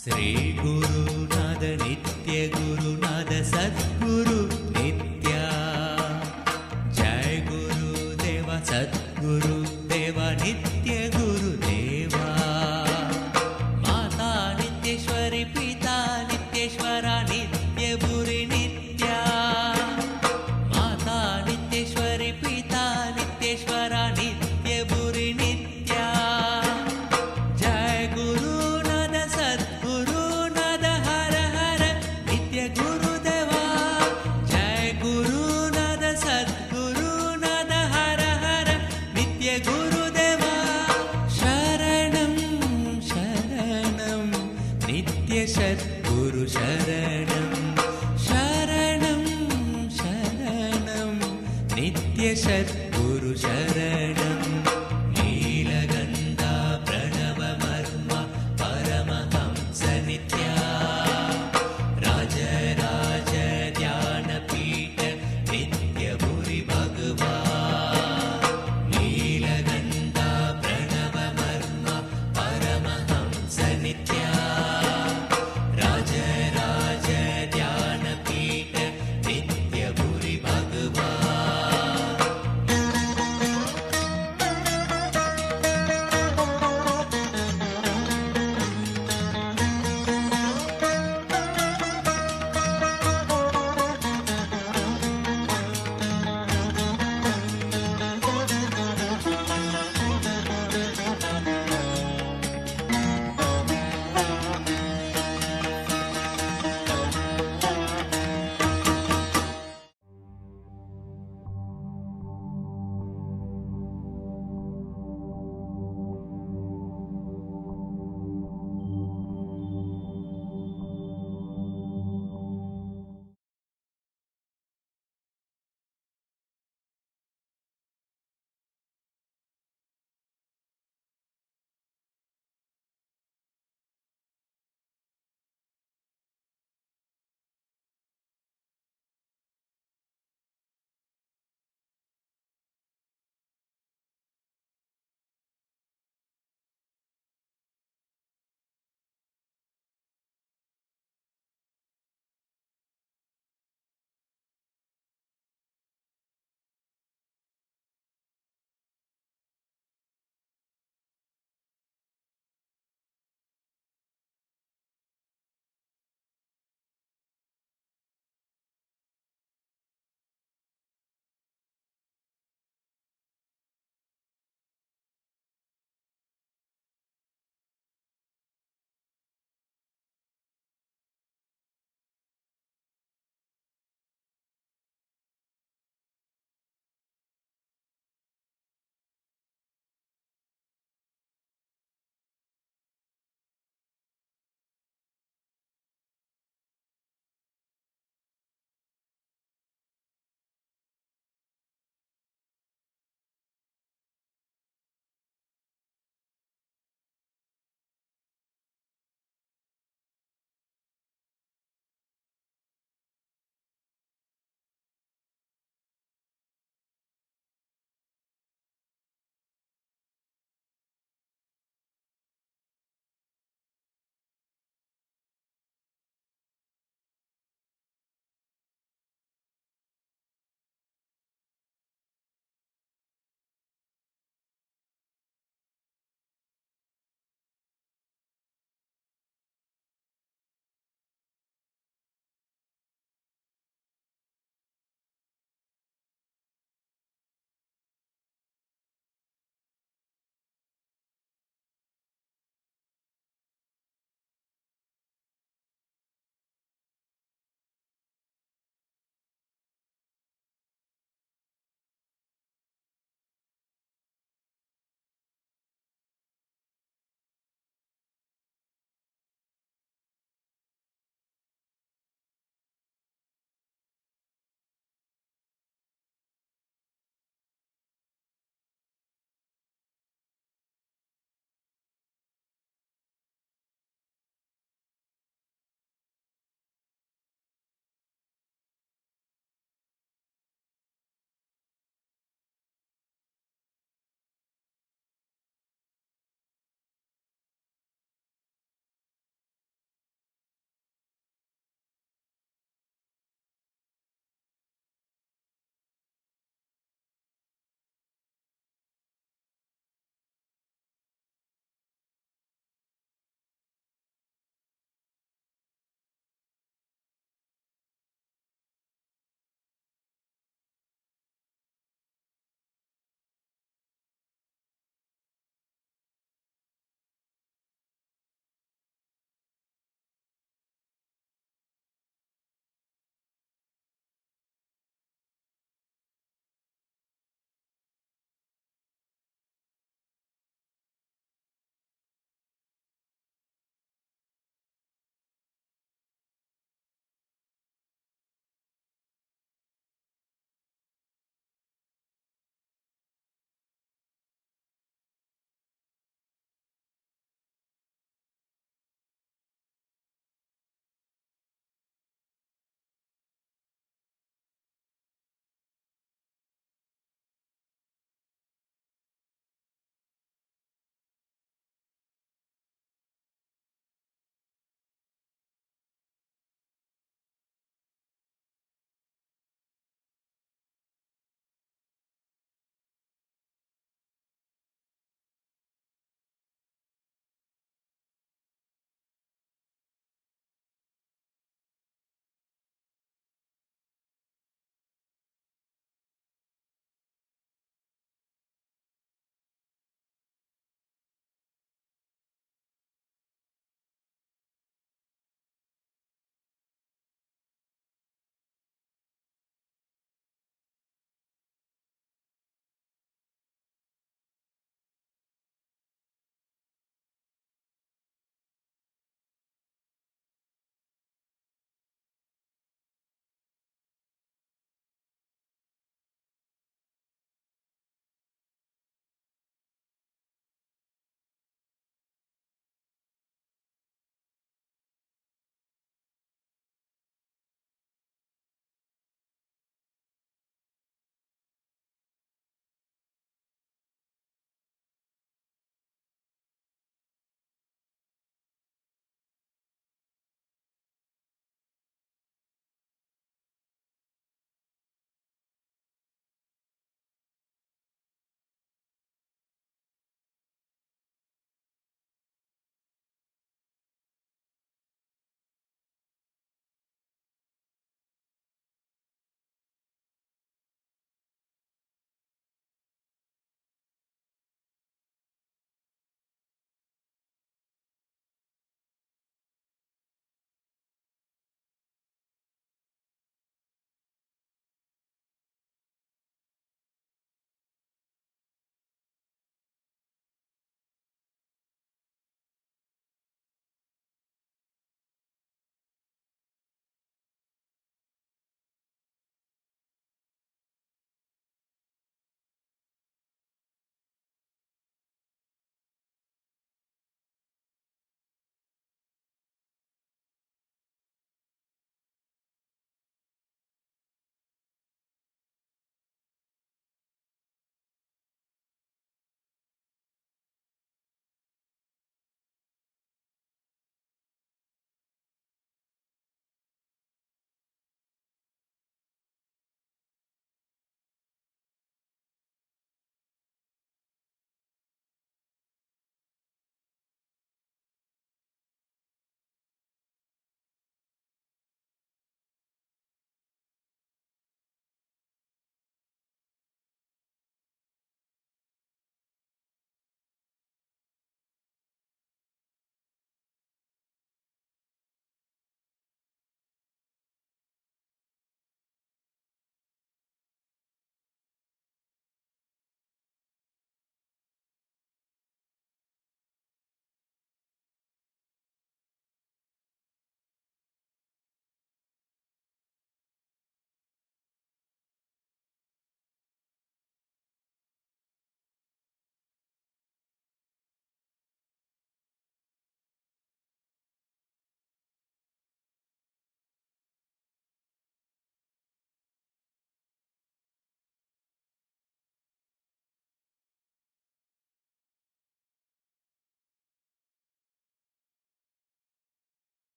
श्री गुरुनाथ नित्य गुरुनाथ सद्गुरु नित्या जय गुरुदेवा सद्गुरु देवा नित्य गुरुदेवा माता नित्येश्वरी पिता नित्येश्वरा नित्यपुरि नित्या माता नित्येश्वरी पिता नित्येश्वरा नित्यपुरि नित्या जय गुरुनाथ सद्गुरुनाथ हर हर नित्य गुरुदेवा जय गुरुनाथ सद्गुरुनाथ हर हर नित्य गुरुदेवा शरणं शरणं नित्य सद्गुरु शरणं शरणं शरणं नित्य सद्गुरु शरणं नीलगन्धा प्रणवमर्म परमहंस नित्या राज राज ध्यानपीठ नित्यपुरि भगवान् नीलगन्धा प्रणवमर्म परमहंस नित्या राज राज ध्यानपीठ नित्यपुरि भगवान्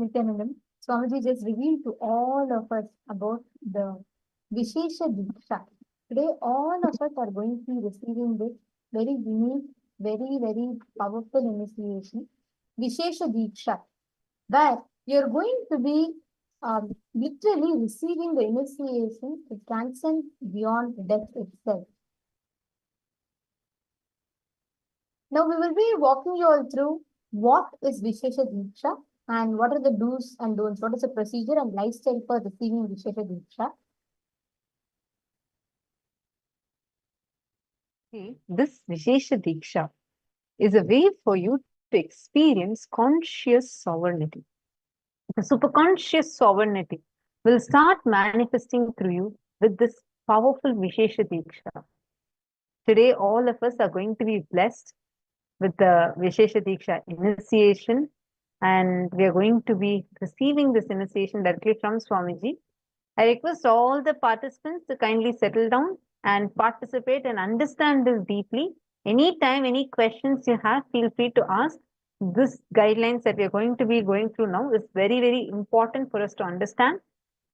Nityanandam, Swamiji just revealed to all of us about the Visesha Diksha. Today, all of us are going to be receiving this very unique, very powerful initiation, Visesha Diksha, where you're going to be literally receiving the initiation to transcend beyond death itself. Now we will be walking you all through what is Visesha Diksha and what are the do's and don'ts, what is the procedure and lifestyle for receiving Visesha Diksha. This Visesha Diksha is a way for you to experience conscious sovereignty. The superconscious sovereignty will start manifesting through you with this powerful Visesha Diksha. Today, all of us are going to be blessed with the Visesha Diksha initiation, and we are going to be receiving this initiation directly from Swamiji. I request all the participants to kindly settle down and participate and understand this deeply. Anytime, any questions you have, feel free to ask. This guidelines that we are going to be going through now is very important for us to understand.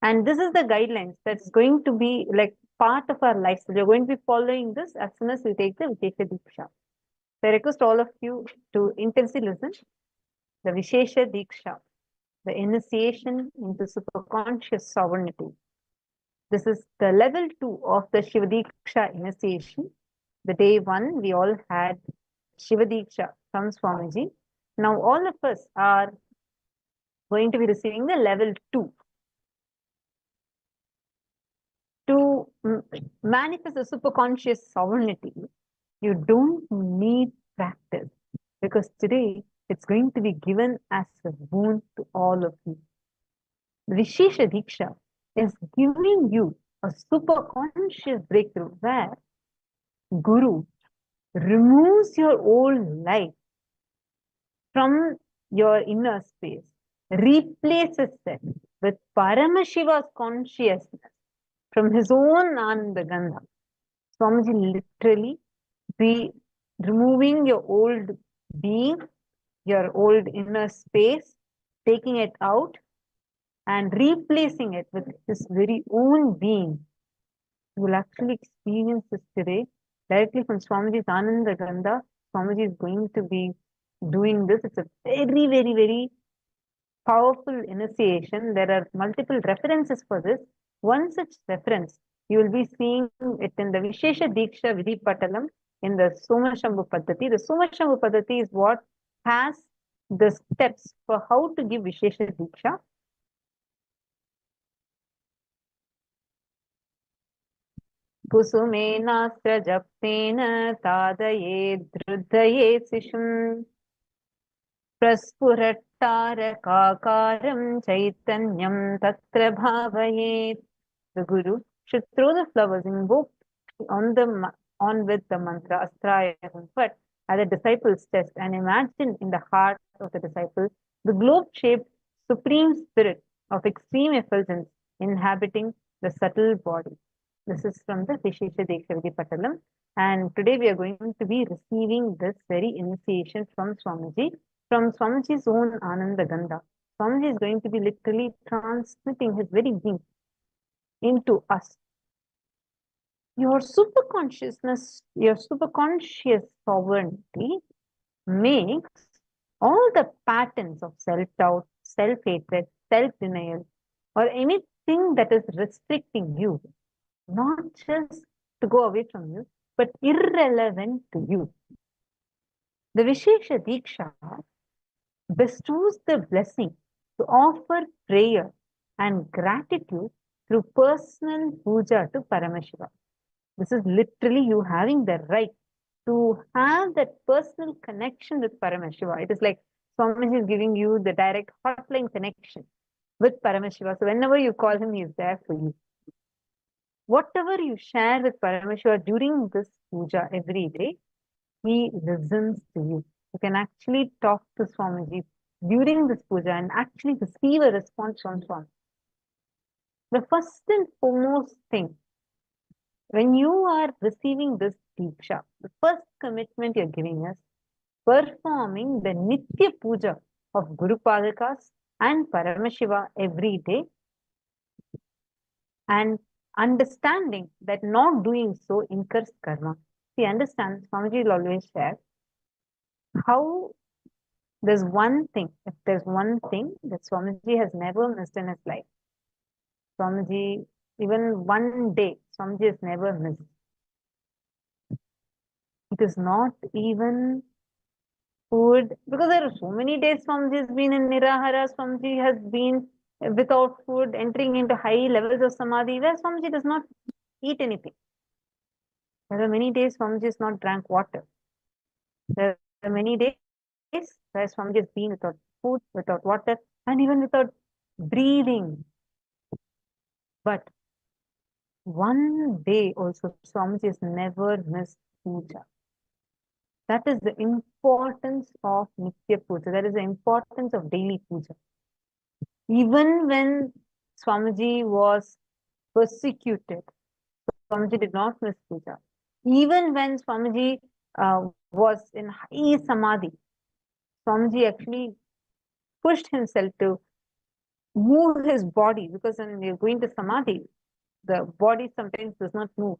And this is the guidelines that's going to be like part of our life. So we're going to be following this as soon as we take the Visesha Diksha. So I request all of you to intensely listen. The Visesha Diksha, the initiation into superconscious sovereignty. This is the level 2 of the Shiva Diksha initiation. The day 1, we all had Shiva Diksha from Swamiji. Now all of us are going to be receiving the level 2. To manifest the superconscious sovereignty, you don't need practice, because today it's going to be given as a boon to all of you. The Visesha Diksha is giving you a superconscious breakthrough where Guru removes your old life from your inner space, replaces it with Paramashiva's consciousness from his own Ananda Gandha. Swamiji literally be removing your old being, your old inner space, taking it out and replacing it with his very own being. You will actually experience this today directly from Swamiji's Ananda Gandha. Swamiji is going to be doing this. It's a very powerful initiation. There are multiple references for this. One such reference, you will be seeing it in the Visesha Diksha Vidhi Patalam in the Somashambhu Paddhati. The Somashambhu Paddhati is what has the steps for how to give Visesha Diksha. Kusumenastra japtena tadaye drudhaye sishum praspurattarakaram chaitanyam tatra bhavayet. The Guru should throw the flowers invoked on with the mantra Astraya, but at the disciple's chest, and imagine in the heart of the disciple the globe-shaped supreme spirit of extreme effulgence inhabiting the subtle body. This is from the Visesha Diksha Vidhi Patalam, and today we are going to be receiving this very initiation from Swamiji, from Swamiji's own Ananda Gandha. Swamiji is going to be literally transmitting his very being into us. Your superconsciousness, your superconscious sovereignty makes all the patterns of self-doubt, self-hatred, self-denial, or anything that is restricting you, not just to go away from you, but irrelevant to you. The Visesha Diksha bestows the blessing to offer prayer and gratitude through personal puja to Paramashiva. This is literally you having the right to have that personal connection with Paramashiva. It is like Swamiji is giving you the direct hotline connection with Paramashiva. So whenever you call him, he is there for you. Whatever you share with Paramashiva during this puja every day, he listens to you. You can actually talk to Swamiji during this puja and actually receive a response from Swami. The first and foremost thing, when you are receiving this Diksha, the first commitment you're giving is performing the Nitya Puja of Guru Padakas and Paramashiva every day, and understanding that not doing so incurs karma. See, understand, Swamiji will always share how there's one thing, if there's one thing that Swamiji has never missed in his life. Swamiji, even one day, Swamiji has never missed. It is not even food, because there are so many days Swamiji has been in Nirahara, Swamiji has been without food, entering into high levels of Samadhi, where Swamiji does not eat anything. There are many days Swamiji has not drank water. There are many days where Swamiji has been without food, without water, and even without breathing. But one day also Swamiji has never missed puja. That is the importance of Nitya Puja. That is the importance of daily puja. Even when Swamiji was persecuted, Swamiji did not miss puja. Even when Swamiji was in high samadhi, Swamiji actually pushed himself to move his body, because when you're going to samadhi, the body sometimes does not move.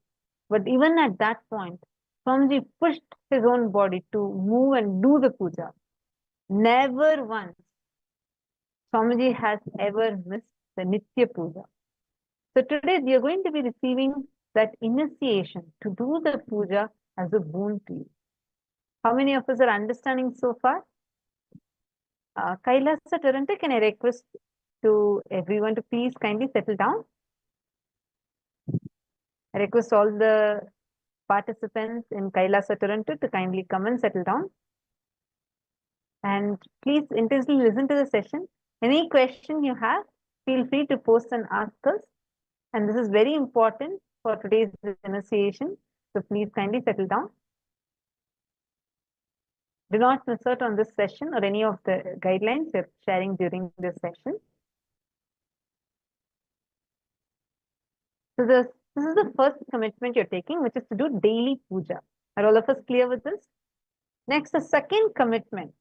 But even at that point, Swamiji pushed his own body to move and do the puja. Never once Swamiji has ever missed the Nitya Puja. So today we are going to be receiving that initiation to do the puja as a boon to you. How many of us are understanding so far? Kailasa Toronto, can I request to everyone to please kindly settle down? I request all the participants in Kailasa Toronto to kindly come and settle down. And please intensely listen to the session. Any question you have, feel free to post and ask us. And this is very important for today's initiation. So please kindly settle down. Do not miss out on this session or any of the guidelines we're sharing during this session. So this is the first commitment you're taking, which is to do daily puja. Are all of us clear with this? Next, the second commitment.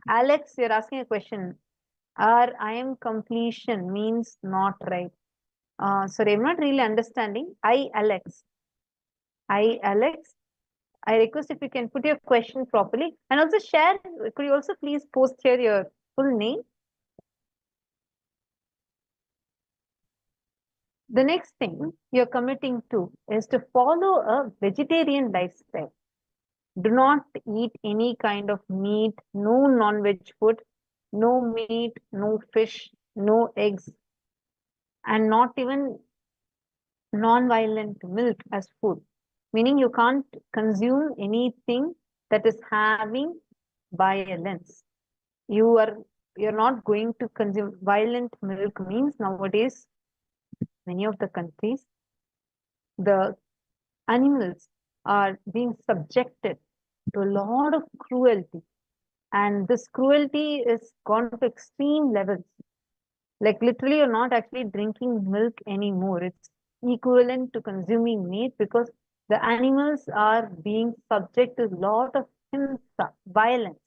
Alex, you're asking a question. I am completion means not right. Sorry, I'm not really understanding. Alex, I request if you can put your question properly and also share. Could you also please post here your full name? The next thing you're committing to is to follow a vegetarian lifestyle. Do not eat any kind of meat, no non-veg food, no meat, no fish, no eggs, and not even non-violent milk as food. Meaning you can't consume anything that is having violence. You're not going to consume violent milk. Means nowadays, many of the countries, the animals are being subjected to a lot of cruelty. And this cruelty is gone to extreme levels. Like literally, you're not actually drinking milk anymore. It's equivalent to consuming meat because the animals are being subject to a lot of himsa, violence.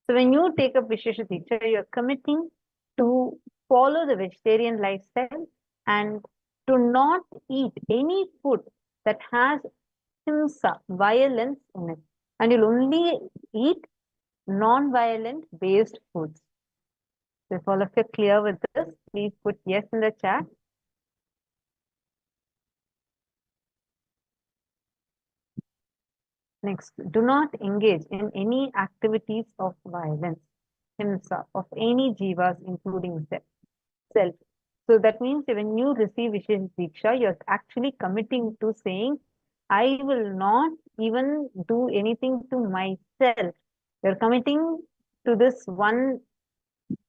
So when you take up Visesha Diksha, you're committing to follow the vegetarian lifestyle and to not eat any food that has himsa, violence in it. And you'll only eat non-violent based foods. So if all of you are clear with this, please put yes in the chat. Next, do not engage in any activities of violence, himsa, of any jivas, including self. So that means when you receive Vishesh Diksha, you're actually committing to saying, I will not even do anything to myself. You're committing to this one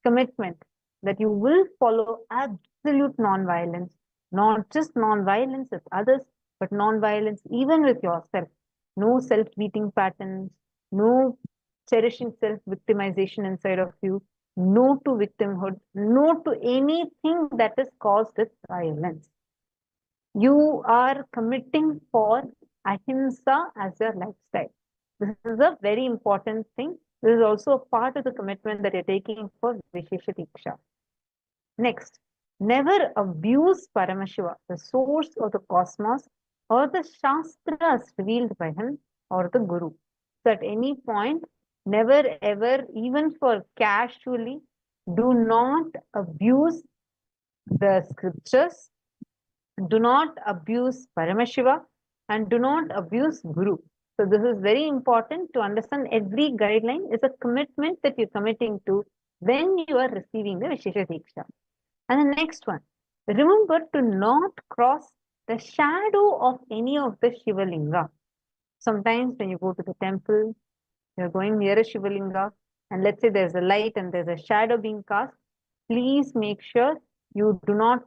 commitment that you will follow absolute non-violence, not just non-violence with others, but non-violence even with yourself. No self-beating patterns, no cherishing self-victimization inside of you, no to victimhood, no to anything that is caused with violence. You are committing for ahimsa as your lifestyle. This is a very important thing. This is also a part of the commitment that you're taking for Visesha Diksha. Next, never abuse Paramashiva, the source of the cosmos, or the Shastras revealed by him, or the Guru. So at any point, never ever, even for casually, do not abuse the scriptures, do not abuse Paramashiva, and do not abuse Guru. So this is very important to understand. Every guideline is a commitment that you're committing to when you are receiving the Vishesha Diksha. And the next one, remember to not cross the shadow of any of the Shiva Linga. Sometimes when you go to the temple, you're going near a Shiva Linga, and let's say there's a light and there's a shadow being cast, please make sure you do not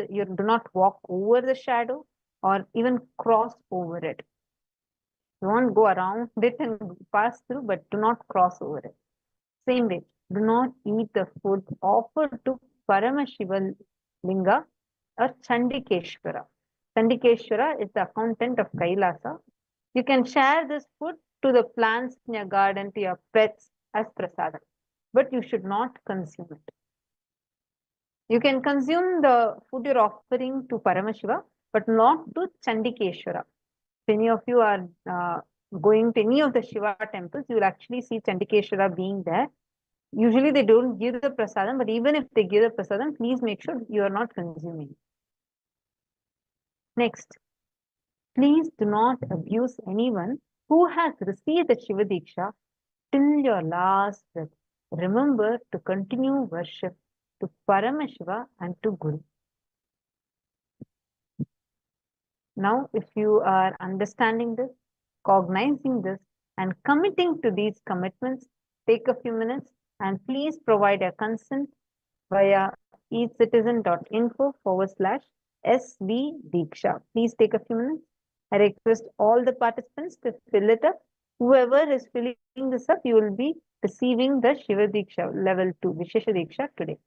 you do not walk over the shadow or even cross over it. You won't go around it and pass through, but do not cross over it. Same way, do not eat the food offered to Paramashiva Linga or Chandikeshwara. Chandikeshwara is the accountant of Kailasa. You can share this food to the plants in your garden, to your pets as prasadam, but you should not consume it. You can consume the food you're offering to Paramashiva, but not to Chandikeshwara. If any of you are going to any of the Shiva temples, you will actually see Chandikeshwara being there. Usually they don't give the prasadam, but even if they give the prasadam, please make sure you are not consuming. Next, please do not abuse anyone who has received the Shiva Diksha till your last breath. Remember to continue worship to Paramashiva and to Guru. Now, if you are understanding this, cognizing this, and committing to these commitments, take a few minutes and please provide your consent via ecitizen.info/SV Diksha. Please take a few minutes. I request all the participants to fill it up. Whoever is filling this up, you will be receiving the Shiva Diksha level 2, Vishesha Diksha today.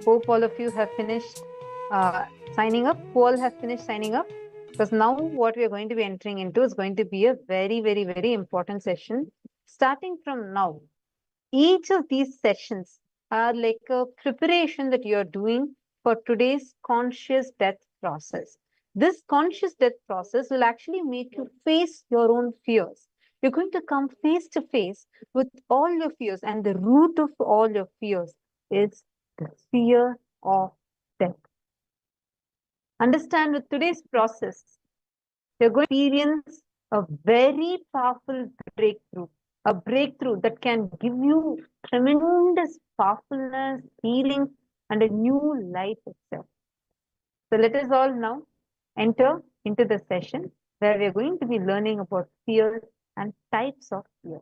Hope all of you have finished signing up. Who all have finished signing up? Because now what we are going to be entering into is going to be a very, very, very important session. Starting from now, each of these sessions are like a preparation that you are doing for today's conscious death process. This conscious death process will actually make you face your own fears. You're going to come face to face with all your fears, and the root of all your fears is the fear of death. Understand, with today's process, you're going to experience a very powerful breakthrough, a breakthrough that can give you tremendous powerfulness, healing, and a new life itself. So let us all now enter into the session where we are going to be learning about fear and types of fear.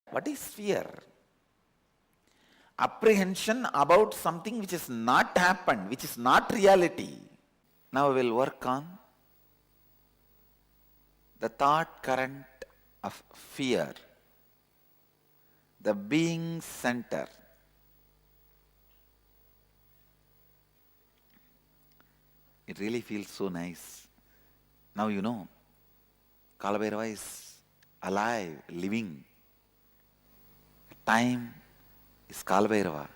What is fear? Apprehension about something which has not happened, which is not reality. Now we will work on the thought current of fear, the being center. It really feels so nice. Now you know, Kalaba is alive, living. Time is Kalaba.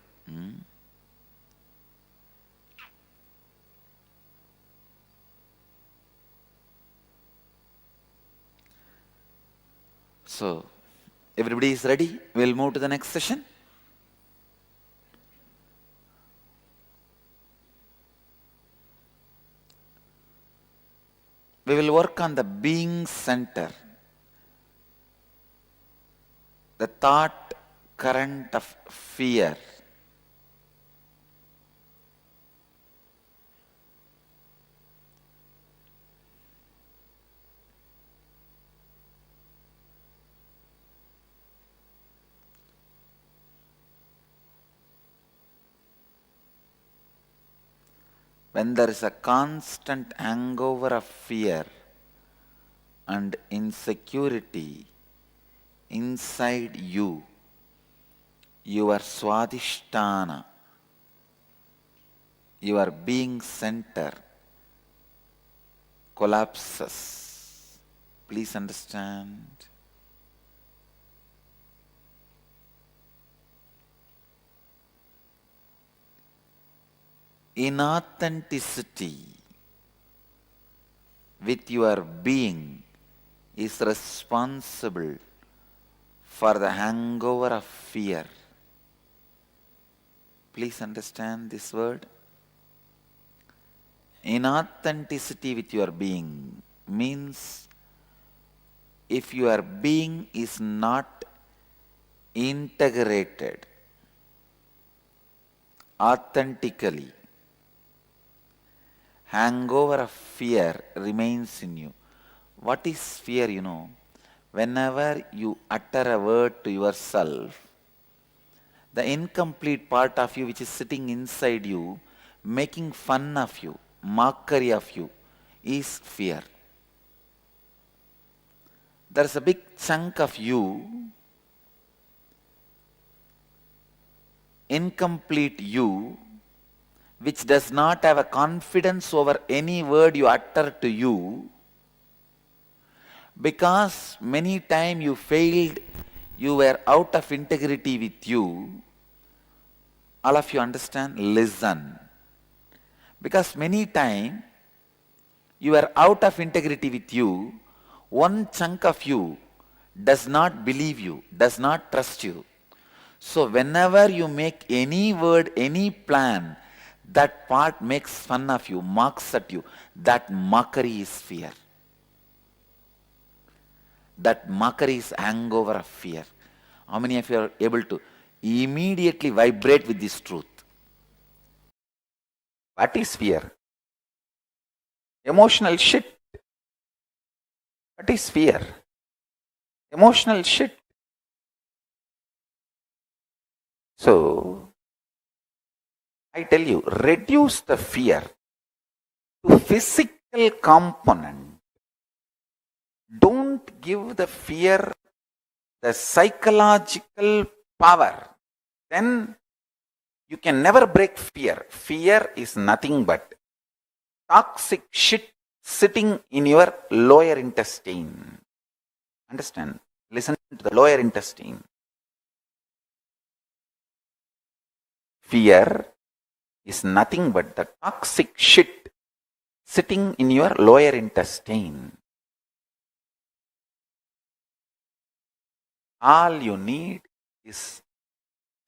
So, everybody is ready? We'll move to the next session. We will work on the being center, the thought current of fear. When there is a constant hangover of fear and insecurity inside you, your swadhisthana, your being center collapses. Please understand. Inauthenticity with your being is responsible for the hangover of fear. Please understand this word. Inauthenticity with your being means if your being is not integrated authentically, hangover of fear remains in you. What is fear, you know? Whenever you utter a word to yourself, the incomplete part of you which is sitting inside you, making fun of you, mockery of you, is fear. There's a big chunk of you, incomplete you, which does not have a confidence over any word you utter to you, because many times you failed, you were out of integrity with you. All of you understand? Listen. Because many times you were out of integrity with you, one chunk of you does not believe you, does not trust you. So whenever you make any word, any plan, that part makes fun of you, mocks at you. That mockery is fear. That mockery is hangover of fear. How many of you are able to immediately vibrate with this truth? What is fear? Emotional shit. What is fear? Emotional shit. So, I tell you, reduce the fear to physical component. Don't give the fear the psychological power. Then you can never break fear. Fear is nothing but toxic shit sitting in your lower intestine. Understand? Listen to the lower intestine. Fear is nothing but the toxic shit sitting in your lower intestine. All you need is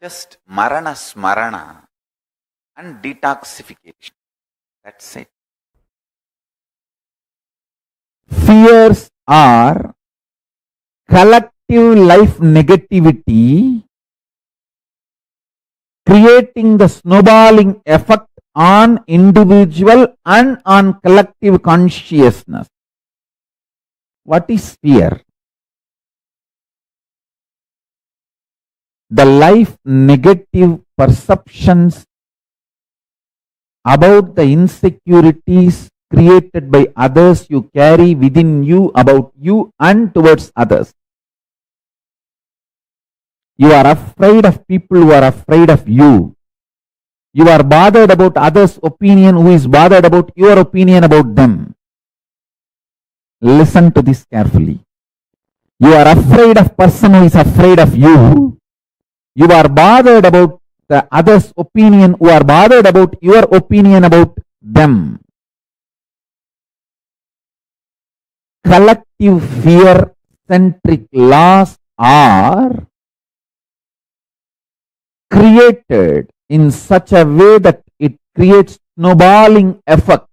just marana smarana and detoxification. That's it. Fears are collective life negativity creating the snowballing effect on individual and on collective consciousness. What is fear? The life negative perceptions about the insecurities created by others you carry within you about you and towards others. You are afraid of people who are afraid of you. You are bothered about others' opinion who is bothered about your opinion about them. Listen to this carefully. You are afraid of person who is afraid of you. You are bothered about the other's opinion who are bothered about your opinion about them. Collective fear-centric laws are created in such a way that it creates snowballing effect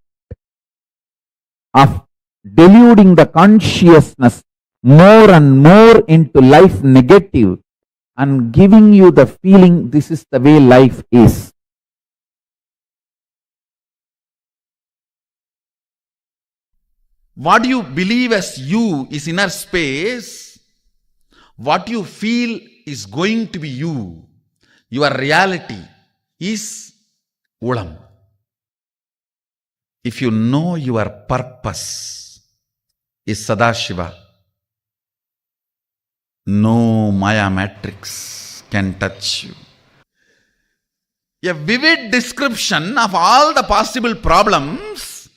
of deluding the consciousness more and more into life negative and giving you the feeling this is the way life is. What you believe as you is inner space. What you feel is going to be you. Your reality is Ulam. If you know your purpose is Sadashiva, no Maya matrix can touch you. A vivid description of all the possible problems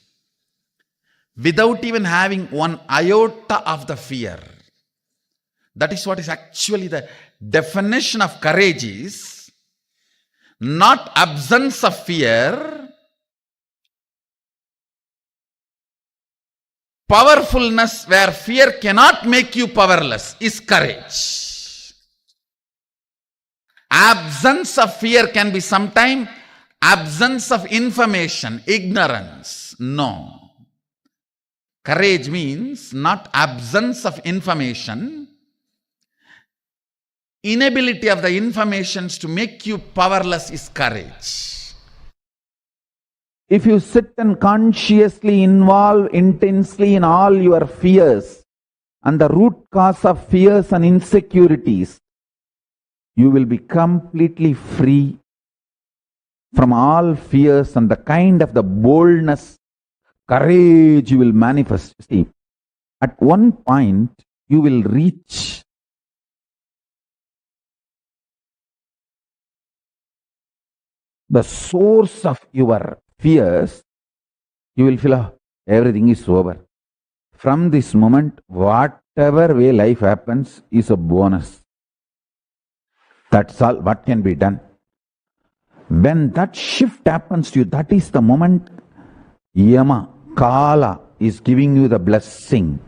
without even having one iota of the fear. That is what is actually the definition of courage is not absence of fear, powerfulness where fear cannot make you powerless is courage. Absence of fear can be sometimes absence of information, ignorance. No. Courage means not absence of information, inability of the informations to make you powerless is courage. If you sit and consciously involve intensely in all your fears and the root cause of fears and insecurities, you will be completely free from all fears and the kind of the boldness, courage you will manifest. See, at one point you will reach the source of your fears. You will feel, oh, everything is over. From this moment, whatever way life happens is a bonus. That's all what can be done. When that shift happens to you, that is the moment Yama, Kala is giving you the blessing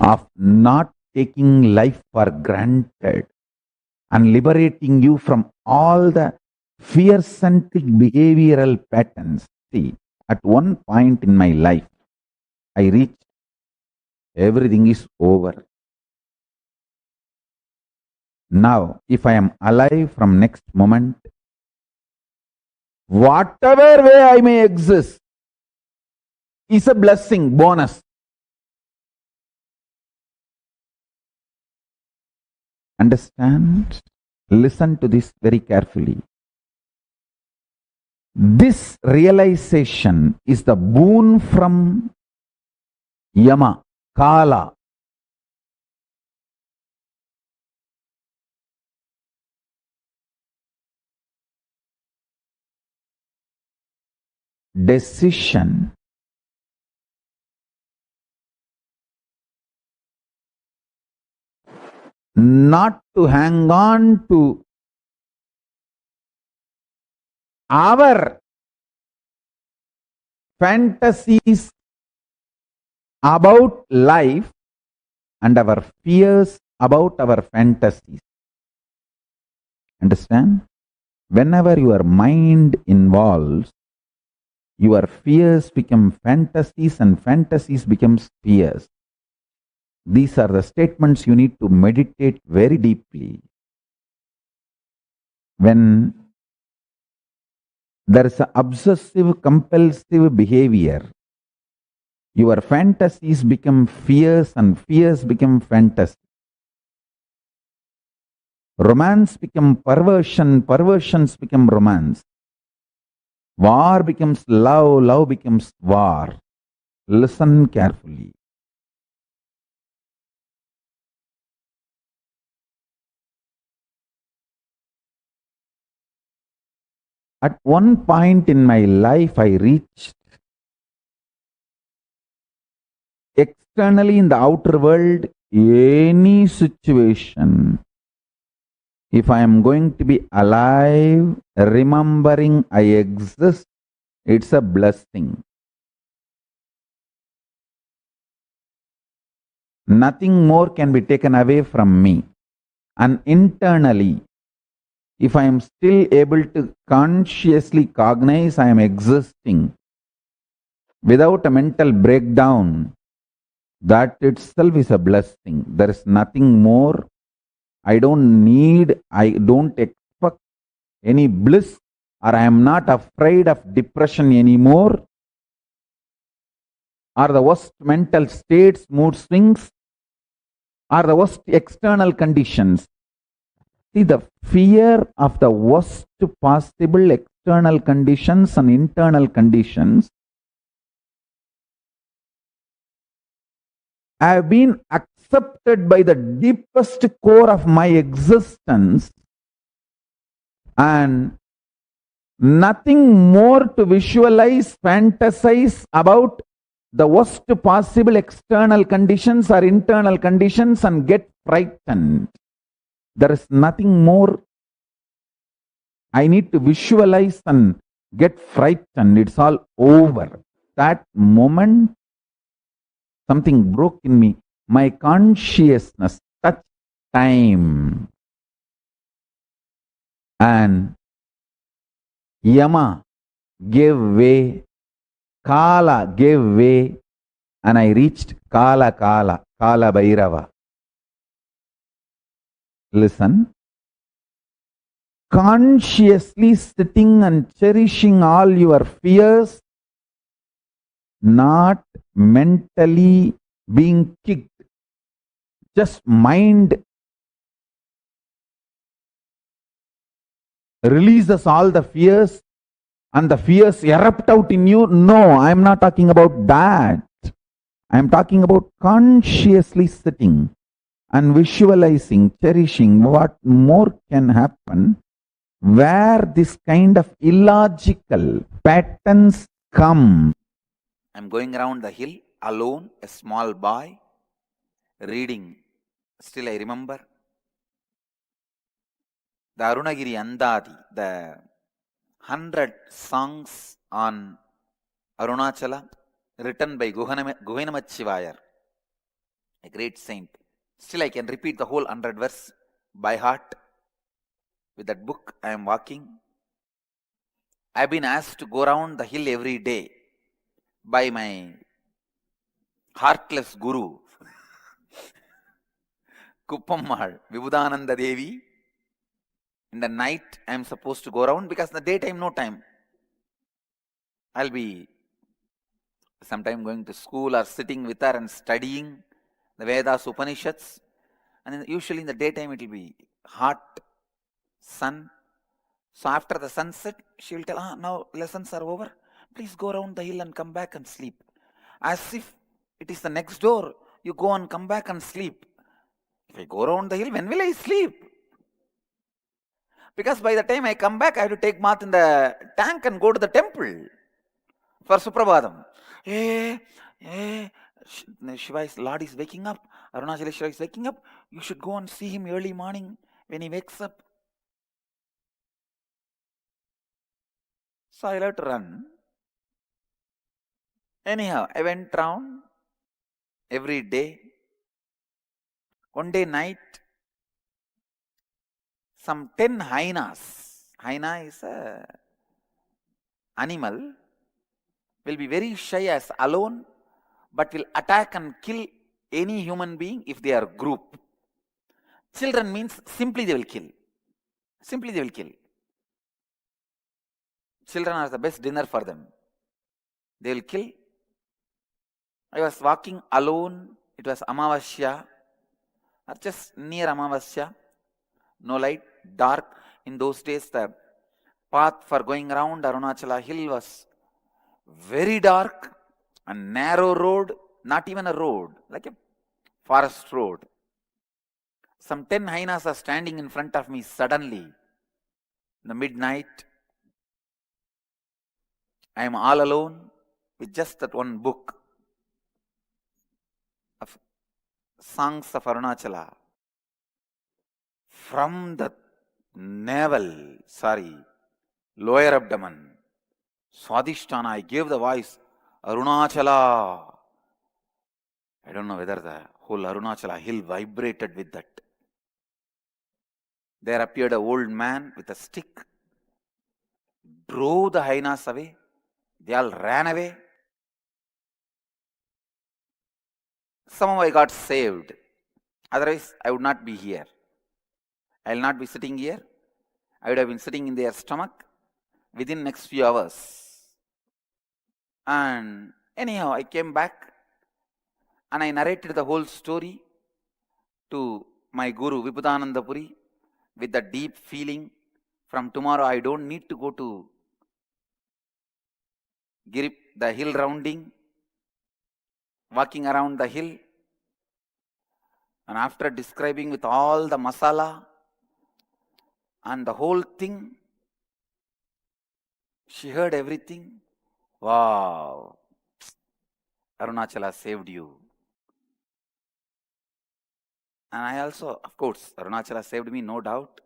of not taking life for granted and liberating you from all the fear-centric behavioral patterns. See, at one point in my life, I reached everything is over. Now, if I am alive from next moment, whatever way I may exist is a blessing, bonus. Understand? Listen to this very carefully. This realization is the boon from Yama, Kala. Decision not to hang on to our fantasies about life and our fears about our fantasies. Understand? Whenever your mind involves, your fears become fantasies and fantasies become fears. These are the statements you need to meditate very deeply. When there is an obsessive compulsive behavior, your fantasies become fears and fears become fantasies. Romance become perversion, perversions become romance. War becomes love, love becomes war. Listen carefully. At one point in my life, I reached externally in the outer world, any situation. If I am going to be alive, remembering I exist, it's a blessing. Nothing more can be taken away from me. And internally, if I am still able to consciously cognize I am existing without a mental breakdown, that itself is a blessing. There is nothing more. I don't expect any bliss, or I am not afraid of depression anymore, or the worst mental states, mood swings, or the worst external conditions. See, the fear of the worst possible external conditions and internal conditions have been accepted by the deepest core of my existence, and nothing more to visualize, fantasize about the worst possible external conditions or internal conditions and get frightened. There is nothing more I need to visualize and get frightened. It's all over. That moment, something broke in me. My consciousness touched time. And Yama gave way, Kala gave way, and I reached Kala Bhairava. Listen. Consciously sitting and cherishing all your fears, not mentally being kicked. Just mind releases all the fears and the fears erupt out in you. No, I am not talking about that. I am talking about consciously sitting and visualizing, cherishing. What more can happen where this kind of illogical patterns come? I'm going around the hill alone, a small boy, reading. Still I remember the Arunagiri Andadi, the 100 songs on Arunachala, written by Guhenamachivayar, a great saint. Still I can repeat the whole 100 verse by heart. With that book I am walking. I have been asked to go around the hill every day by my heartless guru, Kuppammal, Vibhudananda Devi. In the night I am supposed to go around, because in the daytime no time. I'll be sometime going to school or sitting with her and studying the Vedas, Upanishads. And usually in the daytime it will be hot sun. So after the sunset, she will tell, now lessons are over. Please go around the hill and come back and sleep. As if it is the next door. You go and come back and sleep. If I go around the hill, when will I sleep? Because by the time I come back, I have to take bath in the tank and go to the temple for Suprabhadam. Shiva's Lord is waking up. Arunachaleshwara is waking up. You should go and see him early morning when he wakes up. So I let run. Anyhow, I went round every day. One day night, some 10 hyenas. Hyena is a animal, will be very shy as alone, but will attack and kill any human being if they are group. Children means simply they will kill. Simply they will kill. Children are the best dinner for them. They will kill. I was walking alone. It was Amavasya, or just near Amavasya. No light, dark. In those days, the path for going around Arunachala hill was very dark, a narrow road, not even a road, like a forest road. Some 10 hyenas are standing in front of me suddenly. In the midnight, I am all alone with just that one book of songs of Arunachala. From the lower abdomen, Swadhisthana, I gave the voice, Arunachala. I don't know whether the whole Arunachala hill vibrated with that. There appeared an old man with a stick, drove the hyenas away. They all ran away. Somehow I got saved. Otherwise, I would not be here. I will not be sitting here. I would have been sitting in their stomach within next few hours. And anyhow, I came back and I narrated the whole story to my Guru Vibhudananda Puri with the deep feeling. From tomorrow, I don't need to go to the hill rounding, walking around the hill. And after describing with all the masala and the whole thing, she heard everything. Wow, Arunachala saved you. And I also, of course, Arunachala saved me, no doubt.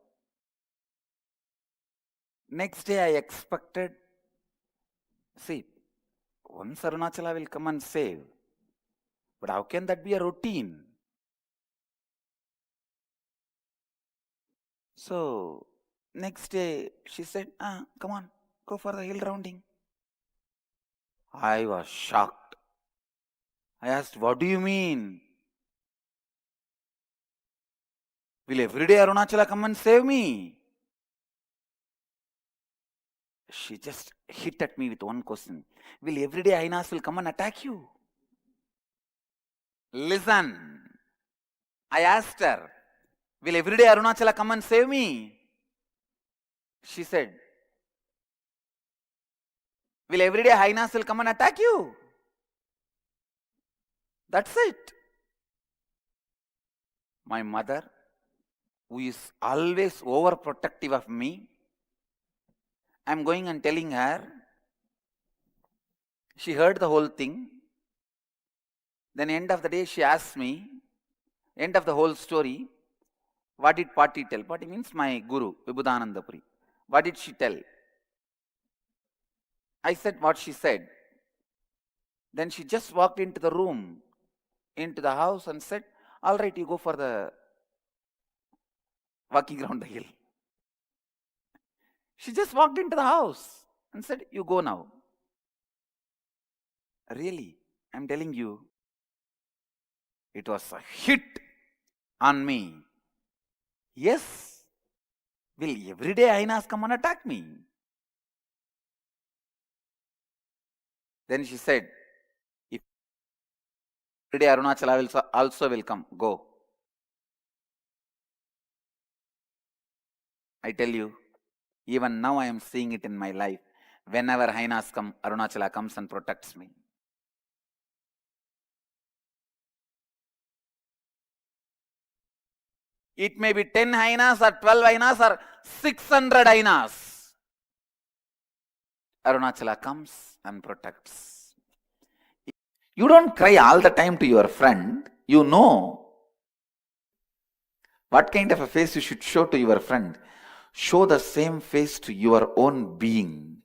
Next day I expected, see, once Arunachala will come and save. But how can that be a routine? So, next day she said, come on, go for the hill rounding. I was shocked. I asked, what do you mean? Will every day Arunachala come and save me? She just hit at me with one question. Will every day hyenas will come and attack you? Listen. I asked her, will every day Arunachala come and save me? She said, will every day hyenas will come and attack you? That's it. My mother, who is always overprotective of me, I'm going and telling her. She heard the whole thing. Then end of the day she asked me, end of the whole story, what did Pati tell? Pati means my Guru, Vibhudananda Puri. What did she tell? I said what she said. Then she just walked into the room, into the house and said, all right, you go for the walking around the hill. She just walked into the house and said, you go now. Really, I'm telling you, it was a hit on me. Yes, will every day hyenas come and attack me? Then she said, if every day Arunachala also will come, go. I tell you, Even now I am seeing it in my life. Whenever Hainas come, Arunachala comes and protects me. It may be 10 Hainas or 12 Hainas or 600 Hainas. Arunachala comes and protects. You don't cry all the time to your friend. You know what kind of a face you should show to your friend. Show the same face to your own being.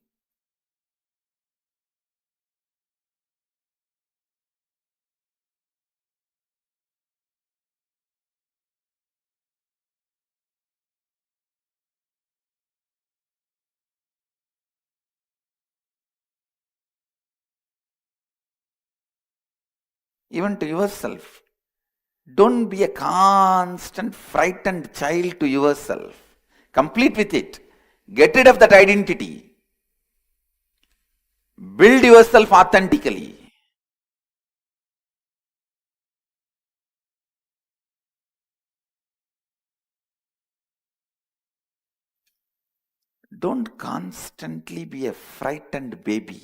Even to yourself. Don't be a constant frightened child to yourself. Complete with it. Get rid of that identity. Build yourself authentically. Don't constantly be a frightened baby.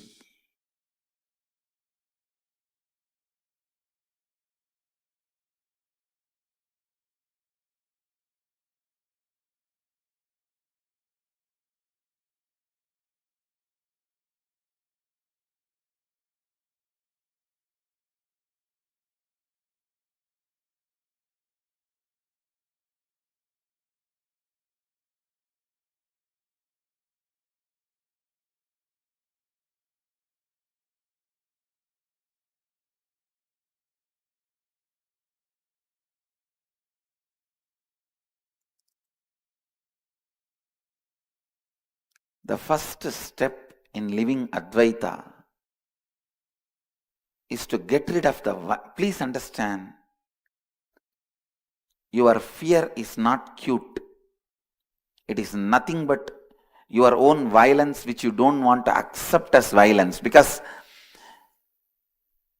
The first step in living Advaita is to get rid of the... Please understand, your fear is not cute. It is nothing but your own violence which you don't want to accept as violence, because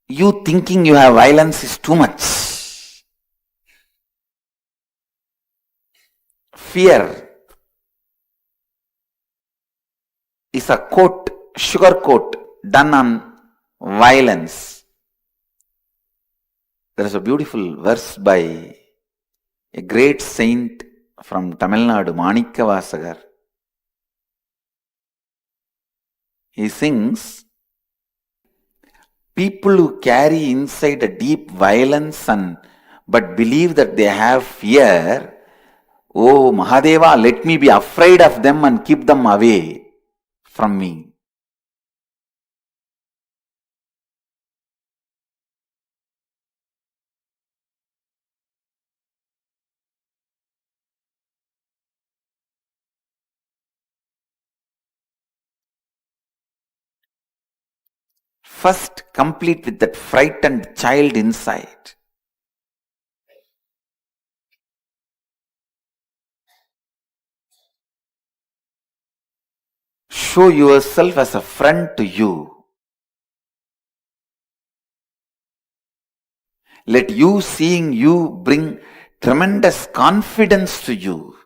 you thinking you have violence is too much. Fear is a coat, sugar coat done on violence. There is a beautiful verse by a great saint from Tamil Nadu, Manikkavasagar. He sings, people who carry inside a deep violence but believe that they have fear, oh Mahadeva, let me be afraid of them and keep them away from me. First, complete with that frightened child inside. Show yourself as a friend to you. Let you seeing you bring tremendous confidence to you.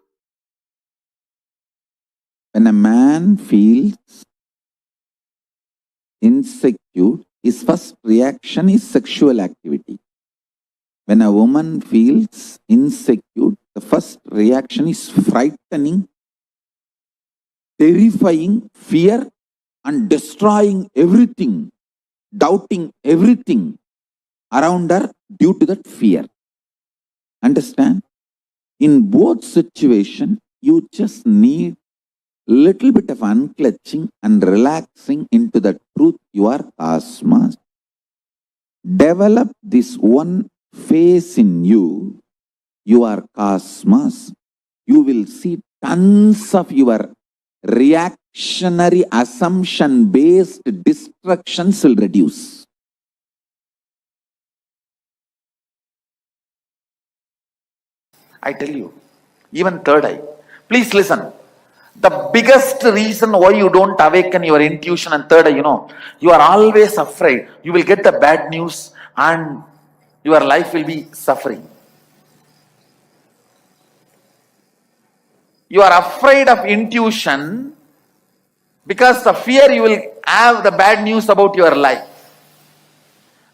When a man feels insecure, his first reaction is sexual activity. When a woman feels insecure, the first reaction is frightening, terrifying, fear, and destroying everything, doubting everything around her due to that fear. Understand? In both situations, you just need little bit of unclutching and relaxing into the truth you are cosmos. Develop this one phase in you, you are cosmos. You will see tons of your reactionary assumption based destructions will reduce. I tell you, even third eye. Please listen. The biggest reason why you don't awaken your intuition and third eye, you are always afraid. You will get the bad news and your life will be suffering. You are afraid of intuition because the fear you will have the bad news about your life.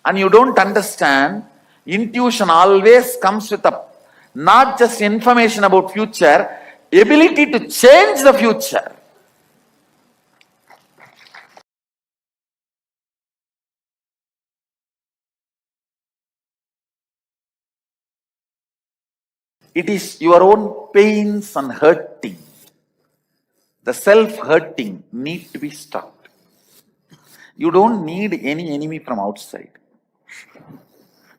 And you don't understand, intuition always comes with a not just information about future, ability to change the future. It is your own pains and hurting. The self-hurting need to be stopped. You don't need any enemy from outside.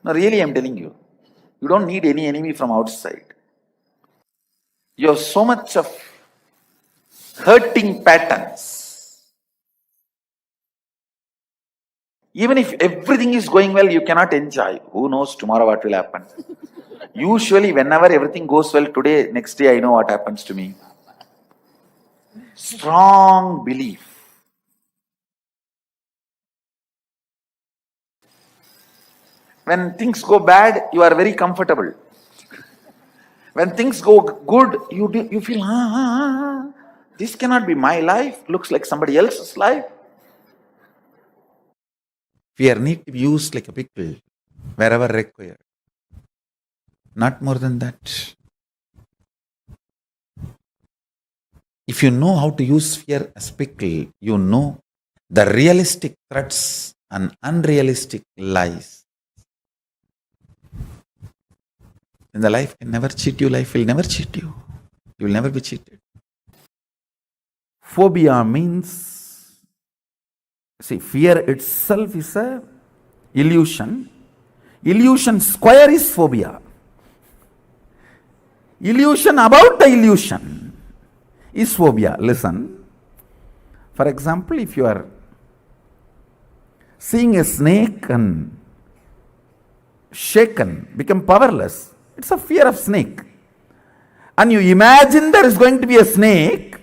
No, really, I'm telling you. You don't need any enemy from outside. You have so much of hurting patterns. Even if everything is going well, you cannot enjoy. Who knows tomorrow what will happen? Usually, whenever everything goes well today, next day I know what happens to me. Strong belief. When things go bad, you are very comfortable. When things go good, you feel, this cannot be my life. Looks like somebody else's life. Fear need to be used like a pickle wherever required. Not more than that. If you know how to use fear as pickle, you know the realistic threats and unrealistic lies. And the life can never cheat you, life will never cheat you. You will never be cheated. Phobia means, see, fear itself is a illusion. Illusion square is phobia. Illusion about the illusion is phobia. Listen. For example, if you are seeing a snake and shaken, become powerless, it's a fear of snake. And you imagine there is going to be a snake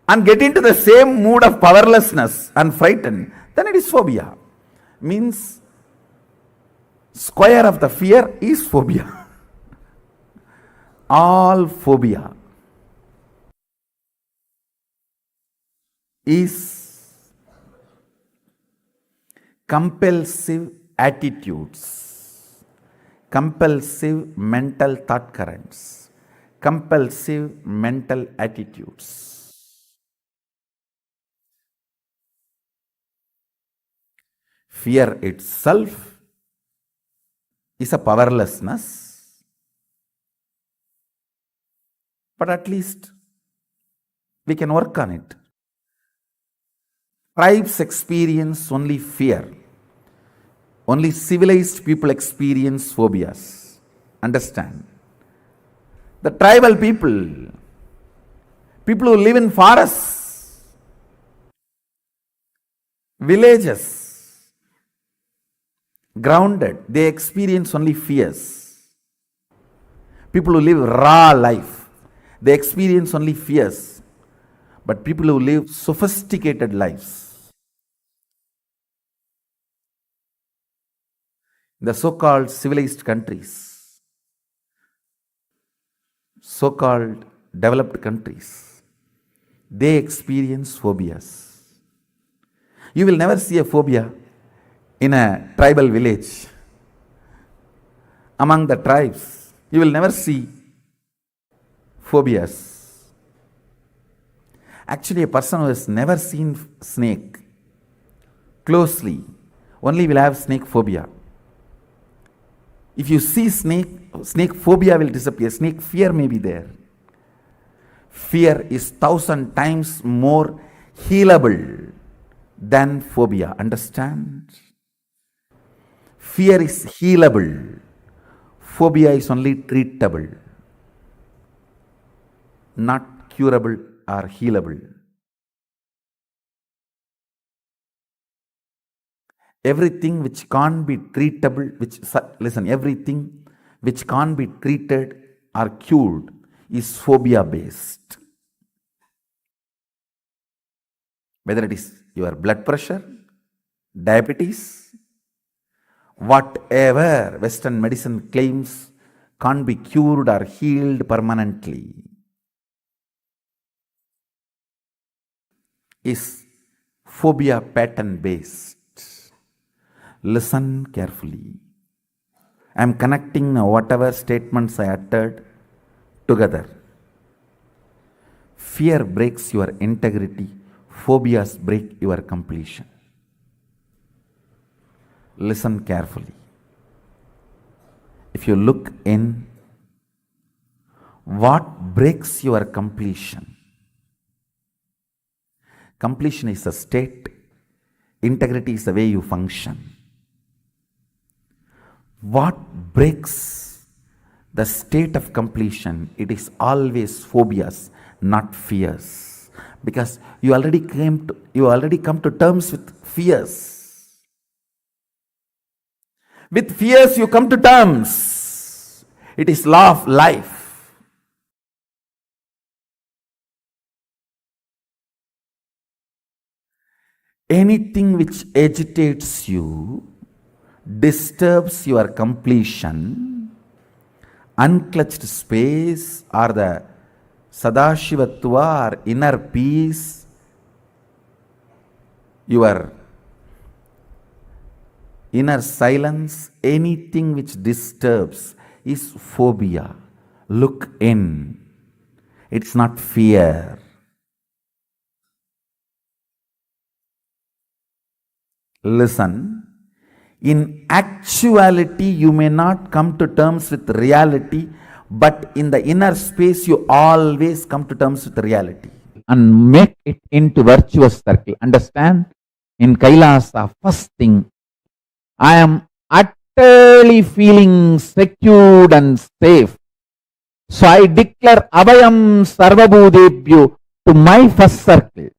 and get into the same mood of powerlessness and frightened, then it is phobia. Means square of the fear is phobia. All phobia is compulsive attitudes, compulsive mental thought currents, compulsive mental attitudes. Fear itself is a powerlessness, but at least we can work on it. Tribes experience only fear. Only civilized people experience phobias. Understand? The tribal people, people who live in forests, villages, grounded, they experience only fears. People who live raw life, they experience only fears. But people who live sophisticated lives, the so-called civilized countries, so-called developed countries, they experience phobias. You will never see a phobia in a tribal village. Among the tribes, you will never see phobias. Actually, a person who has never seen snake closely only will have snake phobia. If you see snake phobia will disappear. Snake fear may be there. Fear is 1,000 times more healable than phobia. Understand? Fear is healable. Phobia is only treatable, not curable or healable. Everything which can't be treatable, everything which can't be treated or cured is phobia based. Whether it is your blood pressure, diabetes, whatever Western medicine claims can't be cured or healed permanently. is phobia pattern based. Listen carefully. I am connecting whatever statements I uttered together. Fear breaks your integrity, phobias break your completion. Listen carefully. If you look in, what breaks your completion? Completion is a state, integrity is the way you function. What breaks the state of completion? It is always phobias, not fears. Because you already come to terms with fears. With fears you come to terms. It is law of life. Anything which agitates you, disturbs your completion, unclutched space or the Sadashivatva or inner peace, your inner silence, anything which disturbs is phobia. Look in. It's not fear. Listen. In actuality, you may not come to terms with reality, but in the inner space, you always come to terms with reality. And make it into virtuous circle. Understand? In Kailasa, first thing, I am utterly feeling secured and safe. So I declare Abhayam Sarvabhudebhyo to my first circle.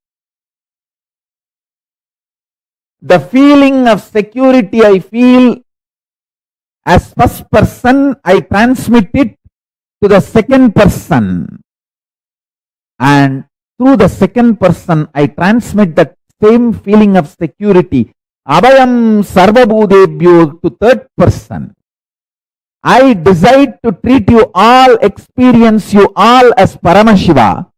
The feeling of security I feel as first person, I transmit it to the second person. And through the second person, I transmit that same feeling of security, Abhayam Sarvabhudebhyo, to third person. I decide to treat you all, experience you all as Paramashiva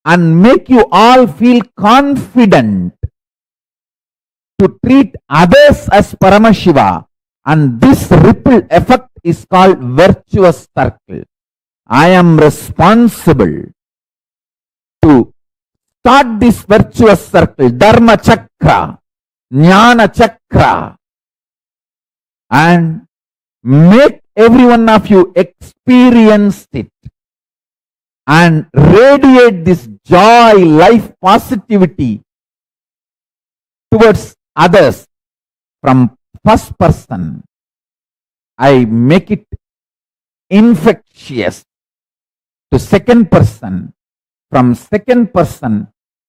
and make you all feel confident to treat others as Paramashiva, and this ripple effect is called virtuous circle. I am responsible to start this virtuous circle, Dharma Chakra, Jnana Chakra, and make every one of you experience it and radiate this joy, life, positivity towards others. From first person, I make it infectious to second person. From second person,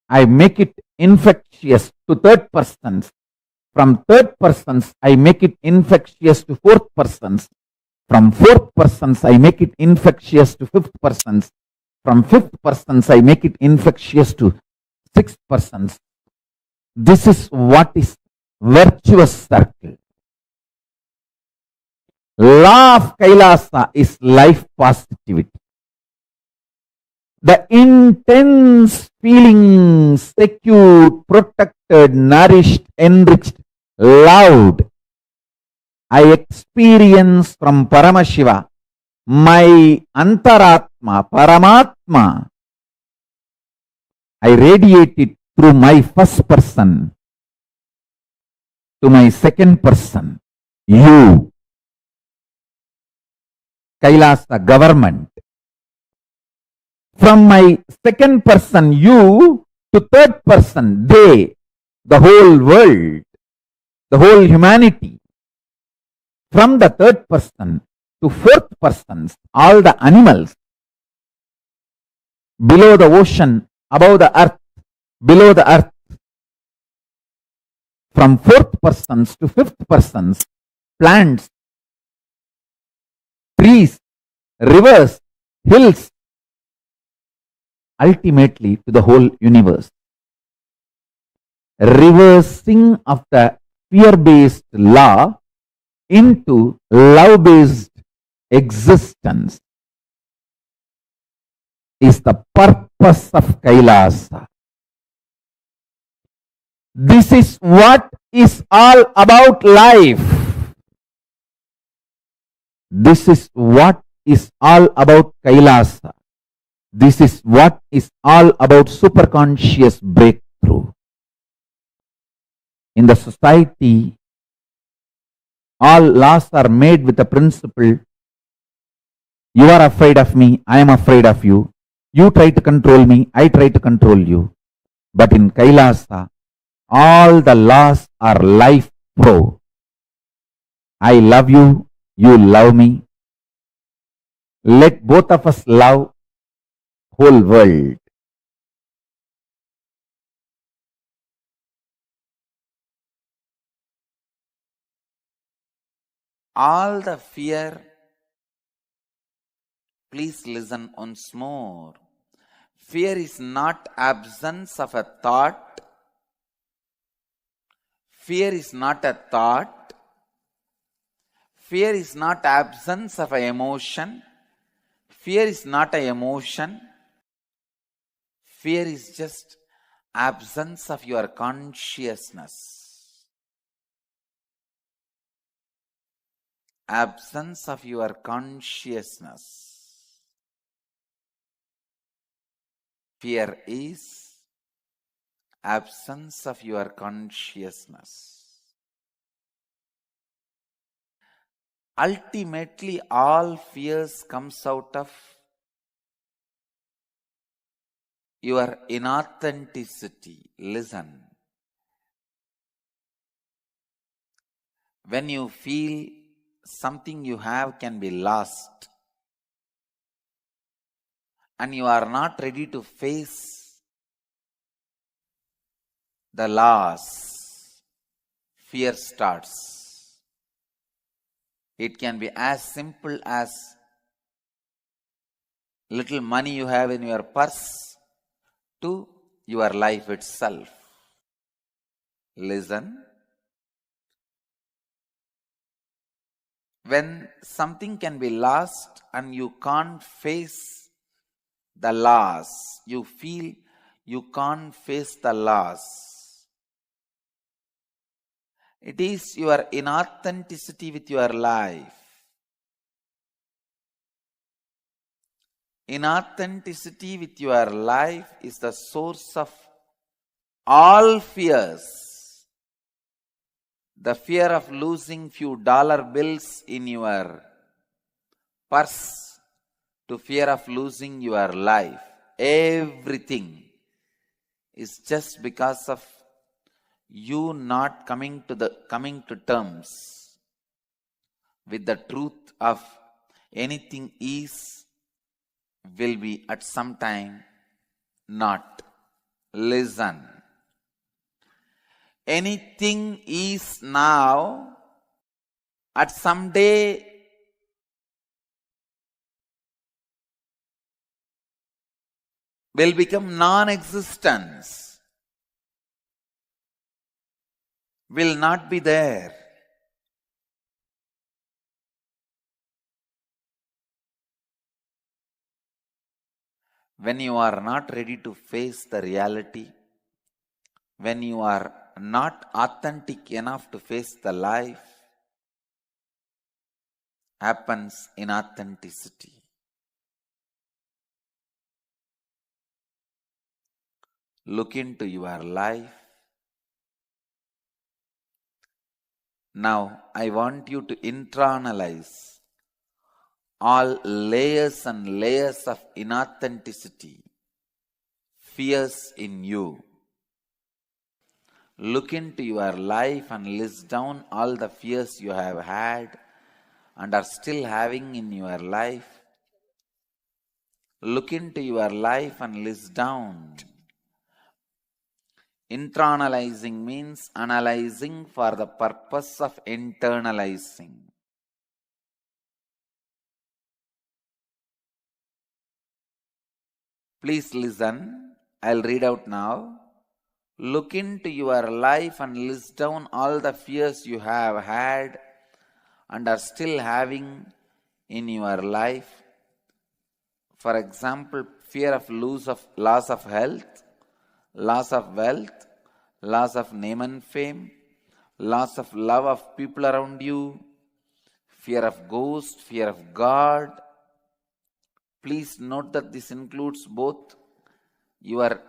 I make it infectious to third persons. From third persons, I make it infectious to fourth persons. From fourth persons, I make it infectious to fifth persons. From fifth persons, I make it infectious to sixth persons. This is what is virtuous circle. Law of Kailasa is life positivity. The intense feeling, secure, protected, nourished, enriched, loved, I experience from Paramashiva, my Antaratma, Paramatma. I radiate it through my first person to my second person, you. Kailasa, government. From my second person, you, to third person, they, the whole world, the whole humanity. From the third person to fourth persons, all the animals, below the ocean, above the earth, below the earth. From fourth persons to fifth persons, plants, trees, rivers, hills, ultimately to the whole universe. Reversing of the fear-based law into love-based existence is the purpose of Kailasa. This is what is all about life. This is what is all about Kailasa. This is what is all about superconscious breakthrough. In the society, all laws are made with the principle, you are afraid of me, I am afraid of you. You try to control me, I try to control you. But in Kailasa, all the laws are life pro. I love you, you love me. Let both of us love whole world. All the fear, please listen once more. Fear is not absence of a thought. Fear is not a thought. Fear is not absence of an emotion. Fear is not an emotion. Fear is just absence of your consciousness. Absence of your consciousness. Fear is absence of your consciousness. Ultimately, all fears comes out of your inauthenticity. Listen. When you feel something you have can be lost, and you are not ready to face the loss, fear starts. It can be as simple as little money you have in your purse to your life itself. Listen. When something can be lost and you can't face the loss, you feel you can't face the loss. It is your inauthenticity with your life. Inauthenticity with your life is the source of all fears. The fear of losing few dollar bills in your purse to fear of losing your life. Everything is just because of you not coming to terms with the truth of anything is, will be at some time not. Listen. Anything is now, at some day will become non-existence, will not be there. When you are not ready to face the reality, when you are not authentic enough to face the life, happens inauthenticity. Look into your life. Now, I want you to internalize all layers and layers of inauthenticity, fears in you. Look into your life and list down all the fears you have had and are still having in your life. Look into your life and list down. Internalizing means analyzing for the purpose of internalizing. Please listen. I'll read out now. Look into your life and list down all the fears you have had and are still having in your life. For example, fear of loss of health, loss of wealth, loss of name and fame, loss of love of people around you, fear of ghost, fear of God. Please note that this includes both your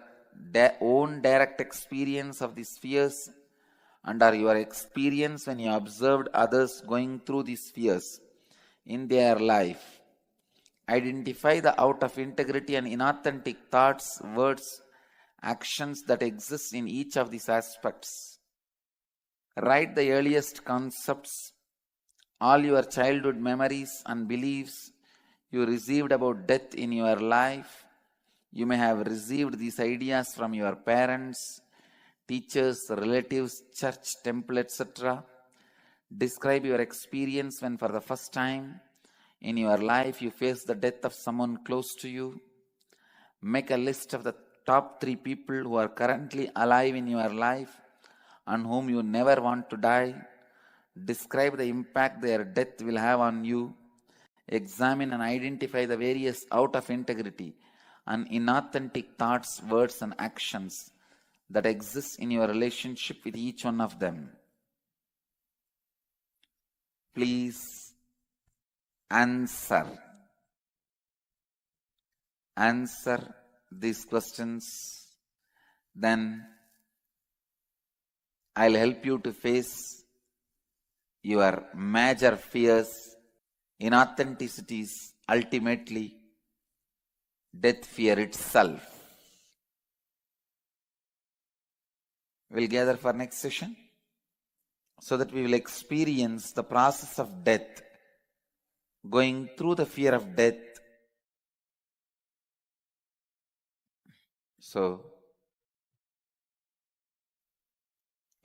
own direct experience of these fears and your experience when you observed others going through these fears in their life. Identify the out of integrity and inauthentic thoughts, words, actions that exist in each of these aspects. Write the earliest concepts, all your childhood memories and beliefs you received about death in your life. You may have received these ideas from your parents, teachers, relatives, church, temple, etc. Describe your experience when for the first time in your life you face the death of someone close to you. Make a list of the top 3 people who are currently alive in your life and whom you never want to die. Describe the impact their death will have on you. Examine and identify the various out of integrity and inauthentic thoughts, words, and actions that exist in your relationship with each one of them. Please answer these questions. Then I'll help you to face your major fears, inauthenticities, ultimately death fear itself. We'll gather for next session so that we will experience the process of death, going through the fear of death. So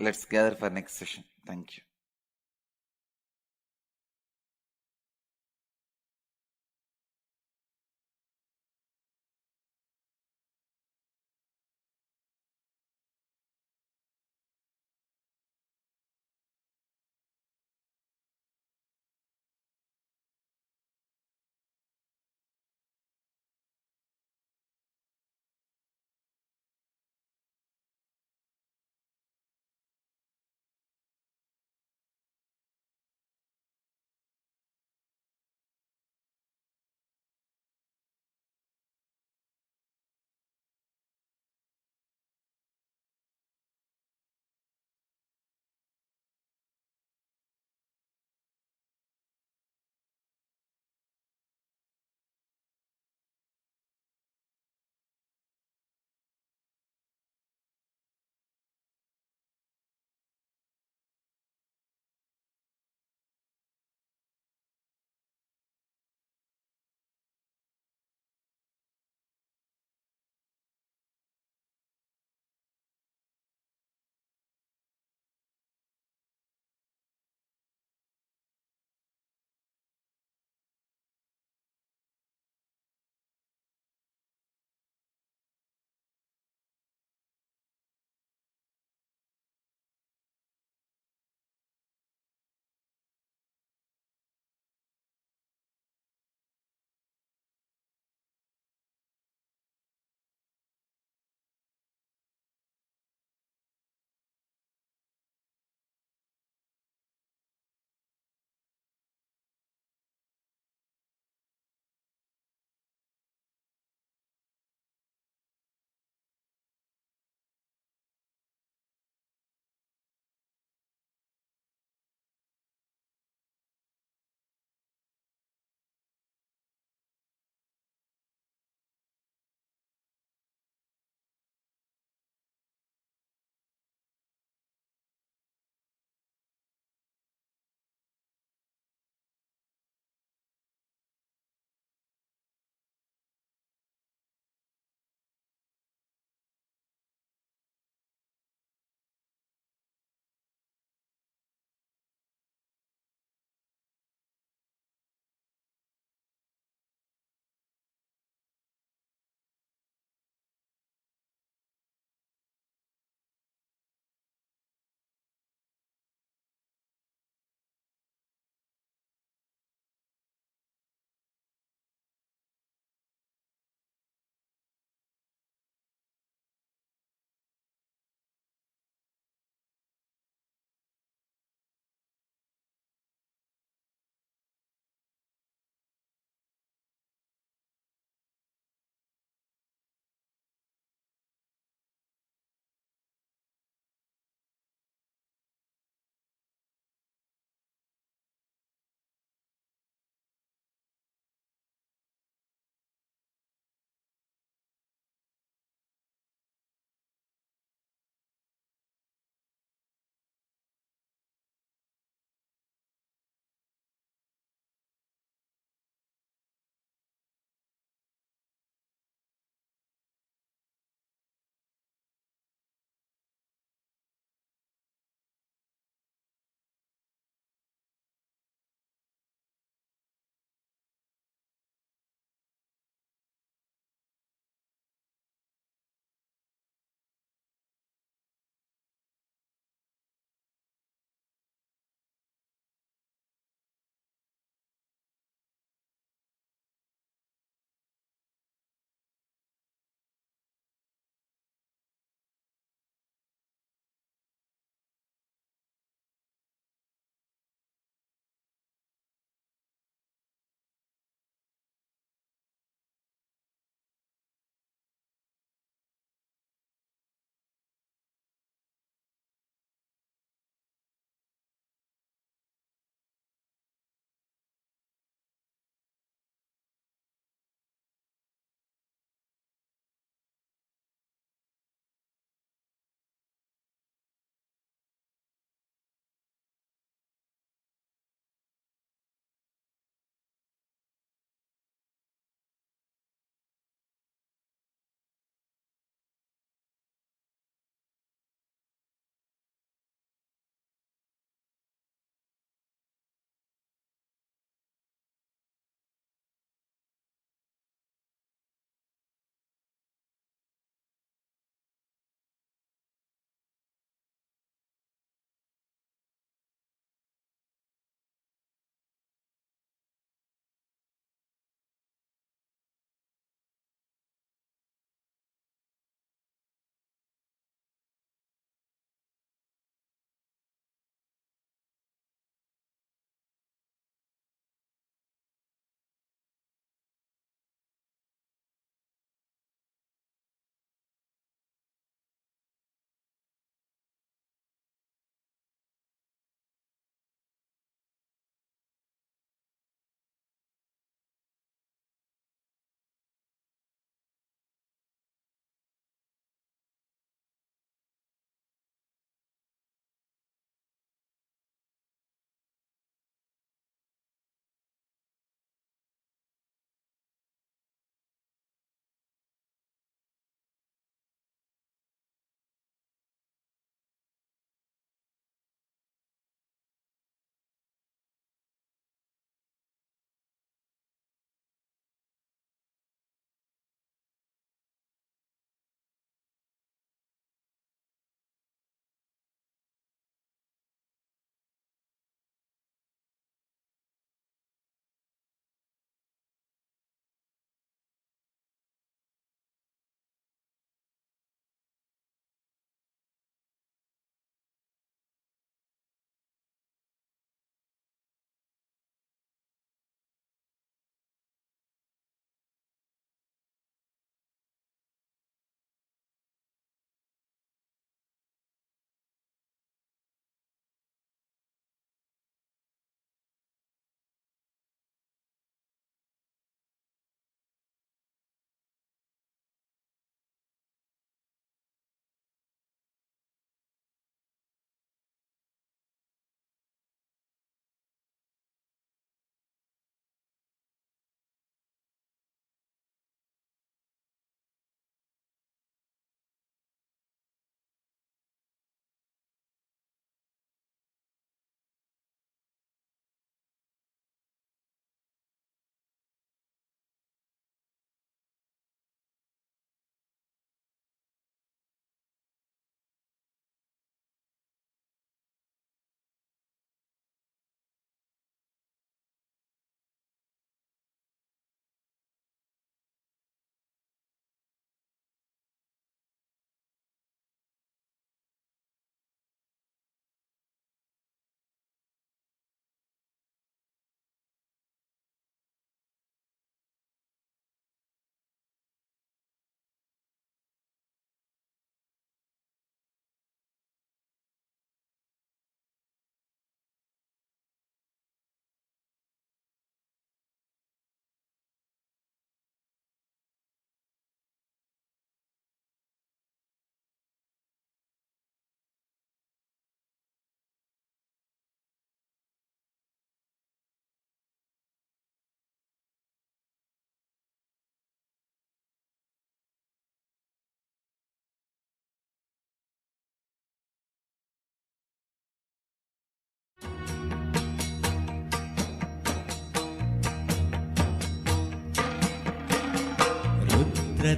let's gather for next session. Thank you.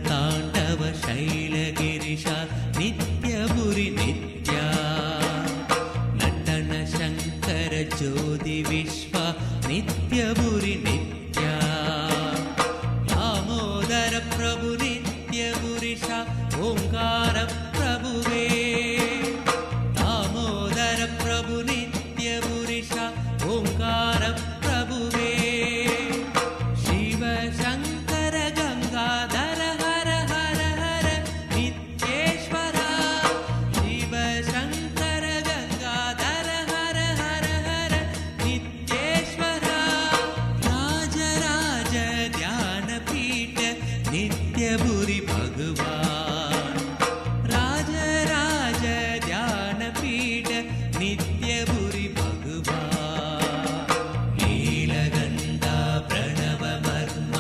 ताण्डव शैलगिरिशा नित्यपुरि नित्या नटन शङ्कर ज्योति विश्वा नित्यपुरि नित्या दामोदर प्रभु नित्यपुरिषा ओङ्कार प्रभुवे दामोदर प्रभु नित्यपुरिषा ओङ्कार प्रभुवे शिव शङ्कर गङ्गाधर हर हर हर नित्येश्वरा शिव शङ्कर गङ्गाधर हर हर हर नित्येश्वरा राज राज ध्यानपीठ नित्यपुरि भगवान् राज राज ध्यानपीठ नित्यपुरि भगवान् नीलगन्धा प्रणवमर्म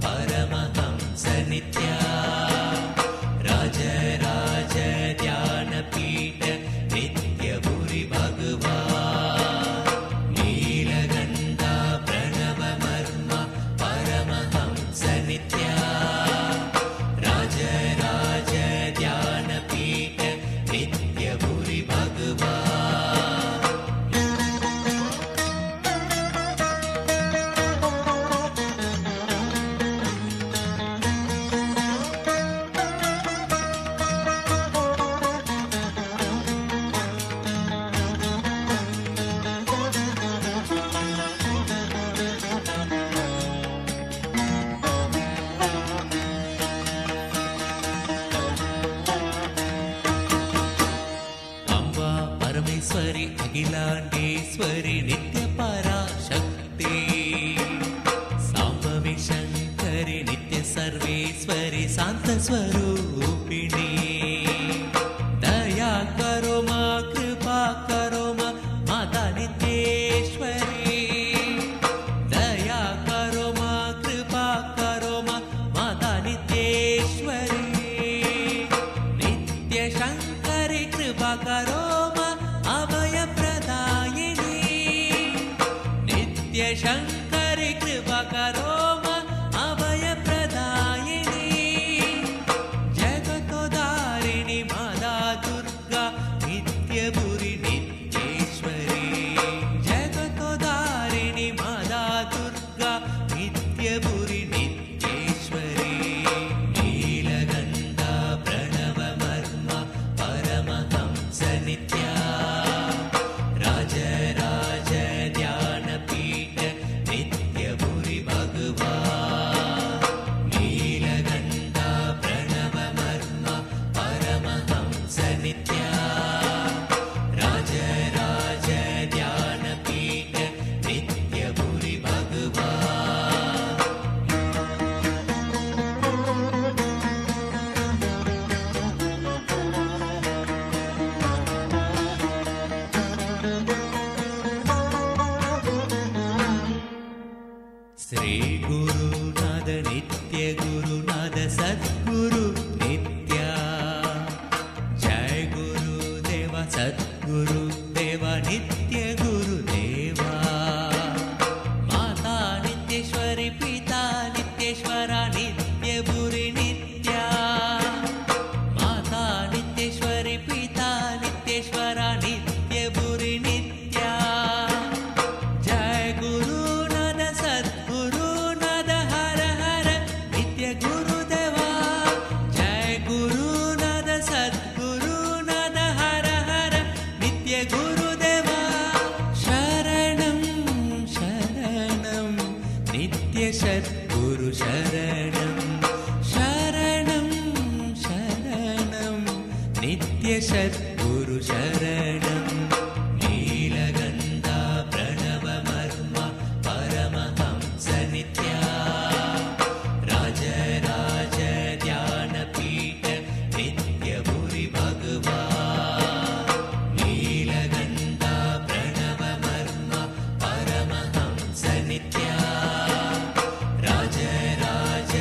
परमहंस नित्या राज राज ध्यानपीठ नित्यपुरि भगवान् नीलगन्धा प्रणवमर्म परमहंस नित्या राज राज ध्यानपीठ नित्यपुरि भगवान् अम्बा परमेश्वरि अखिलाण्डेश्वरि नित्यपराशक्ति साम्भवि शङ्करि नित्य सर्वेश्वरि शान्तस्वरूपिणी दया करो मा कृपा करो मा माता नित्येश्वरी दया करो मा कृपा करो मा माता नित्येश्वरी नित्य शङ्करि कृपा करो मा अभय प्रदायिनी नित्य शङ्करि कृपा करो मा अभय प्रदायिनी जगतोदारिणि माता दुर्गा नित्यपुरि नित्येश्वरी जगतोदारिणि माता दुर्गा नित्यपुरि नित्येश्वरी नीलगन्धा प्रणवमर्म परमहंस नित्या राज राज ध्यानपीठ नित्यपुरि भगवान् नीलगन्धा प्रणवमर्म परमहंस नित्या राज राज ध्यानपीठ नित्यपुरि भगवान् श्री गुरुनाथ नित्य गुरुनाथ सद्गुरु नित्या जय गुरुदेवा सद्गुरु देवा नित्य गुरुदेवा माता नित्येश्वरी पिता नित्येश्वरा नित्यपुरि नित्या माता नित्येश्वरी पिता नित्येश्वरा नित्यपुरि नित्या जय गुरुनाथ सद्गुरुनाथ हर हर नित्य गुरुदेवा जय गुरुनाथ सद्गुरुनाथ हर हर नित्य गुरुदेवा शरणं शरणं नित्य सद्गुरु शरणं शरणं शरणं नित्य सद्गुरु शरणं नीलगन्धा प्रणवमर्म परमहंस नित्या राज राज ध्यानपीठ नित्यपुरि भगवान् नीलगन्धा प्रणवमर्म परमहंस नित्या राज राज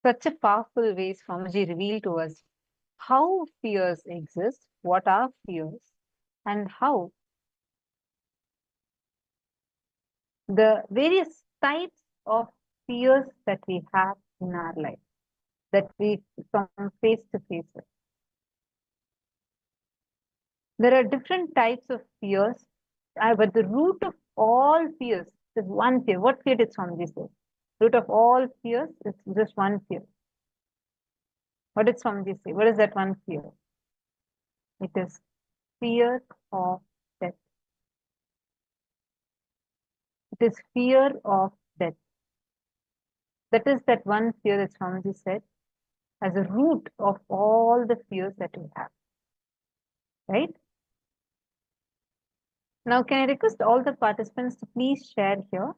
Such a powerful way Swamiji revealed to us how fears exist, what are fears, and how the various types of fears that we have in our life, that we come face to face with. There are different types of fears, but the root of all fears is one fear. What fear did Swamiji say? Root of all fears is just one fear. What did Swamiji say? What is that one fear? It is fear of death. It is fear of death. That is that one fear that Swamiji said as a root of all the fears that we have. Right? Now, can I request all the participants to please share here?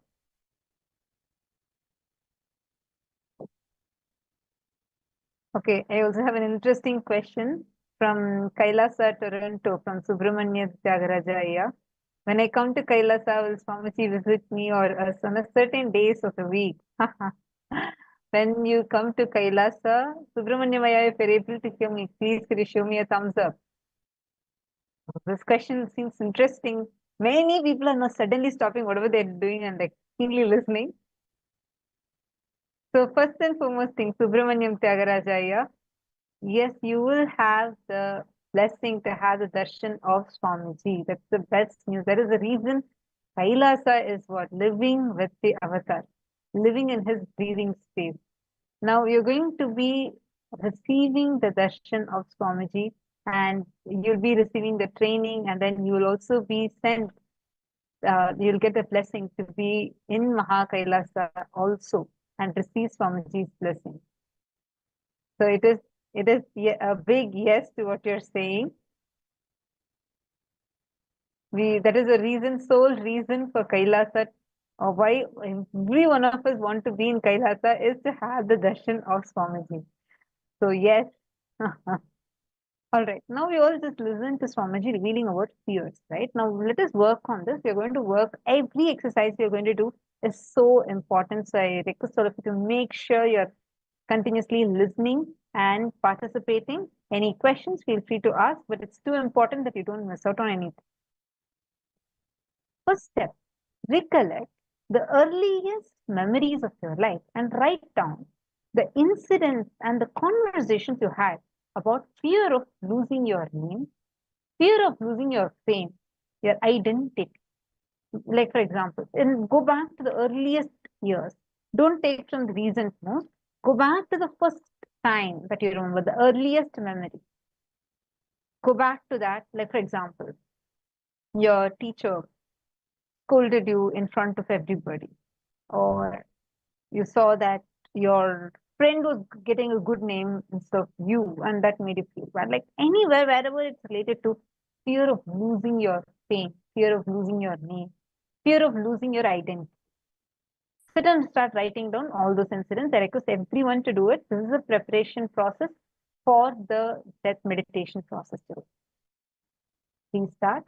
Okay, I also have an interesting question from Kailasa, Toronto, from Subramanya Tyagaraja. When I come to Kailasa, will Swamiji visit me or us on a certain days of the week? When you come to Kailasa, Subramanya, if you're able to hear me, please could you show me a thumbs up? This question seems interesting. Many people are now suddenly stopping whatever they're doing and like keenly listening. So first and foremost thing, Subramanyam Tyagaraja, yes, you will have the blessing to have the darshan of Swamiji. That's the best news. That is the reason Kailasa is what? Living with the avatar, living in his breathing space. Now you're going to be receiving the darshan of Swamiji, and you'll be receiving the training, and then you will also be sent, you'll get a blessing to be in Mahakailasa also and receive Swamiji's blessing. So it is a big yes to what you're saying. That is the reason, sole reason for Kailasa, or why every one of us want to be in Kailasa, is to have the darshan of Swamiji. So yes. All right. Now we all just listen to Swamiji revealing about fears, right? Now let us work on this. We're going to work. Every exercise we're going to do is so important. So I request all of you to make sure you're continuously listening and participating. Any questions, feel free to ask, but it's too important that you don't miss out on anything. First step, recollect the earliest memories of your life and write down the incidents and the conversations you had about fear of losing your name, fear of losing your fame, your identity. Like, for example, and go back to the earliest years. Don't take from the recent most. Go back to the first time that you remember, the earliest memory. Go back to that. Like, for example, your teacher scolded you in front of everybody, or you saw that your friend was getting a good name instead of you, and that made you feel bad. Like anywhere, wherever it's related to fear of losing your fame, fear of losing your name, fear of losing your identity. Sit and start writing down all those incidents. I request everyone to do it. This is a preparation process for the death meditation process too. Please start.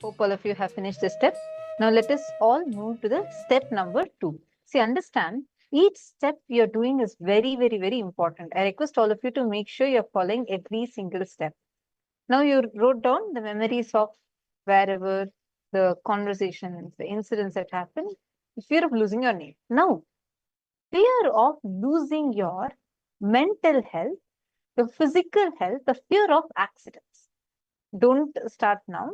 Hope all of you have finished this step. Now let us all move to the step number 2. See, understand, each step you're doing is very, very, very important. I request all of you to make sure you're following every single step. Now you wrote down the memories of wherever, the conversations, the incidents that happened, the fear of losing your name. Now, fear of losing your mental health, the physical health, the fear of accidents. Don't start now.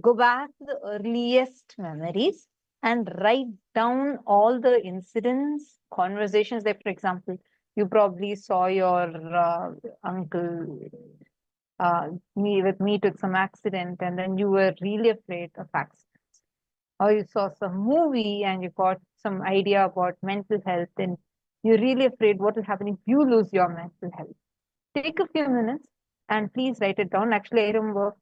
Go back to the earliest memories and write down all the incidents, conversations. Like, for example, you probably saw your uncle meet with some accident, and then you were really afraid of accidents. Or you saw some movie and you got some idea about mental health, and you're really afraid what will happen if you lose your mental health. Take a few minutes and please write it down. Actually, I remember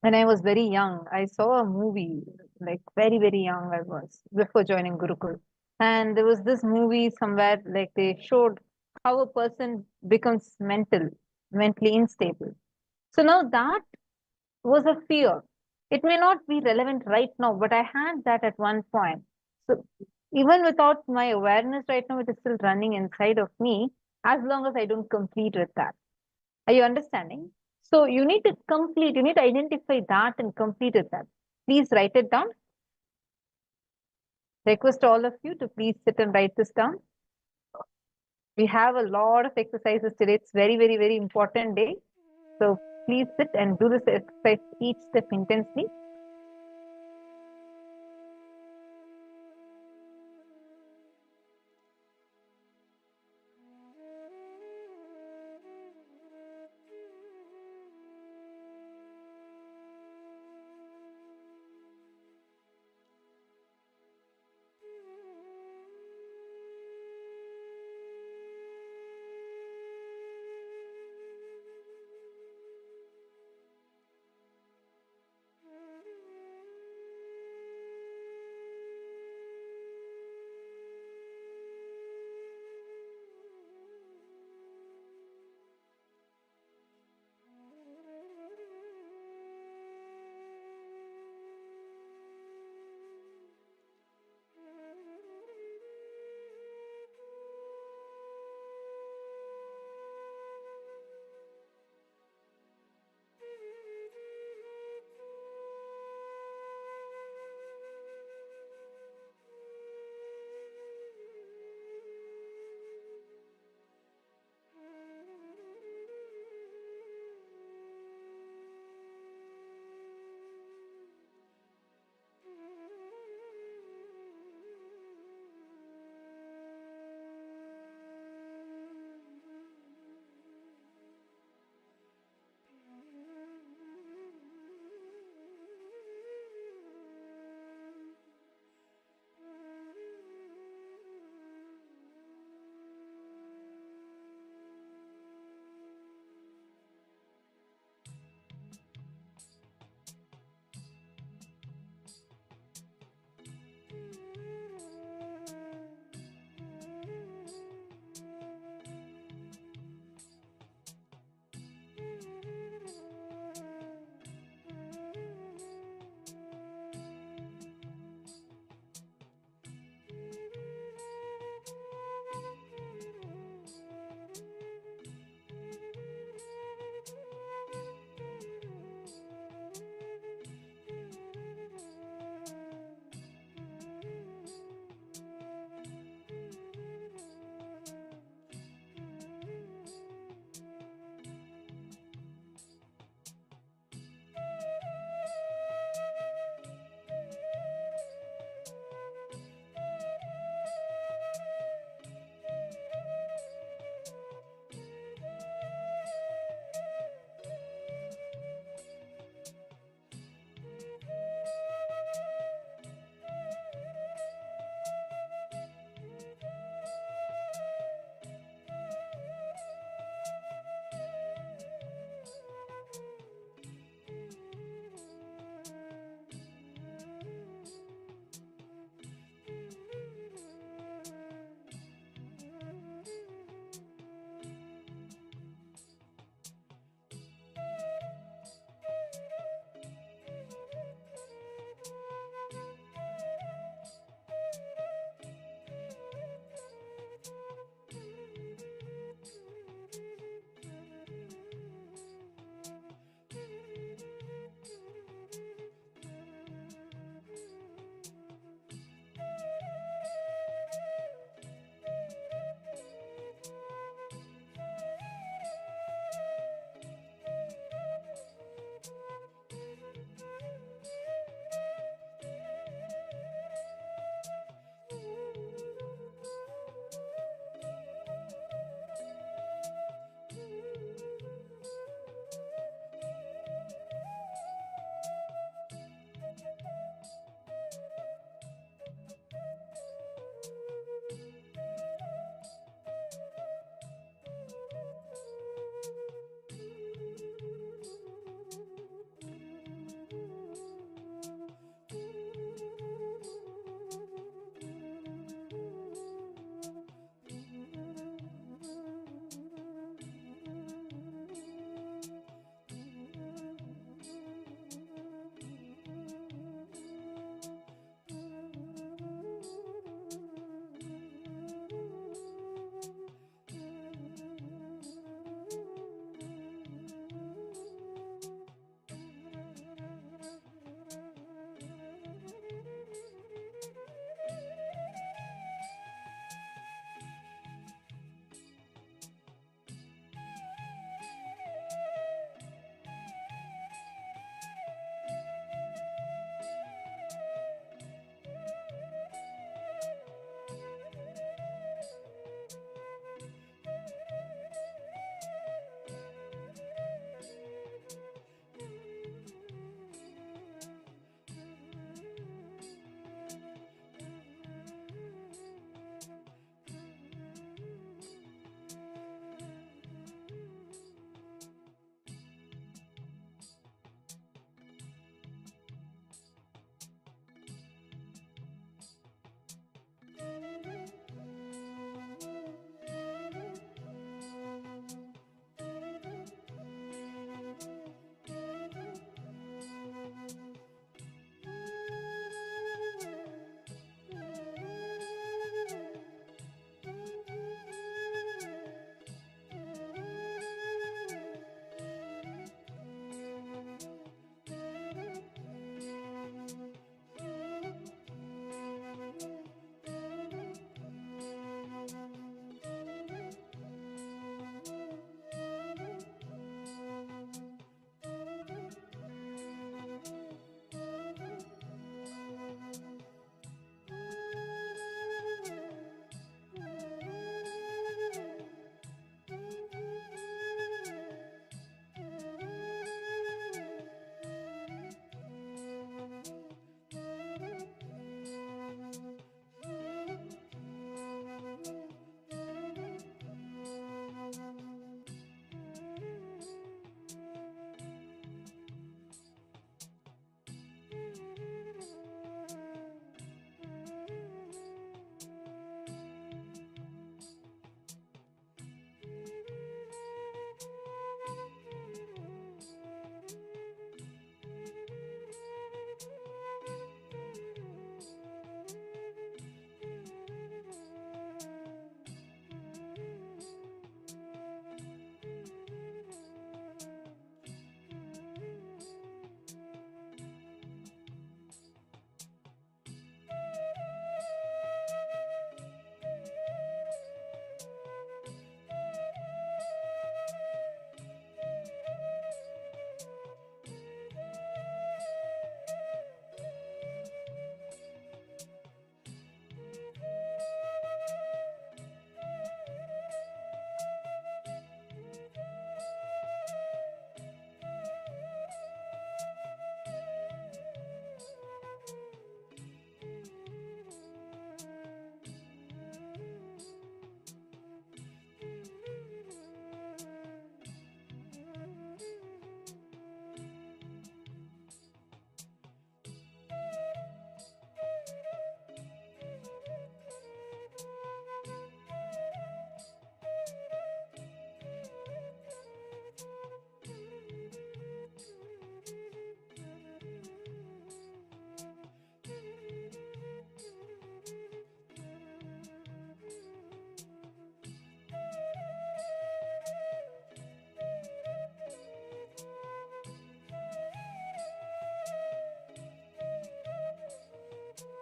when I was very young, I saw a movie, like very, very young I was, before joining Gurukul. And there was this movie somewhere, like they showed how a person becomes mentally unstable. So now that was a fear. It may not be relevant right now, but I had that at one point. So even without my awareness right now, it is still running inside of me as long as I don't complete with that. Are you understanding? So you need to complete, you need to identify that and complete with that. Please write it down. Request all of you to please sit and write this down. We have a lot of exercises today. It's very, very, very important day. So please sit and do this exercise each step intensely.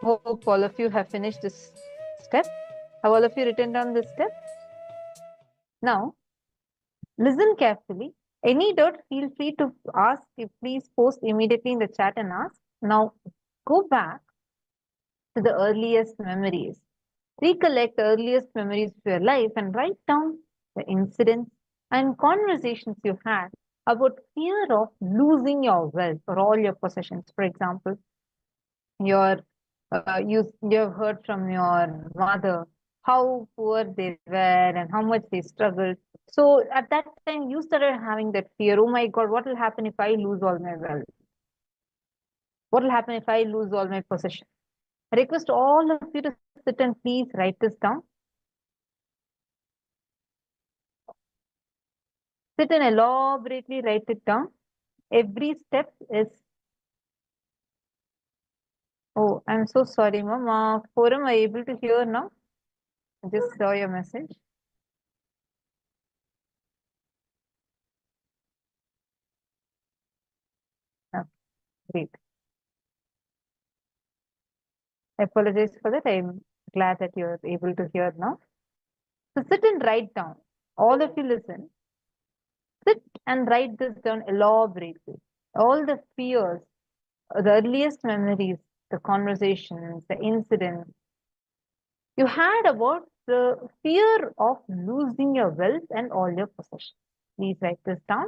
Hope all of you have finished this step. Have all of you written down this step? Now, listen carefully. Any doubt, feel free to ask. Please post immediately in the chat and ask. Now, go back to the earliest memories. Recollect the earliest memories of your life and write down the incidents and conversations you had about fear of losing your wealth or all your possessions. For example, your you've heard from your mother how poor they were and how much they struggled. So at that time, you started having that fear. Oh my God, what will happen if I lose all my wealth? What will happen if I lose all my possessions? I request all of you to sit and please write this down. Sit and elaborately write it down. Every step is. Oh, I'm so sorry, Mama. Forum, are you able to hear now? I just saw your message. Oh, great. I apologize for that. I'm glad that you're able to hear now. So sit and write down. All of you listen. Sit and write this down elaborately. All the fears, the earliest memories, the conversations, the incidents you had about the fear of losing your wealth and all your possessions. Please write this down.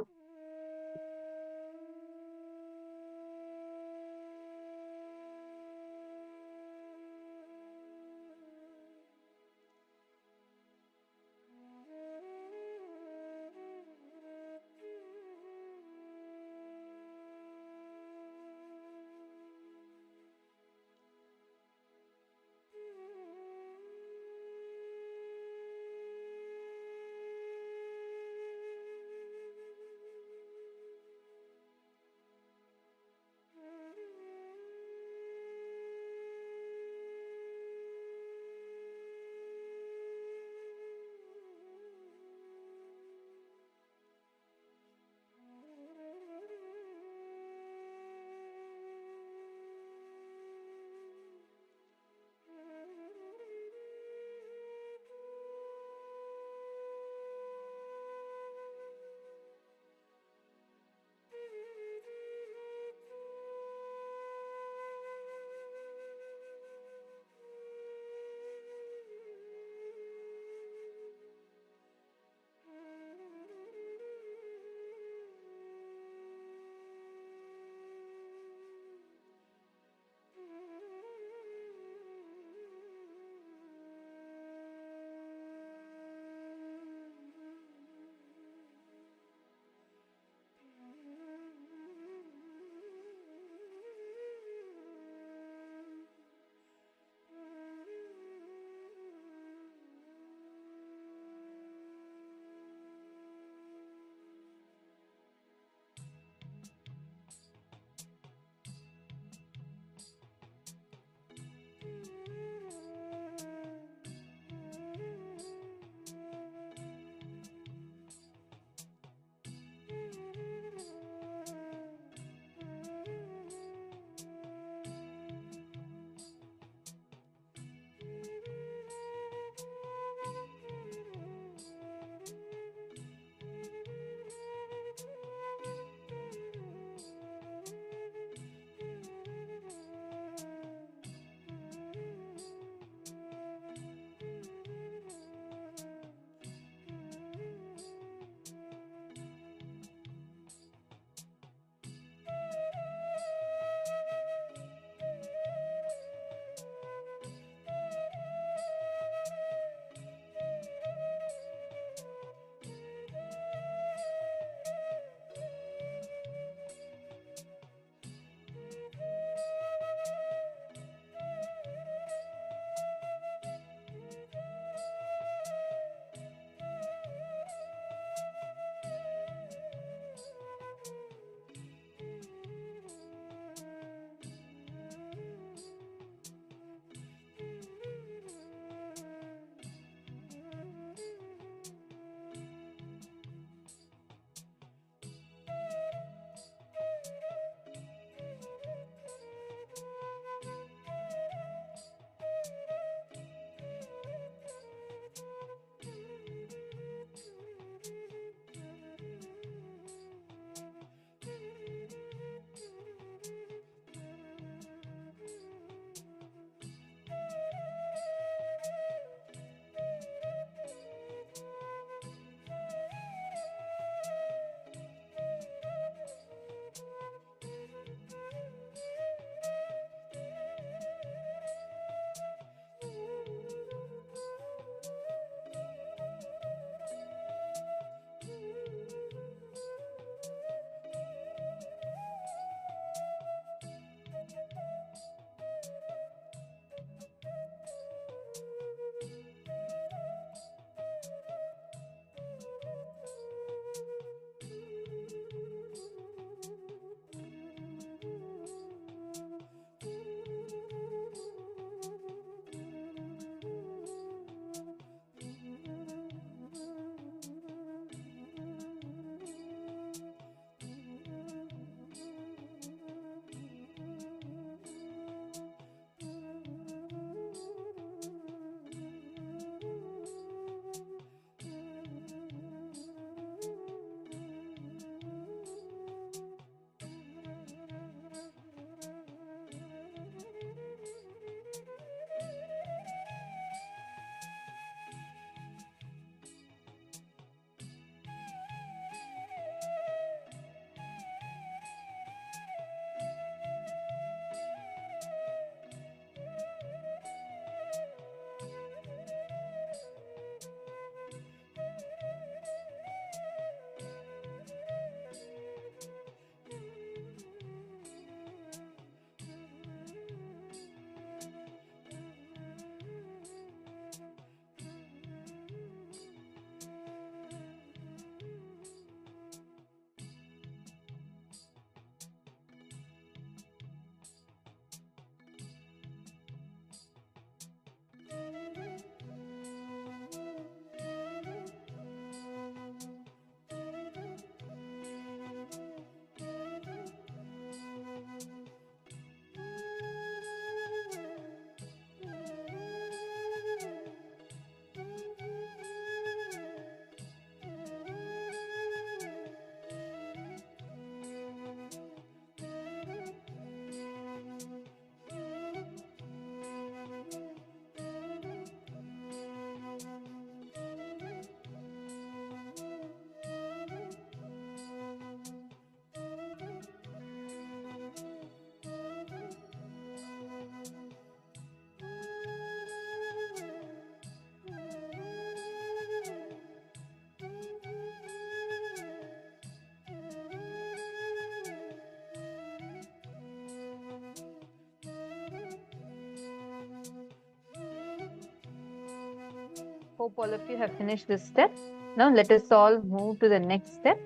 hope all of you have finished this step. Now let us all move to the next step.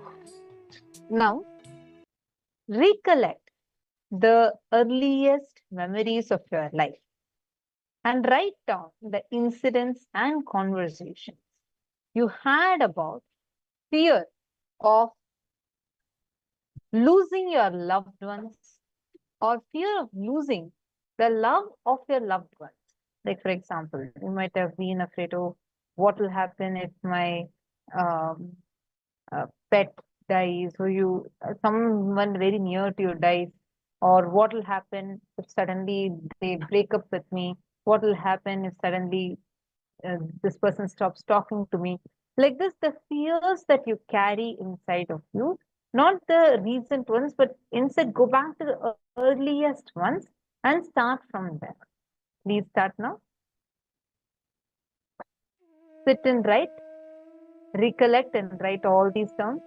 Now, recollect the earliest memories of your life and write down the incidents and conversations you had about fear of losing your loved ones or fear of losing the love of your loved ones. Like, for example, you might have been afraid of what will happen if my um, pet dies, or someone very near to you dies, or what will happen if suddenly they break up with me? What will happen if suddenly this person stops talking to me? Like this, the fears that you carry inside of you, not the recent ones, but instead go back to the earliest ones and start from there. Please start now. Sit and write, recollect and write all these down.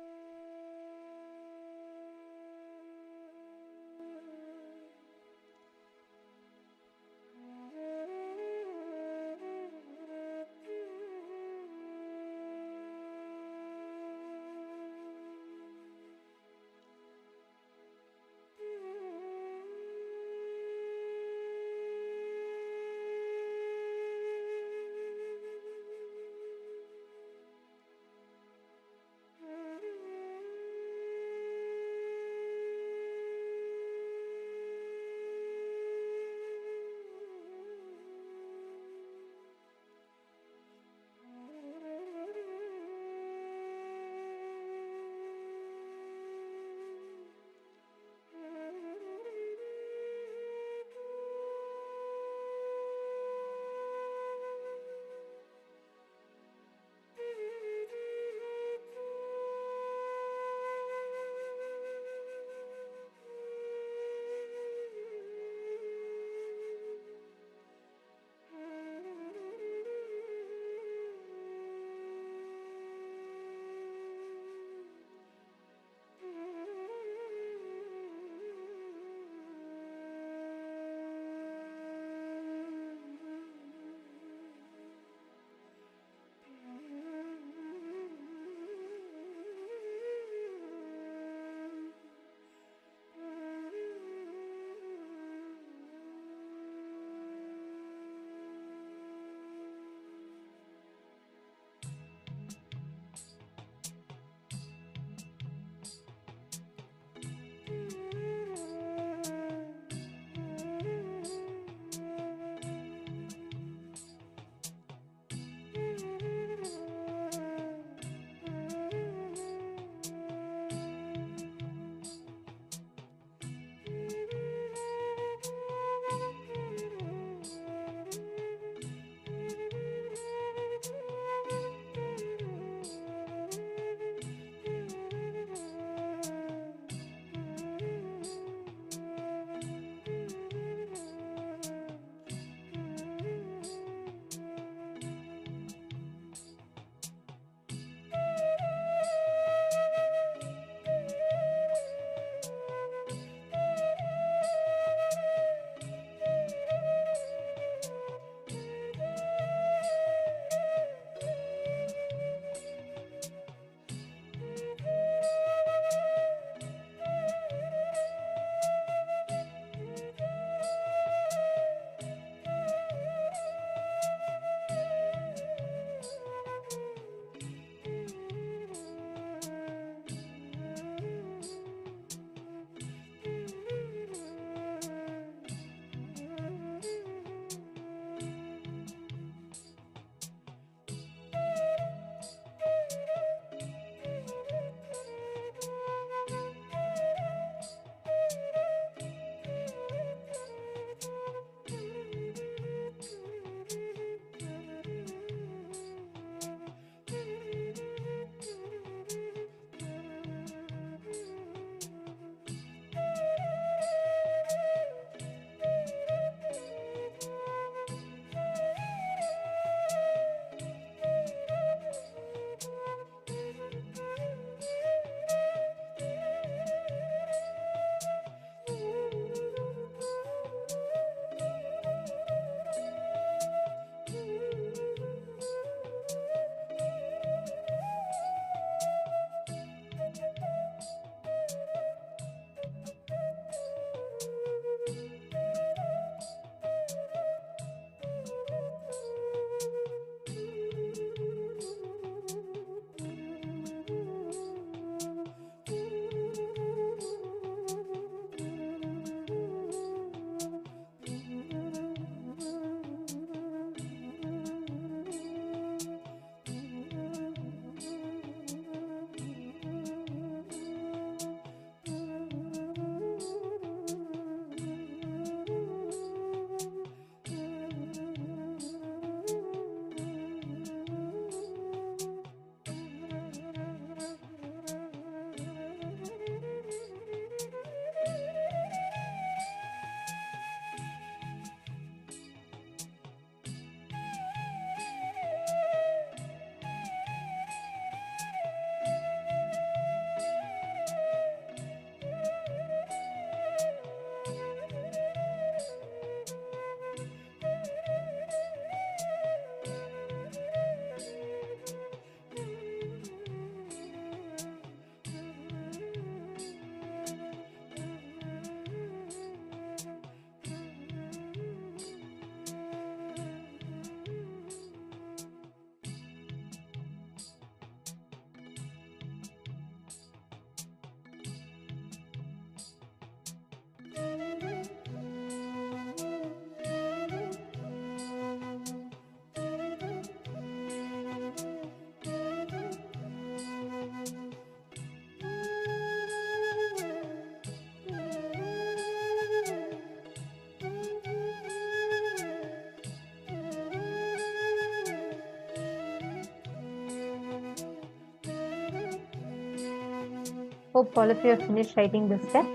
Hope all of you have finished writing this step.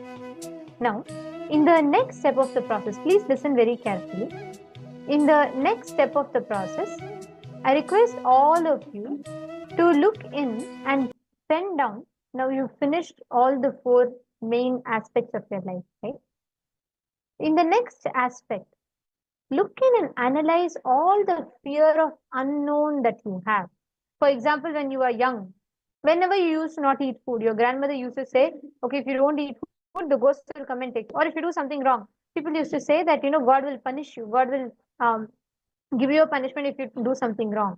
Now, in the next step of the process, please listen very carefully. In the next step of the process, I request all of you to look in and pen down. Now you've finished all the 4 main aspects of your life, right? In the next aspect, look in and analyze all the fear of unknown that you have. For example, when you are young, whenever you used to not eat food, your grandmother used to say, okay, if you don't eat food, the ghost will come and take you. Or if you do something wrong, people used to say that, God will punish you. God will give you a punishment if you do something wrong.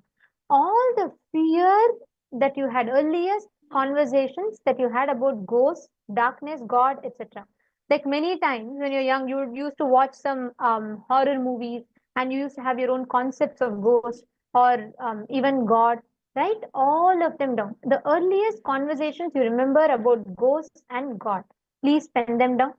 All the fear that you had, earliest conversations that you had about ghosts, darkness, God, etc. Like many times when you're young, you used to watch some horror movies and you used to have your own concepts of ghosts or even God. Write all of them down. The earliest conversations you remember about ghosts and God. Please pen them down.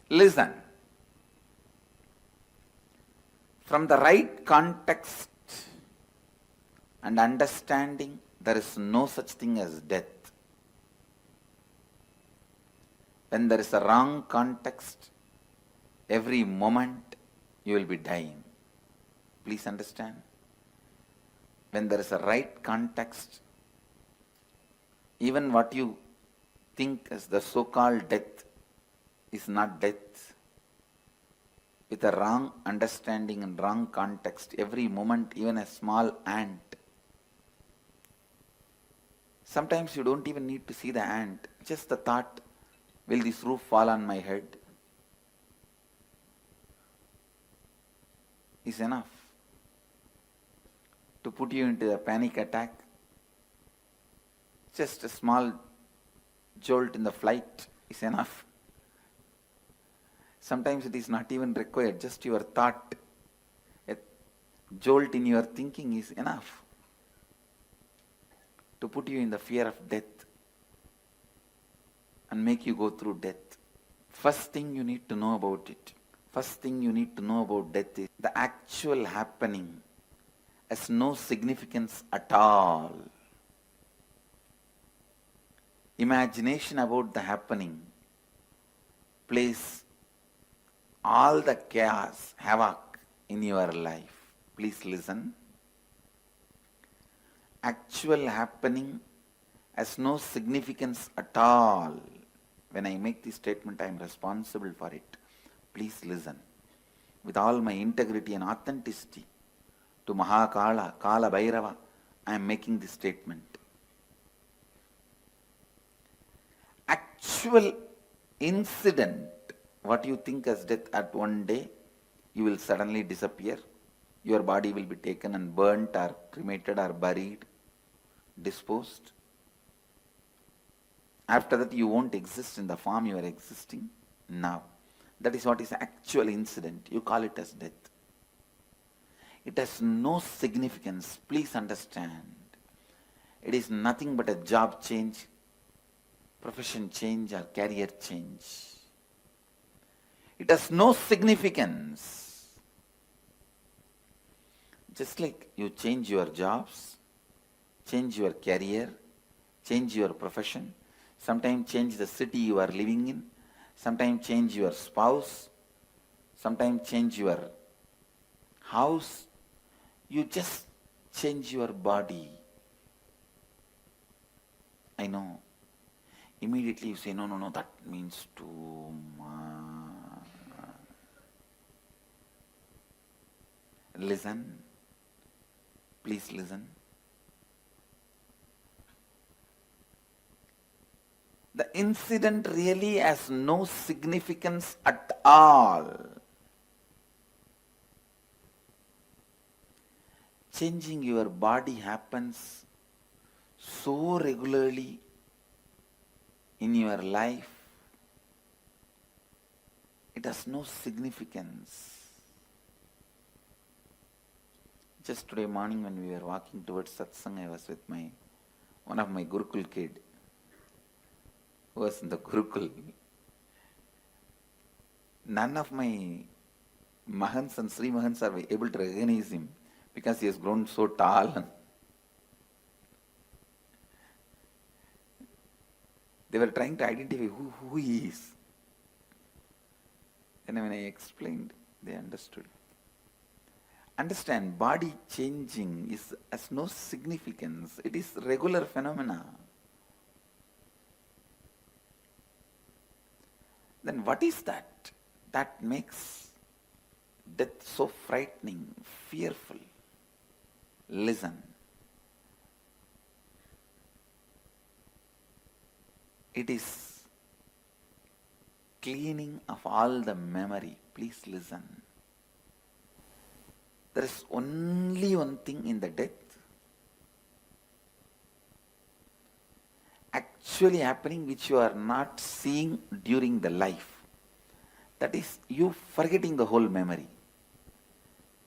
Listen. From the right context and understanding, there is no such thing as death. When there is a wrong context, every moment you will be dying. Please understand. When there is a right context, even what you think as the so-called death is not death. With a wrong understanding and wrong context, every moment, even a small ant. Sometimes you don't even need to see the ant, just the thought, will this roof fall on my head, is enough to put you into a panic attack. Just a small jolt in the flight is enough. Sometimes it is not even required, just your thought, a jolt in your thinking is enough to put you in the fear of death and make you go through death. First thing you need to know about it, first thing you need to know about death is the actual happening has no significance at all. Imagination about the happening plays all the chaos, havoc in your life. Please listen. Actual happening has no significance at all. When I make this statement, I am responsible for it. Please listen. With all my integrity and authenticity to Mahakala, Kala Bhairava, I am making this statement. Actual incident, what you think as death, at one day, you will suddenly disappear. Your body will be taken and burnt or cremated or buried, disposed. After that, you won't exist in the form you are existing now. That is what is actual incident. You call it as death. It has no significance. Please understand. It is nothing but a job change, profession change, or career change. It has no significance. Just like you change your jobs, change your career, change your profession, sometimes change the city you are living in, sometimes change your spouse, sometimes change your house, you just change your body. I know. Immediately you say, no, that means too much. Listen. Please listen. The incident really has no significance at all. Changing your body happens so regularly in your life, it has no significance. Just today morning when we were walking towards satsang, I was with one of my Gurukul kid who was in the Gurukul. None of my Mahants and Sri Mahants are able to recognize him because he has grown so tall. They were trying to identify who he is. And when I explained, they understood. Understand, body changing has no significance. It is regular phenomena. Then what is that? That makes death so frightening, fearful. Listen. It is cleaning of all the memory. Please listen. There is only one thing in the death actually happening which you are not seeing during the life. That is you forgetting the whole memory.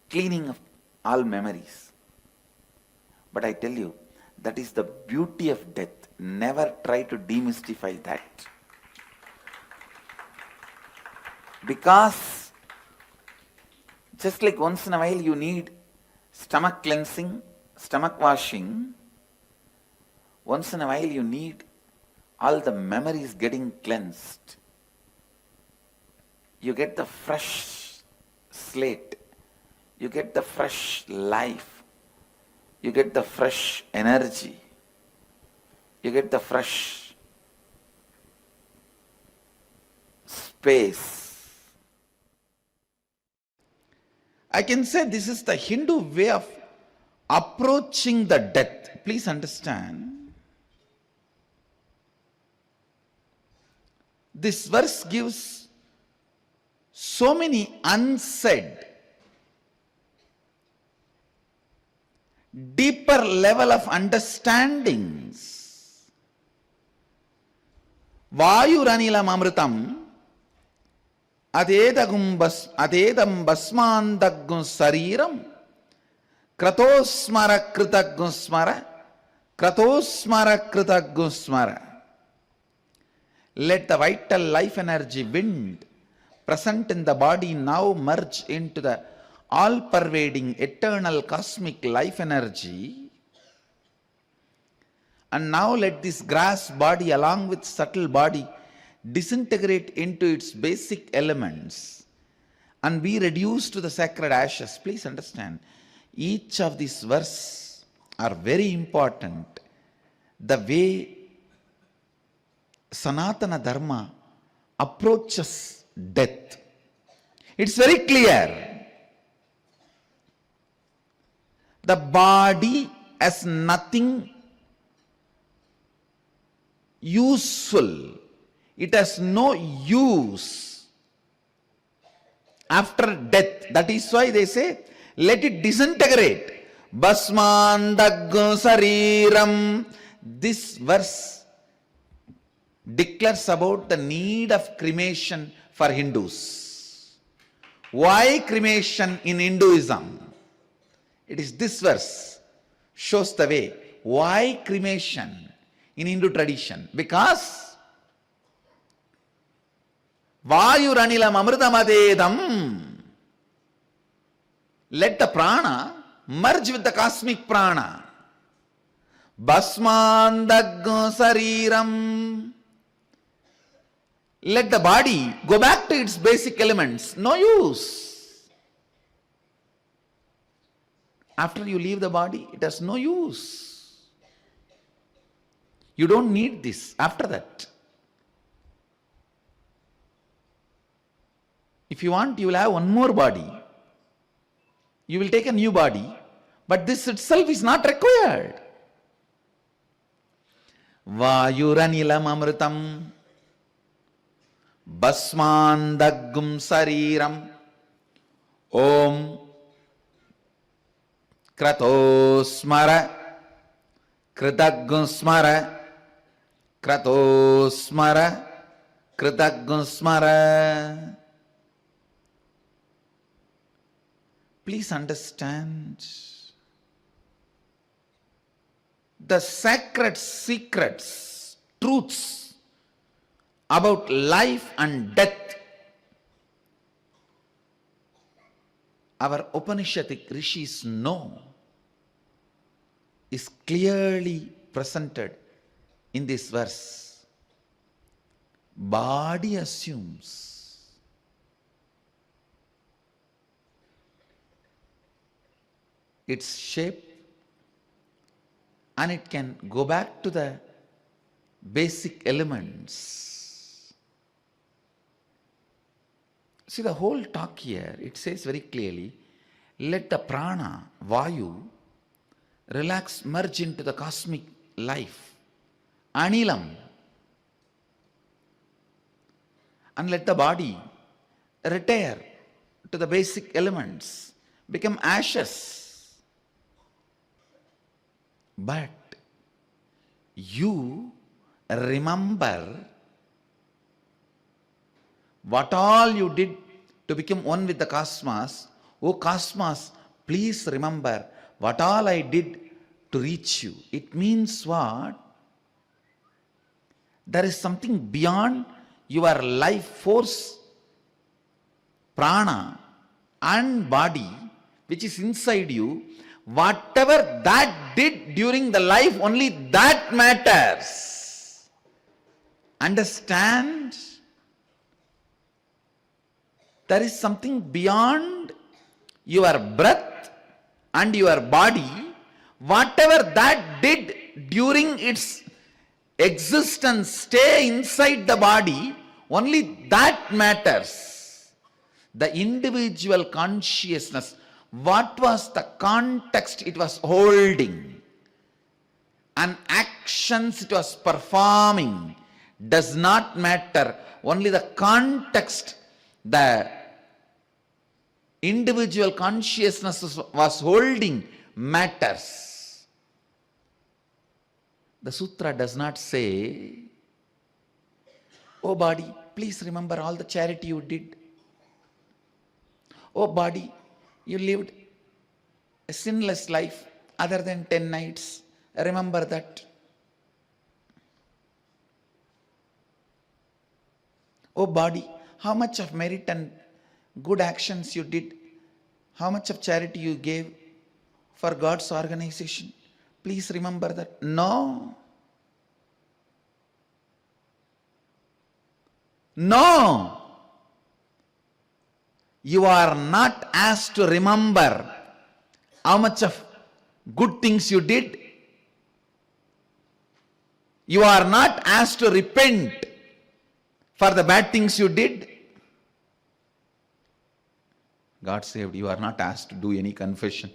Cleaning of all memories. But I tell you, that is the beauty of death. Never try to demystify that. Because just like once in a while you need stomach cleansing, stomach washing, once in a while you need all the memories getting cleansed. You get the fresh slate, you get the fresh life, you get the fresh energy, you get the fresh space. I can say this is the Hindu way of approaching the death. Please understand. This verse gives so many unsaid, deeper level of understandings. Vayuranilam amritam adedam basmandagum sariram kratosmara kritagum smara kratosmara kritagum smara. Let the vital life energy wind present in the body now merge into the all-pervading eternal cosmic life energy. And now let this grass body along with subtle body disintegrate into its basic elements and be reduced to the sacred ashes. Please understand, each of these verses are very important. The way Sanatana Dharma approaches death, it's very clear. The body has nothing useful. It has no use after death. That is why they say, let it disintegrate. Basmandaggo sariram. This verse declares about the need of cremation for Hindus. Why cremation in Hinduism? It is this verse shows the way. Why cremation in Hindu tradition? Because Vayuranilam amritamadedam. Let the prana merge with the cosmic prana. Basmandaggo sariram. Let the body go back to its basic elements. No use. After you leave the body, it has no use. You don't need this after that. If you want, you will have one more body. You will take a new body, but this itself is not required. Vayuranilam amritam basmandagum sariram om kratosmara kritagum smara kratosmara kritagum smara. Please understand, the sacred secrets, truths about life and death, our Upanishadic Rishis know, is clearly presented in this verse. Body assumes its shape and it can go back to the basic elements. See, the whole talk here, it says very clearly, let the prana, vayu, relax, merge into the cosmic life, anilam, and let the body retire to the basic elements, become ashes. But you remember what all you did to become one with the cosmos. Oh cosmos, please remember what all I did to reach you. It means what? There is something beyond your life force prana and body, which is inside you, whatever that did during the life, only that matters. Understand? There is something beyond your breath and your body. Whatever that did during its existence, stay inside the body, only that matters. The individual consciousness, what was the context it was holding, and actions it was performing, does not matter. Only the context, the individual consciousness was holding matters. The sutra does not say, oh body, please remember all the charity you did. Oh body, you lived a sinless life other than 10 nights. Remember that. Oh body, how much of merit and good actions you did, how much of charity you gave for God's organization. Please remember that. No. No. You are not asked to remember how much of good things you did. You are not asked to repent for the bad things you did. God saved, you are not asked to do any confession.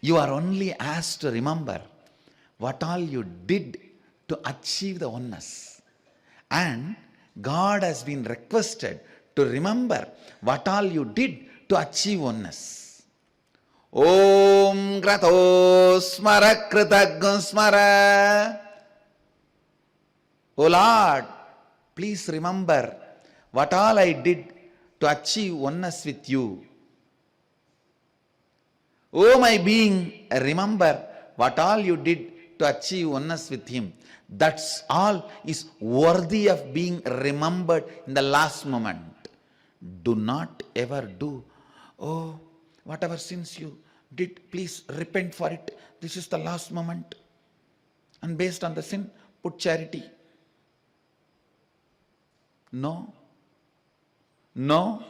You are only asked to remember what all you did to achieve the oneness. And God has been requested to remember what all you did to achieve oneness. Om Grato Smara Kritagam Smara. O Lord, please remember what all I did to achieve oneness with you. O my being, remember what all you did to achieve oneness with him. That's all is worthy of being remembered in the last moment. Do not ever do, oh, whatever sins you did, please repent for it. This is the last moment. And based on the sin, put charity. No. No.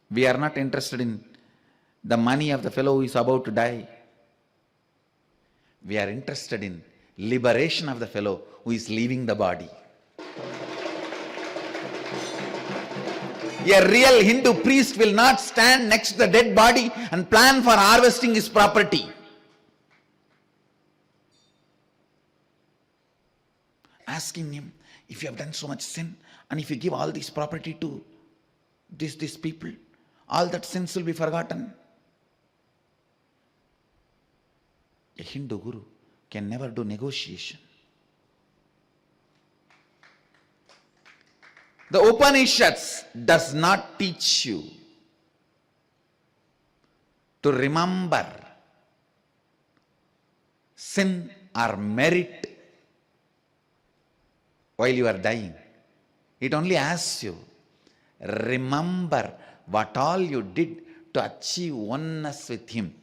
We are not interested in the money of the fellow who is about to die. We are interested in liberation of the fellow who is leaving the body. A real Hindu priest will not stand next to the dead body and plan for harvesting his property. Asking him, if you have done so much sin, and if you give all this property to these people, all that sins will be forgotten. A Hindu guru can never do negotiation. The Upanishads does not teach you to remember sin or merit while you are dying. It only asks you, remember what all you did to achieve oneness with him.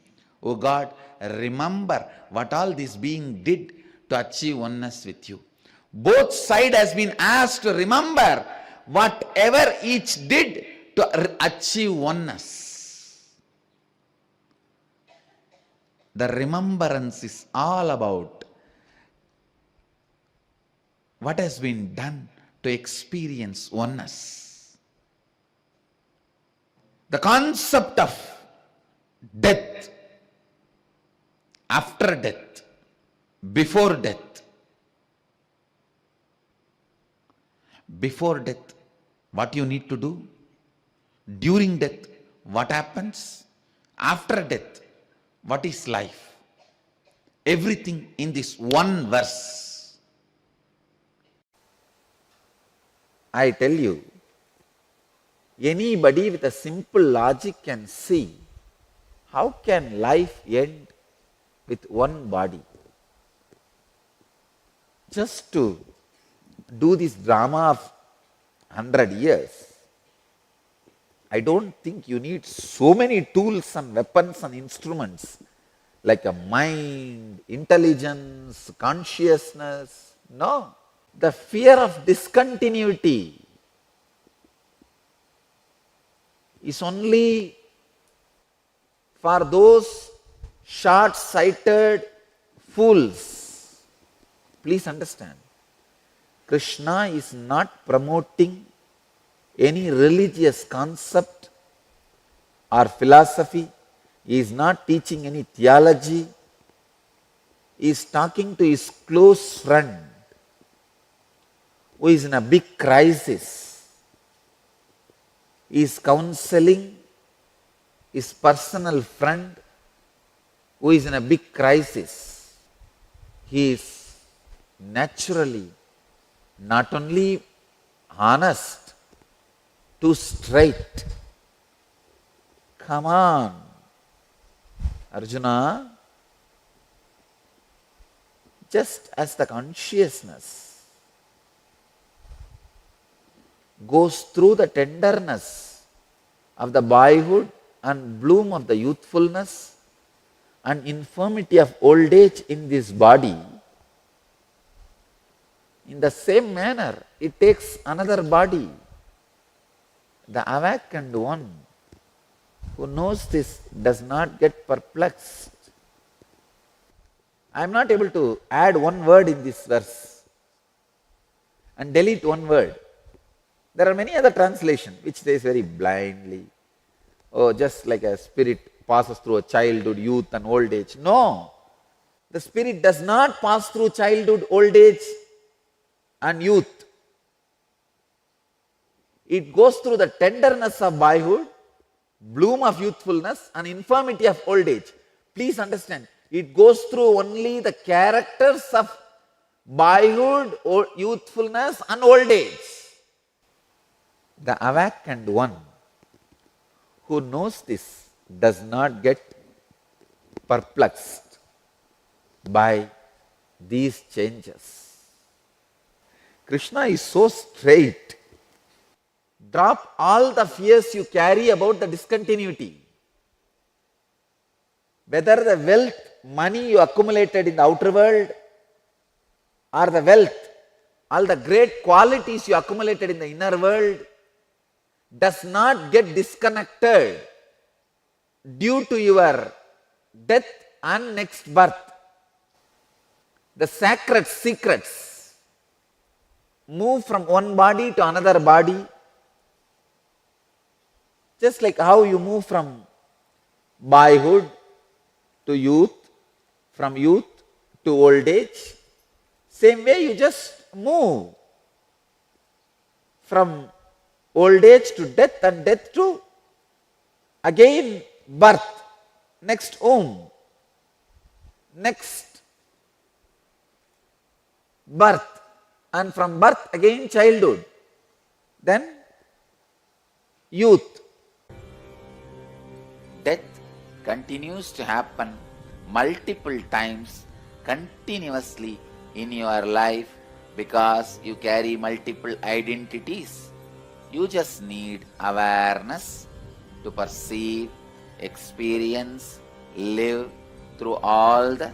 Oh God, remember what all this being did to achieve oneness with you. Both sides has been asked to remember whatever each did to achieve oneness. The remembrance is all about what has been done to experience oneness. The concept of death, after death, before death. Before death, what you need to do? During death, what happens? After death, what is life? Everything in this one verse. I tell you, anybody with a simple logic can see how can life end with one body. Just to do this drama of 100 years, I don't think you need so many tools and weapons and instruments like a mind, intelligence, consciousness. No. The fear of discontinuity is only for those short-sighted fools. Please understand. Krishna is not promoting any religious concept or philosophy. He is not teaching any theology. He is talking to his close friend who is in a big crisis. He is counseling his personal friend who is in a big crisis. He is naturally not only honest, too straight. Come on, Arjuna. Just as the consciousness goes through the tenderness of the boyhood and bloom of the youthfulness and infirmity of old age in this body, in the same manner it takes another body. The awakened one who knows this does not get perplexed. I am not able to add one word in this verse and delete one word. There are many other translations which says very blindly, oh, just like a spirit passes through a childhood, youth and old age. No, the spirit does not pass through childhood, old age and youth. It goes through the tenderness of boyhood, bloom of youthfulness and infirmity of old age. Please understand, it goes through only the characters of boyhood, youthfulness and old age. The awakened one who knows this does not get perplexed by these changes. Krishna is so straight. Drop all the fears you carry about the discontinuity. Whether the wealth, money you accumulated in the outer world, or the wealth, all the great qualities you accumulated in the inner world, does not get disconnected due to your death and next birth. The sacred secrets move from one body to another body, just like how you move from boyhood to youth, from youth to old age. Same way you just move from old age to death and death to again birth, next womb, next birth, and from birth again childhood, then youth. Death continues to happen multiple times continuously in your life because you carry multiple identities. You just need awareness to perceive, experience, live through all the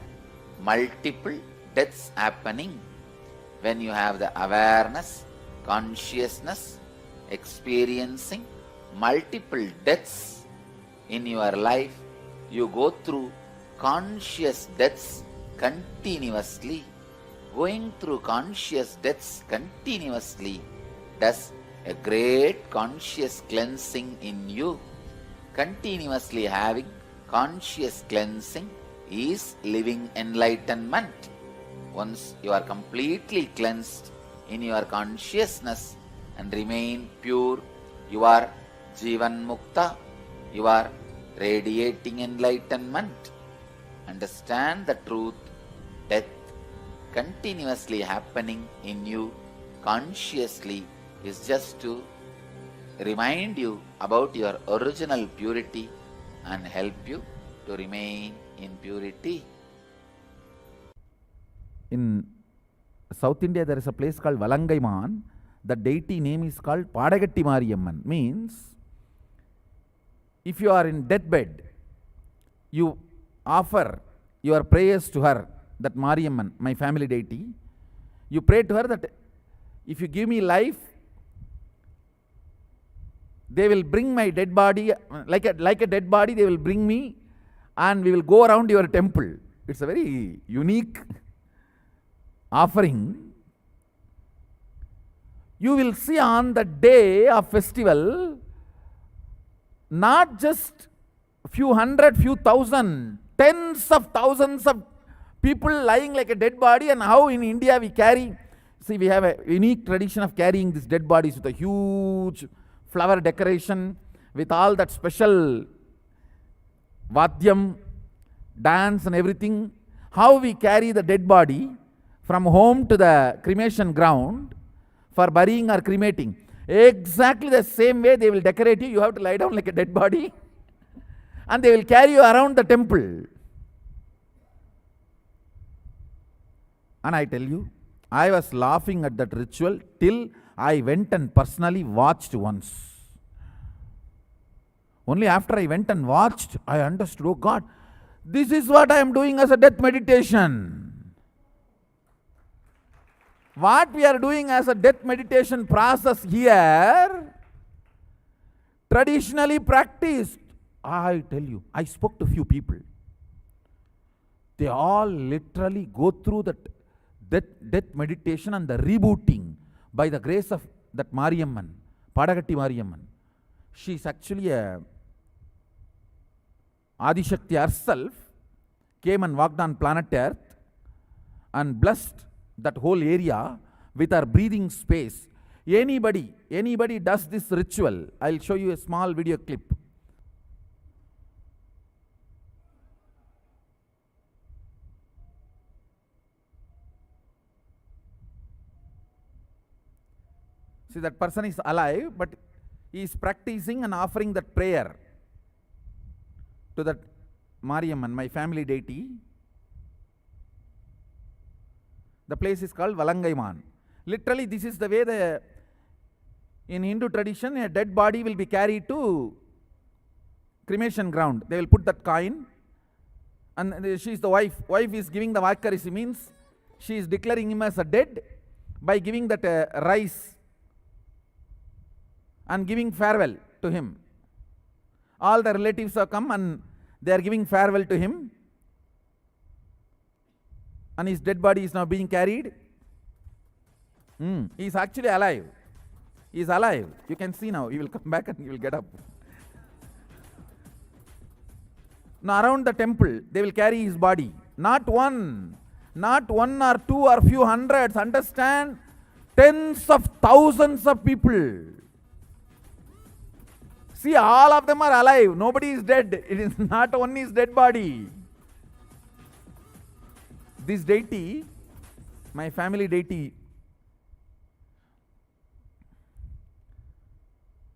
multiple deaths happening. When you have the awareness, consciousness, experiencing multiple deaths in your life, you go through conscious deaths continuously. Going through conscious deaths continuously does a great conscious cleansing in you. Continuously having conscious cleansing is living enlightenment. Once you are completely cleansed in your consciousness and remain pure, you are Jivan Mukta, you are radiating enlightenment. Understand the truth. Death continuously happening in you consciously is just to remind you about your original purity and help you to remain in purity. In South India, there is a place called Valangaiman. The deity name is called Padagatti Mariyamman. Means, if you are in deathbed, you offer your prayers to her, that Mariyamman, my family deity. You pray to her that if you give me life, they will bring my dead body, like a dead body, they will bring me, and we will go around your temple. It's a very unique offering. You will see on the day of festival, not just few hundred, few thousand, tens of thousands of people lying like a dead body. And how in India we carry, see, we have a unique tradition of carrying these dead bodies with a huge flower decoration, with all that special vadyam, dance and everything. How we carry the dead body from home to the cremation ground for burying or cremating. Exactly the same way they will decorate you. You have to lie down like a dead body and they will carry you around the temple. And I tell you, I was laughing at that ritual till I went and personally watched once. Only after I went and watched, I understood, oh God, this is what I am doing as a death meditation. What we are doing as a death meditation process here, traditionally practiced. I tell you, I spoke to few people. They all literally go through that death meditation and the rebooting by the grace of that Mariyamman, Padagatti Mariyamman. She is actually a Adishakti herself, came and walked on planet Earth and blessed that whole area with her breathing space. Anybody does this ritual. I'll show you a small video clip. See, that person is alive, but he is practicing and offering that prayer to that Mariyamman, my family deity. The place is called Valangaiman. Literally, this is the way in Hindu tradition, a dead body will be carried to cremation ground. They will put that coin, and she is the wife. Wife is giving the Vakarisi, means she is declaring him as a dead by giving that rice and giving farewell to him. All the relatives have come and they are giving farewell to him. And his dead body is now being carried. He is actually alive. He is alive. You can see now. He will come back and he will get up. Now around the temple, they will carry his body. Not one or two or few hundreds. Understand? Tens of thousands of people. See, all of them are alive. Nobody is dead. It is not one is dead body. This deity, my family deity,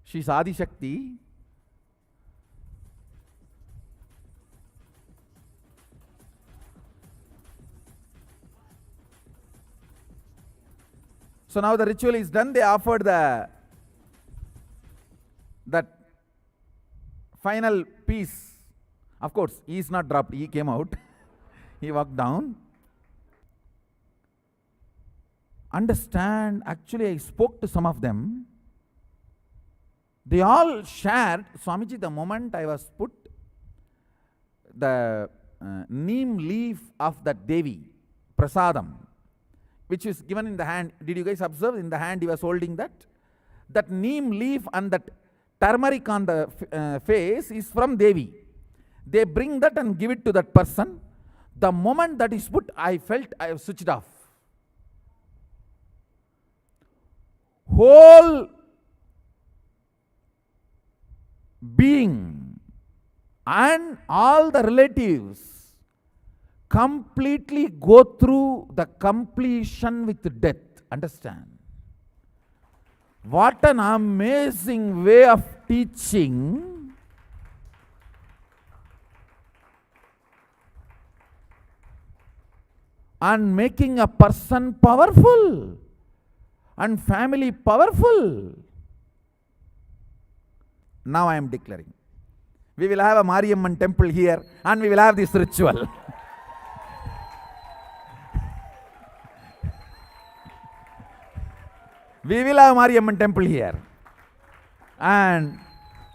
she is Adi Shakti. So now the ritual is done. They offered that final piece. Of course, he is not dropped. He came out. He walked down. Understand, actually I spoke to some of them. They all shared, Swamiji, the moment I was put the neem leaf of that Devi, Prasadam, which is given in the hand. Did you guys observe? In the hand he was holding that. That neem leaf and that turmeric on the face is from Devi. They bring that and give it to that person. The moment that is put, I felt I have switched off. Whole being and all the relatives completely go through the completion with death. Understand? What an amazing way of teaching. and making a person powerful and family powerful. Now I am declaring, we will have a Mariamman temple here and we will have this ritual. We will have Mariamman temple here and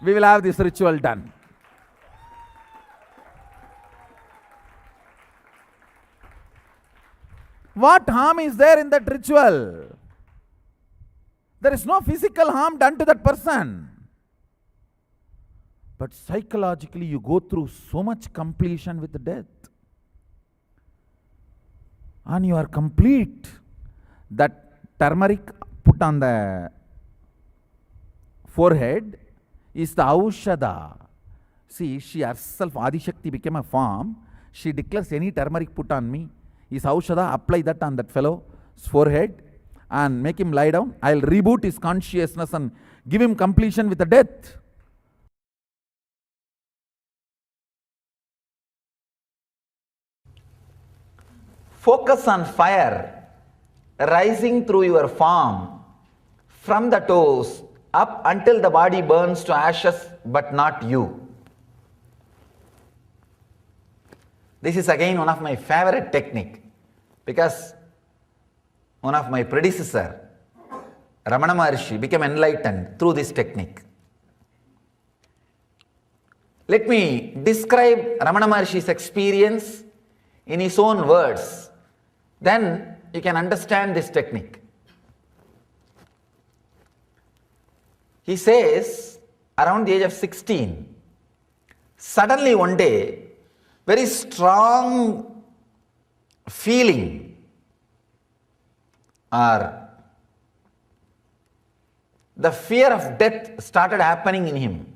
we will have this ritual done. What harm is there in that ritual? There is no physical harm done to that person. But psychologically, you go through so much completion with death. And you are complete. That turmeric put on the forehead is the Aushada. See, she herself, Adishakti, became a form. She declares, any turmeric put on me is Aushada, apply that on that fellow's forehead and make him lie down. I'll reboot his consciousness and give him completion with the death. Focus on fire rising through your form from the toes up until the body burns to ashes, but not you. This is again one of my favorite technique, because one of my predecessor, Ramana Maharshi, became enlightened through this technique. Let me describe Ramana Maharshi's experience in his own words. Then you can understand this technique. He says, around the age of 16, suddenly one day, very strong feeling or the fear of death started happening in him.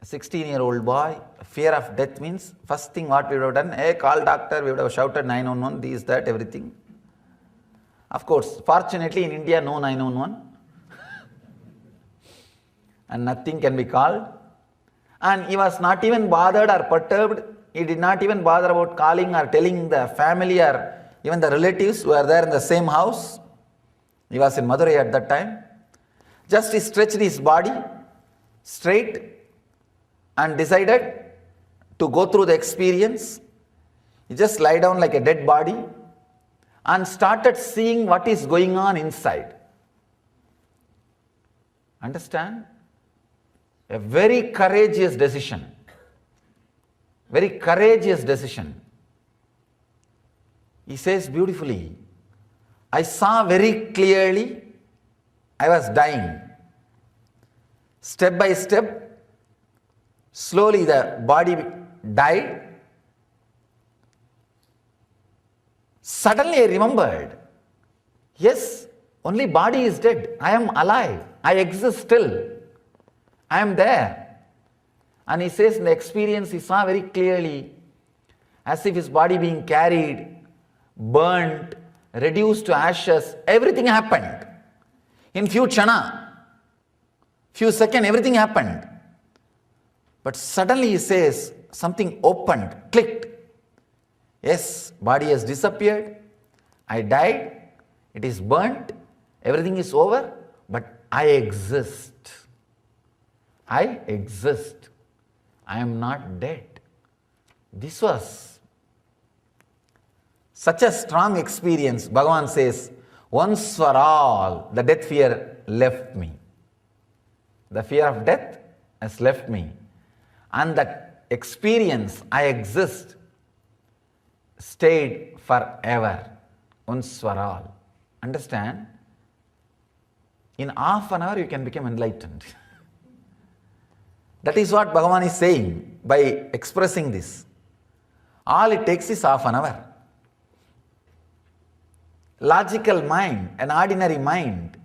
A 16-year-old boy, fear of death means, first thing what we would have done, hey, call doctor, we would have shouted 911, this, that, everything. Of course, fortunately in India, no 911. And nothing can be called. And he was not even bothered or perturbed. He did not even bother about calling or telling the family or even the relatives who were there in the same house. He was in Madurai at that time. Just he stretched his body straight and decided to go through the experience. He just lie down like a dead body and started seeing what is going on inside. Understand? A very courageous decision. Very courageous decision. He says beautifully, I saw very clearly I was dying. Step by step, slowly the body died. Suddenly I remembered, yes, only body is dead. I am alive. I exist still. I am there. And he says in the experience he saw very clearly as if his body being carried, burnt, reduced to ashes. Everything happened. In few chana, few seconds, everything happened. But suddenly he says something opened, clicked. Yes, body has disappeared. I died. It is burnt. Everything is over. But I exist. I exist. I am not dead. This was such a strong experience. Bhagavan says, once for all, the death fear left me. The fear of death has left me. And that experience, I exist, stayed forever. Once for all. Understand? In half an hour, you can become enlightened. That is what Bhagavan is saying by expressing this. All it takes is half an hour. Logical mind, an ordinary mind,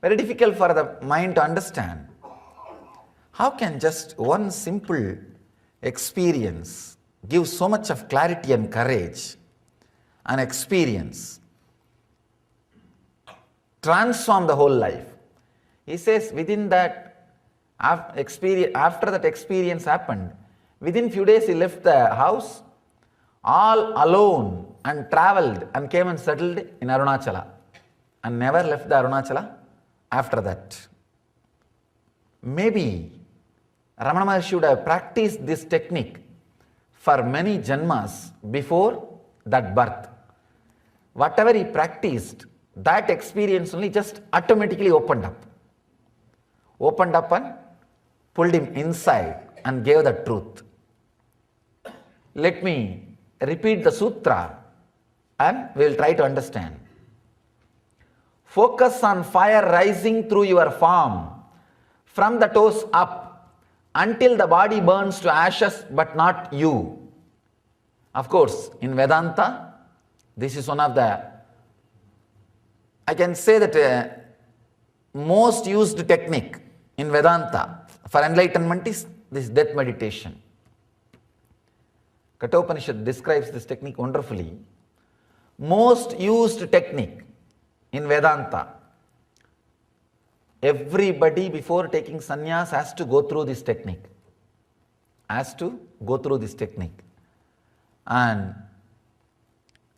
very difficult for the mind to understand. How can just one simple experience give so much of clarity and courage, an experience, transform the whole life? He says within that after that experience happened, within few days he left the house all alone and traveled and came and settled in Arunachala and never left the Arunachala after that. Maybe Ramana Maharshi would have practiced this technique for many janmas before that birth. Whatever he practiced, that experience only just automatically opened up and pulled him inside and gave the truth. Let me repeat the sutra and we will try to understand. Focus on fire rising through your form from the toes up until the body burns to ashes, but not you. Of course, in Vedanta, this is one of the, I can say that most used technique in Vedanta for enlightenment is this death meditation. Kathopanishad describes this technique wonderfully. Most used technique in Vedanta. Everybody before taking sannyas has to go through this technique. And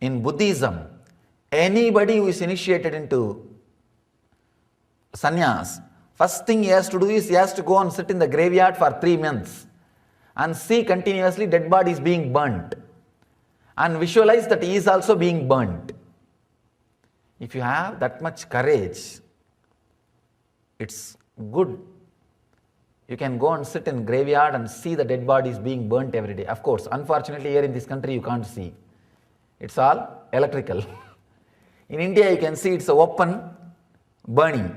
in Buddhism, anybody who is initiated into sannyas, first thing he has to do is he has to go and sit in the graveyard for 3 months and see continuously dead bodies being burnt and visualize that he is also being burnt. If you have that much courage, it's good. You can go and sit in graveyard and see the dead bodies being burnt every day. Of course, unfortunately here in this country you can't see. It's all electrical. In India you can see it's a open burning.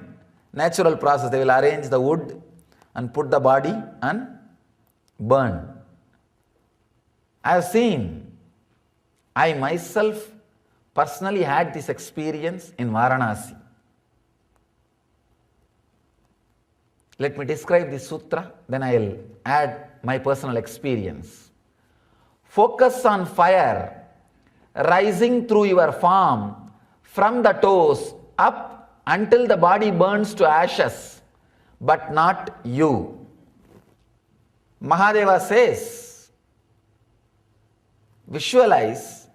Natural process. They will arrange the wood and put the body and burn. I have seen, I myself personally had this experience in Varanasi. Let me describe this sutra, then I will add my personal experience. Focus on fire rising through your form from the toes up until the body burns to ashes, but not you. Mahadeva says, visualize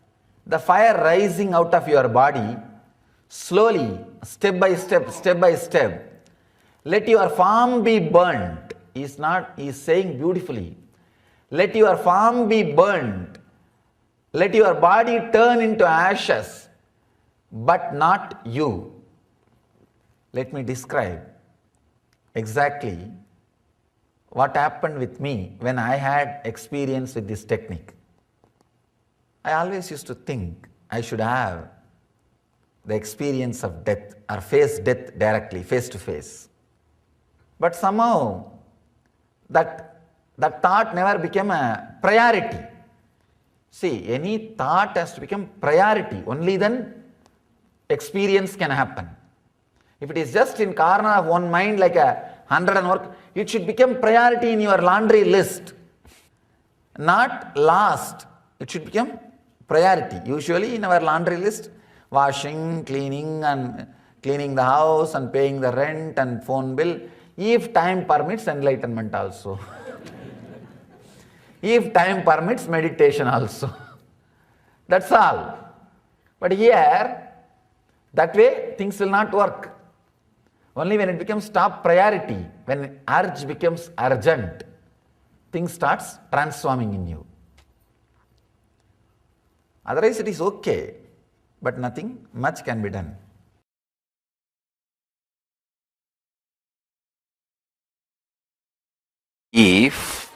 the fire rising out of your body slowly, step by step. Let your form be burnt. He is saying beautifully. Let your form be burnt. Let your body turn into ashes, but not you. Let me describe exactly what happened with me when I had experience with this technique. I always used to think I should have the experience of death or face death directly, face to face. But somehow that thought never became a priority. See, any thought has to become priority. Only then experience can happen. If it is just in corner of one mind like a 100 and work, it should become priority in your laundry list. Not last. It should become priority. Usually in our laundry list, washing, cleaning the house and paying the rent and phone bill. If time permits, enlightenment also. If time permits, meditation also. That's all. But here, that way things will not work. Only when it becomes top priority, when urge becomes urgent, things starts transforming in you. Otherwise it is okay, but nothing much can be done. If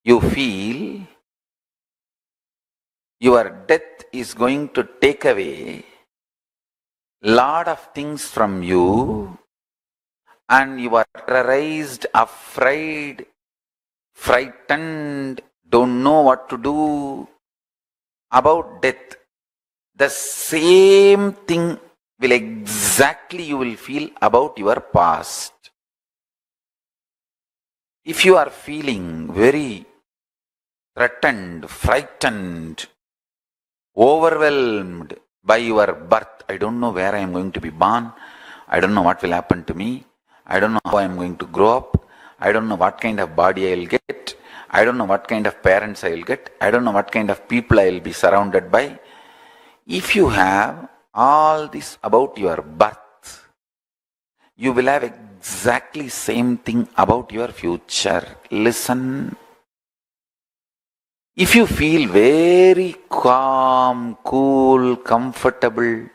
you feel your death is going to take away lot of things from you and you are terrorized, afraid, frightened, don't know what to do about death, the same thing will exactly you will feel about your past. If you are feeling very threatened, frightened, overwhelmed by your birth, I don't know where I am going to be born, I don't know what will happen to me, I don't know how I am going to grow up, I don't know what kind of body I will get, I don't know what kind of parents I will get. I don't know what kind of people I will be surrounded by. If you have all this about your birth, you will have exactly same thing about your future. Listen. If you feel very calm, cool, comfortable,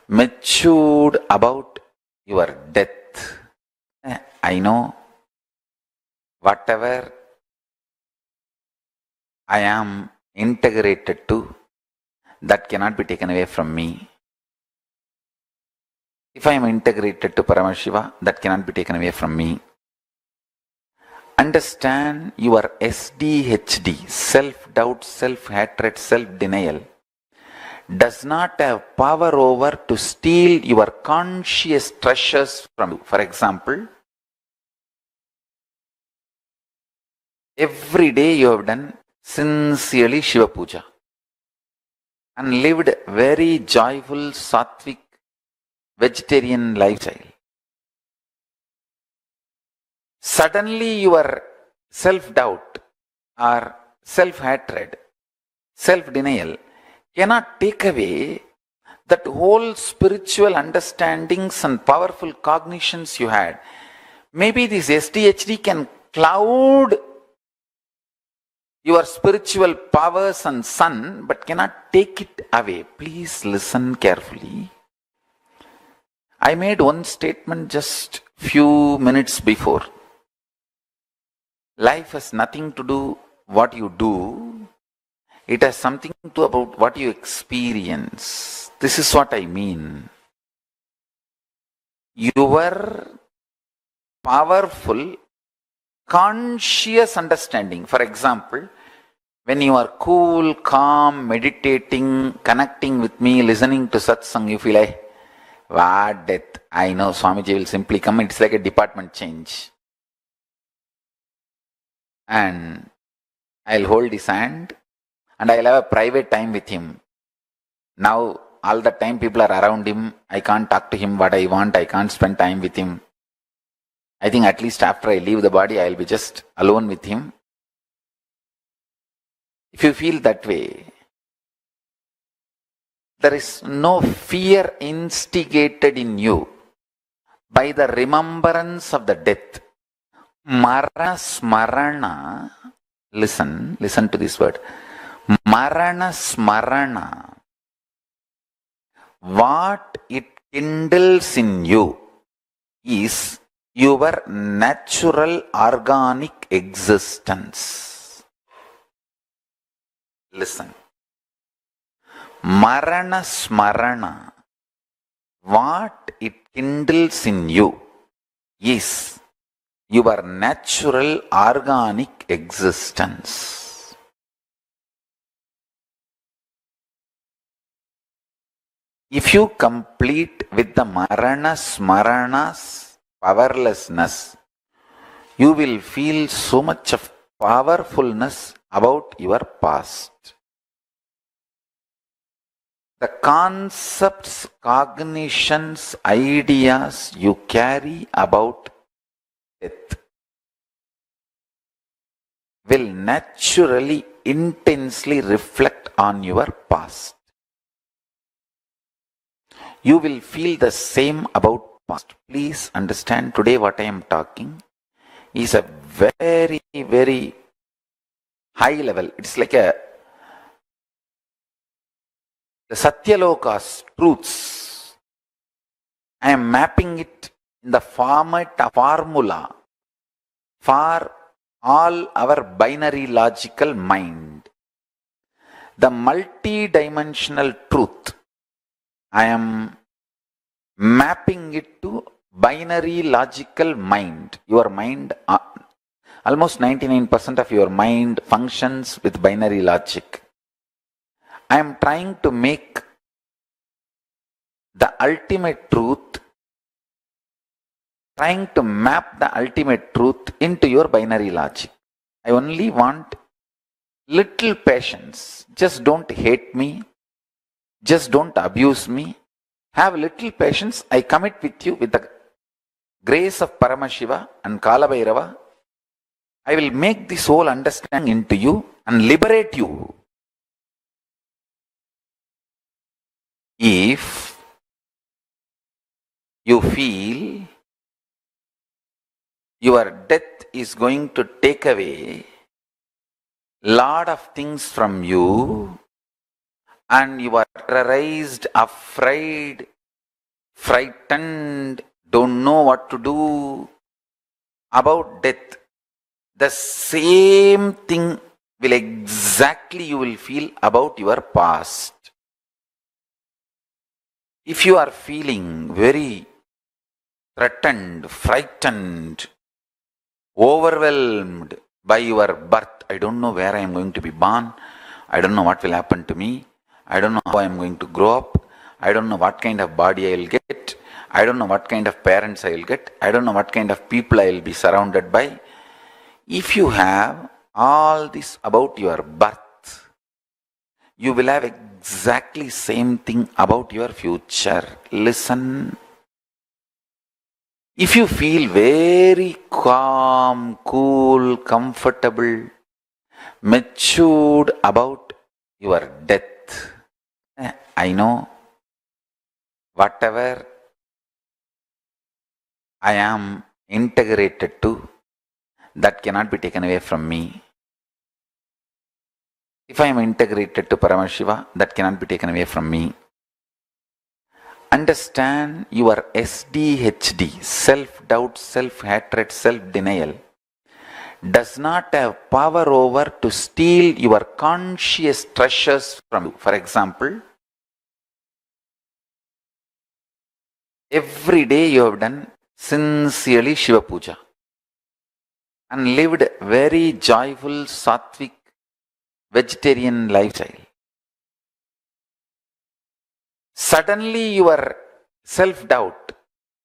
matured about your death, I know whatever I am integrated to, that cannot be taken away from me. If I am integrated to Paramashiva, that cannot be taken away from me. Understand your SDHD, self-doubt, self-hatred, self-denial, does not have power over to steal your conscious treasures from you. For example, every day you have done sincerely Shiva Puja and lived very joyful, sattvic, vegetarian lifestyle. Suddenly your self-doubt or self-hatred, self-denial cannot take away that whole spiritual understandings and powerful cognitions you had. Maybe this SDHD can cloud your spiritual powers and sun, but cannot take it away. Please listen carefully. I made one statement just few minutes before. Life has nothing to do what you do. It has something to do about what you experience. This is what I mean. Your powerful, conscious understanding. For example, when you are cool, calm, meditating, connecting with me, listening to satsang, you feel like, what death? I know Swamiji will simply come. It's like a department change. And I'll hold his hand and I'll have a private time with him. Now, all the time people are around him. I can't talk to him what I want. I can't spend time with him. I think at least after I leave the body, I'll be just alone with him. If you feel that way, there is no fear instigated in you by the remembrance of the death. Marana smarana, listen to this word. Marana smarana, what it kindles in you is your natural organic existence. Listen. Marana smarana, what it kindles in you is your natural organic existence. If you complete with the Marana Smarana's powerlessness, you will feel so much of powerfulness about your past. The concepts, cognitions, ideas you carry about death will naturally, intensely reflect on your past. You will feel the same about past. Please understand, today what I am talking is a very, very high level. It's like the Satyaloka's truths. I am mapping it in the format of formula for all our binary logical mind. The multi-dimensional truth, I am mapping it to binary logical mind. Your mind, almost 99% of your mind functions with binary logic. I am trying to make the ultimate truth, trying to map the ultimate truth into your binary logic. I only want little patience. Just don't hate me. Just don't abuse me. Have little patience. I commit with you with the grace of Paramashiva and Kalaba. I will make this whole understanding into you and liberate you. If you feel your death is going to take away lot of things from you and you are terrorized, afraid, frightened, don't know what to do about death, the same thing will exactly you will feel about your past. If you are feeling very threatened, frightened, overwhelmed by your birth, I don't know where I am going to be born, I don't know what will happen to me, I don't know how I am going to grow up, I don't know what kind of body I will get, I don't know what kind of parents I will get, I don't know what kind of people I will be surrounded by. If you have all this about your birth, you will have exactly same thing about your future. Listen. If you feel very calm, cool, comfortable, matured about your death, I know whatever I am integrated to, that cannot be taken away from me. If I am integrated to Paramashiva, that cannot be taken away from me. Understand your SDHD, self-doubt, self-hatred, self-denial, does not have power over to steal your conscious treasures from you. For example, every day you have done sincerely Shiva Puja and lived very joyful, sattvic, vegetarian lifestyle. Suddenly your self-doubt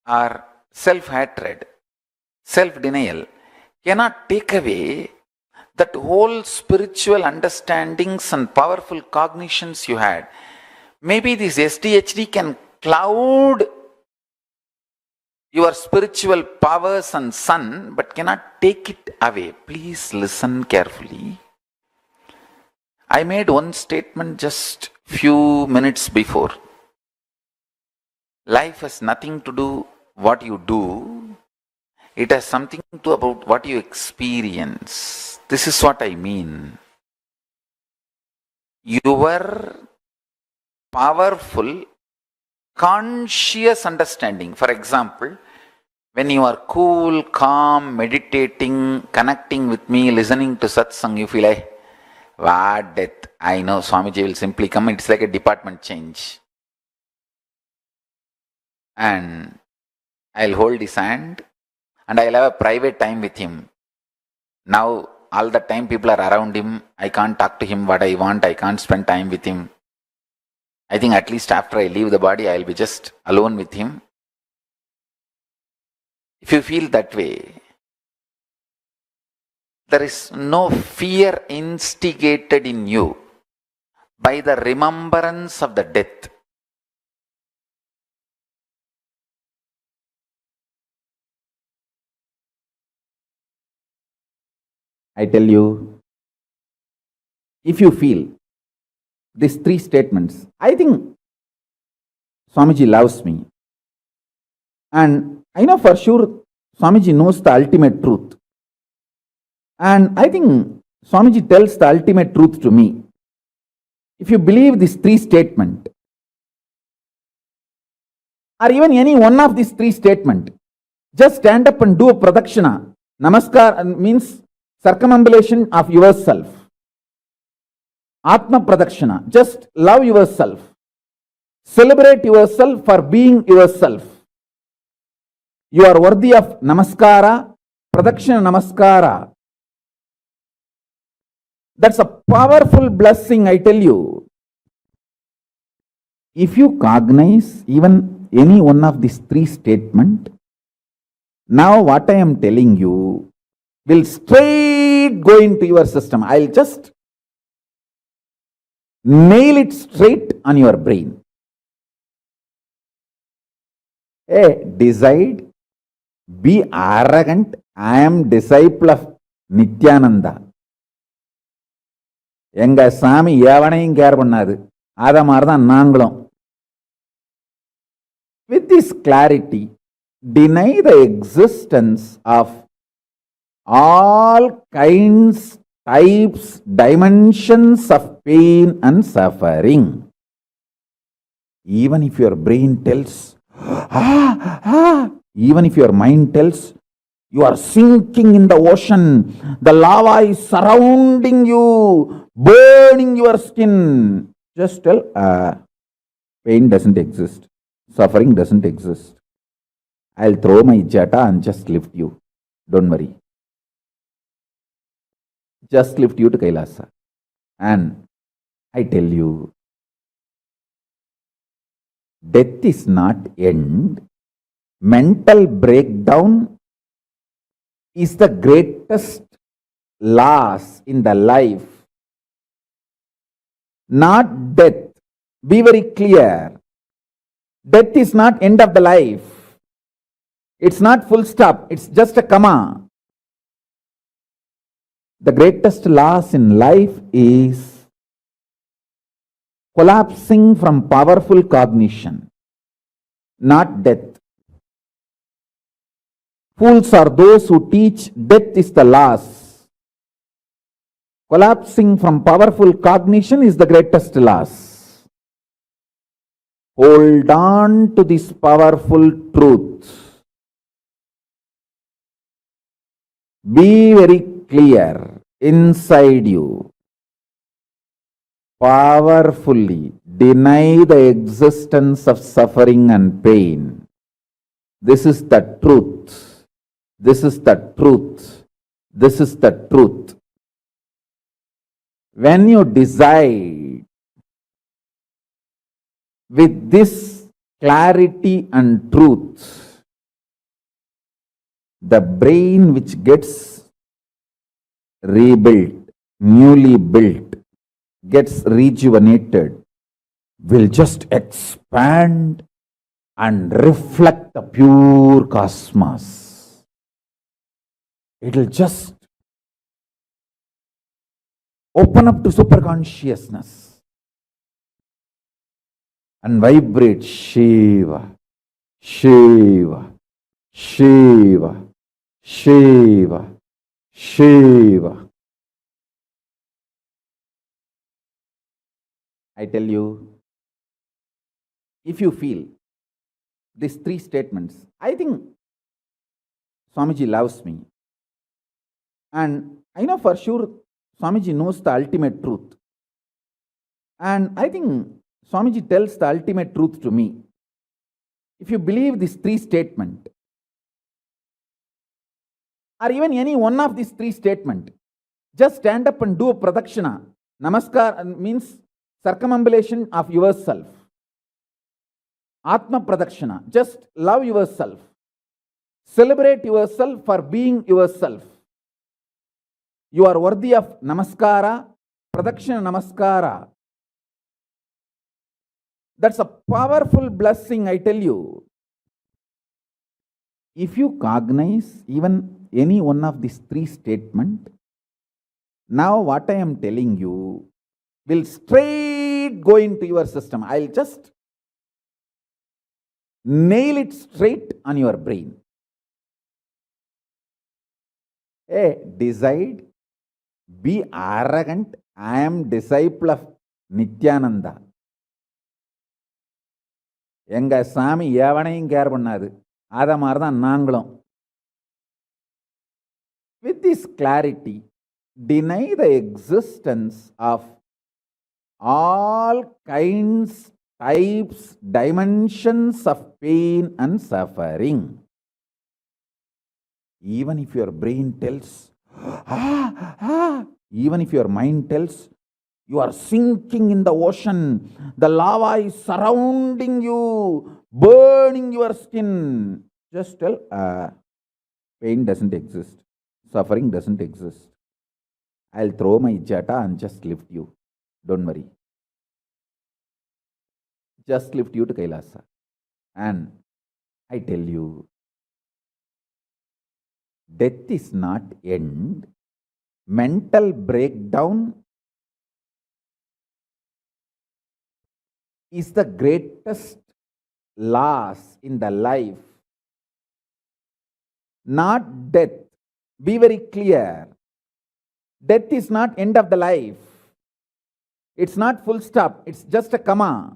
or self-hatred, self-denial cannot take away that whole spiritual understandings and powerful cognitions you had. Maybe this SDHD can cloud your spiritual powers and sun, but cannot take it away. Please listen carefully. I made one statement just few minutes before. Life has nothing to do what you do. It has something to do about what you experience. This is what I mean. Your powerful, conscious understanding. For example, when you are cool, calm, meditating, connecting with me, listening to satsang, you feel like, what death? I know Swamiji will simply come. It's like a department change. And I'll hold his hand and I'll have a private time with him. Now, all the time people are around him. I can't talk to him what I want. I can't spend time with him. I think at least after I leave the body, I'll be just alone with him. If you feel that way, there is no fear instigated in you by the remembrance of the death. I tell you, if you feel these three statements, I think Swamiji loves me. And I know for sure Swamiji knows the ultimate truth. And I think Swamiji tells the ultimate truth to me. If you believe these three statements, or even any one of these three statements, just stand up and do a pradakshina. Namaskar means circumambulation of yourself. Atma pradakshina, just love yourself. Celebrate yourself for being yourself. You are worthy of namaskara, pradakshina namaskara. That's a powerful blessing, I tell you. If you cognize even any one of these three statements, now what I am telling you will straight go into your system. I'll just nail it straight on your brain. Hey, decide, be arrogant, I am disciple of Nithyananda. எங்க சாமி எவனையும் care பண்ணாது. அத மாதிரிதான் நாங்களும். With this clarity, deny the existence of all kinds, types, dimensions of pain and suffering. Even if your brain tells, even if your mind tells, you are sinking in the ocean, the lava is surrounding you, burning your skin. Just tell, pain doesn't exist, suffering doesn't exist. I'll throw my jata and just lift you. Don't worry. Just lift you to Kailasa. And I tell you, death is not end. Mental breakdown is the greatest loss in the life. Not death. Be very clear. Death is not end of the life. It's not full stop. It's just a comma. The greatest loss in life is collapsing from powerful cognition, not death. Fools are those who teach death is the loss. Collapsing from powerful cognition is the greatest loss. Hold on to this powerful truth. Be very clear inside you. Powerfully deny the existence of suffering and pain. This is the truth. This is the truth. This is the truth. When you decide with this clarity and truth, the brain which gets rebuilt, newly built, gets rejuvenated, will just expand and reflect the pure cosmos. It will just open up to superconsciousness and vibrate Shiva, Shiva, Shiva, Shiva, Shiva. I tell you, if you feel these three statements, I think Swamiji loves me. And I know for sure Swamiji knows the ultimate truth. And I think Swamiji tells the ultimate truth to me. If you believe these three statements, or even any one of these three statements, just stand up and do a pradakshina. Namaskar means circumambulation of yourself. Atma pradakshina. Just love yourself. Celebrate yourself for being yourself. You are worthy of namaskara, pradakshina namaskara. That's a powerful blessing, I tell you. If you cognize even any one of these three statements, now what I am telling you will straight go into your system. I'll just nail it straight on your brain. Hey, decide, be arrogant. I am disciple of Nityananda. எங்க சாமி எவனையும் care பண்ணாது. அத மாதிரிதான் நாங்களும். With this clarity, deny the existence of all kinds, types, dimensions of pain and suffering. Even if your brain tells, even if your mind tells, you are sinking in the ocean, the lava is surrounding you, burning your skin. Just tell, pain doesn't exist, suffering doesn't exist. I'll throw my jata and just lift you. Don't worry. Just lift you to Kailasa. And I tell you, death is not end. mental breakdown is the greatest loss in the life, not death. Be very clear. Death is not end of the life. It's not full stop. It's just a comma.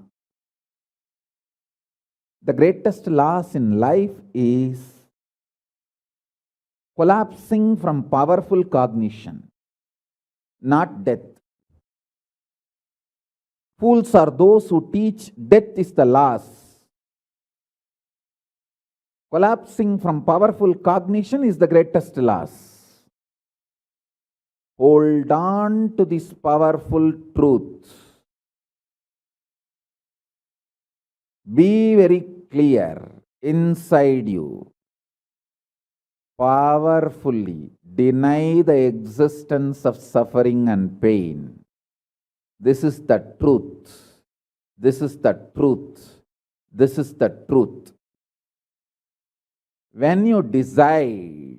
The greatest loss in life is collapsing from powerful cognition, not death. Fools are those who teach death is the loss. Collapsing from powerful cognition is the greatest loss. Hold on to this powerful truth. Be very clear inside you. Powerfully deny the existence of suffering and pain. This is the truth. This is the truth. This is the truth. When you decide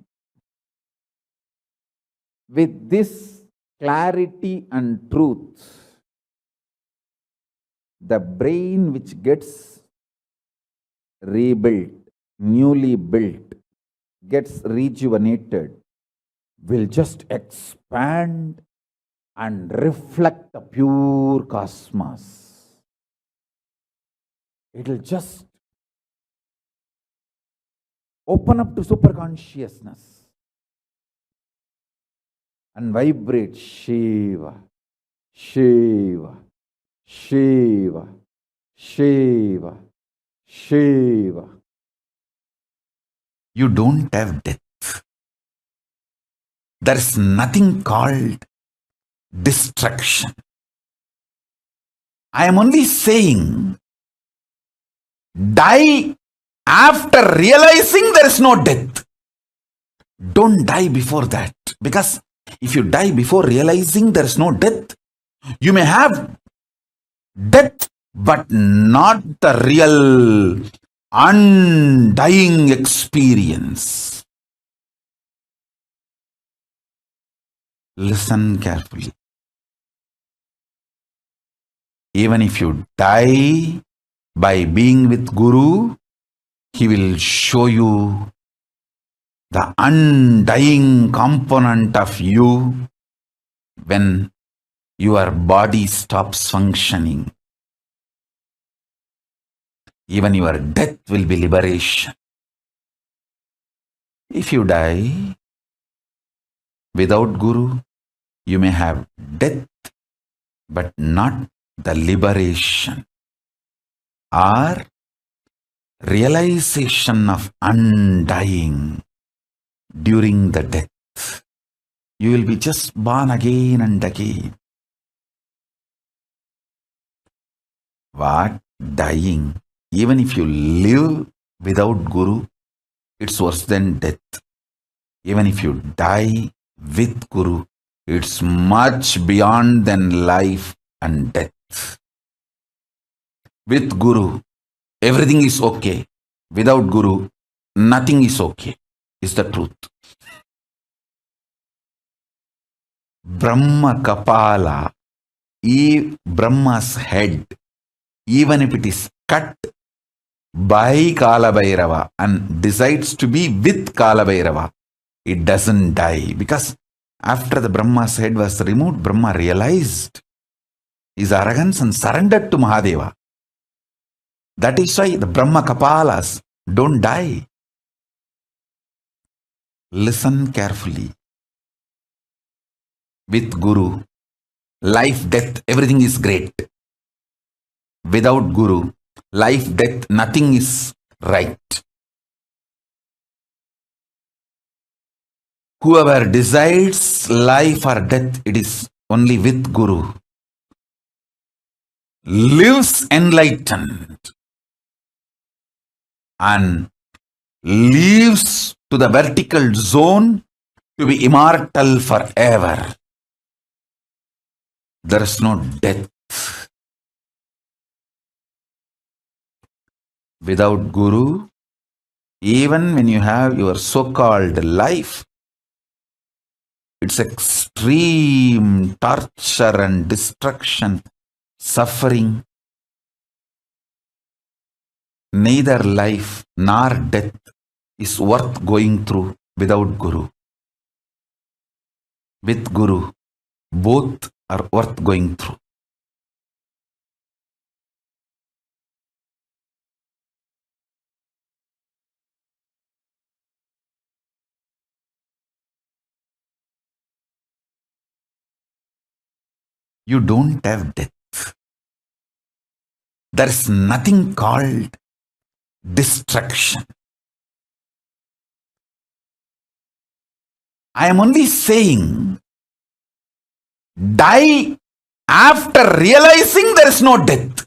with this clarity and truth, the brain which gets rebuilt, newly built, gets rejuvenated, will just expand and reflect the pure cosmos. It will just open up to superconsciousness and vibrate Shiva, Shiva, Shiva, Shiva, Shiva. You don't have death. There is nothing called destruction. I am only saying, die after realizing there is no death. Don't die before that. Because if you die before realizing there is no death, you may have death, but not the real undying experience. Listen carefully. Even if you die by being with Guru, he will show you the undying component of you when your body stops functioning. Even your death will be liberation. If you die without Guru, you may have death, but not the liberation or realization of undying during the death. You will be just born again and again. What? Dying? Even if you live without Guru, it's worse than death. Even if you die with Guru, it's much beyond than life and death. With Guru, everything is okay. Without Guru, nothing is okay. Is the truth. Brahma Kapala, Brahma's head, even if it is cut by Kalabhairava and decides to be with Kalabhairava, it doesn't die. Because after the Brahma's head was removed, Brahma realized his arrogance and surrendered to Mahadeva. That is why the Brahma Kapalas don't die. Listen carefully. With Guru, life, death, everything is great. Without Guru, life, death, nothing is right. Whoever decides life or death, it is only with Guru, lives enlightened and lives to the vertical zone to be immortal forever. There is no death. Without Guru, even when you have your so-called life, It's extreme torture and destruction, suffering. Neither life nor death is worth going through without Guru. With Guru, both are worth going through. You don't have death. There is nothing called destruction. I am only saying, die after realizing there is no death.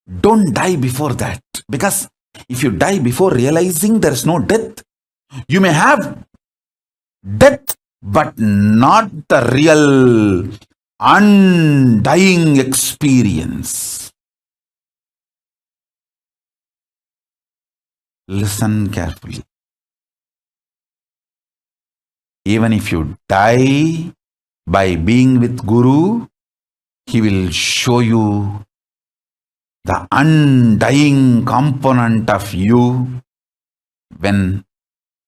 Don't die before that. Because if you die before realizing there is no death, you may have death, but not the real undying experience. Listen carefully. Even if you die by being with Guru, he will show you the undying component of you when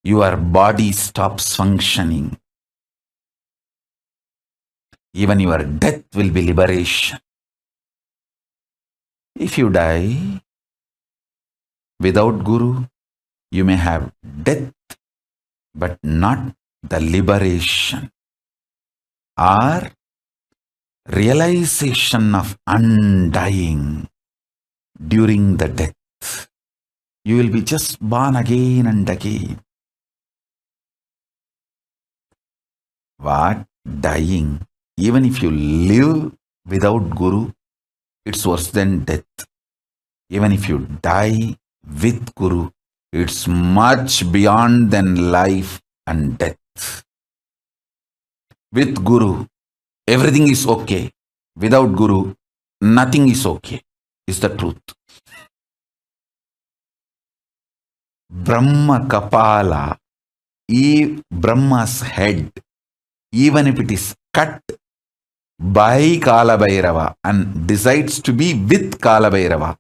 your body stops functioning. Even your death will be liberation. If you die without Guru, you may have death, but not the liberation or realization of undying during the death. You will be just born again and again. What? Dying? Even if you live without Guru, it's worse than death. Even if you die with Guru, it's much beyond than life and death. With Guru, everything is okay. Without Guru, nothing is okay. Is the truth. Brahma Kapala, Brahma's head, even if it is cut by Kalabhairava and decides to be with Kalabhairava,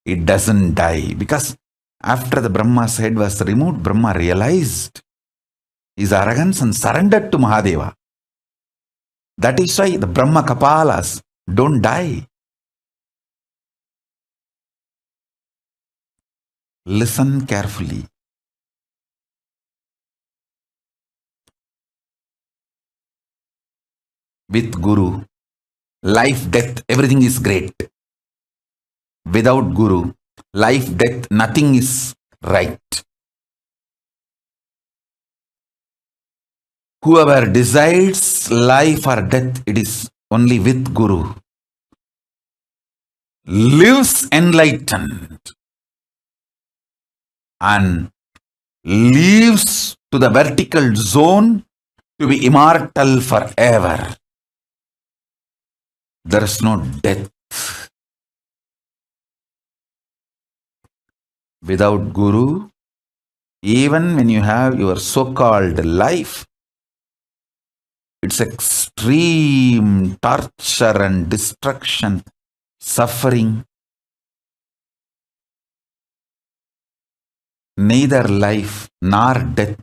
it doesn't die. Because after the Brahma's head was removed, Brahma realized his arrogance and surrendered to Mahadeva. That is why the Brahma Kapalas don't die. Listen carefully. With Guru, life, death, everything is great. Without Guru, life, death, nothing is right. Whoever decides life or death, it is only with Guru, lives enlightened and lives to the vertical zone to be immortal forever. There is no death. Without Guru, even when you have your so-called life, it's extreme torture and destruction, suffering. Neither life nor death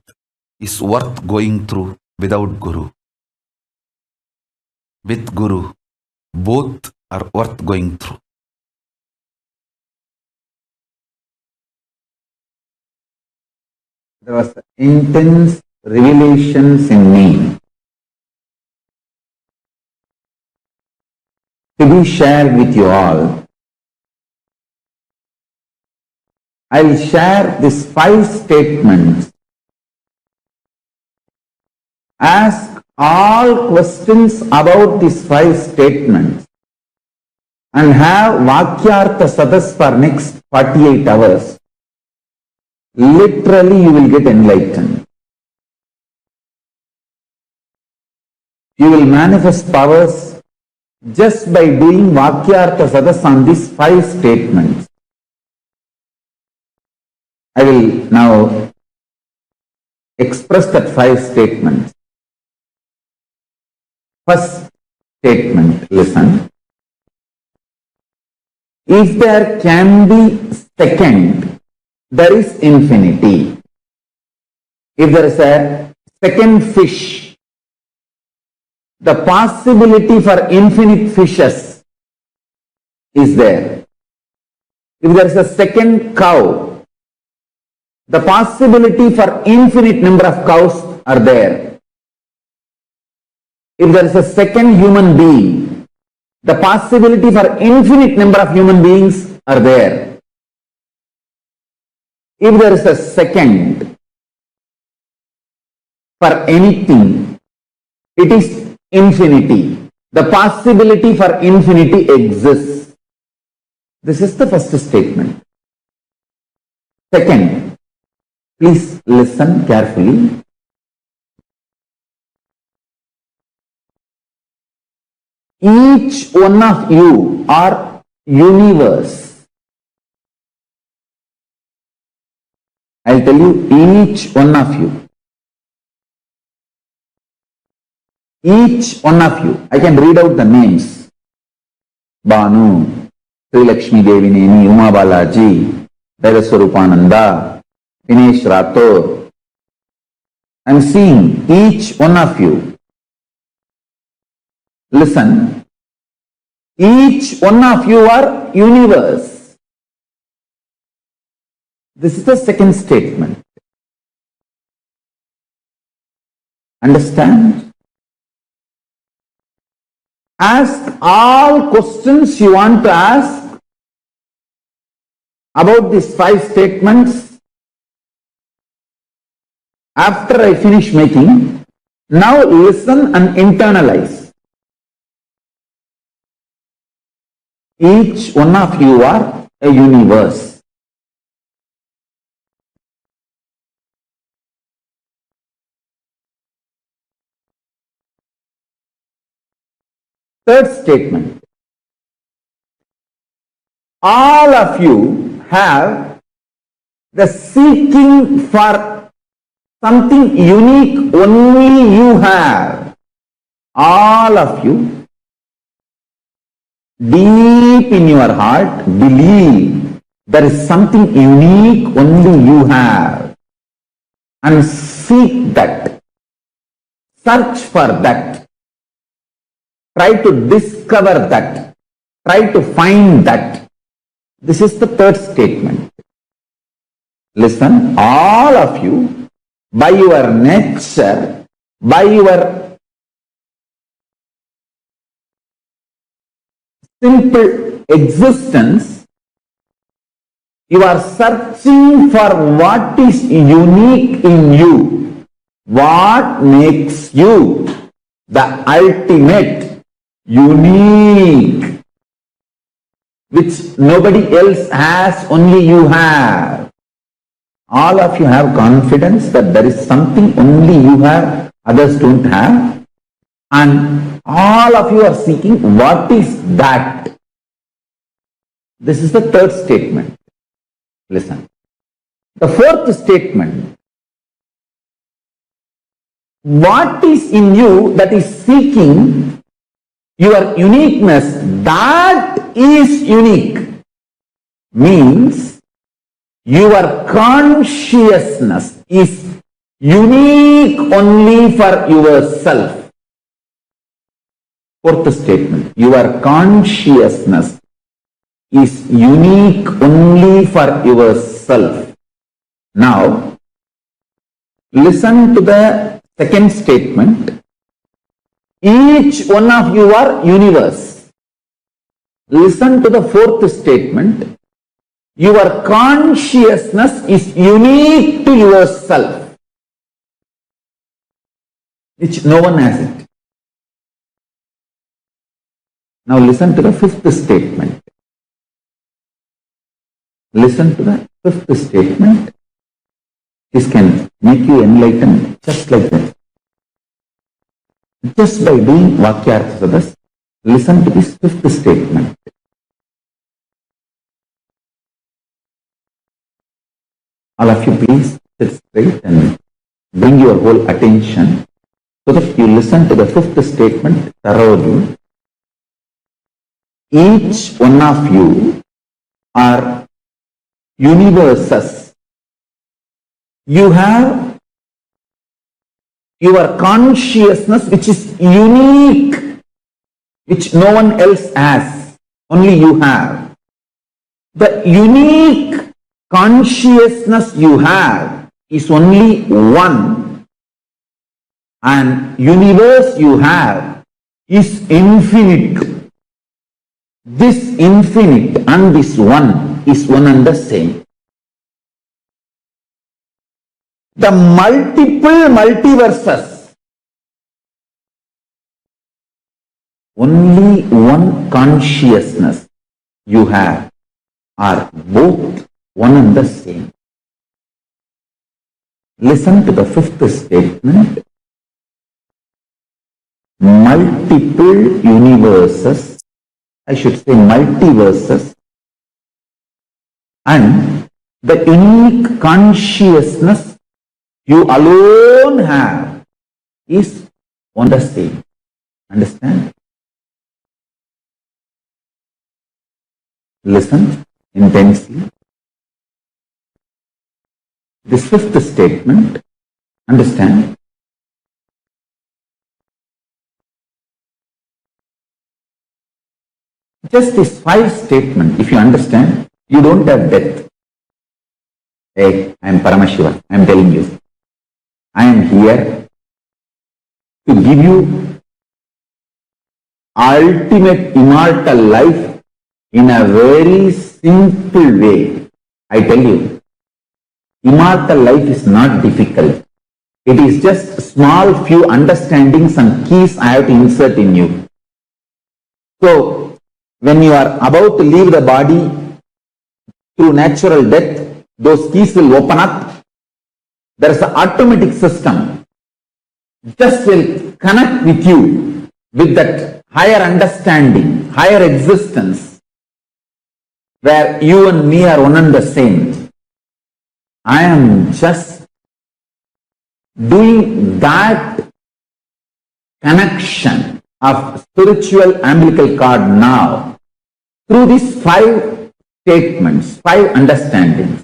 is worth going through without Guru. With Guru, both are worth going through. There was intense revelations in me to be shared with you all. I will share these 5 statements. Ask all questions about these 5 statements and have Vakyartha Sadas for next 48 hours. Literally, you will get enlightened. You will manifest powers just by doing Vakyartha Sadas on these 5 statements. I will now express that 5 statements. First statement, listen. If there can be second, there is infinity. If there is a second fish, the possibility for infinite fishes is there. If there is a second cow, the possibility for infinite number of cows are there. If there is a second human being, the possibility for infinite number of human beings are there. If there is a second for anything, it is infinity. The possibility for infinity exists. This is the first statement. Second, please listen carefully. Each one of you are universe. I'll tell you, each one of you. Each one of you. I can read out the names. Banu, Sri Lakshmi Devineni, Uma Balaji, Vedaswarupananda, Dinesh Rathore. I'm seeing each one of you. Listen, each one of you are universe. This is the second statement. Understand? Ask all questions you want to ask about these 5 statements after I finish making. Now listen and internalize. Each one of you are a universe. Third statement. All of you have the seeking for something unique only you have. All of you, deep in your heart, believe there is something unique only you have. And seek that. Search for that. Try to discover that. Try to find that. This is the third statement. Listen, all of you, by your nature, by your simple existence, you are searching for what is unique in you. What makes you the ultimate, unique, which nobody else has, only you have. All of you have confidence that there is something only you have, others don't have. And all of you are seeking what is that. This is the third statement. Listen. The fourth statement. What is in you that is seeking your uniqueness, that is unique, means your consciousness is unique only for yourself. Fourth statement. Your consciousness is unique only for yourself. Now, listen to the second statement. Each one of you are universe. Listen to the fourth statement. Your consciousness is unique to yourself, which no one has it. Now listen to the fifth statement. Listen to the fifth statement. This can make you enlightened just like that. Just by doing Vakyarthasadas, listen to this fifth statement. All of you please sit straight and bring your whole attention so that you listen to the fifth statement thoroughly. Each one of you are universes. You have your consciousness which is unique, which no one else has, only you have. The unique consciousness you have is only one, and universe you have is infinite. This infinite and this one is one and the same. The multiple multiverses, only one consciousness you have, are both one and the same. Listen to the fifth statement. Multiple universes, I should say multiverses, and the unique consciousness you alone have is one the same. Understand? Listen intensely. This fifth statement, understand? Just this five statement, if you understand, you don't have death. Hey, I am Paramashiva, I am telling you. I am here to give you ultimate immortal life in a very simple way. I tell you, immortal life is not difficult. It is just small few understandings and keys I have to insert in you. So, when you are about to leave the body through natural death, those keys will open up. There is an automatic system. Just will connect with you with that higher understanding, higher existence, where you and me are one and the same. I am just doing that connection of spiritual umbilical cord now through these five statements, five understandings.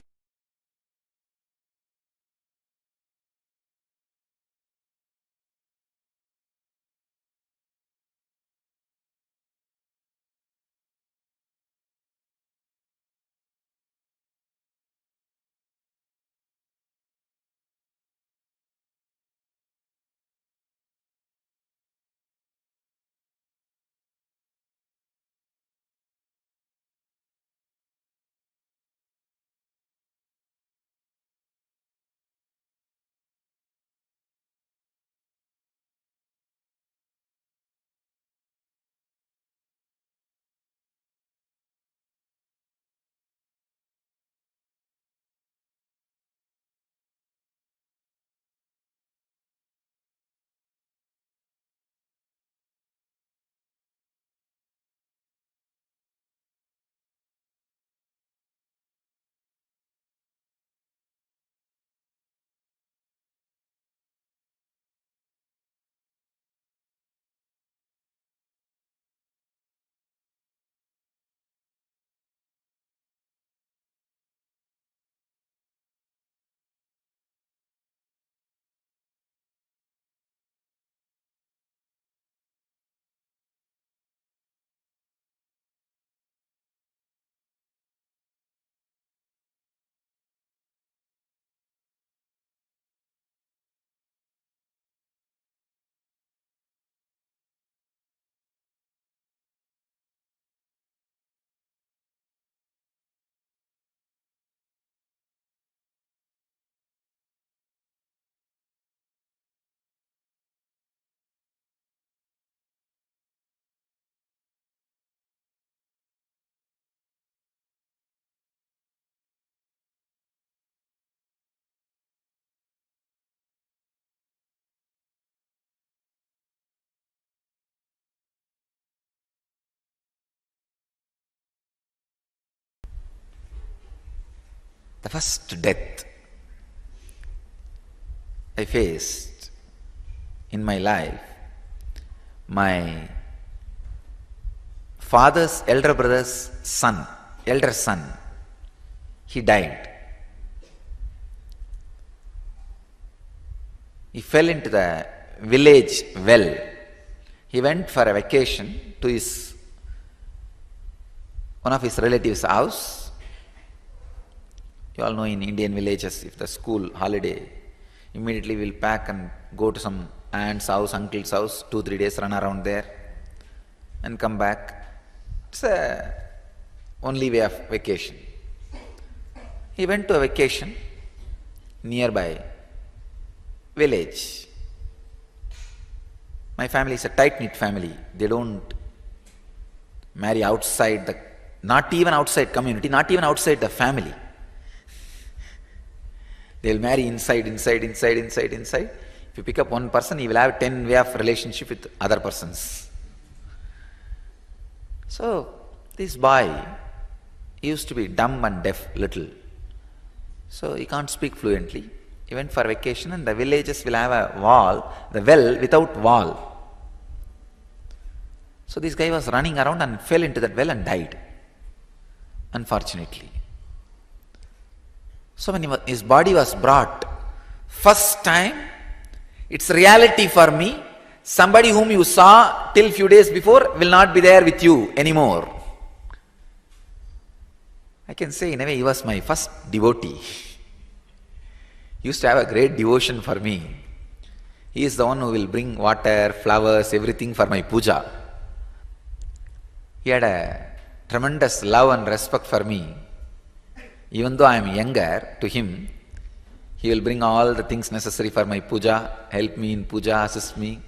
The first death I faced in my life, my father's elder brother's son, elder son, he died. He fell into the village well. He went for a vacation to one of his relatives' house. You all know in Indian villages, if the school holiday, immediately we'll pack and go to some aunt's house, uncle's house, 2-3 days run around there and come back. It's the only way of vacation. He went to a vacation nearby village. My family is a tight-knit family. They don't marry outside not even outside community, not even outside the family. They'll marry inside. If you pick up one person, he will have 10 way of relationship with other persons. So, this boy used to be dumb and deaf little. So, he can't speak fluently. He went for vacation and the villages will have a wall, the well without wall. So this guy was running around and fell into that well and died, unfortunately. So when his body was brought, first time, it's reality for me, somebody whom you saw till few days before will not be there with you anymore. I can say in a way he was my first devotee. He used to have a great devotion for me. He is the one who will bring water, flowers, everything for my puja. He had a tremendous love and respect for me. Even though I am younger, to him, he will bring all the things necessary for my puja, help me in puja, assist me.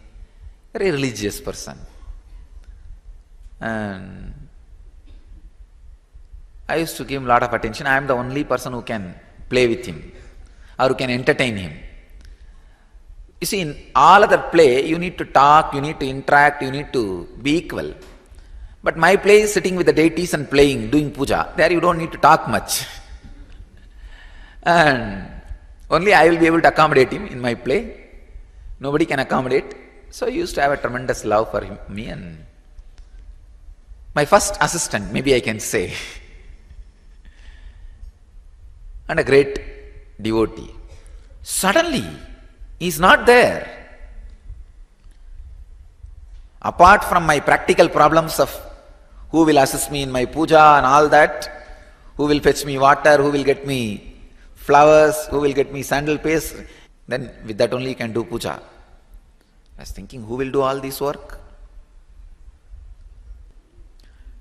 Very religious person. And I used to give him a lot of attention. I am the only person who can play with him or who can entertain him. You see, in all other play, you need to talk, you need to interact, you need to be equal. But my play is sitting with the deities and playing, doing puja. There you don't need to talk much. And only I will be able to accommodate him in my play. Nobody can accommodate. So he used to have a tremendous love for me and my first assistant, maybe I can say. And a great devotee. Suddenly, he is not there. Apart from my practical problems of who will assist me in my puja and all that, who will fetch me water, who will get me flowers, who will get me sandal paste, then with that only you can do puja. I was thinking, who will do all this work?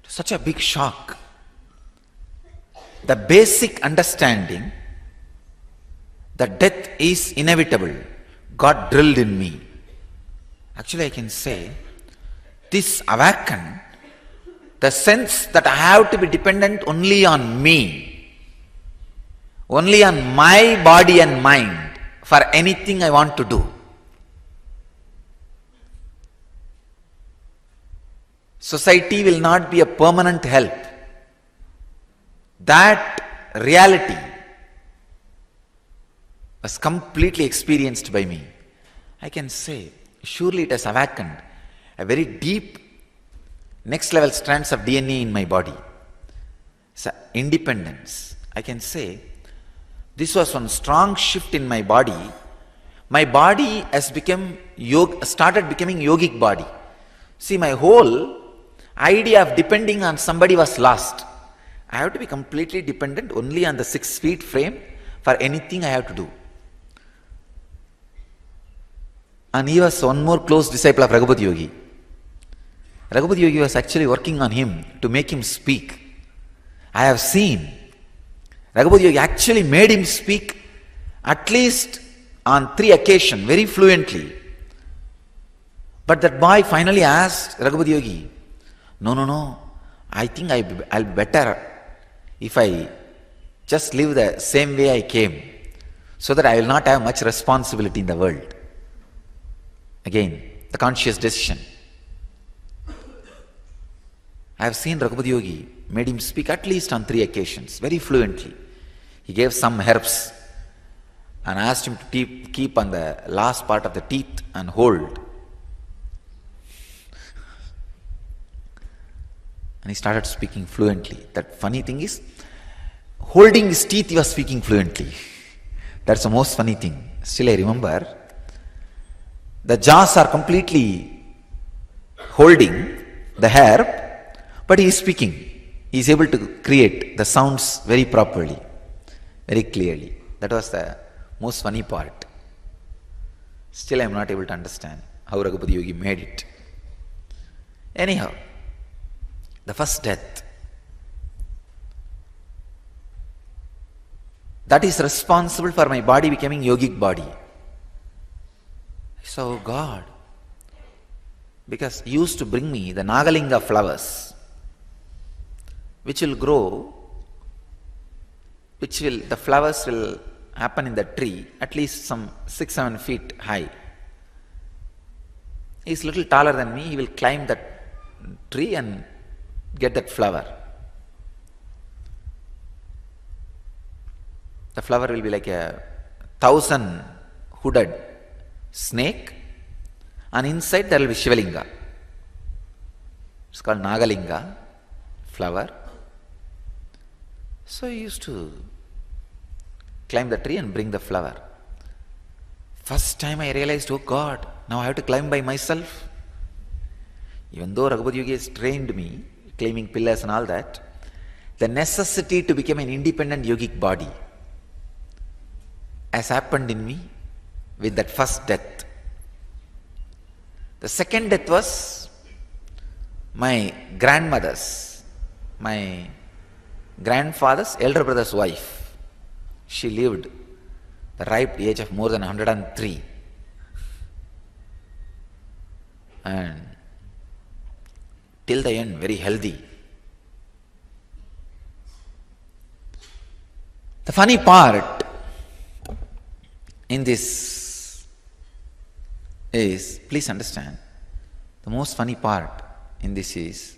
Such a big shock. The basic understanding that death is inevitable got drilled in me. Actually, I can say, this awakened the sense that I have to be dependent only on me, only on my body and mind for anything I want to do. Society will not be a permanent help. That reality was completely experienced by me. I can say, surely it has awakened a very deep next level strands of DNA in my body. So independence. I can say, this was one strong shift in my body. My body has started becoming yogic body. See, my whole idea of depending on somebody was lost. I have to be completely dependent only on the 6 feet frame for anything I have to do. And he was one more close disciple of Raghupati Yogi. Raghupati Yogi was actually working on him to make him speak. I have seen Raghupati Yogi actually made him speak at least on 3 occasions very fluently. But that boy finally asked Raghupati Yogi, no, I think I'll be better if I just live the same way I came, so that I will not have much responsibility in the world. Again, the conscious decision. I have seen Raghupati Yogi made him speak at least on 3 occasions, very fluently. He gave some herbs and asked him to keep on the last part of the teeth and hold. And he started speaking fluently. That funny thing is, holding his teeth, he was speaking fluently. That's the most funny thing. Still I remember, the jaws are completely holding the herb, but he is speaking. He is able to create the sounds very properly, very clearly. That was the most funny part. Still I am not able to understand how Raghupati Yogi made it. Anyhow, the first death, that is responsible for my body becoming yogic body. So God, because He used to bring me the Nagalinga flowers, which will grow, the flowers will happen in the tree, at least some 6-7 feet high. He is little taller than me, he will climb that tree and get that flower. The flower will be like a 1,000 hooded snake, and inside there will be Shivalinga. It's called Nagalinga flower. So he used to climb the tree and bring the flower. First time I realized, oh God, now I have to climb by myself. Even though Raghupati Yogi has trained me, climbing pillars and all that, the necessity to become an independent yogic body has happened in me with that first death. The second death was my grandmother's, my grandfather's elder brother's wife. She lived the ripe age of more than 103. And till the end, very healthy. The funny part in this is, please understand, the most funny part in this is,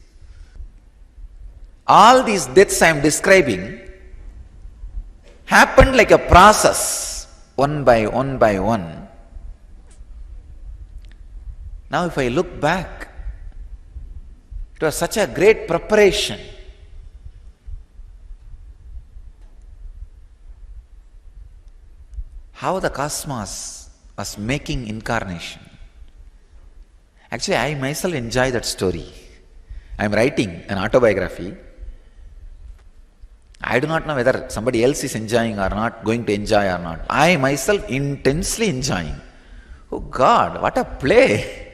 all these deaths I am describing happened like a process, one by one by one. Now if I look back, it was such a great preparation. How the cosmos was making incarnation. Actually, I myself enjoy that story. I am writing an autobiography. I do not know whether somebody else is enjoying or not, going to enjoy or not. I myself intensely enjoying. Oh God, what a play!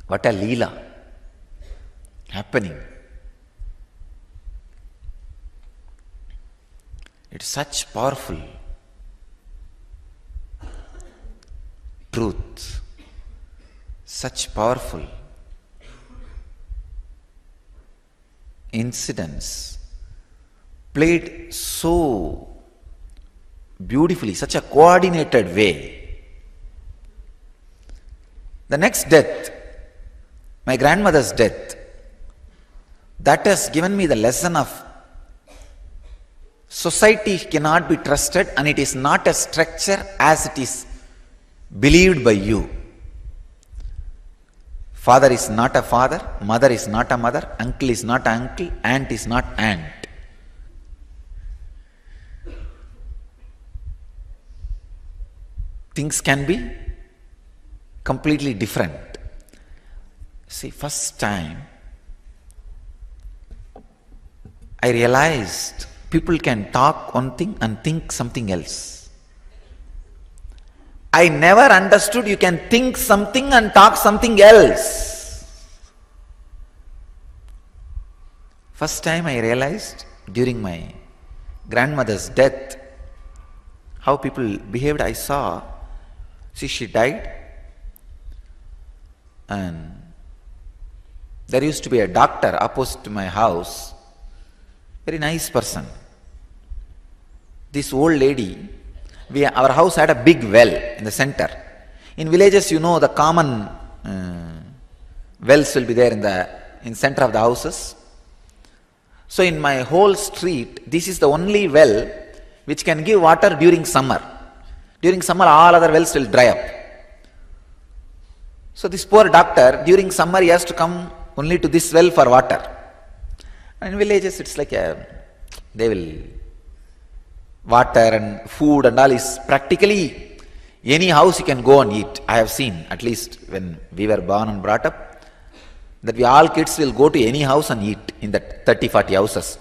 What a leela happening. It's such powerful truth, such powerful incidents played so beautifully, such a coordinated way. The next death, my grandmother's death, that has given me the lesson of society cannot be trusted, and it is not a structure as it is believed by you. Father is not a father, mother is not a mother, uncle is not uncle, aunt is not aunt. Things can be completely different. See, first time I realized people can talk one thing and think something else. I never understood you can think something and talk something else. First time I realized during my grandmother's death how people behaved. I saw, see, she died, and there used to be a doctor opposite to my house, very nice person. This old lady, our house had a big well in the center. In villages, you know, the common wells will be there in center of the houses. So in my whole street, this is the only well which can give water during summer. During summer, all other wells will dry up. So this poor doctor, during summer, he has to come only to this well for water. And in villages, it's like they will water and food and all is practically any house you can go and eat. I have seen, at least when we were born and brought up, that we all kids will go to any house and eat in that 30, 40 houses.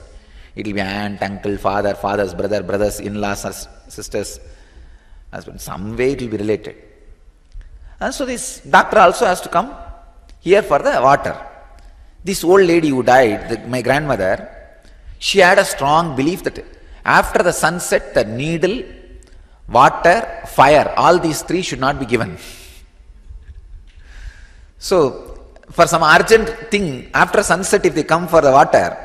It will be aunt, uncle, father, father's brother, brothers, in-laws, sisters, husband. Some way it will be related. And so this doctor also has to come here for the water. This old lady who died, my grandmother, she had a strong belief that after the sunset, the needle, water, fire, all these three should not be given. So, for some urgent thing, after sunset, if they come for the water,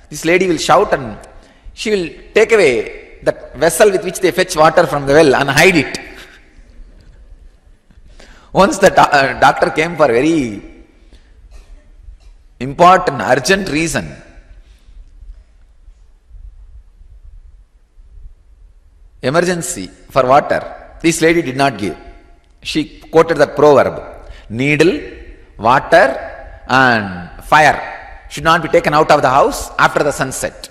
this lady will shout and she will take away that vessel with which they fetch water from the well and hide it. Once the doctor came for a very important, urgent reason, emergency for water, this lady did not give. She quoted the proverb, needle, water and fire should not be taken out of the house after the sunset.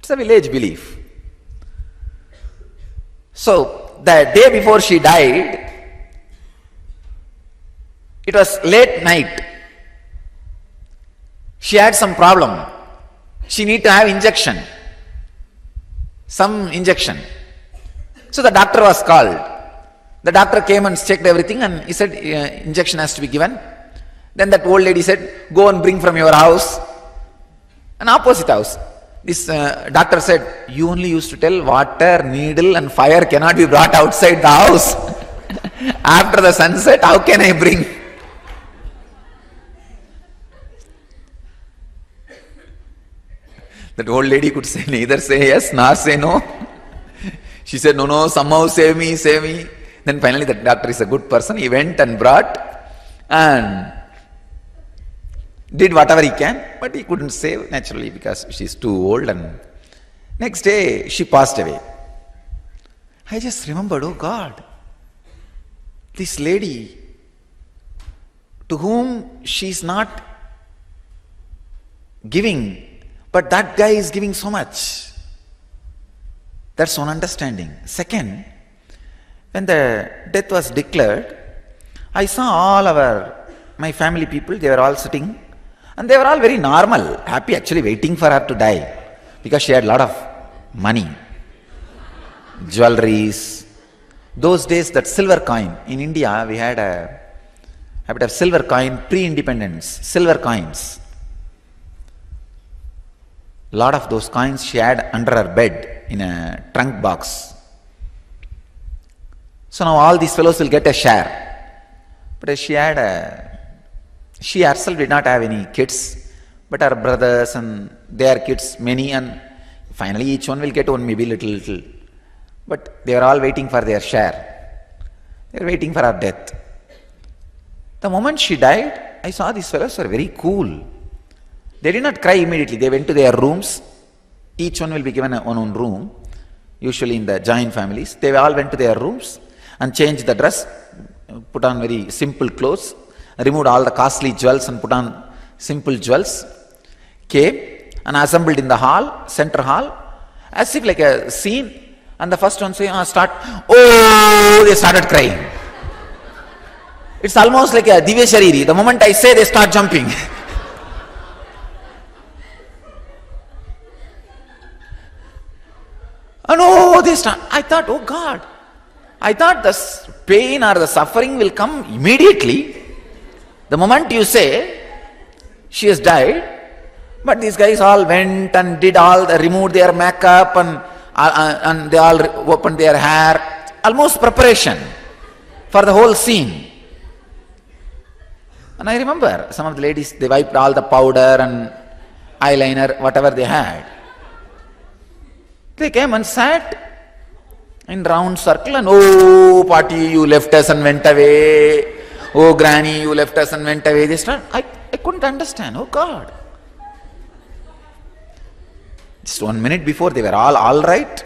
It's a village belief. So, the day before she died, it was late night. She had some problem. She need to have injection. Some injection. So the doctor was called. The doctor came and checked everything and he said injection has to be given. Then that old lady said, go and bring from your house. An opposite house. This doctor said, you only used to tell water, needle and fire cannot be brought outside the house. After the sunset, how can I bring? That old lady could say neither say yes nor say no. She said, no, somehow save me, save me. Then finally the doctor is a good person. He went and brought and did whatever he can, but he couldn't save naturally because she's too old. And next day she passed away. I just remembered, oh God, this lady to whom she's not giving, but that guy is giving so much. That's one understanding. Second, when the death was declared, I saw my family people, they were all sitting and they were all very normal, happy, actually waiting for her to die because she had a lot of money, jewelries. Those days, that silver coin, in India we had a habit of silver coin, pre-independence, silver coins. Lot of those coins she had under her bed in a trunk box. So now all these fellows will get a share. But she herself did not have any kids, but her brothers and their kids, many, and finally each one will get one, maybe little. But they are all waiting for their share. They are waiting for her death. The moment she died, I saw these fellows were very cool. They did not cry immediately. They went to their rooms. Each one will be given one own room, usually in the joint families. They all went to their rooms and changed the dress, put on very simple clothes, removed all the costly jewels and put on simple jewels, came and assembled in the hall, center hall, as if like a scene. And the first one say, start, oh, they started crying. It's almost like a Divya Shariri. The moment I say, they start jumping. And oh, they start. I thought, oh God. I thought the pain or the suffering will come immediately. The moment you say, she has died, but these guys all went and did removed their makeup and they all opened their hair, almost preparation for the whole scene. And I remember some of the ladies, they wiped all the powder and eyeliner, whatever they had. They came and sat in round circle and, oh, Pati, you left us and went away. Oh, Granny, you left us and went away. They started, I couldn't understand. Oh, God. Just 1 minute before, they were all right.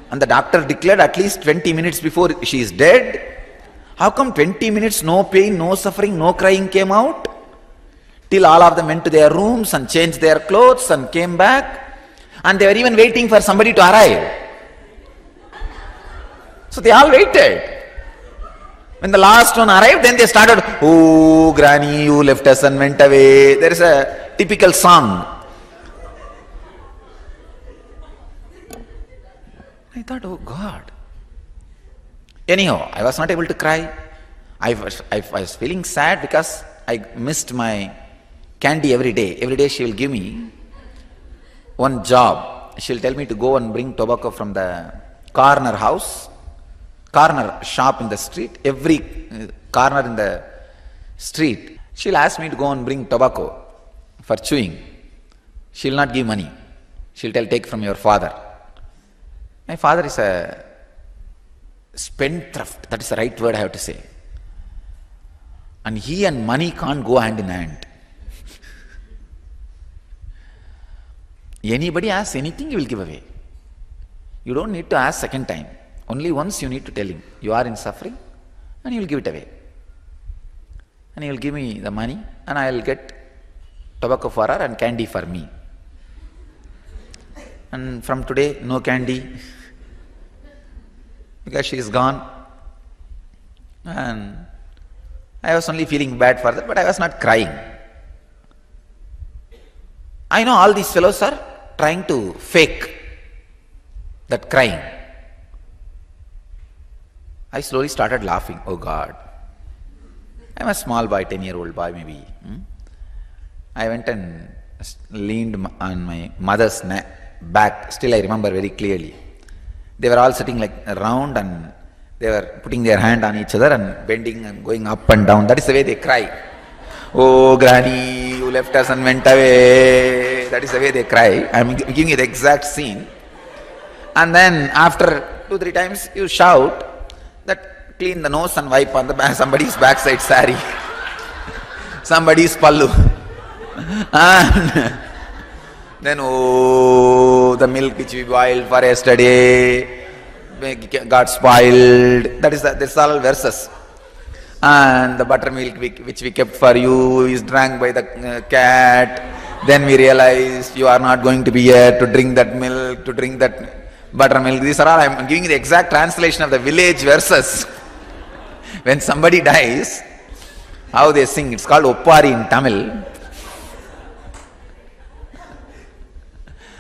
And the doctor declared at least 20 minutes before she is dead. How come 20 minutes, no pain, no suffering, no crying came out? Till all of them went to their rooms and changed their clothes and came back. And they were even waiting for somebody to arrive. So they all waited. When the last one arrived, then they started, "Oh, Granny, you left us and went away." There is a typical song. I thought, oh God. Anyhow, I was not able to cry. I was feeling sad because I missed my candy every day. Every day she will give me one job. She will tell me to go and bring tobacco from the corner shop in the street. Every corner in the street, she will ask me to go and bring tobacco for chewing. She will not give money. She will tell, take from your father. My father is a spendthrift. That is the right word I have to say. And he and money can't go hand in hand. Anybody asks anything, he will give away. You don't need to ask second time. Only once you need to tell him, you are in suffering, and he will give it away. And he will give me the money, and I will get tobacco for her and candy for me. And from today, no candy, because she is gone. And I was only feeling bad for that, but I was not crying. I know all these fellows are trying to fake that crying. I slowly started laughing. Oh God. I'm a small boy, 10-year-old boy maybe. I went and leaned on my mother's back. Still I remember very clearly. They were all sitting like around and they were putting their hand on each other and bending and going up and down. That is the way they cry. Oh Granny, you left us and went away. That is the way they cry. I am giving you the exact scene. And then after 2-3 times you shout that clean the nose and wipe on the back, somebody's backside sari, somebody's pallu. And then, oh, the milk which we boiled for yesterday got spoiled. That's all verses. And the buttermilk which we kept for you is drank by the cat. Then we realized you are not going to be here to drink that milk, to drink that buttermilk. These are all, I am giving the exact translation of the village verses. When somebody dies, how they sing, it's called Oppari in Tamil.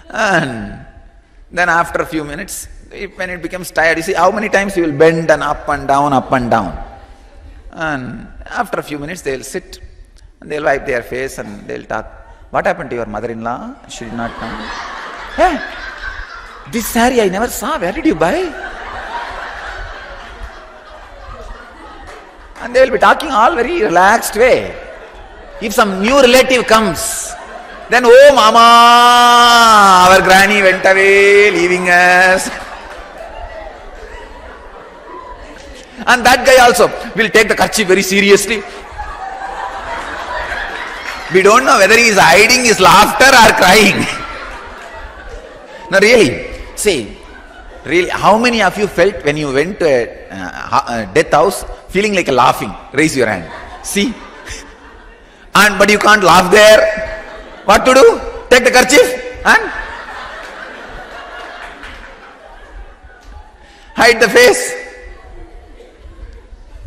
And then after a few minutes, when it becomes tired, you see how many times you will bend and up and down, up and down. And after a few minutes they will sit and they will wipe their face and they will talk. What happened to your mother-in-law? She did not come. Hey, this saree I never saw. Where did you buy? And they will be talking all very relaxed way. If some new relative comes, then, oh mama, our granny went away, leaving us. And that guy also will take the kerchief very seriously. We don't know whether he is hiding his laughter or crying. No, really, see, really, how many of you felt when you went to a death house feeling like a laughing? Raise your hand. See? But you can't laugh there. What to do? Take the kerchief and hide the face.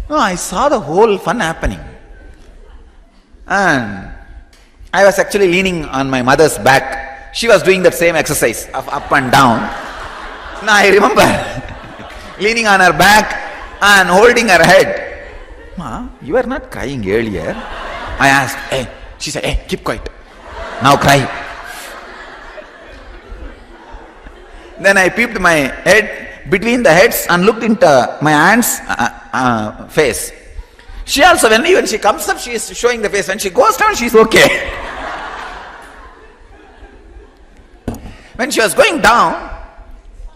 No, I saw the whole fun happening. And I was actually leaning on my mother's back. She was doing that same exercise of up and down. Now I remember leaning on her back and holding her head. Ma, you were not crying earlier. I asked, hey, she said, hey, keep quiet. Now cry. Then I peeped my head between the heads and looked into my aunt's face. She also, when she comes up, she is showing the face. When she goes down, she is okay. When she was going down,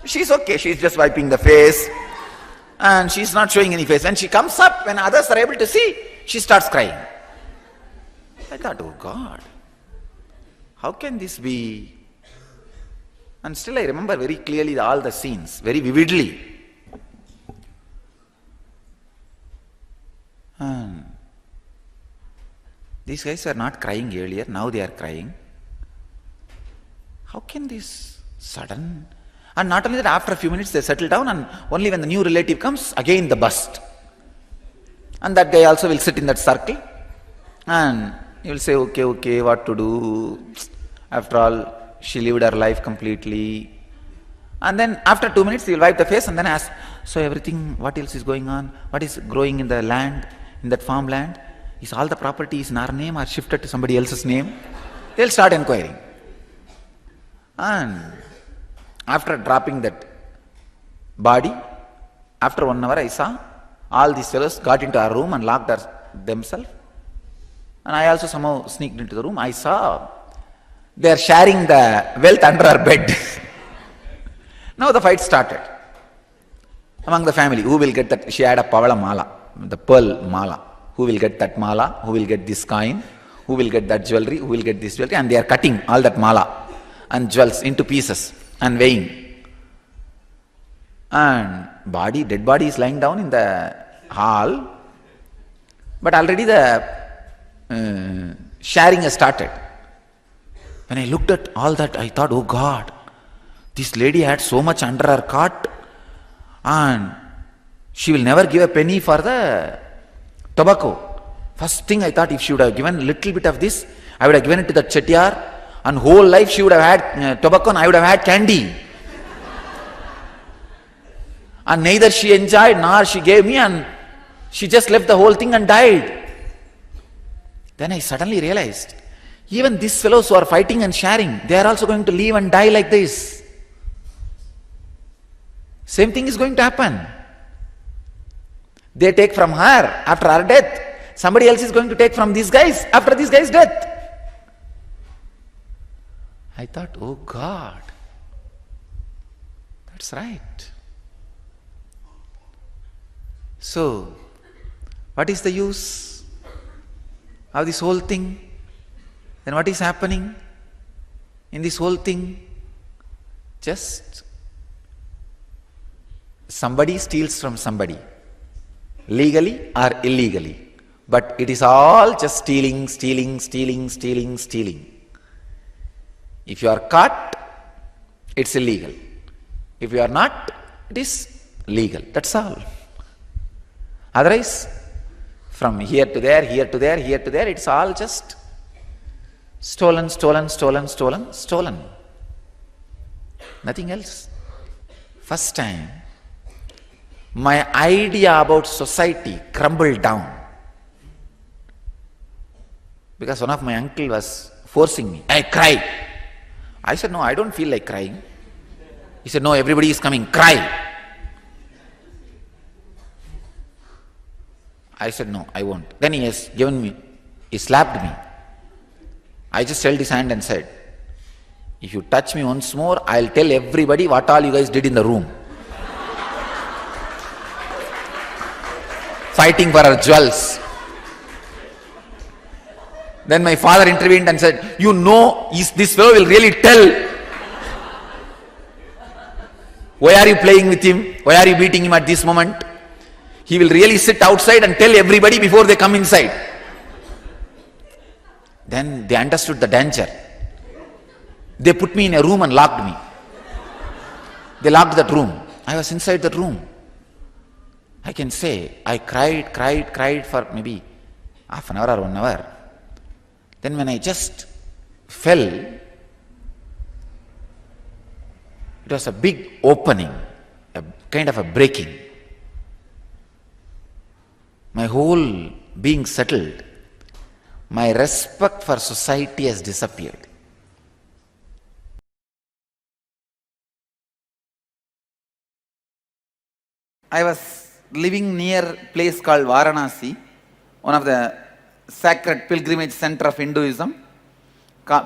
she is okay. She is just wiping the face and she is not showing any face. When she comes up, when others are able to see, she starts crying. I thought, oh God, how can this be? And still I remember very clearly all the scenes, very vividly. And these guys were not crying earlier, now they are crying. How can this sudden? And not only that, after a few minutes they settle down, and only when the new relative comes, again the burst. And that guy also will sit in that circle and he will say, okay, what to do? After all, she lived her life completely. And then after 2 minutes, he will wipe the face and then ask, so everything, what else is going on? What is growing in the land, in that farmland? Is all the properties in our name or shifted to somebody else's name? They'll start inquiring. And after dropping that body, after 1 hour I saw all these fellows got into our room and locked themselves. And I also somehow sneaked into the room. I saw they are sharing the wealth under our bed. Now the fight started among the family. Who will get that? She had a Pavala mala, the pearl mala. Who will get that mala? Who will get this coin? Who will get that jewelry? Who will get this jewelry? And they are cutting all that mala and jewels into pieces and weighing. And dead body is lying down in the hall, but already the sharing has started. When I looked at all that, I thought, oh God, this lady had so much under her cot and she will never give a penny for the tobacco. First thing I thought, if she would have given a little bit of this, I would have given it to the chettiar, and whole life she would have had tobacco and I would have had candy. And neither she enjoyed nor she gave me, and she just left the whole thing and died. Then I suddenly realized, even these fellows who are fighting and sharing, they are also going to live and die like this. Same thing is going to happen. They take from her after her death. Somebody else is going to take from these guys after these guys' death. I thought, oh God, that's right. So, what is the use of this whole thing? Then what is happening in this whole thing? Just somebody steals from somebody, legally or illegally. But it is all just stealing. If you are caught, it's illegal. If you are not, it is legal. That's all. Otherwise, from here to there, it's all just stolen. Nothing else. First time, my idea about society crumbled down. Because one of my uncle was forcing me. I cry. I said, no, I don't feel like crying. He said, no, everybody is coming, cry. I said, no, I won't. Then he slapped me. I just held his hand and said, if you touch me once more, I'll tell everybody what all you guys did in the room. Fighting for our jewels. Then my father intervened and said, this fellow will really tell. Why are you playing with him? Why are you beating him at this moment? He will really sit outside and tell everybody before they come inside. Then they understood the danger. They put me in a room and locked me. They locked that room. I was inside that room. I can say, I cried for maybe half an hour or 1 hour. Then when I just fell, it was a big opening, a kind of a breaking. My whole being settled. My respect for society has disappeared. I was living near a place called Varanasi, one of the sacred pilgrimage center of Hinduism,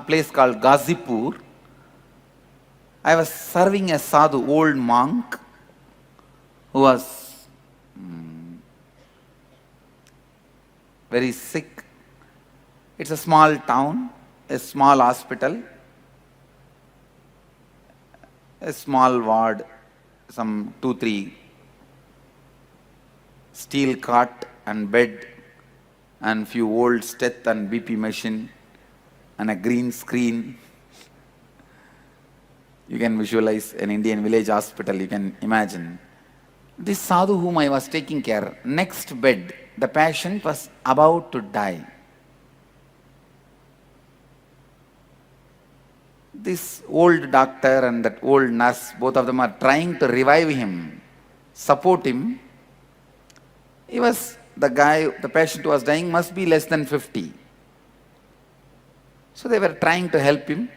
place called Ghazipur. I was serving a sadhu, old monk, who was very sick. It's a small town, a small hospital. a small ward, some 2-3 steel cot and bed and few old steth and BP machine and a green screen. You can visualize an Indian village hospital, you can imagine. This sadhu whom I was taking care, next bed, the patient was about to die. This old doctor and that old nurse, both of them are trying to revive him, support him. The patient who was dying must be less than 50. So they were trying to help him.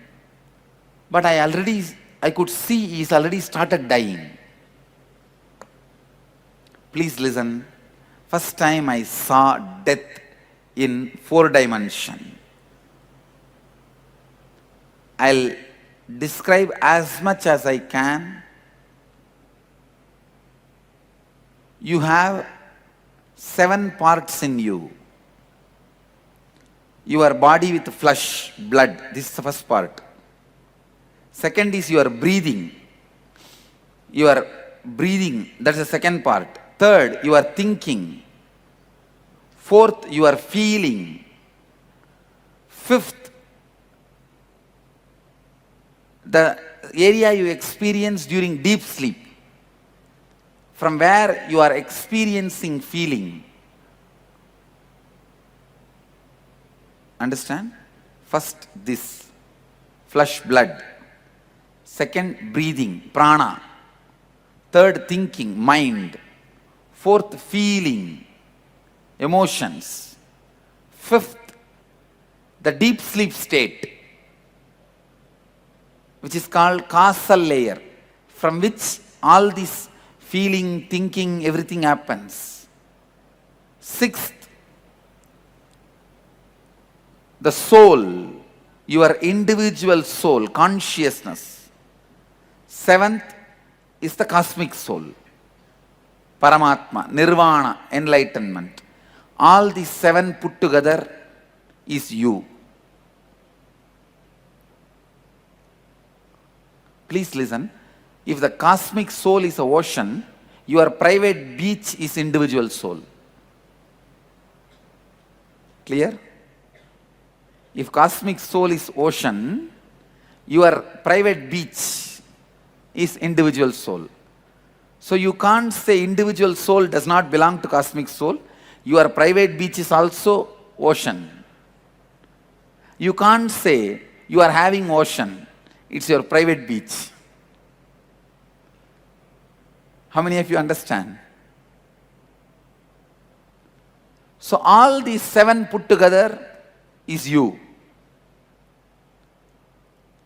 But I could see he's already started dying. Please listen. First time I saw death in 4 dimension. I'll describe as much as I can. You have 7 parts in you. Your body with flesh, blood. This is the first part. Second is your breathing. Your breathing, that's the second part. Third, you are thinking. Fourth, you are feeling. Fifth, the area you experience during deep sleep, from where you are experiencing feeling. Understand? First, this flesh, blood. Second, breathing, prana. Third, thinking, mind. Fourth, feeling, emotions. Fifth, the deep sleep state, which is called causal layer, from which all this feeling, thinking, everything happens. Sixth, the soul, your individual soul, consciousness. Seventh is the cosmic soul, Paramatma, Nirvana, enlightenment. All these 7 put together is you. Please listen. If the cosmic soul is an ocean, your private beach is individual soul. Clear? If cosmic soul is ocean, your private beach is individual soul. So you can't say individual soul does not belong to cosmic soul. Your private beach is also ocean. You can't say you are having ocean. It's your private beach. How many of you understand? So all these 7 put together is you.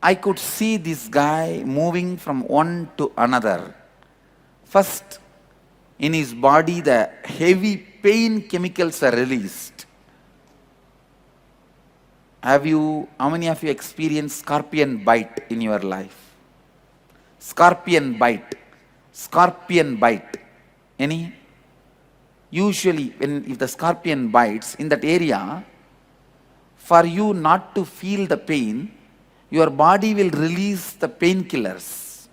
I could see this guy moving from one to another. First, in his body, the heavy pain chemicals are released. How many of you experienced scorpion bite in your life? Scorpion bite. Scorpion bite. Any? Usually, if the scorpion bites in that area, for you not to feel the pain, your body will release the painkillers,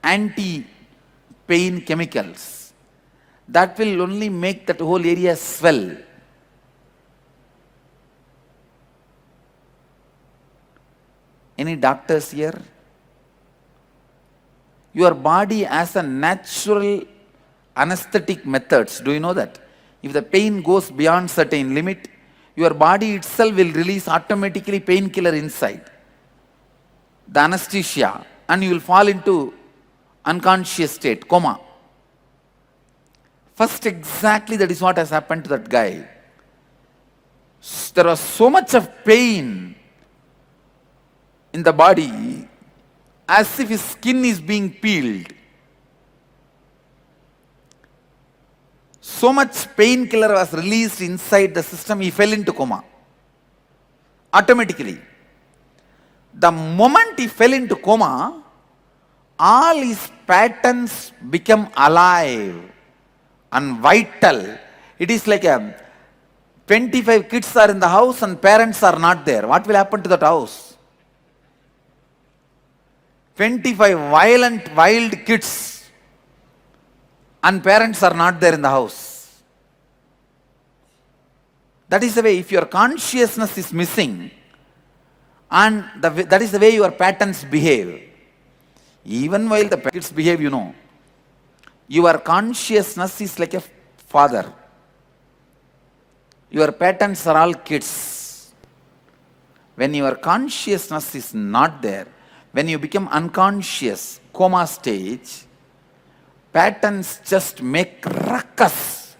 anti-pain chemicals. That will only make that whole area swell. Any doctors here? Your body has a natural anesthetic methods. Do you know that? If the pain goes beyond certain limit, your body itself will release automatically painkiller inside, the anesthesia, and you will fall into unconscious state, coma. First, exactly that is what has happened to that guy. There was so much of pain in the body, as if his skin is being peeled. So much painkiller was released inside the system, he fell into coma. Automatically. The moment he fell into coma, all his patterns become alive and vital. It is like 25 kids are in the house and parents are not there. What will happen to that house? 25 violent, wild kids, and parents are not there in the house. That is the way, if your consciousness is missing, and that is the way your patterns behave. Even while the kids behave, your consciousness is like a father. Your patterns are all kids. When your consciousness is not there, when you become unconscious, coma stage, patterns just make ruckus.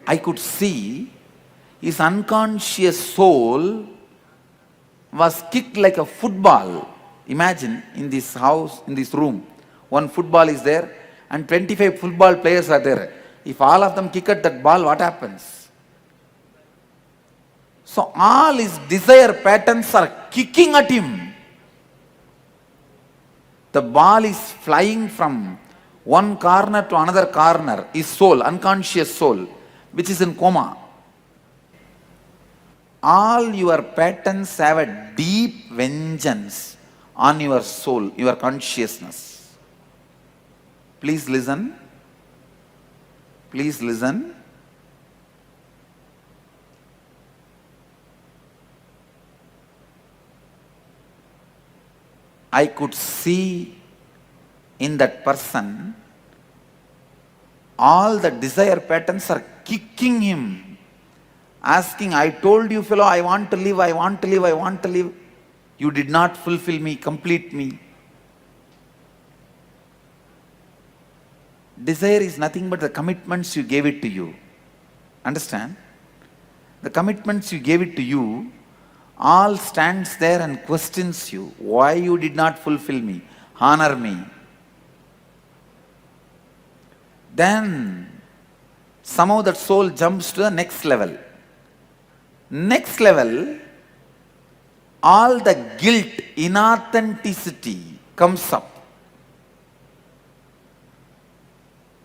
I could see his unconscious soul was kicked like a football. Imagine in this house, in this room, one football is there and 25 football players are there. If all of them kick at that ball, what happens? So all his desire patterns are kicking at him. The ball is flying from one corner to another corner. His soul, unconscious soul, which is in coma. All your patterns have a deep vengeance on your soul, your consciousness. Please listen. Please listen. I could see in that person all the desire patterns are kicking him, asking, I told you, fellow, I want to live, I want to live, I want to live. You did not fulfill me, complete me. Desire is nothing but the commitments you gave it to you. Understand? The commitments you gave it to you, all stands there and questions you. Why you did not fulfill me? Honor me. Then somehow that soul jumps to the next level. Next level, all the guilt, inauthenticity comes up.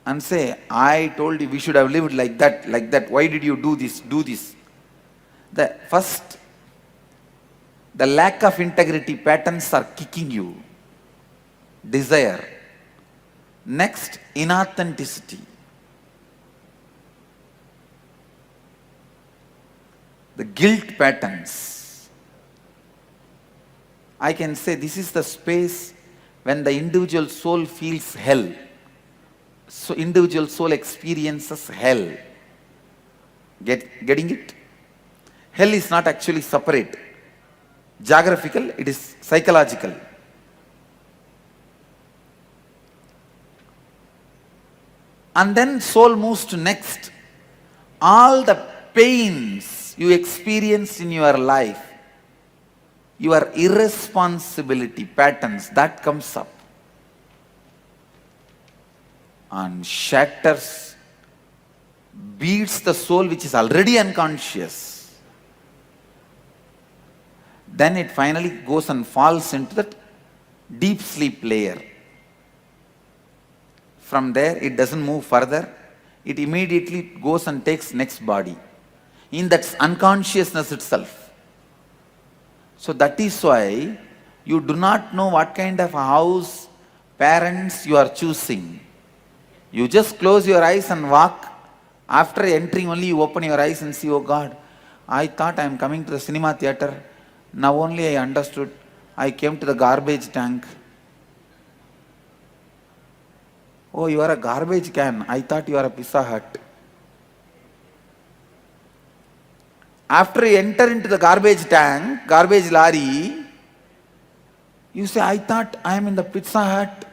And say, I told you we should have lived like that, like that. Why did you do this, do this? The first, the lack of integrity patterns are kicking you. Desire. Next, inauthenticity. The guilt patterns. I can say this is the space when the individual soul feels hell. So individual soul experiences hell. Getting it? Hell is not actually separate. Geographical, it is psychological. And then soul moves to next. All the pains you experienced in your life, your irresponsibility patterns, that comes up and shatters, beats the soul which is already unconscious. Then it finally goes and falls into that deep sleep layer. From there, it doesn't move further. It immediately goes and takes next body. In that unconsciousness itself. So that is why you do not know what kind of a house, parents you are choosing. You just close your eyes and walk. After entering only you open your eyes and see, oh God, I thought I am coming to the cinema theater. Now only I understood. I came to the garbage tank. Oh, you are a garbage can. I thought you are a Pizza Hut. After you enter into the garbage tank, garbage lorry, you say, I thought I am in the Pizza Hut.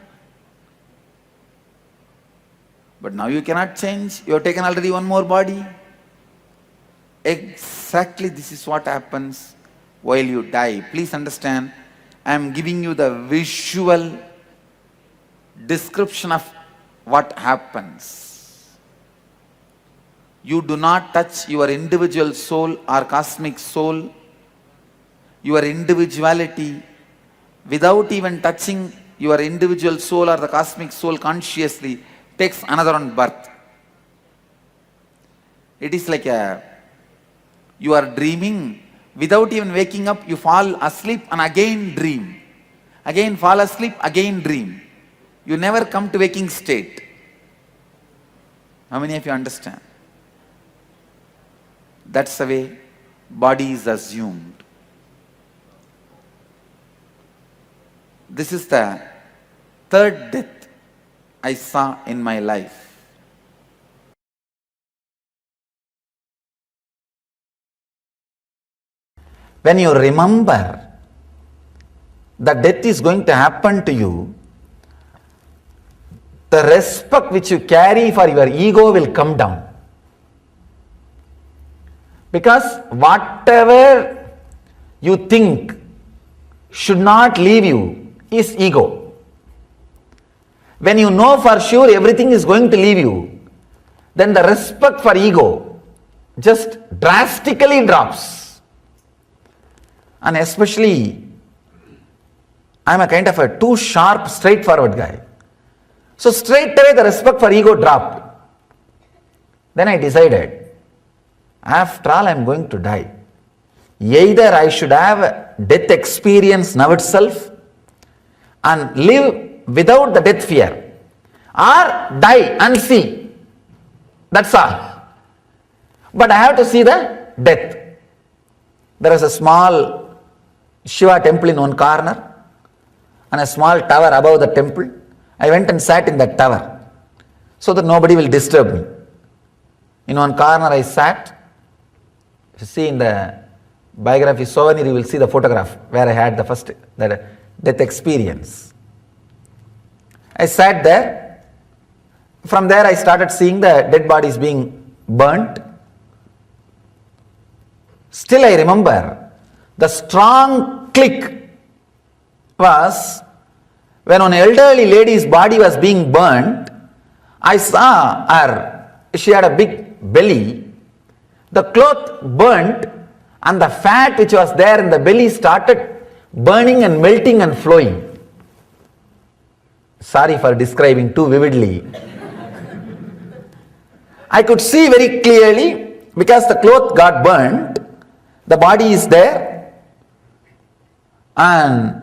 But now you cannot change. You have taken already one more body. Exactly this is what happens while you die. Please understand, I am giving you the visual description of what happens. You do not touch your individual soul or cosmic soul, your individuality, without even touching your individual soul or the cosmic soul consciously, takes another one birth. It is like you are dreaming, without even waking up, you fall asleep and again dream. Again fall asleep, again dream. You never come to waking state. How many of you understand? That's the way body is assumed. This is the third death I saw in my life. When you remember that death is going to happen to you, the respect which you carry for your ego will come down. Because whatever you think should not leave you is ego. When you know for sure everything is going to leave you, then the respect for ego just drastically drops. And especially, I'm a kind of a too sharp, straightforward guy. So straight away the respect for ego dropped. Then I decided, after all I'm going to die. Either I should have a death experience now itself and live without the death fear, or die and see. That's all. But I have to see the death. There is a small Shiva temple in one corner and a small tower above the temple. I went and sat in that tower so that nobody will disturb me. In one corner I sat. If you see in the biography souvenir, you will see the photograph where I had the death experience. I sat there. From there I started seeing the dead bodies being burnt. Still I remember the strong click was when an elderly lady's body was being burnt. I saw her, she had a big belly. The cloth burnt and the fat which was there in the belly started burning and melting and flowing. Sorry for describing too vividly. I could see very clearly because the cloth got burnt, the body is there and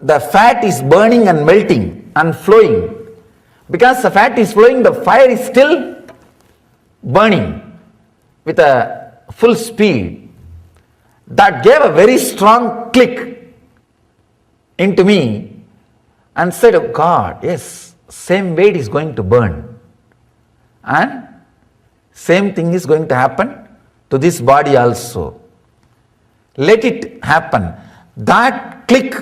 the fat is burning and melting and flowing. Because the fat is flowing, the fire is still burning with a full speed. That gave a very strong click into me and said, oh God, yes, same way it is going to burn. And same thing is going to happen to this body also. Let it happen. That click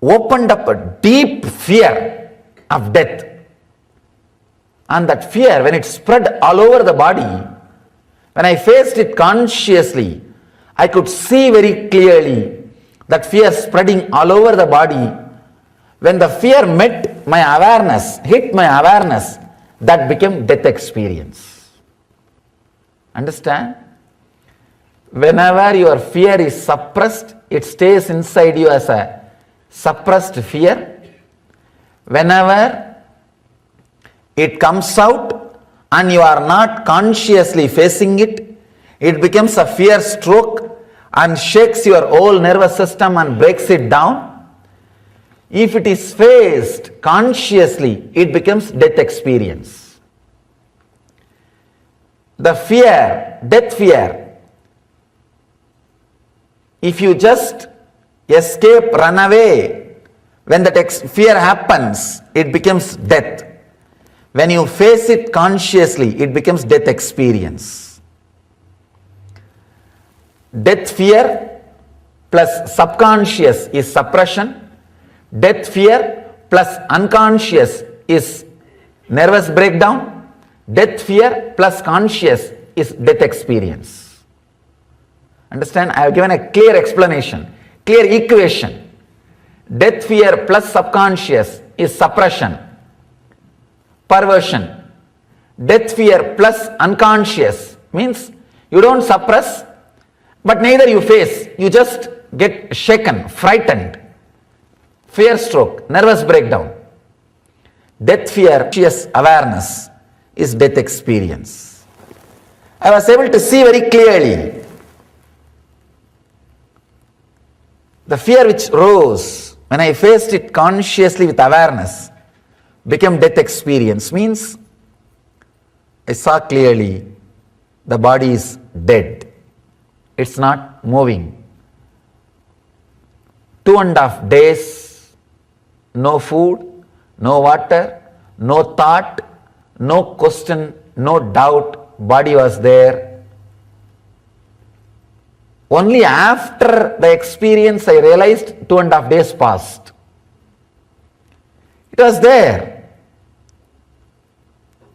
opened up a deep fear of death. And that fear, when it spread all over the body, when I faced it consciously, I could see very clearly that fear spreading all over the body. When the fear met my awareness, hit my awareness, that became death experience. Understand? Whenever your fear is suppressed, it stays inside you as a suppressed fear. Whenever it comes out and you are not consciously facing it, it becomes a fear stroke and shakes your whole nervous system and breaks it down. If it is faced consciously, it becomes death experience. The fear, death fear, if you just escape, run away, when that fear happens, it becomes death. When you face it consciously, it becomes death experience. Death fear plus subconscious is suppression. Death fear plus unconscious is nervous breakdown. Death fear plus conscious is death experience. Understand? I have given a clear explanation, clear equation. Death fear plus subconscious is suppression, perversion. Death fear plus unconscious means you don't suppress, but neither you face. You just get shaken, frightened, fear stroke, nervous breakdown. Death fear, conscious awareness is death experience. I was able to see very clearly the fear which rose When I faced it consciously with awareness, became death experience, means I saw clearly the body is dead. It's not moving. 2.5 days, no food, no water, no thought, no question, no doubt, body was there. Only after the experience I realized 2.5 days passed. It was there.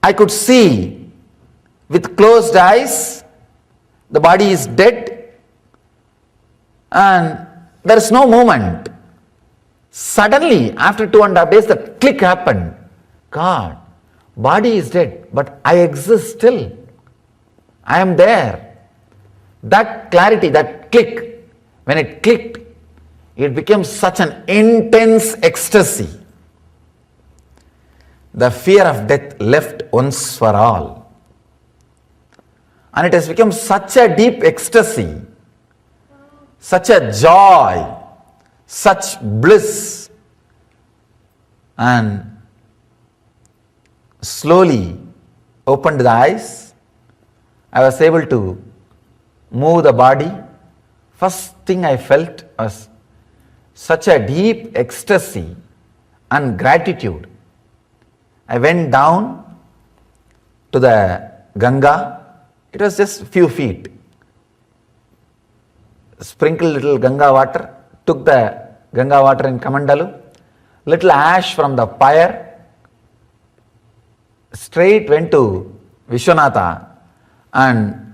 I could see with closed eyes, the body is dead and there is no movement. Suddenly, after 2.5 days, that click happened. God, body is dead, but I exist still. I am there. That clarity, that click, when it clicked, it became such an intense ecstasy. The fear of death left once for all. And it has become such a deep ecstasy, such a joy, such bliss. And slowly opened the eyes. I was able to move the body. First thing I felt was such a deep ecstasy and gratitude. I went down to the Ganga. It was just a few feet. Sprinkled little Ganga water, took the Ganga water in Kamandalu, little ash from the pyre, straight went to Vishwanatha and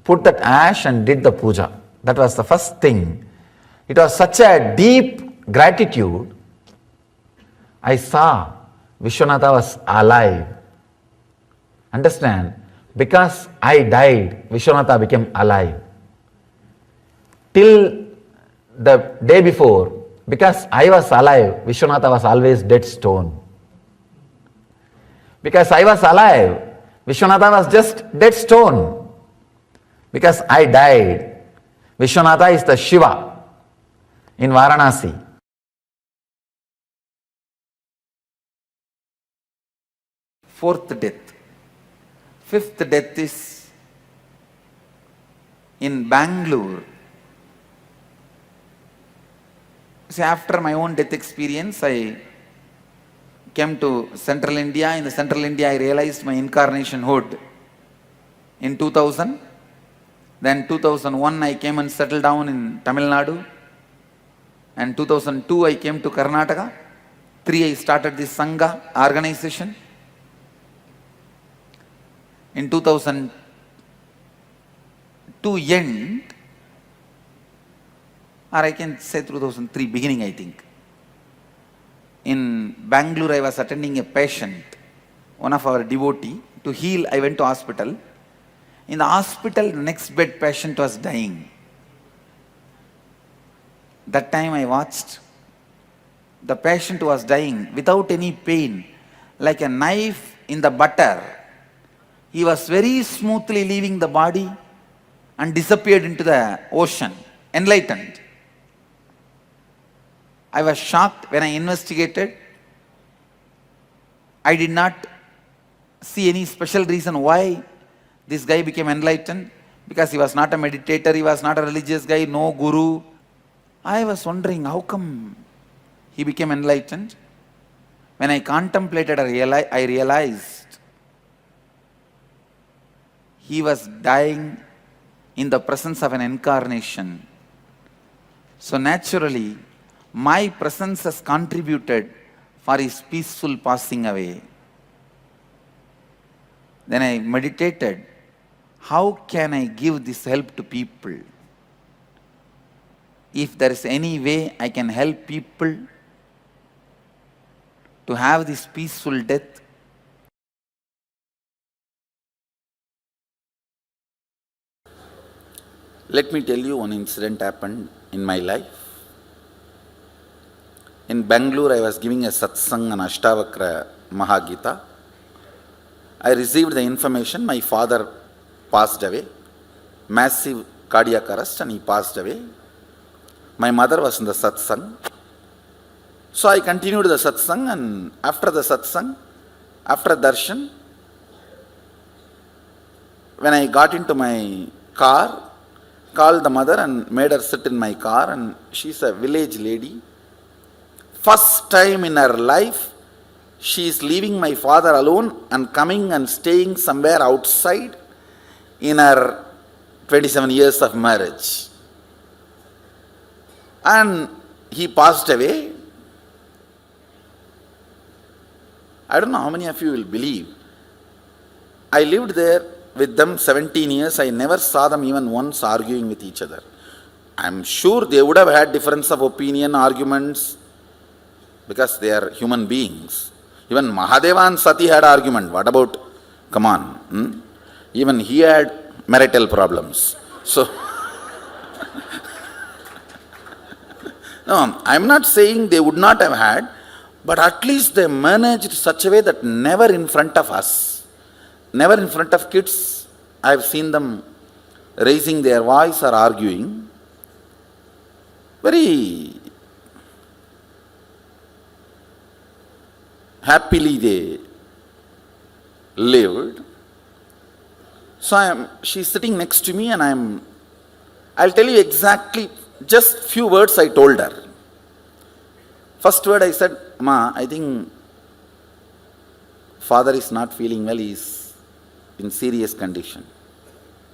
put that ash and did the puja. That was the first thing. It was such a deep gratitude. I saw Vishwanatha was alive. Understand? Because I died, Vishwanatha became alive. Till the day before, because I was alive, Vishwanatha was always dead stone. Because I was alive, Vishwanatha was just dead stone. Because I died, Vishwanatha is the Shiva in Varanasi. Fourth death. Fifth death is in Bangalore. See, after my own death experience, I came to Central India. In the Central India, I realized my incarnation hood. In 2000, then 2001, I came and settled down in Tamil Nadu. And 2002, I came to Karnataka. 3, I started this Sangha organization. In 2002 end, or I can say 2003 beginning, I think. In Bangalore, I was attending a patient, one of our devotee. To heal, I went to hospital. In the hospital, the next bed patient was dying. That time I watched. The patient was dying without any pain, like a knife in the butter. He was very smoothly leaving the body and disappeared into the ocean, enlightened. I was shocked when I investigated. I did not see any special reason why this guy became enlightened, because he was not a meditator, he was not a religious guy, no guru. I was wondering how come he became enlightened. When I contemplated, I realized he was dying in the presence of an incarnation. So naturally, my presence has contributed for his peaceful passing away. Then I meditated, how can I give this help to people? If there is any way I can help people to have this peaceful death. Let me tell you one incident happened in my life. In Bangalore, I was giving a satsang on Ashtavakra Mahagita. I received the information my father passed away, massive cardiac arrest, and he passed away. My mother was in the satsang. So I continued the satsang, and after the satsang, after darshan, when I got into my car, called the mother and made her sit in my car, and she's a village lady. First time in her life, she is leaving my father alone and coming and staying somewhere outside in her 27 years of marriage. And he passed away. I don't know how many of you will believe. I lived there with them 17 years. I never saw them even once arguing with each other. I'm sure they would have had difference of opinion, arguments, because they are human beings. Even Mahadeva and Sati had argument. What about, come on, even he had marital problems. So, no, I'm not saying they would not have had, but at least they managed such a way that never in front of us, never in front of kids, I've seen them raising their voice or arguing. Very happily they lived. So she's sitting next to me, and I'll tell you exactly just few words I told her. First word I said, Ma, I think father is not feeling well, he's in serious condition.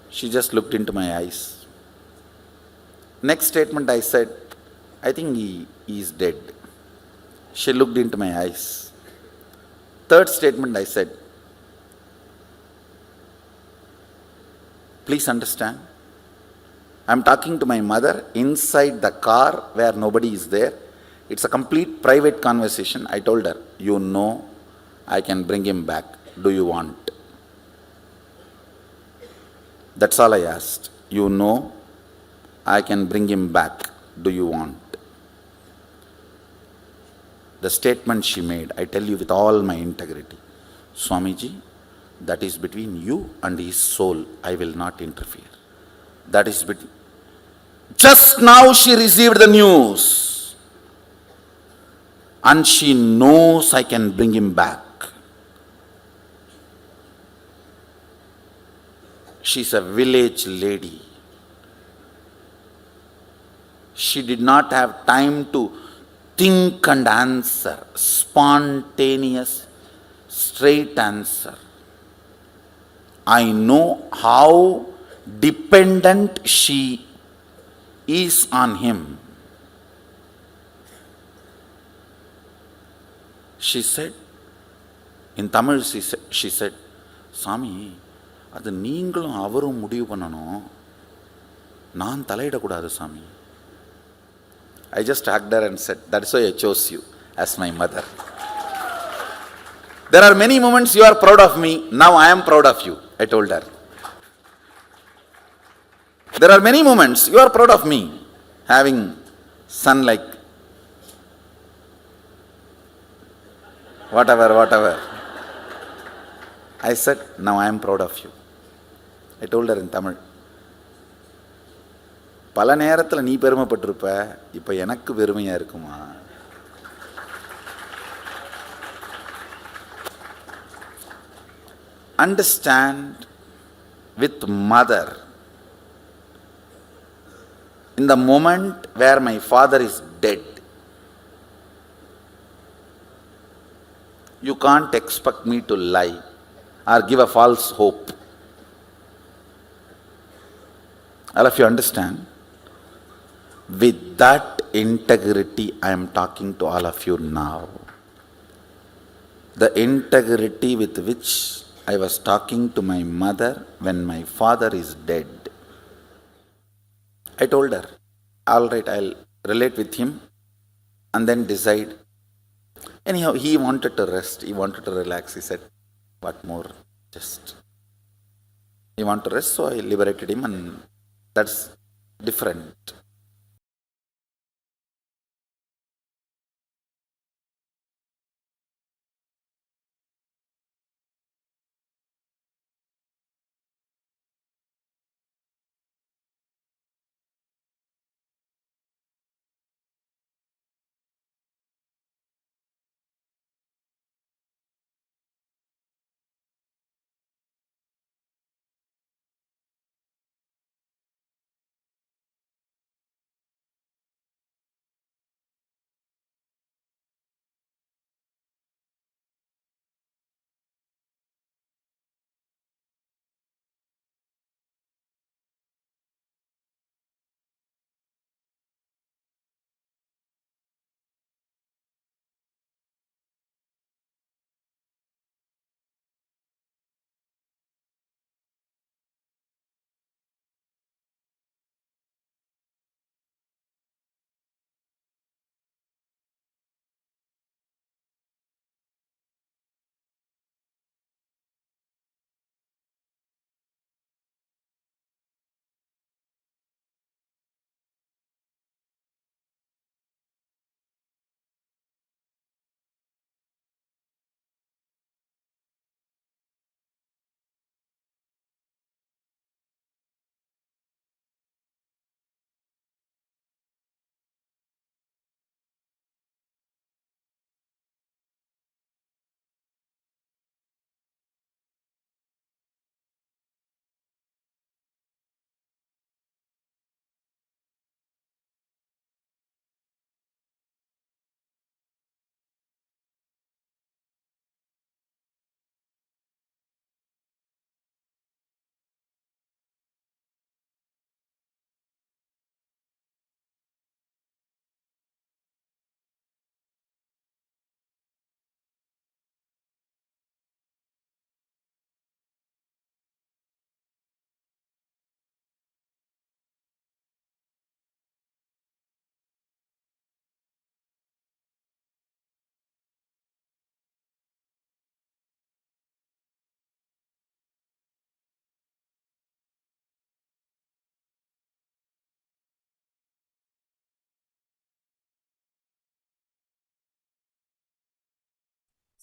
She just looked into my eyes. Next statement I said, I think he is dead. She looked into my eyes. Third statement I said, please understand, I'm talking to my mother inside the car where nobody is there. It's a complete private conversation. I told her, you know, I can bring him back. Do you want? That's all I asked. You know, I can bring him back. Do you want? The statement she made, I tell you with all my integrity, Swamiji, that is between you and his soul. I will not interfere. That is between. Just now she received the news, and she knows I can bring him back. She's a village lady. She did not have time to think and answer. Spontaneous, straight answer. I know how dependent she is on him. She said, in Tamil she said, Swami, அது நீங்களும் அவரும் முடிவு பண்ணணும், நான் தலையிடக்கூடாது சாமி. I just hugged her and said, that's why I chose you as my mother. There are many moments you are proud of me, now I am proud of you, I told her. There are many moments you are proud of me, having son like whatever. I said, now I am proud of you. I told her in Tamil. பல நேரத்தில் நீ பெருமைப்பட்டிருப்ப, இப்போ எனக்கு பெருமையா இருக்குமா? Understand with mother, in the moment where my father is dead, you can't expect me to lie or give a false hope. All of you understand? With that integrity, I am talking to all of you now. The integrity with which I was talking to my mother when my father is dead. I told her, all right, I'll relate with him and then decide. Anyhow, he wanted to rest, he wanted to relax. He said, what more? Just, he wanted to rest, so I liberated him, and that's different.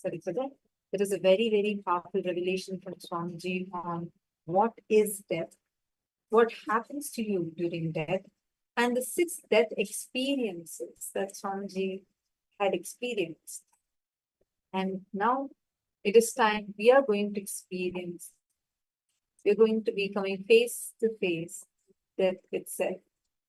Sorry for that. It is a very, very powerful revelation from Swamiji on what is death, what happens to you during death, and the 6 death experiences that Swamiji had experienced. And now it is time we are going to experience. We're going to be coming face to face death itself.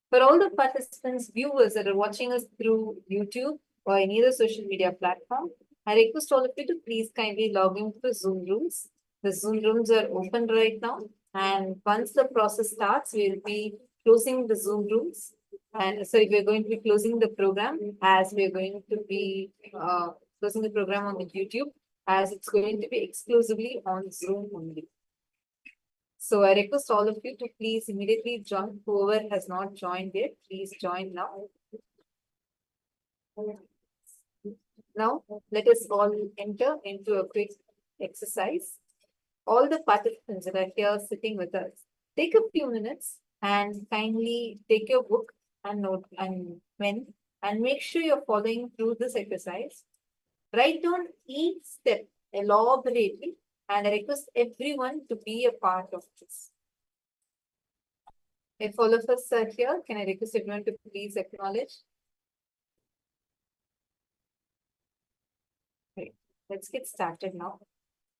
For all the participants, viewers that are watching us through YouTube or any other social media platform, I request all of you to please kindly log into the Zoom rooms. The Zoom rooms are open right now. And once the process starts, we'll be closing the Zoom rooms. And sorry, we're going to be closing the program as we're going to be closing the program on the YouTube, as it's going to be exclusively on Zoom only. So I request all of you to please immediately join. Whoever has not joined yet, please join now. Now, let us all enter into a quick exercise. All the participants that are here sitting with us, take a few minutes and kindly take your book and note and pen and make sure you're following through this exercise. Write down each step elaborately, and I request everyone to be a part of this. If all of us are here, can I request everyone to please acknowledge? Great. Let's get started now.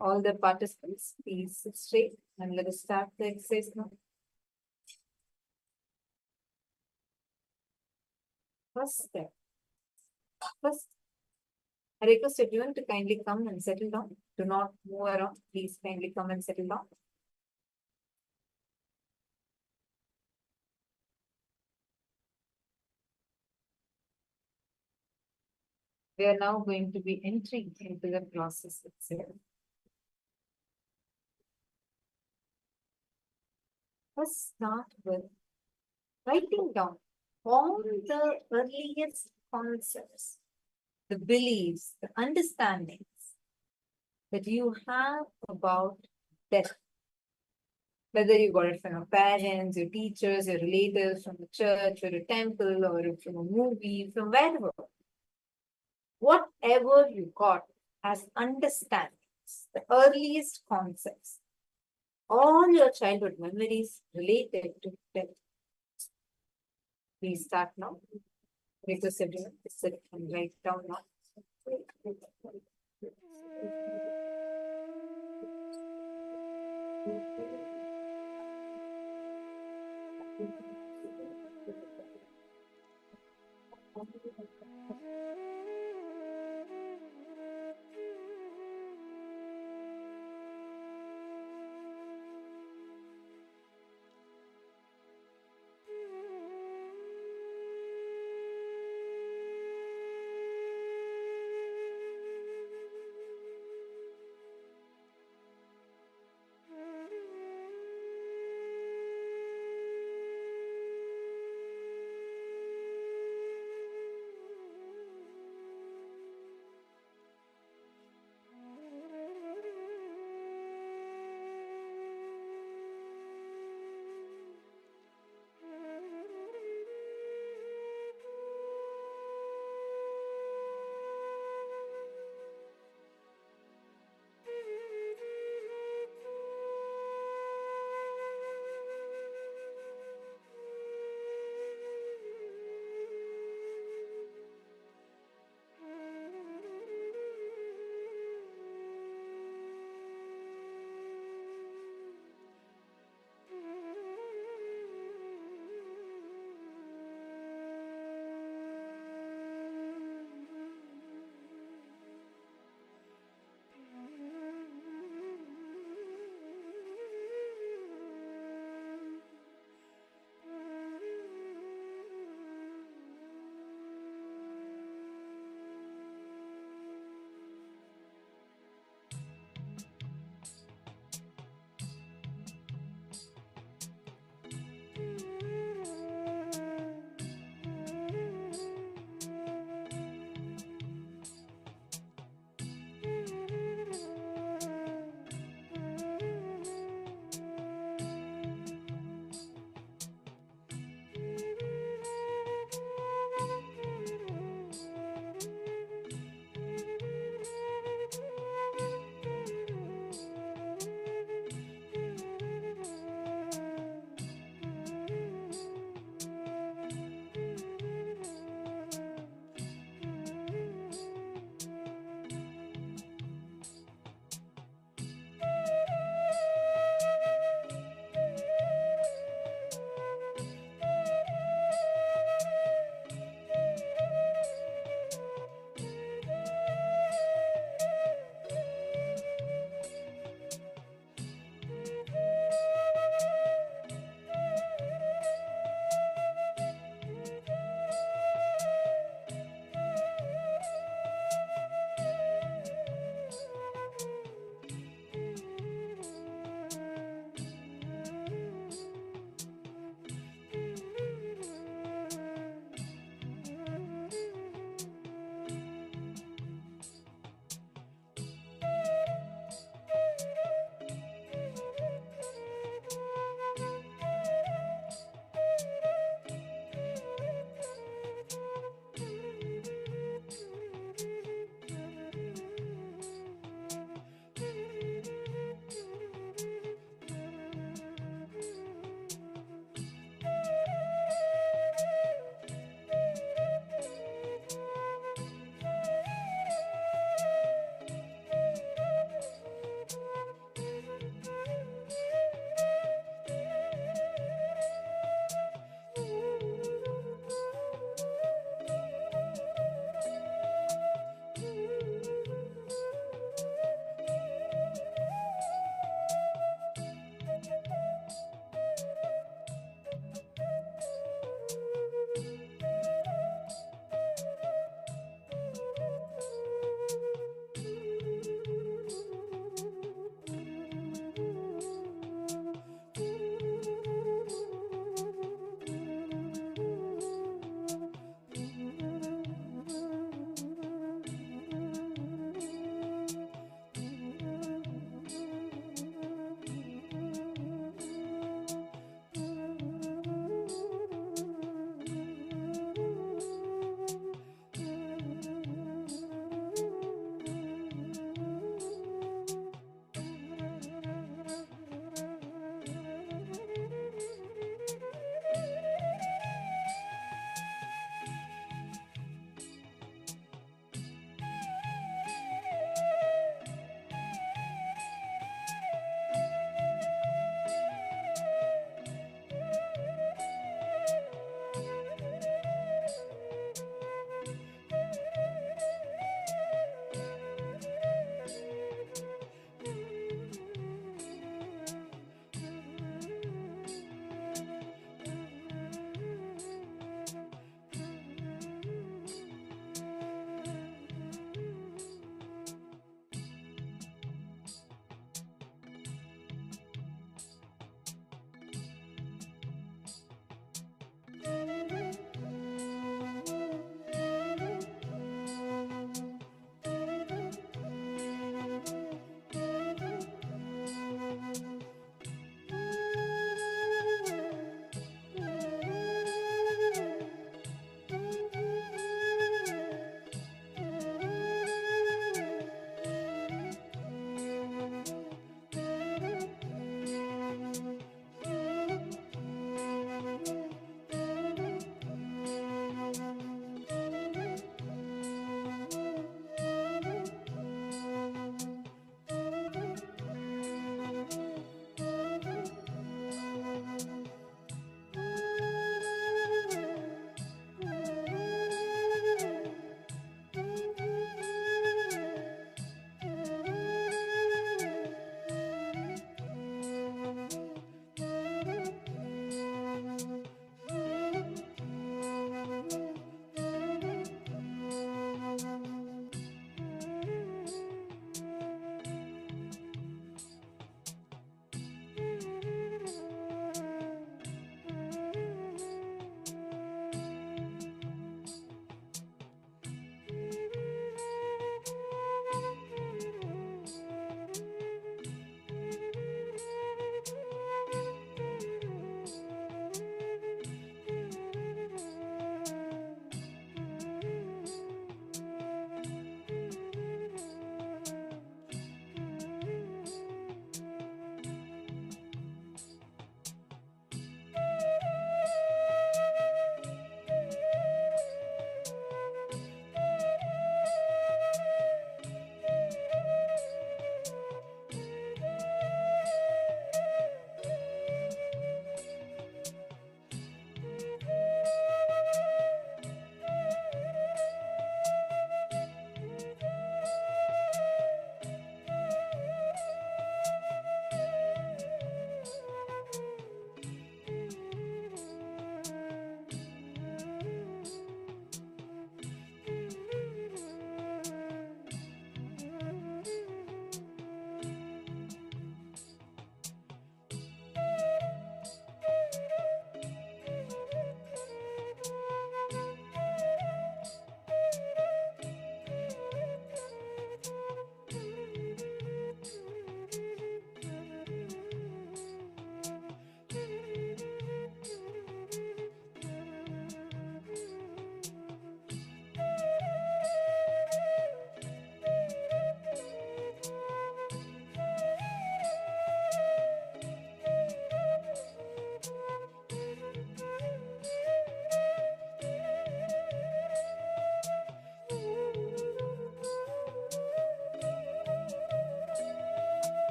All the participants, please sit straight and let us start the exercise now. First step. First, I request everyone to kindly come and settle down. Do not move around. Please kindly come and settle down. We are now going to be entering into the process itself. Let's start with writing down all the earliest concepts, the beliefs, the understandings that you have about death. Whether you got it from your parents, your teachers, your relatives, from the church, or a temple, or from a movie, from wherever. Whatever you got as understandings, the earliest concepts, all your childhood memories related to death. Please start now. Request everyone to sit and write down now.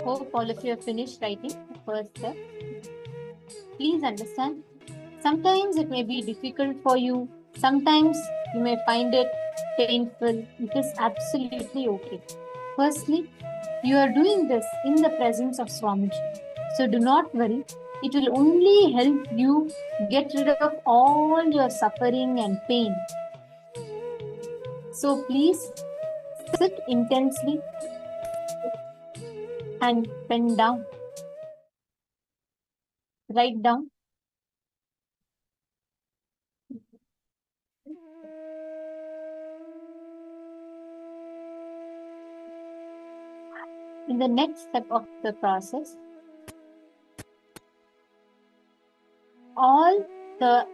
Hope all of you have finished writing the first step. Please understand, sometimes it may be difficult for you. Sometimes you may find it painful. It is absolutely okay. Firstly, you are doing this in the presence of Swamiji. So do not worry. It will only help you get rid of all your suffering and pain. So please sit intensely and pen down. Write down. In the next step of the process, all the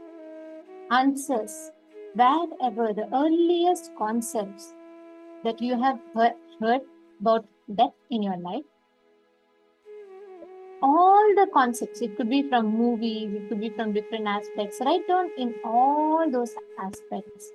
answers, wherever the earliest concepts that you have heard about death in your life, all the concepts, it could be from movies, it could be from different aspects, write down in all those aspects.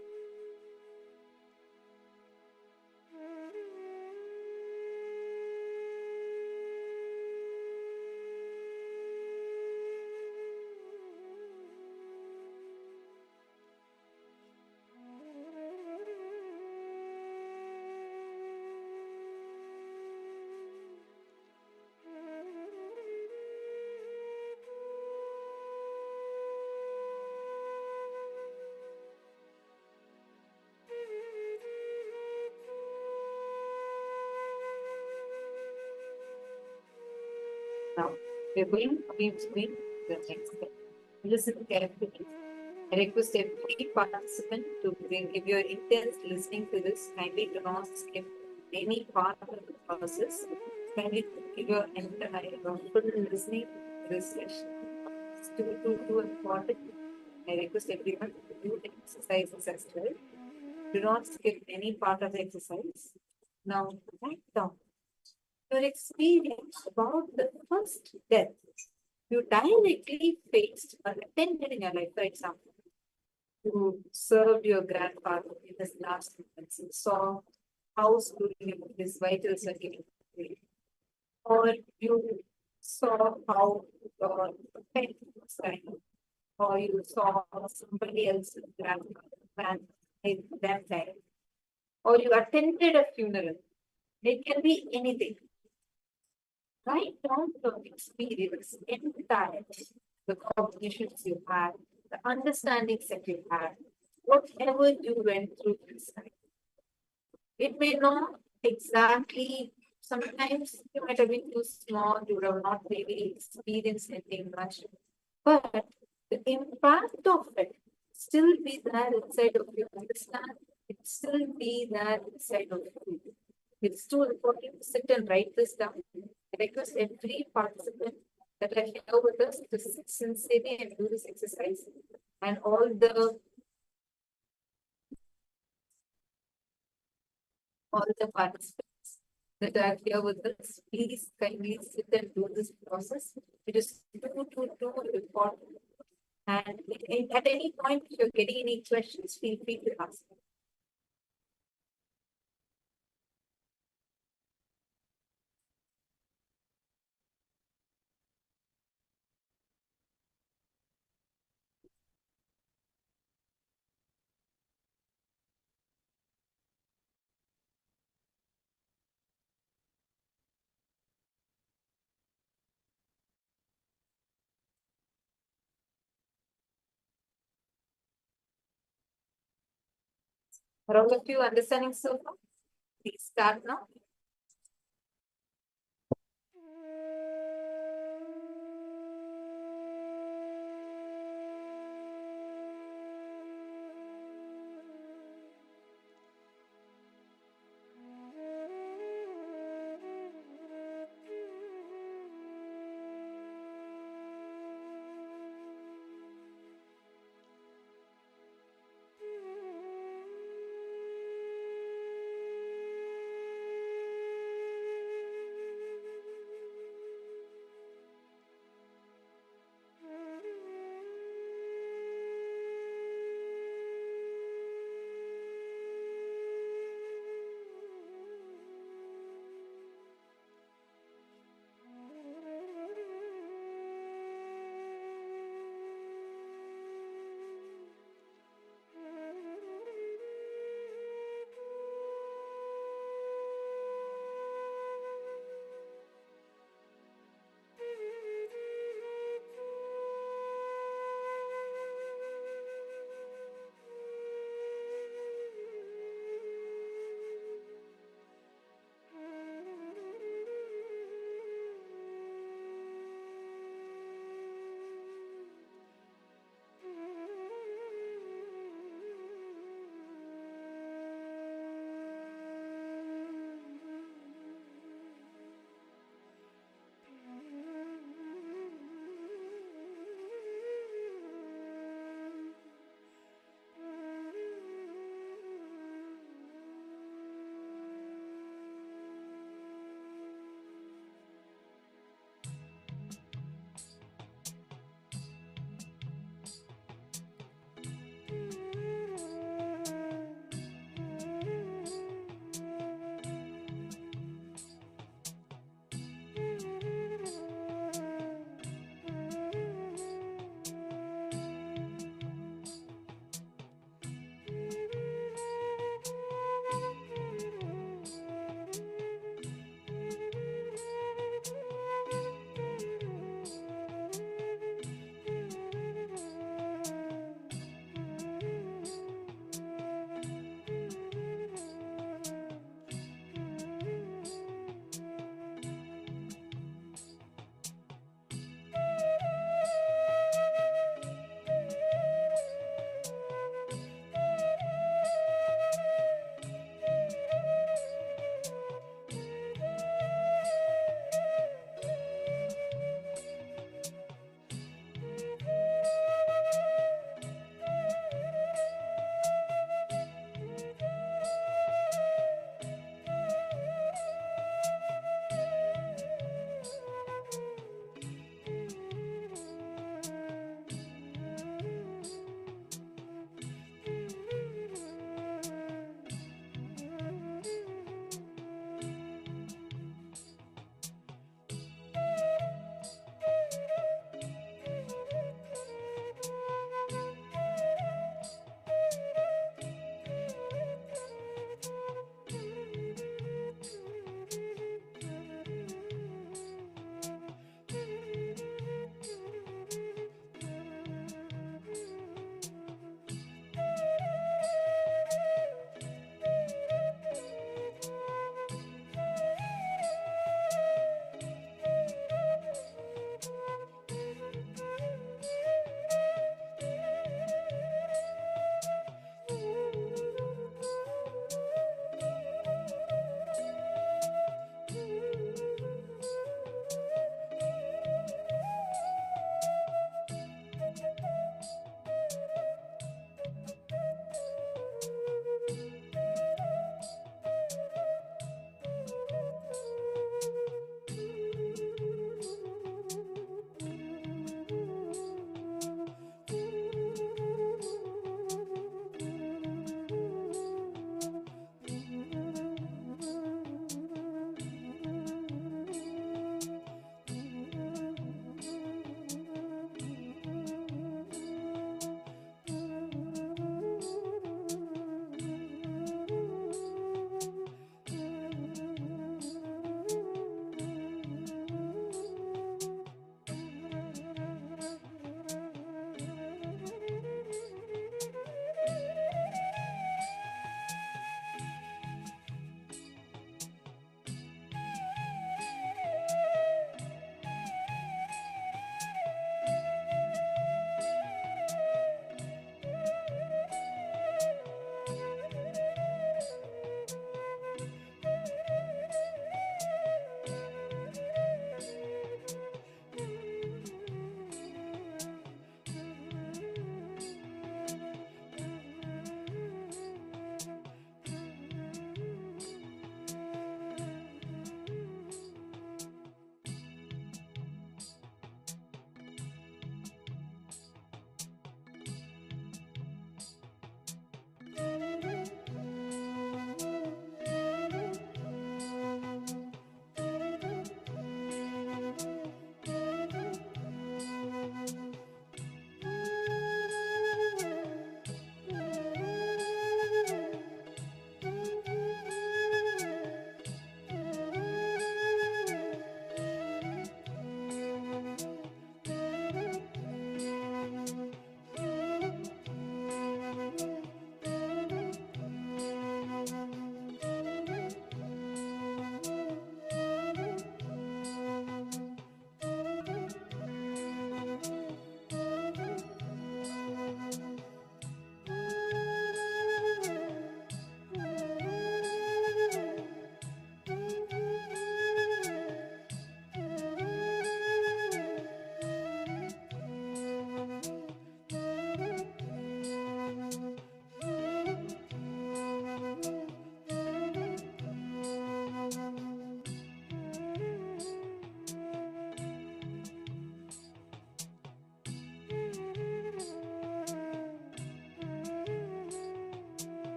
Now, we're going to be doing the next step. Listen carefully. I request every participant to give your intense listening to this. Kindly do not skip any part of the process. Kindly give your entire full listening to this session. It's too important. I request everyone to do the exercises as well. Do not skip any part of the exercise. Now, write down your experience about the first death you directly faced or attended in your life. For example, you served your grandfather in his last moments. You saw how slowly his vitals are getting away. Or you saw how your pet was dying. Or you saw somebody else's grandfather them die. Or you attended a funeral. It can be anything. Write down your experience entire, the cognitions you had, the understandings that you had, whatever you went through inside. It may not exactly, sometimes you might have been too small, you would have not really experienced anything much, but the impact of it still be there inside of you, understand? It still be there inside of you. It's too important to sit and write this down. I request every participant that are here with us to sit sincerely and do this exercise. And all the participants that are here with us, please kindly sit and do this process. It is too important. And at any point, if you're getting any questions, feel free to ask. Are all of you understanding so far? Please start now.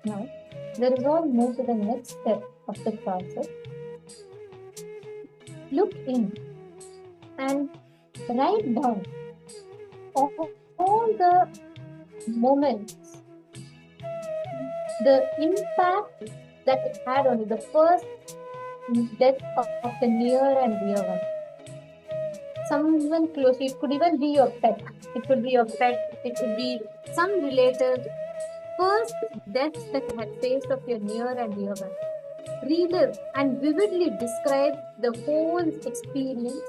Now, let us all move to the next step of the process. Look in and write down all the moments, the impact that it had on you, the first death of the near and dear one. Someone close, it could even be your pet. It could be your pet, it could be some relative. First deaths that you had faced of your near and dear one. Relive and vividly describe the whole experience.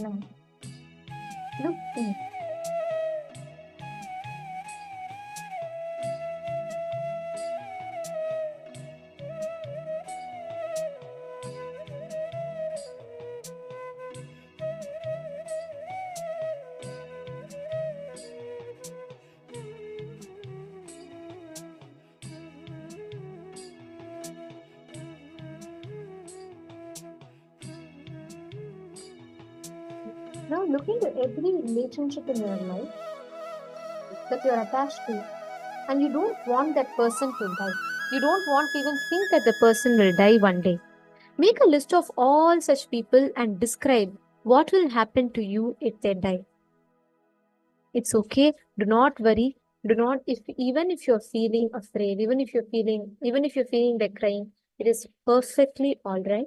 Now, look deep. Now, look into every relationship in your life that you're attached to, and you don't want that person to die. You don't want to even think that the person will die one day. Make a list of all such people and describe what will happen to you if they die. It's okay. Do not worry. Do not, if even if you're feeling afraid, even if you're feeling like crying, it is perfectly all right.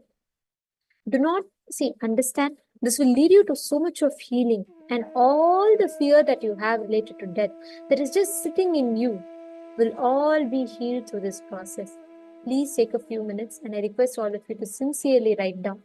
Do not see, understand. This will lead you to so much of healing, and all the fear that you have related to death that is just sitting in you will all be healed through this process. Please take a few minutes, and I request all of you to sincerely write down.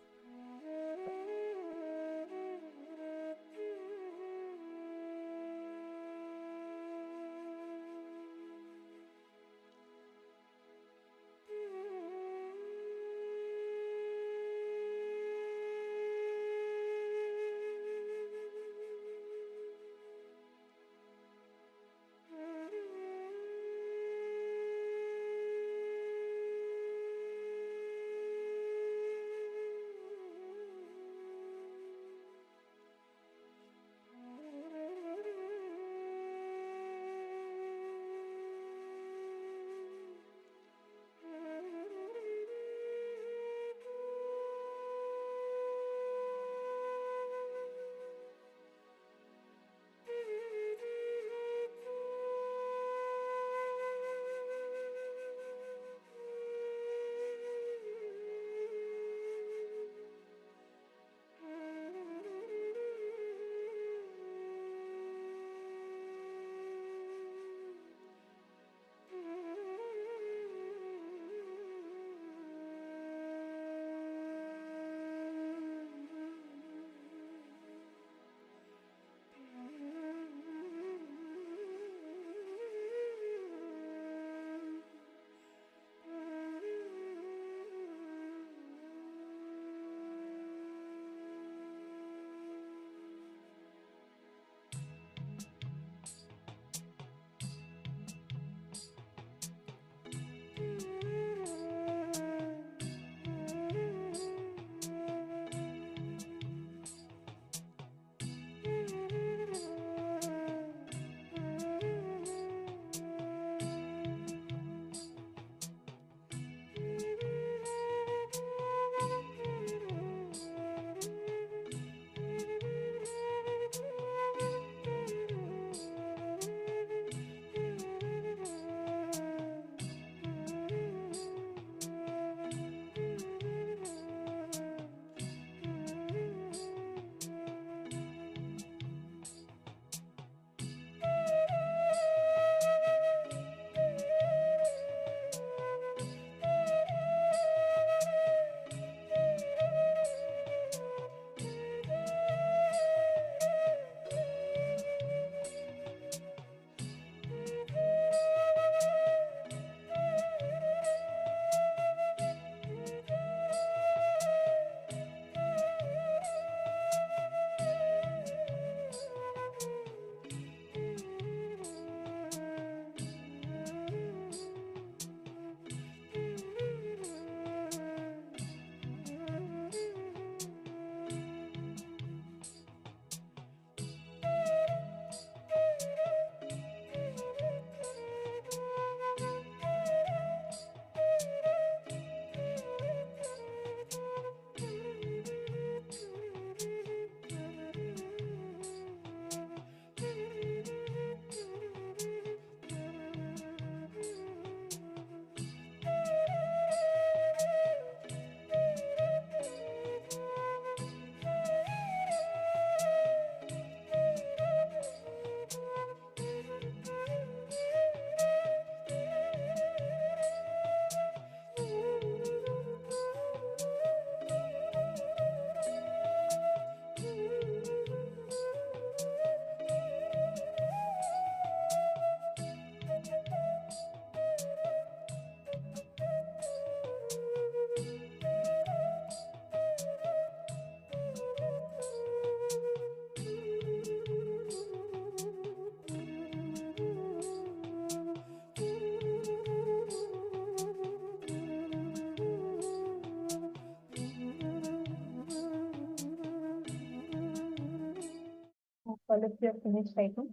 all of you are finished right now.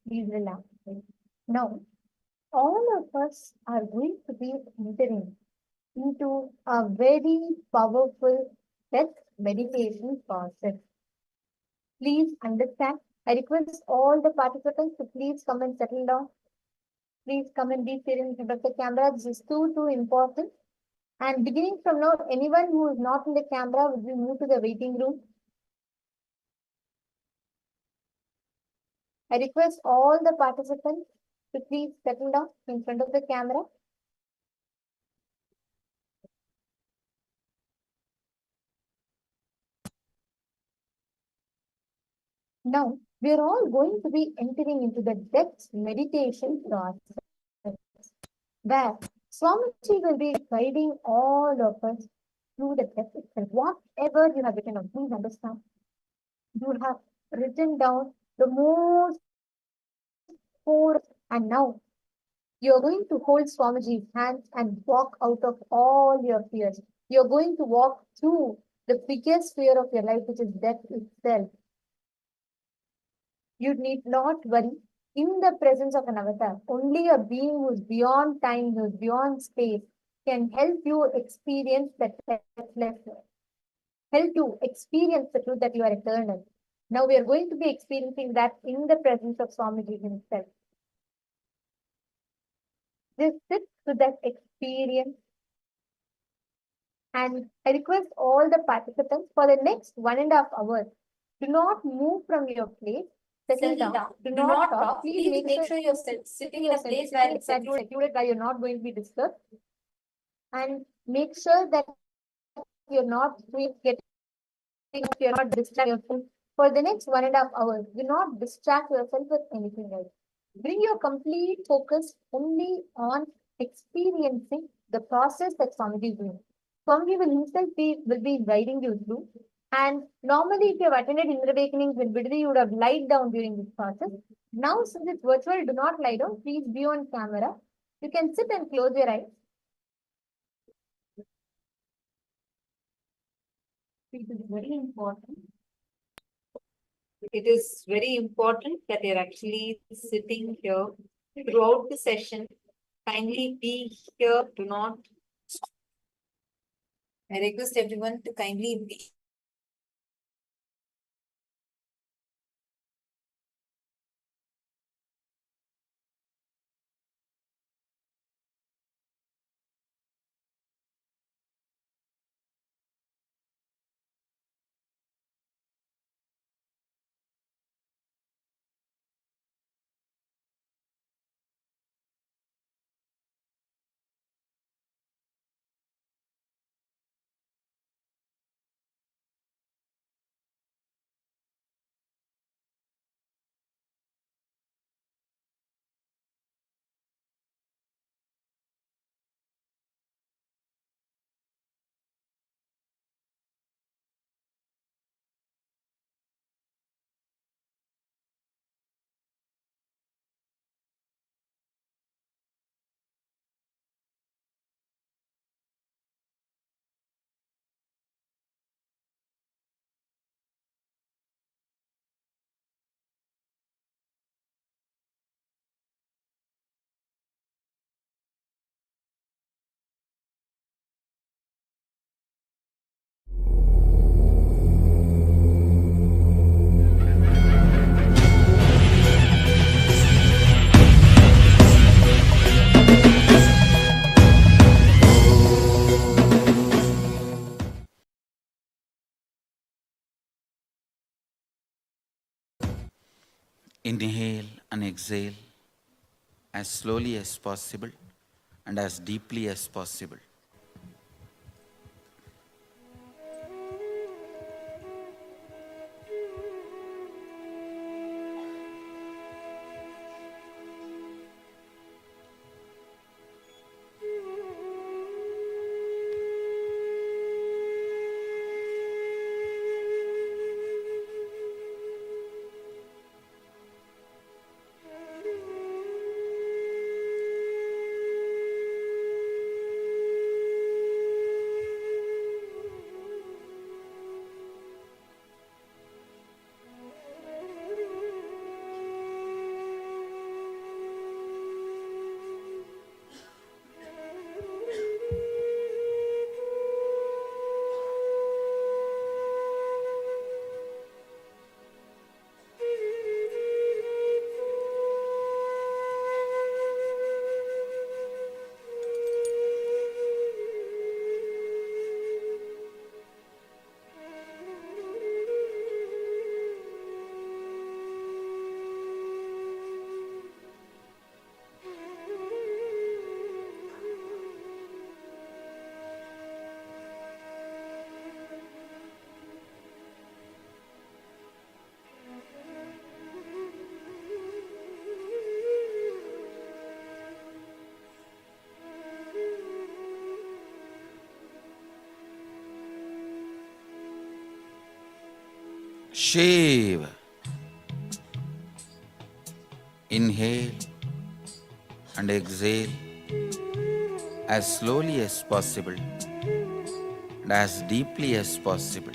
Please relax. Now, all of us are going to be entering into a very powerful death meditation process. Please understand. I request all the participants to please come and settle down. Please come and be seated in front of the camera. This is too important. And beginning from now, anyone who is not in the camera will be moved to the waiting room. I request all the participants to please settle down in front of the camera. Now, we are all going to be entering into the depth meditation process, where Swamiji will be guiding all of us through the depth itself. Whatever you have written down, please understand. You have written down the most core, and now you're going to hold Swamiji's hands and walk out of all your fears. You're going to walk through the biggest fear of your life, which is death itself. You need not worry. In the presence of an avatar, only a being who is beyond time, who is beyond space, can help you experience that deathless, help you experience the truth that you are eternal. Now we are going to be experiencing that in the presence of Swamiji himself. Just sit to that experience. And I request all the participants for the next 1.5 hours, do not move from your place. Settle down. Do not talk. Please make sure you're sitting in a place where it's secluded, where you're not going to be disturbed. And make sure that you're not you're not distracted for the next 1.5 hours. Do not distract yourself with anything else. Bring your complete focus only on experiencing the process that Swamiji is doing. Swamiji will himself will be guiding you through. And normally, if you have attended Inner Awakenings in Bidri, you would have lied down during this process. Now, since it's virtual, do not lie down. Please be on camera. You can sit and close your eyes. It is very important. It is very important that you're actually sitting here throughout the session. Kindly be here. Do not. I request everyone to kindly be. Inhale and exhale as slowly as possible and as deeply as possible. Shiva. Inhale and exhale as slowly as possible and as deeply as possible.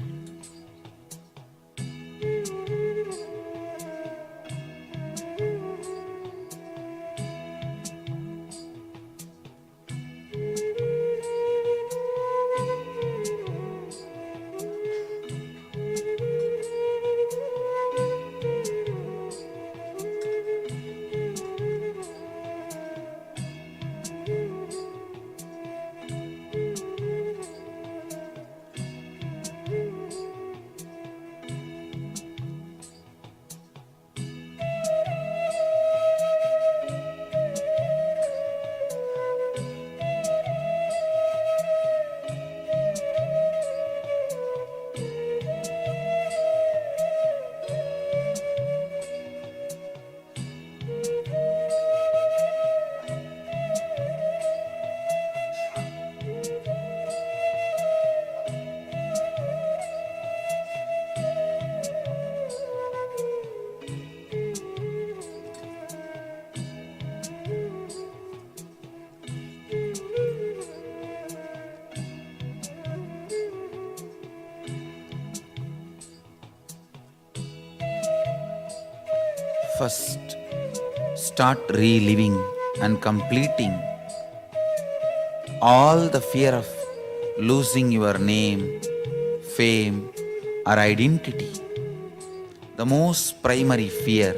First, start reliving and completing all the fear of losing your name, fame, or identity. The most primary fear,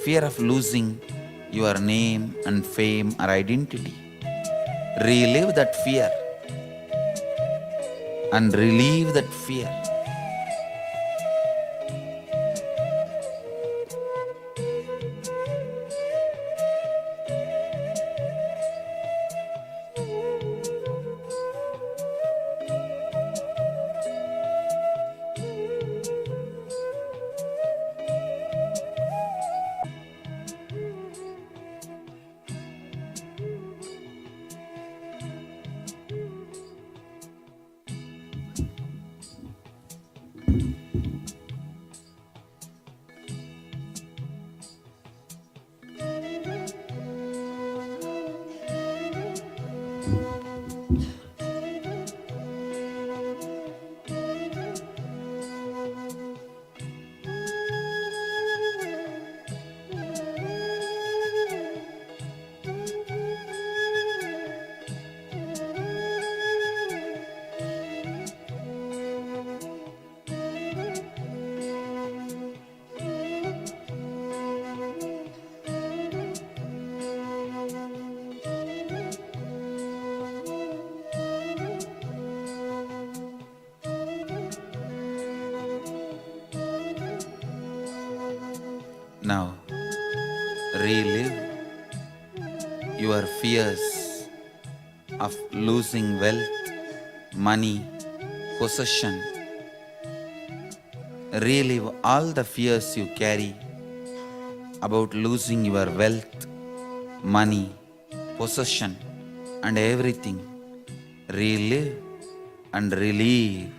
fear of losing your name and fame or identity. Relive that fear and relieve that fear. Now, relive your fears of losing wealth, money, possession. Relive all the fears you carry about losing your wealth, money, possession, and everything. Relive and relieve.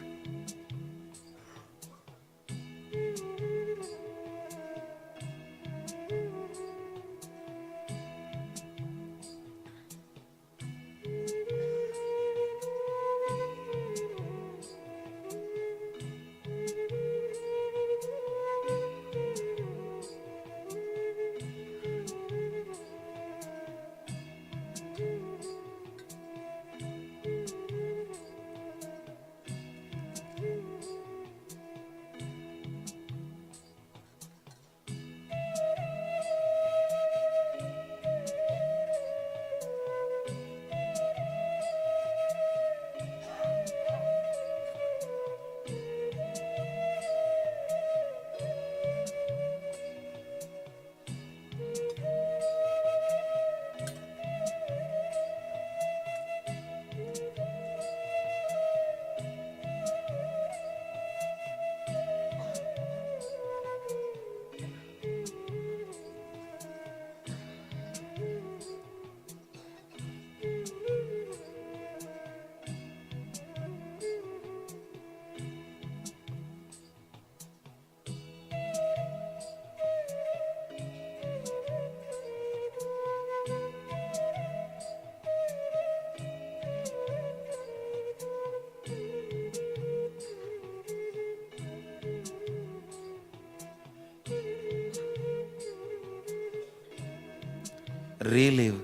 relive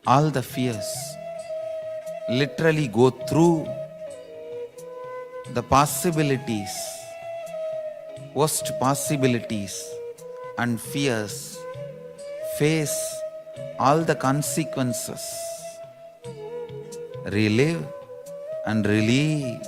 all the fears, literally go through the possibilities, worst possibilities and fears, face all the consequences, relive and relieve.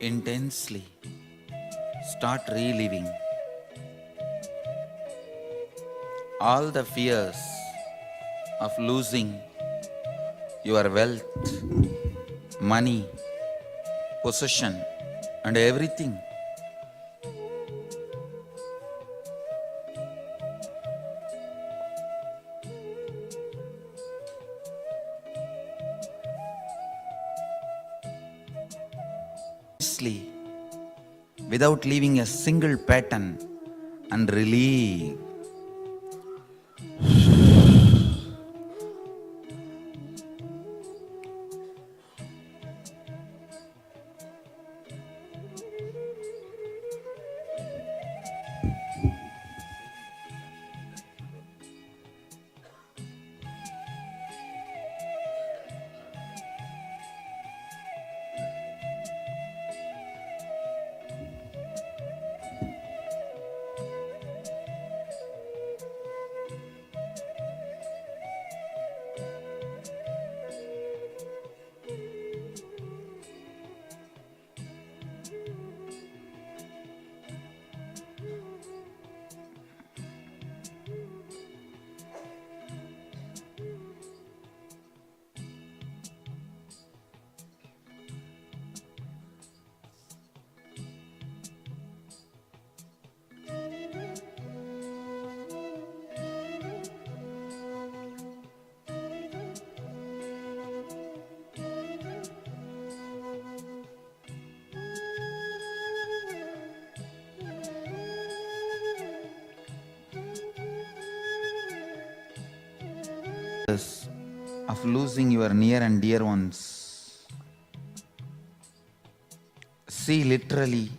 Intensely start reliving all the fears of losing your wealth, money, possession, and everything. Without leaving a single pattern and relieve. is of losing your near and dear ones. See, literally,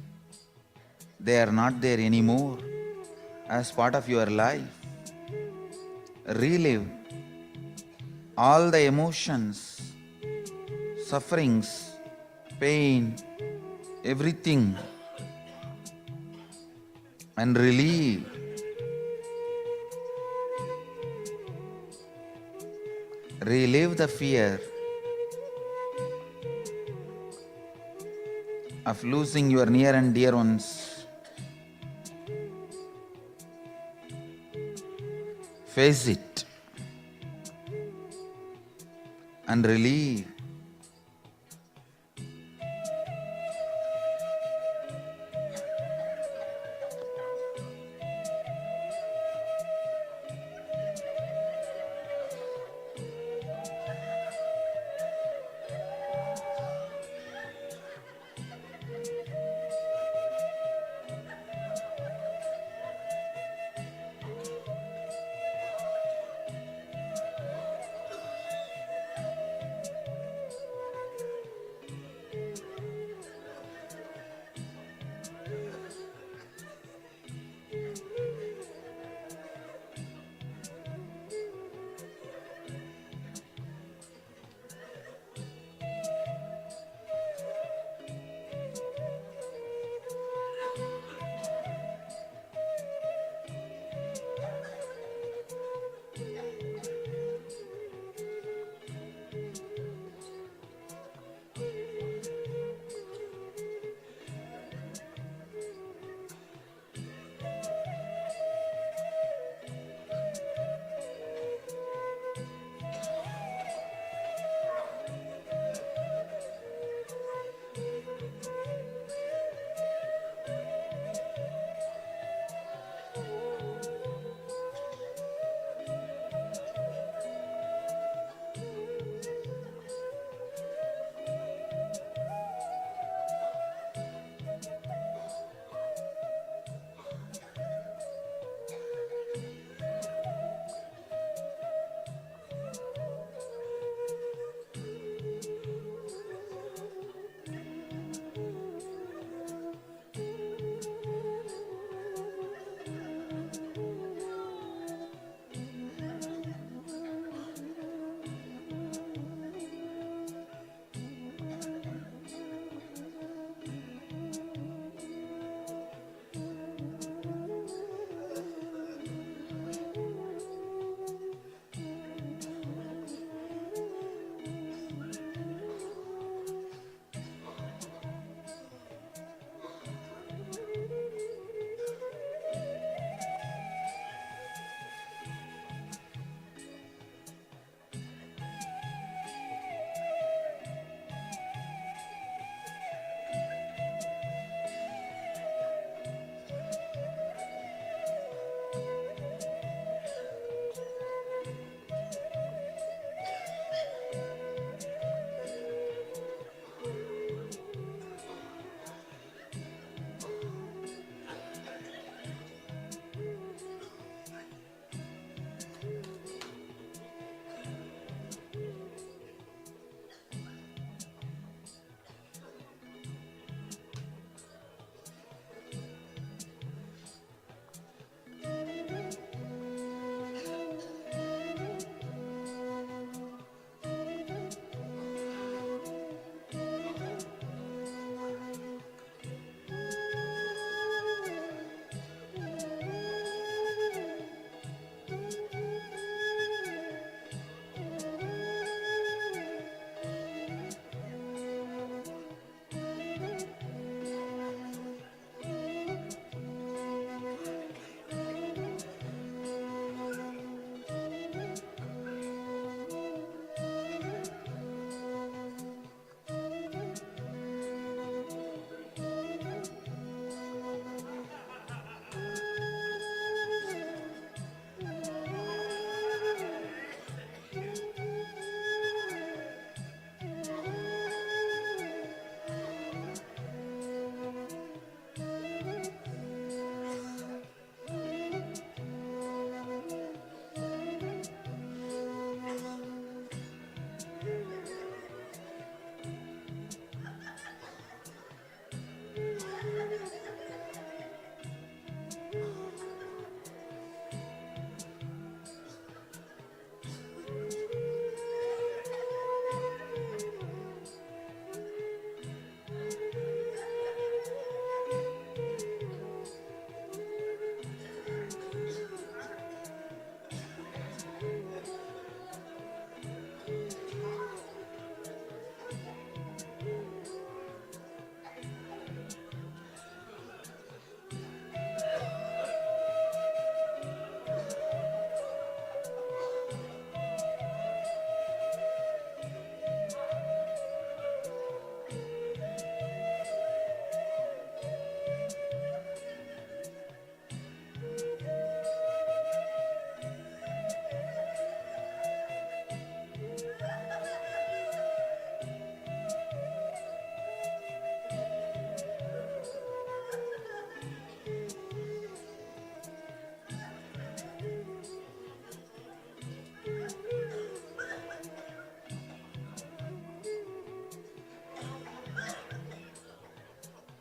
they are not there anymore as part of your life. Relive all the emotions, sufferings, pain, everything, and relieve. Relive the fear of losing your near and dear ones. Face it and relieve.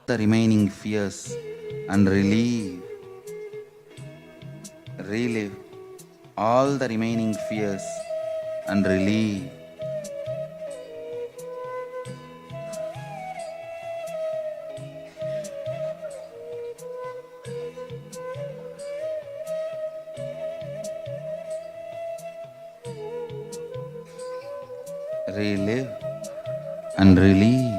the remaining fears and relive all the remaining fears and relieve. Relive and relieve.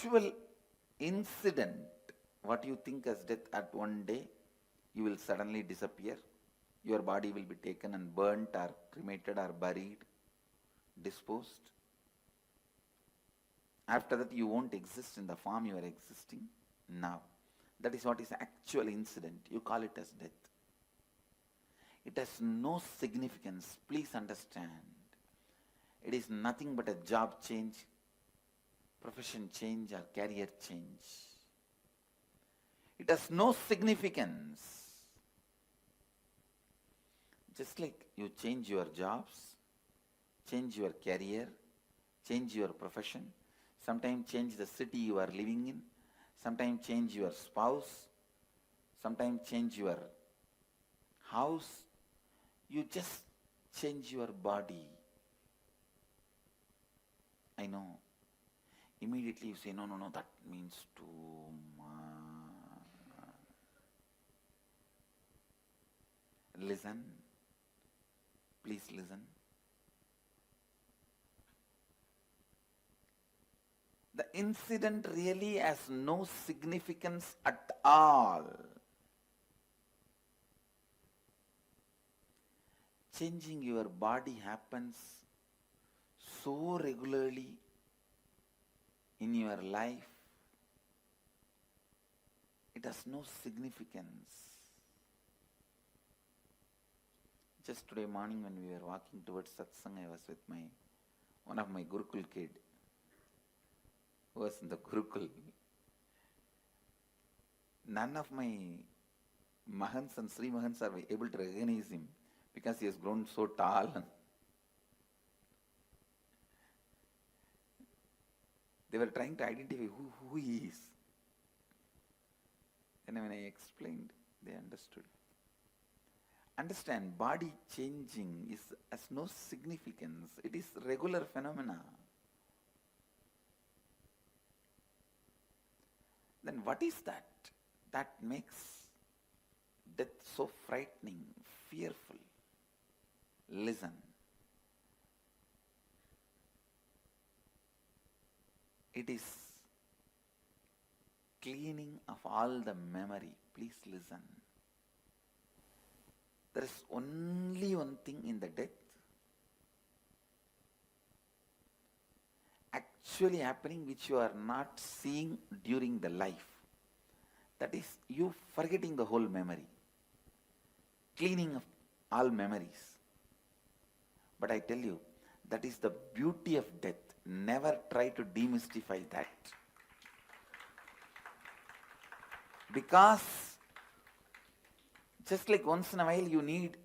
Actual incident, what you think as death, at one day you will suddenly disappear. Your body will be taken and burnt or cremated or buried, disposed. After that you won't exist in the form you are existing now. That is what is actual incident. You call it as death. It has no significance. Please understand. It is nothing but a job change, profession change or career change. It has no significance. Just like you change your jobs, change your career, change your profession, sometimes change the city you are living in, sometimes change your spouse, sometimes change your house, you just change your body. I know. Immediately you say, no, that means too much. Listen. Please listen. The incident really has no significance at all. Changing your body happens so regularly in your life, it has no significance. Just today morning when we were walking towards satsang, I was with one of my Gurukul kid who was in the Gurukul. None of my Mahants and Sri Mahants are able to recognize him because he has grown so tall. They were trying to identify who he is. And when I explained, they understood. Understand, body changing has no significance. It is regular phenomena. Then what is that? That makes death so frightening, fearful. Listen. It is cleaning of all the memory. Please listen. There is only one thing in the death actually happening which you are not seeing during the life. That is you forgetting the whole memory. Cleaning of all memories. But I tell you, that is the beauty of death. Never try to demystify that. Because just like once in a while you need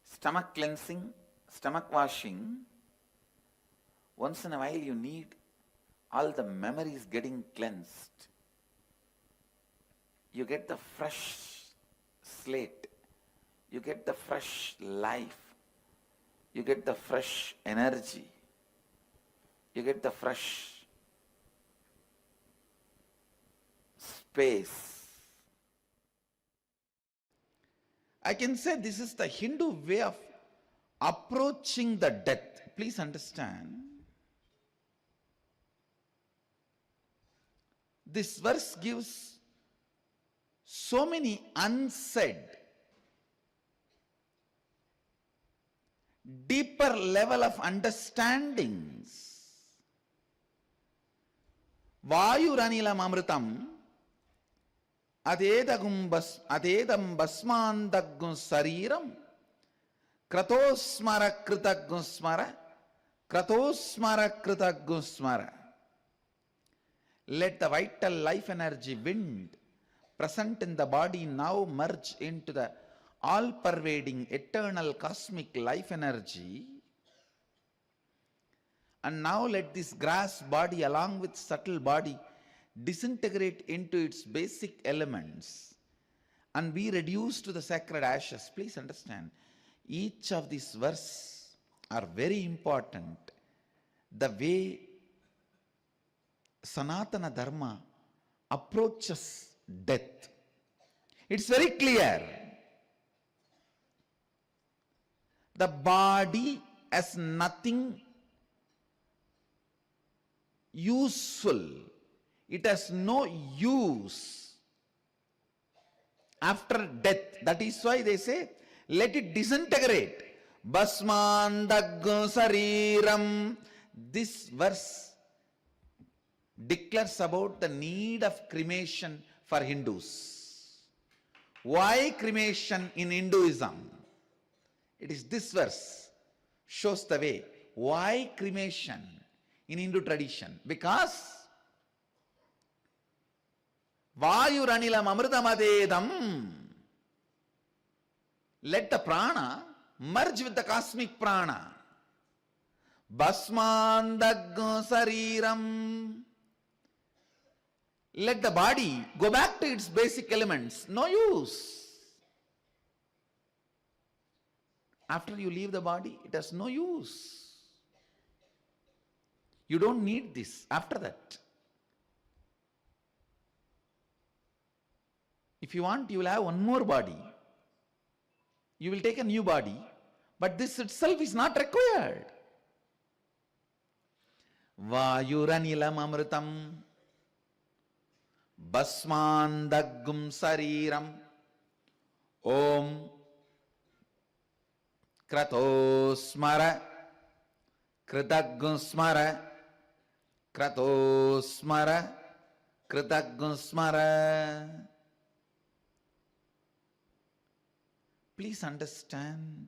stomach cleansing, stomach washing, once in a while you need all the memories getting cleansed. You get the fresh slate. You get the fresh life. You get the fresh energy. You get the fresh space. I can say this is the Hindu way of approaching the death. Please understand. This verse gives so many unsaid, deeper level of understandings. Vayuranilam amritam adedam basmandagum sariram kratosmara kritagum smara kratosmara kritagum smara. Let the vital life energy wind present in the body now merge into the all-pervading, eternal, cosmic life energy. And now let this grass body along with subtle body disintegrate into its basic elements and be reduced to the sacred ashes. Please understand, each of these verses are very important. The way Sanatana Dharma approaches death. It's very clear. The body has nothing useful. It has no use after death. That is why they say, let it disintegrate. Basmandagg sariram. This verse declares about the need of cremation for Hindus. Why cremation in Hinduism? It is this verse shows the way. Why cremation in Hindu tradition? Because Vayuranilam amritamadedam. Let the prana merge with the cosmic prana. Basmandagg sariram. Let the body go back to its basic elements. No use. After you leave the body, it has no use. You don't need this after that. If you want, you will have one more body. You will take a new body, but this itself is not required. Vayuranilam amritam basmandaggum sariram om kratosmara kritaggusmara kratosmara kritaggusmara. Please understand,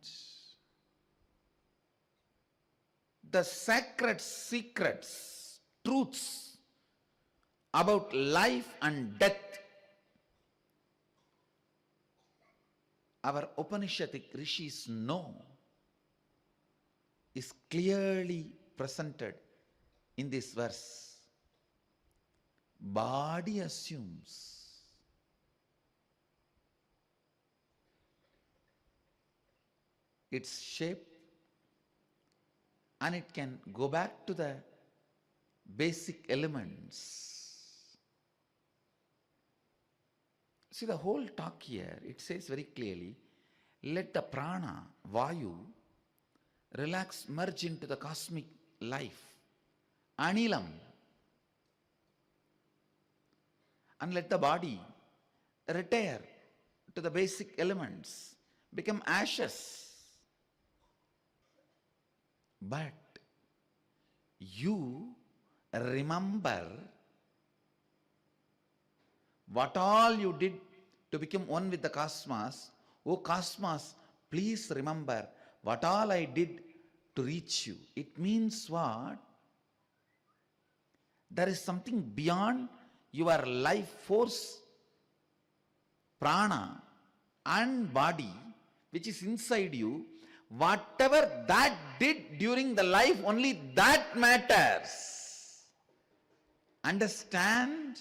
the sacred secrets, truths about life and death, our Upanishadic Rishis know, is clearly presented in this verse. Body assumes its shape and it can go back to the basic elements. See, the whole talk here, it says very clearly, let the prana, vayu, relax, merge into the cosmic life, anilam, and let the body retire to the basic elements, become ashes. But you remember what all you did to become one with the cosmos. Oh cosmos, please remember what all I did to reach you. It means what? There is something beyond your life force, prana and body, which is inside you. Whatever that did during the life, only that matters. Understand?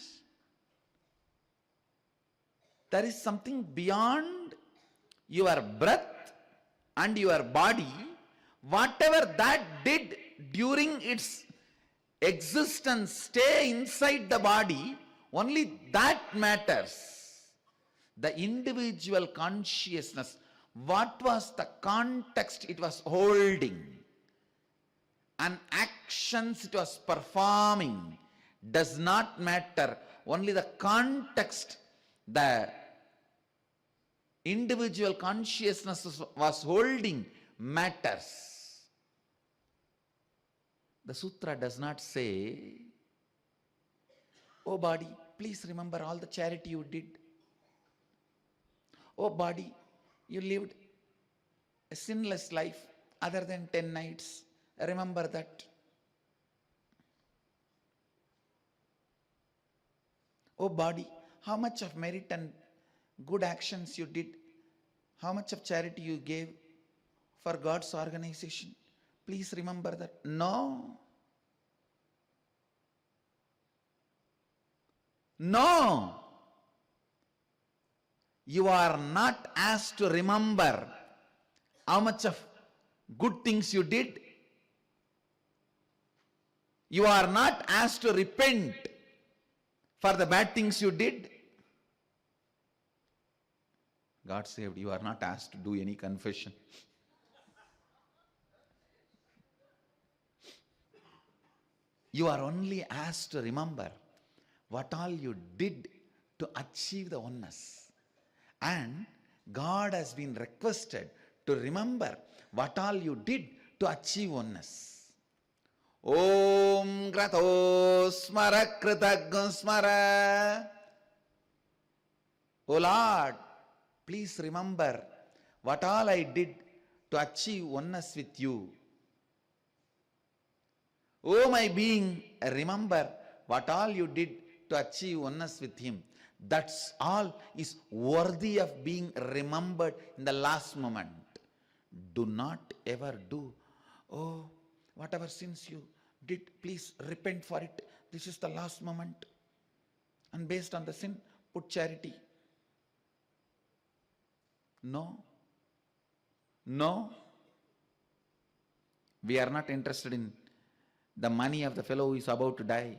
There is something beyond your breath and your body. Whatever that did during its existence, stay inside the body, only that matters. The individual consciousness, what was the context it was holding, and actions it was performing, does not matter. Only the context the individual consciousness was holding matters. The sutra does not say, oh body, please remember all the charity you did. Oh body, you lived a sinless life other than 10 nights. Remember that. Oh body, how much of merit and good actions you did, how much of charity you gave for God's organization. Please remember that. No. No. You are not asked to remember how much of good things you did. You are not asked to repent for the bad things you did. God saved, you are not asked to do any confession. You are only asked to remember what all you did to achieve the oneness. And God has been requested to remember what all you did to achieve oneness. Om Grato Smara Kritagam Smara. O Lord, please remember what all I did to achieve oneness with you. O my being, remember what all you did to achieve oneness with him. That's all is worthy of being remembered in the last moment. Do not ever do, oh, whatever sins you did, please repent for it. This is the last moment. And based on the sin, put charity. No. No. We are not interested in the money of the fellow who is about to die.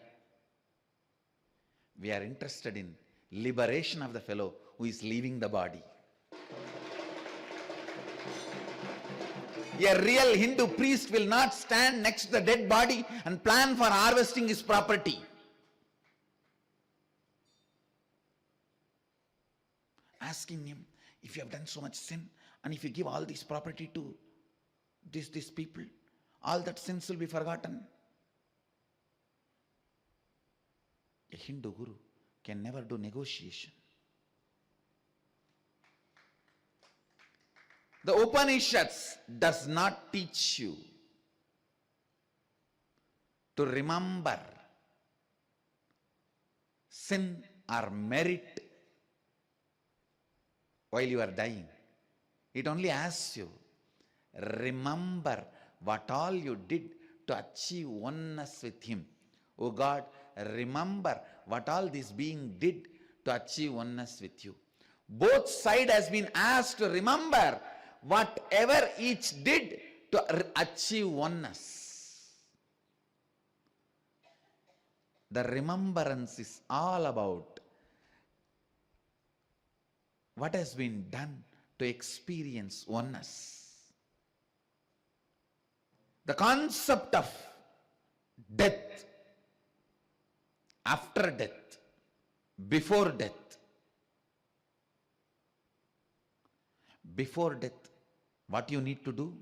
We are interested in liberation of the fellow who is leaving the body. A real Hindu priest will not stand next to the dead body and plan for harvesting his property. Asking him, if you have done so much sin, and if you give all this property to these people, all that sins will be forgotten. A Hindu guru can never do negotiation. The Upanishads does not teach you to remember sin or merit while you are dying. It only asks you, remember what all you did to achieve oneness with him. Oh God, remember what all this being did to achieve oneness with you. Both sides has been asked to remember whatever each did to achieve oneness. The remembrance is all about what has been done to experience oneness. The concept of death, after death, before death. Before death, what you need to do?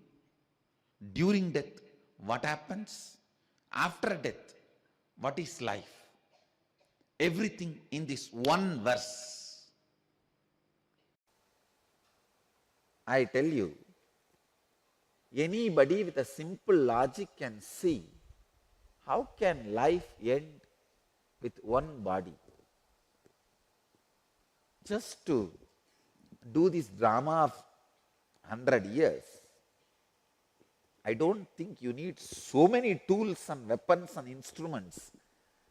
During death, what happens? After death, what is life? Everything in this one verse. I tell you, anybody with a simple logic can see how can life end with one body. Just to do this drama of 100 years, I don't think you need so many tools and weapons and instruments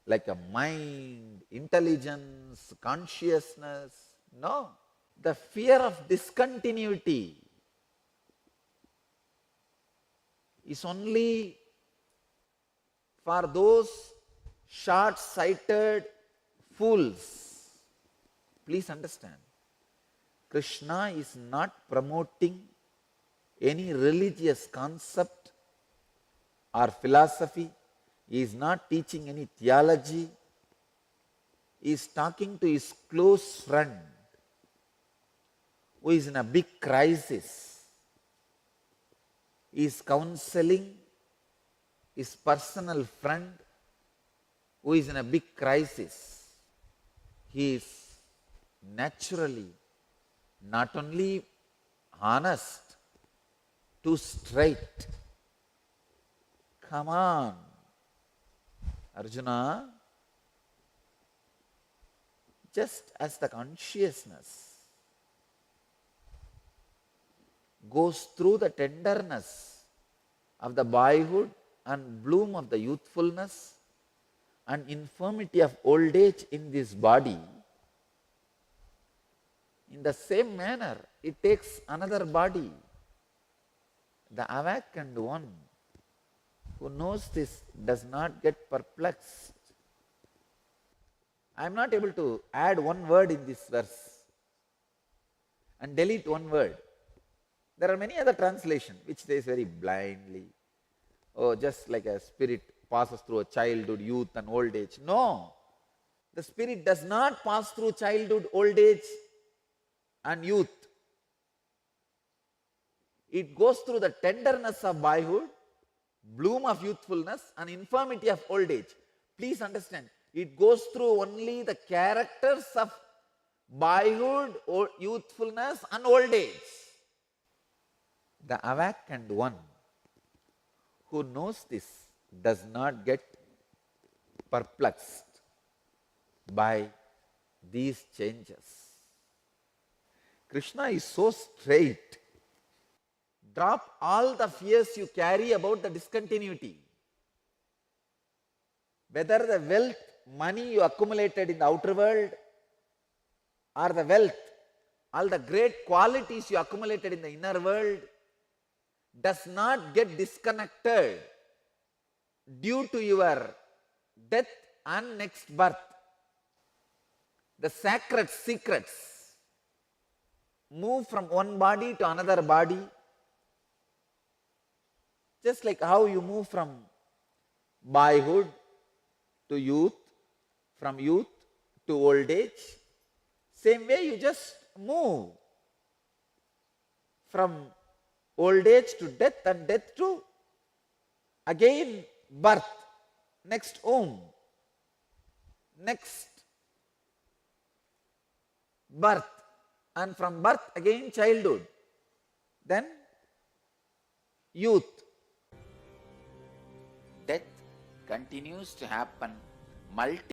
like a mind, intelligence, consciousness. No. The fear of discontinuity is only for those short-sighted fools. Please understand. Krishna is not promoting any religious concept or philosophy. He is not teaching any theology. He is talking to his close friend who is in a big crisis. He is counseling his personal friend who is in a big crisis. He is naturally not only honest, too straight. Come on, just as the consciousness goes through the tenderness of the boyhood and bloom of the youthfulness and infirmity of old age in this body, in the same manner it takes another body. The awakened one who knows this does not get perplexed. I am not able to add one word in this verse and delete one word. There are many other translations which says very blindly, oh, just like a spirit passes through a childhood, youth and old age. No, the spirit does not pass through childhood, old age and youth. It goes through the tenderness of boyhood, bloom of youthfulness and infirmity of old age. Please understand, it goes through only the characters of boyhood, youthfulness and old age. The awakened one who knows this does not get perplexed by these changes. Krishna is so straight. Drop all the fears you carry about the discontinuity. Whether the wealth, money you accumulated in the outer world, or the wealth, all the great qualities you accumulated in the inner world, does not get disconnected due to your death and next birth. The sacred secrets move from one body to another body, just like how you move from boyhood to youth, from youth to old age. Same way you just move from old age to death and death to again birth, next womb, next birth, and from birth again childhood, then youth. Death continues to happen multiple